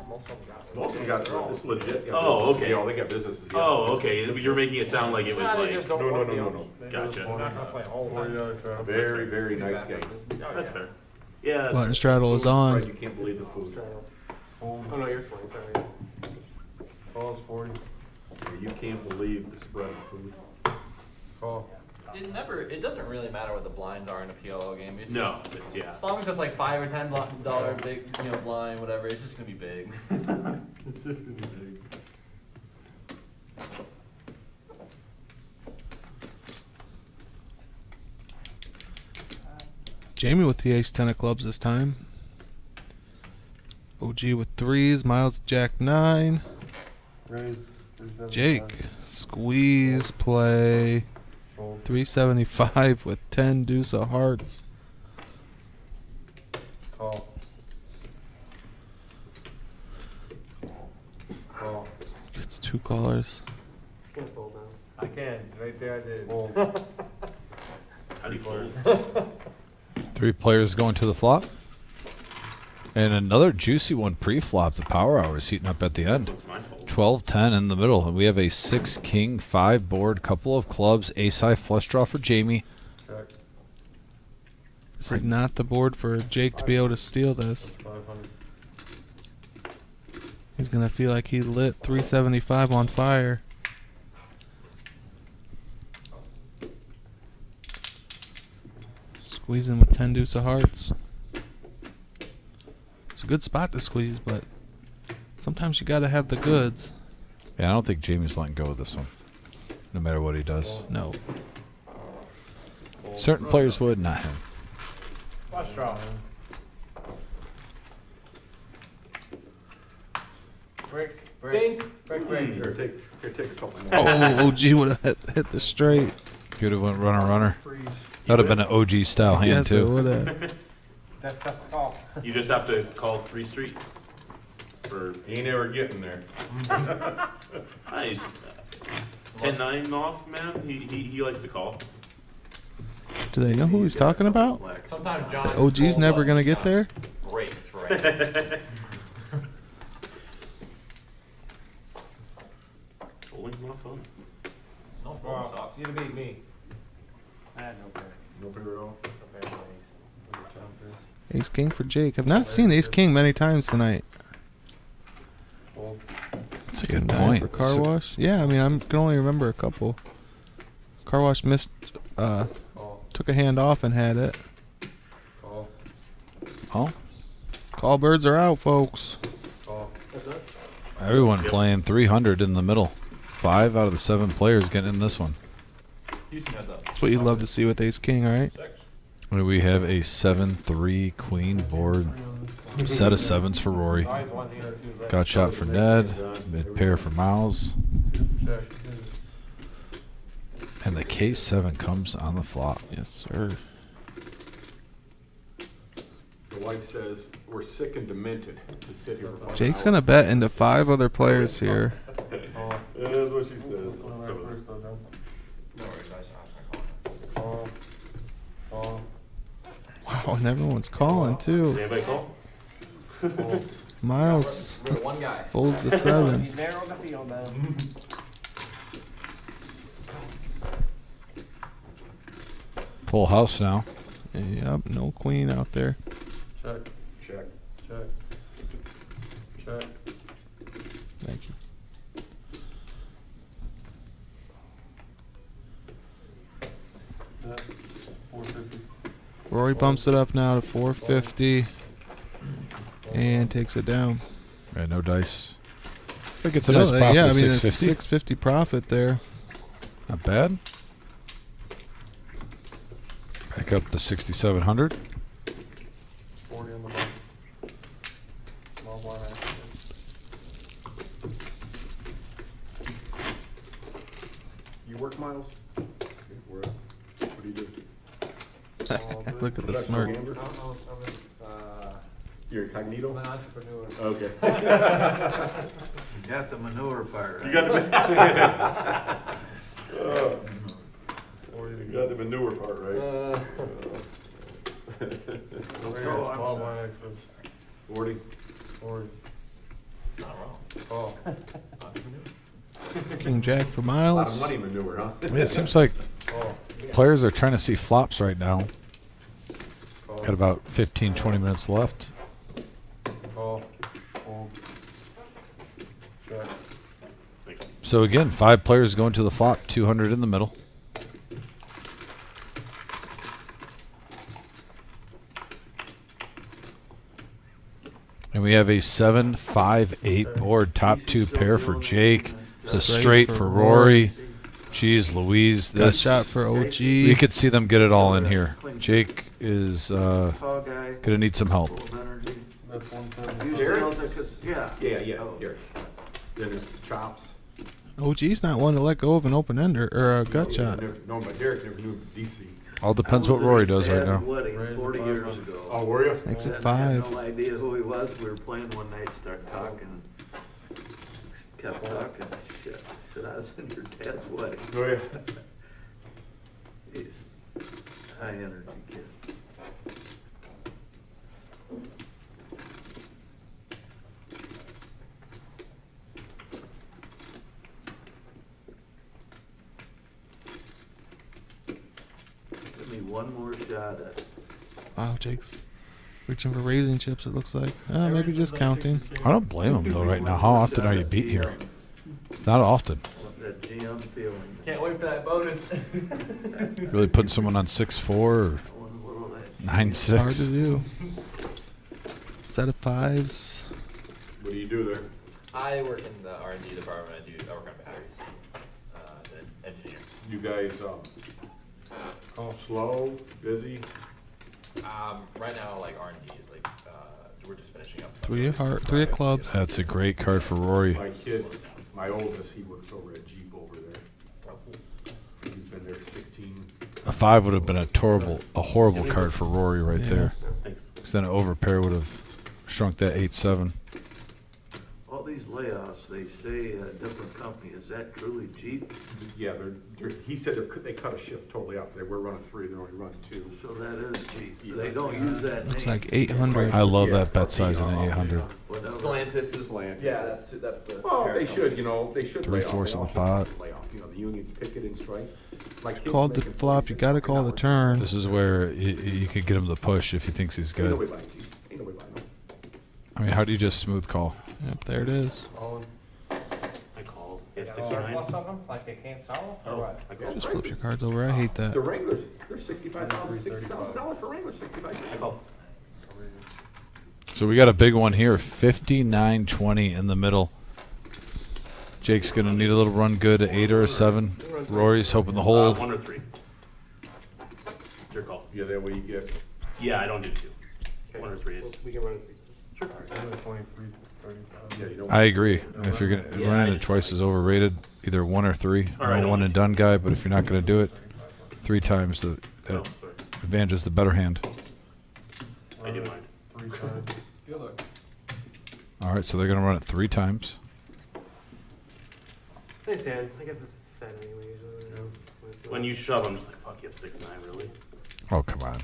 Most of them got Most of them got, it's legit. Oh, okay. Yeah, they got businesses. yeah. Oh, okay. You're making it sound like it was Nah, they like. just don't No, want no, the no, others. no. They Gotcha. just- They're not gonna play a whole lot. Very, very nice game. That's fair. Yeah. That's Button straddle is on. You can't believe the food. Oh, no, you're fine, sorry. Calls 40. You can't believe the spread of food. Call. It doesn't really matter what the blinds are in a PLO game. It's No, it's, yeah. As long as it's like $5 or $10 big, blind, whatever, it's just gonna be big. It's just gonna be big. Jamie with the ace 10 of clubs this time. OG with threes. Miles jack 9. Raise. Jake squeeze play. 375 with 10 deuce of hearts. Call. Call. Gets 2 callers. Can't fold now. I can, right there I did. Fold. How do you fold? 3 players going to the flop. And another juicy one pre-flop. The power hour is heating up at the end. It's my fault. 12-10 in the middle. And we have a 6 king 5 board, couple of clubs, ace high flush draw for Jamie. Check. This is not the board for Jake to be able to steal this. 500. He's gonna feel like he lit 375 on fire. Squeezing with 10 deuce of hearts. It's a good spot to squeeze, but sometimes you gotta have the goods. Yeah, I don't think Jamie's letting go of this one. No matter what he does. No. Certain players would, not him. Flush draw. Brick, brick, brick. Here, take a couple more. Oh, OG would have hit the straight. Could have went runner. That would have been an OG style hand Yes, it too. would have. That's the call. You just have to call 3 streets. For Ain't ever getting there. nice. 10-9 off, man. He likes to call. Do they know who he's talking about? Sometimes John. OG's never gonna get there. Breaks, right? Bowling's not fun. No, Wow, sucks. you to beat me. I had no pair. No pair at all. No pair, Ace King for Jake. I've not seen Ace King many times tonight. Fold. That's a good 9 point. for Car Wash. Yeah, I mean, I can only remember a couple. Car Wash missed, Call. took a hand off and had it. Call. Oh, Call birds are out, folks. Call. everyone playing 300 in the middle. 5 out of the 7 players getting in this one. Houston has a That's what you'd love to see with Ace King, right? And we have a 7-3 queen board. Set of 7s for Rory. Always one here, two left. Got shot for Ned. Mid pair for Miles. Check. And the K7 comes on the flop. Yes, sir. The wife says, we're sick and demented to sit here for 1 Jake's hour." gonna bet into 5 other players here. Call. That's what she says. One right first, though, John. no worries, guys. I'm Call. Call. Wow, and everyone's calling Does too. anybody call? Fold. Miles We're one guy. folds the 7. You narrow the field down. Full house now. Yep, no queen out there. Check. Check. Check. Check. Thank you. Yeah. 450. Rory bumps it up now to 450 and takes it down. Yeah, no dice. I think it's a Still, nice profit. yeah, I of mean, it's 650. 650 profit there. Not bad. Back up to 6,700. 40 on the button. Small blind action. You work, Miles? Where? What do you do? Look at the Check smirk. for Amber? You're incognito? I'm an entrepreneur. Okay. You got the manure part, right? You got the manure part, right? Oh, I'm sorry. 40. 40. Not wrong. Oh. King Jack for A lot of Miles. money manure, huh? Yeah, it seems like Oh. players are trying to see flops right now. Oh. Got about 15, 20 minutes left. Oh. Hold. Check. So again, 5 players going to the flop, 200 in the middle. And we have a 7-5-8 board, top 2 pair for Jake, the straight for Rory. Jeez Louise, Got this shot for OG. we could see them get it all in here. Jake is Tall guy, gonna need some help. full of energy. That's 170. You nailed it 'cause- yeah. Yeah. Oh. Here. Then it's chops. OG's not one to let go of an open ender or a gut shot. No, but Derek never knew DC. All depends I what was at Rory his does right dad's now. wedding Raise 40 it years 500. ago. Oh, were you? Makes it And I 5. had no idea who he was. We were playing one night, started talking, kept talking. Shit. I said, I was in your dad's wedding. Oh, yeah. He's high energy kid. Give me one more shot at it. Wow, Jake's reaching for raising chips, it looks like. Maybe just counting. I don't blame him though right now. How often are you beat here? It's not often. That GM feeling. Can't wait for that bonus. Really putting someone on 6-4 or One little that 9-6. Hard to do. Set of 5s. What do you do there? I work in the R&D department. I work on batteries. The engineer. You guys, slow, busy? Right now, like R&D is like, we're just finishing up. 3 of heart, 3 of clubs. That's a great card for Rory. My kid, my oldest, he works over at Jeep over there. He's been there 16. A 5 would have been a horrible card for Rory right there. Thanks. Because then an overpair would have shrunk that 8-7. all these layoffs, they say a different company. Is that truly Jeep? Yeah, he said they cut a shift totally out. They were running 3, they're only running 2. So that is Jeep. Yeah. They don't use that Looks name. like 800. I love that bet size in an 800. Whatever. Stellantis is, Stellantis. yeah, that's the. Well, they parent should, company. they should lay off. 3/4 They of all the should pot. lay off. The unions picket and strike. My kid's Called the making flop, you gotta call the $46 turn. This is where you could get him to push if he thinks he's Ain't good. nobody buying Jeep. Ain't nobody buying them. I mean, how do you just smooth call? Yep, there it is. I called. Yeah, Yeah, 69. plus of them, like they can't sell, or what? I called. Just flip your cards over. I hate The that. Wranglers, they're $65,000 for Wranglers, I 65. called. So we got a big one here, 59-20 in the middle. Jake's gonna need a little run good, an 8 or a 7. Rory's hoping to hold. 1 or 3. Your call. Yeah, that way you get. Yeah, I don't do 2. 1 or 3 is. We can run it. Sure. 23, 35. Yeah, you don't. I agree. If you're gonna Yeah, running I it just- twice is overrated, either 1 or 3. All right, I'm a I one don't- and done guy, but if you're not gonna do it, 3 times the Oh, that sorry. advantage is the better hand. I do mind. 3 times. Good luck. All right, so they're gonna run it 3 times. Nice hand. I guess it's set anyway. Usually. When you shove, I'm just like, fuck, you have 6-9, really? Oh come on.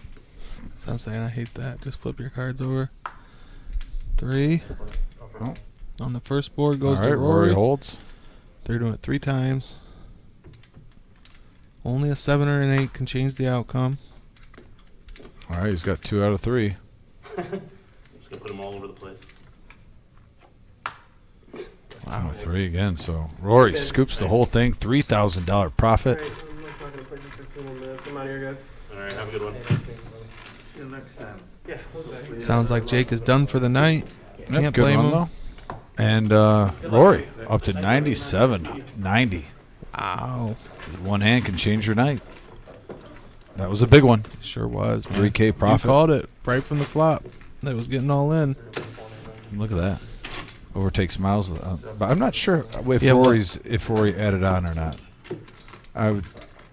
So I'm saying I hate that. Just flip your cards over. 3. Oh. On the first board All goes right, to Rory Rory. holds. They're doing it 3 times. Only a 7 or an 8 can change the outcome. All right, he's got 2 out of 3. Just gonna put them all over the place. Wow, 3 again. So Rory scoops the whole thing. $3,000 profit. I'm out here, guys. All right, have a good one. See you next time. Sounds like Jake is done for the night. Yep, Can't good blame one, him. though. And Rory up to 97.90. Ow. One hand can change your night. That was a big one. Sure was. Man. 3K You profit. called it right from the flop. That was getting all in. Look at that. Overtakes Miles. But I'm not sure if Yeah, well- if Rory added on or not.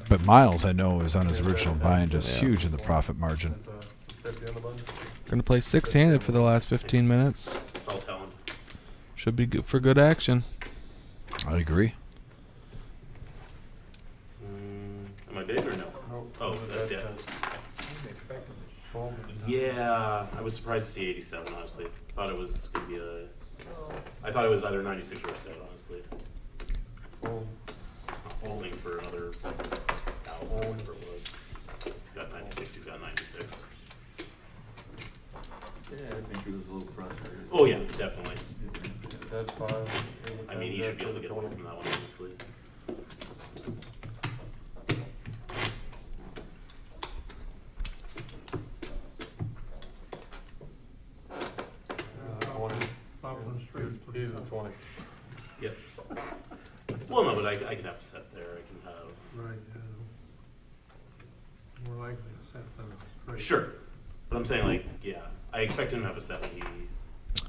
But Miles, I know, is on his original buy-in, just huge in the profit margin. Gonna play 6-handed for the last 15 minutes. It's all talent. Should be good for good action. I agree. Am I big or no? Oh, that's yeah. Yeah, I was surprised to see 87, honestly. Thought it was going to be I thought it was either 96 or 7, honestly. It's not holding for another 1,000, whatever it was. Got 96, he's got 96. Yeah, I think he was a little frustrated. Oh, yeah, definitely. That's fine. I mean, he should be able to get away from that one, honestly. He's a 20. Yep. Well, no, but I can have a set there. I can have. Right, more likely a set than a straight. Sure. But I'm saying, like, yeah, I expect him to have a 7.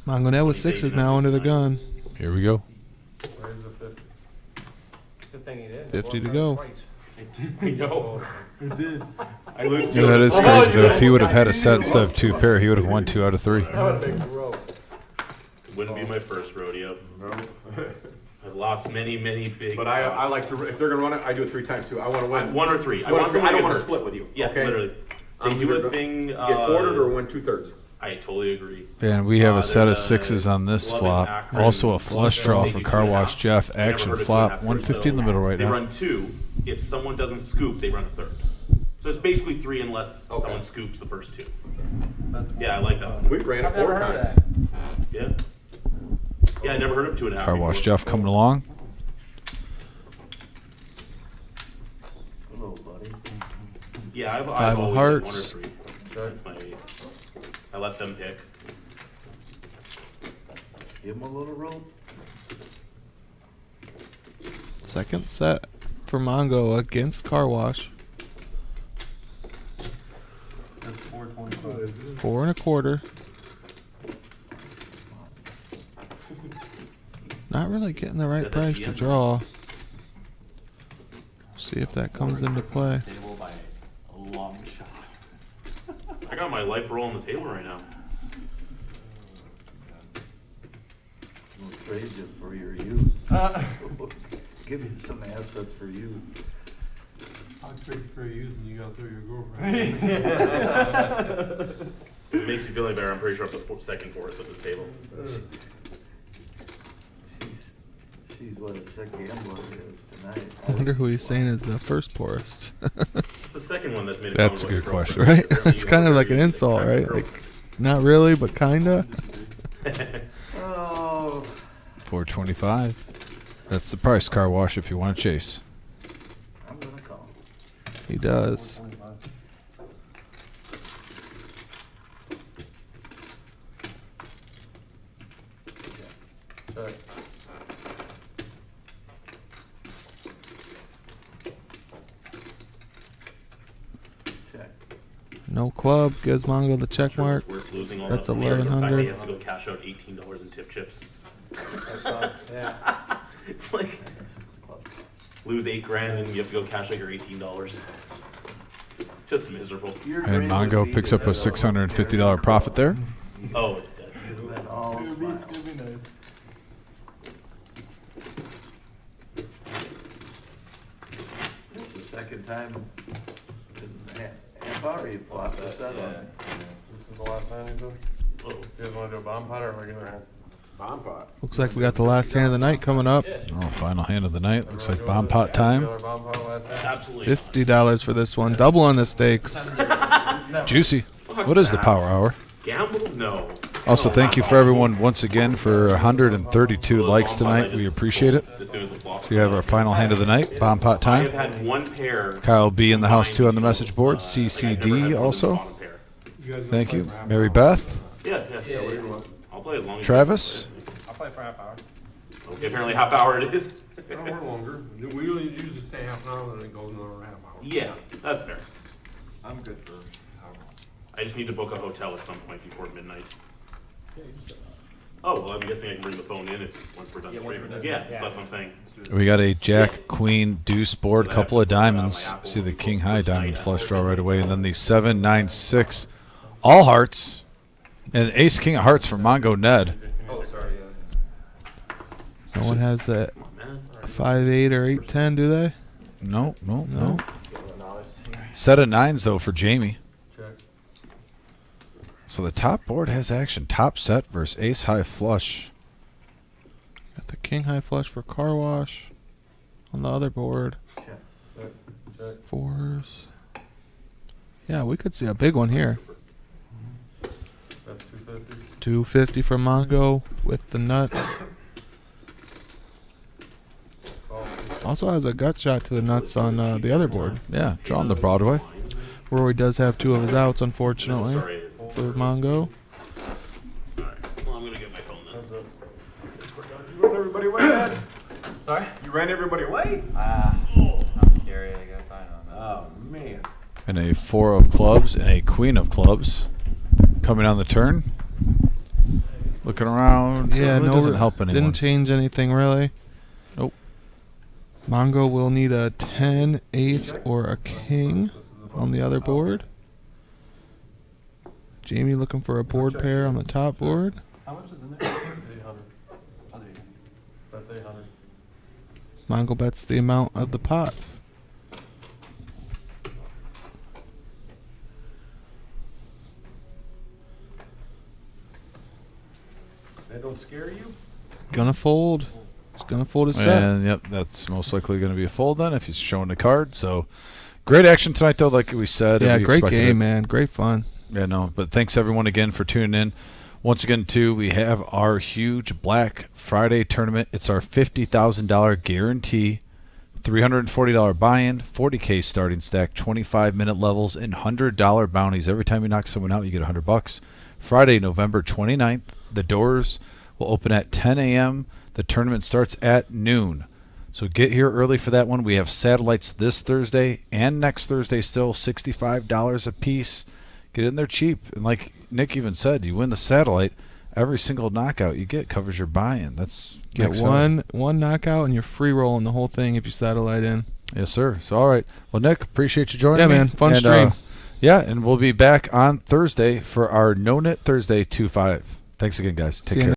Mango Net with 6s now under the gun. Here we go. Where's the 50? Good thing he did. 50 to go. I know. He did. I lose Yeah, 2. that is crazy, though. If he would have had a set instead of 2 pair, he would have won 2 out of 3. That would have been gross. Wouldn't be my first rodeo. I've lost many, many big. But I like to, if they're gonna run it, I do it 3 times too. I wanna win. 1 or 3. I don't someone to wanna get split hurt. with you. Yeah, okay? literally. They I'm do either a thing. Get quartered or win 2/3. I totally agree. And we have a set of There's 6s on this Love flop. and Akron. Also a flush draw They for do Car 2.5. Wash Jeff. I never Action heard of flop. 2.5 150 in the middle right They now. run 2. If someone doesn't scoop, they run a third. So it's basically 3 unless someone scoops the first 2. Yeah, I like that one. We ran it I've never 4 heard of times. that. Yeah. Yeah, I never heard of 2.5. Car Wash before. Jeff coming along. Hello, buddy. Yeah, I've Five of always hearts. said 1 or 3. That's my. I let them pick. Give him a little rope. Second set for Mongo against Car Wash. That's 425. 4 1/4. Not really getting the right Said that price to GM. draw. See if that comes into play. Table by a long shot. I got my life roll on the table right now. We'll trade you for your youth. Give you some assets for you. I'll trade for you and you gotta throw your girlfriend. If it makes you feel any better, I'm pretty sure I'm the second forest of this table. She's what a sick gambler is tonight. I wonder who he's saying is the first poorest. It's the second one that's made it. That's a good question. Right? It's kind of like an insult, right? Like, not really, but kinda. Oh. 425. That's the price, Car Wash, if you want to chase. I'm gonna call. He does. Check. No club gives Mongo the check mark. Worth losing all That's that money. The fact that 1100. he has to go cash out $18 in tip chips. Yeah. It's like lose $8,000 and you have to go cash out your $18. Just miserable. And Mongo picks up a $650 profit there. Oh, it's dead. You've been all smiles. It's the second time in half hour you flopped a set on. This is the last time you do it? Oh. You guys wanna do a bomb pot or regular hand? Bomb pot. Looks like we got the last hand of the night coming up. Oh, final hand of the night. Looks like bomb pot time. Regular bomb pot last hand? Absolutely. $50 for this one. Double on the stakes. Juicy. Fuck What is the that. power hour? Gamble? No. Also, No, thank you not for all. everyone once again for 132 likes tonight. We appreciate it. As soon as the flop So you have our final hand of the night, bomb pot I have time. had one pair. Kyle B in the house too on the combined, message board. like, I've never CCD had more than also. the bottom pair. You guys gonna Thank play you. for half Mary hour? Beth. Yeah. What do you want? I'll play as long as Travis. I'll play for half hour. Okay, apparently half hour it is. No, we're longer. We usually use it stay half an hour, then it goes another half hour. Yeah, that's fair. I'm good for I just need to book a hotel at some point before midnight. Oh, well, I'm guessing I can bring the phone in once we're done streaming. Yeah, so that's what I'm saying. We got a Jack, Queen, Deuce board, couple of diamonds. See the King High diamond flush draw right away, and then the 7, 9, 6, all hearts, and Ace King of Hearts for Mongo Ned. Oh, sorry. No one has that Man. 5-8 or 8-10, do they? No. No. Set of 9s though for Jamie. Check. So the top board has action. Top set versus Ace High flush. Got the King High flush for Car Wash on the other board. Check. Fours. Yeah, we could see a big one here. That's 250. 250 for Mongo with the nuts. Also has a gut shot to the nuts on the other board. Yeah, drawing the Broadway. Rory does have 2 of his outs, unfortunately, Sorry. for Mongo. Alright, well, I'm gonna get my phone then. You run everybody away, man. Sorry? You ran everybody away? I'm scary, I gotta find on Oh, man. And a 4 of clubs and a Queen of clubs coming on the turn. Looking around. Yeah, really no, doesn't help anyone. didn't change anything really. Nope. Mongo will need a 10, ace, or a king on the other board. Jamie looking for a board pair on the top board. How much is in there? 800. That's 800. Mongo bets the amount of the pot. That don't scare you? Gonna fold. He's gonna fold his set. And yep, that's most likely going to be a fold then if he's showing the card. So great action tonight though, like we said. Yeah, We great expected game, it. man. Great fun. Yeah, no, but thanks everyone again for tuning in. Once again, too, we have our huge Black Friday tournament. It's our $50,000 guarantee, $340 buy-in, $40K starting stack, 25-minute levels, and $100 bounties. Every time you knock someone out, you get $100. Friday, November 29th. The doors will open at 10 a.m. The tournament starts at noon. So get here early for that one. We have satellites this Thursday and next Thursday still, $65 a piece. Get in there cheap. And like Nick even said, you win the satellite, every single knockout you get covers your buy-in. That's Get next one knockout and you're free rolling the whole thing if you satellite in. Yes, sir. So, all right. Well, Nick, appreciate you joining Yeah, me. man. Fun And, stream. Yeah, and we'll be back on Thursday for our No Net Thursday 2-5. Thanks again, guys. Take See ya, care.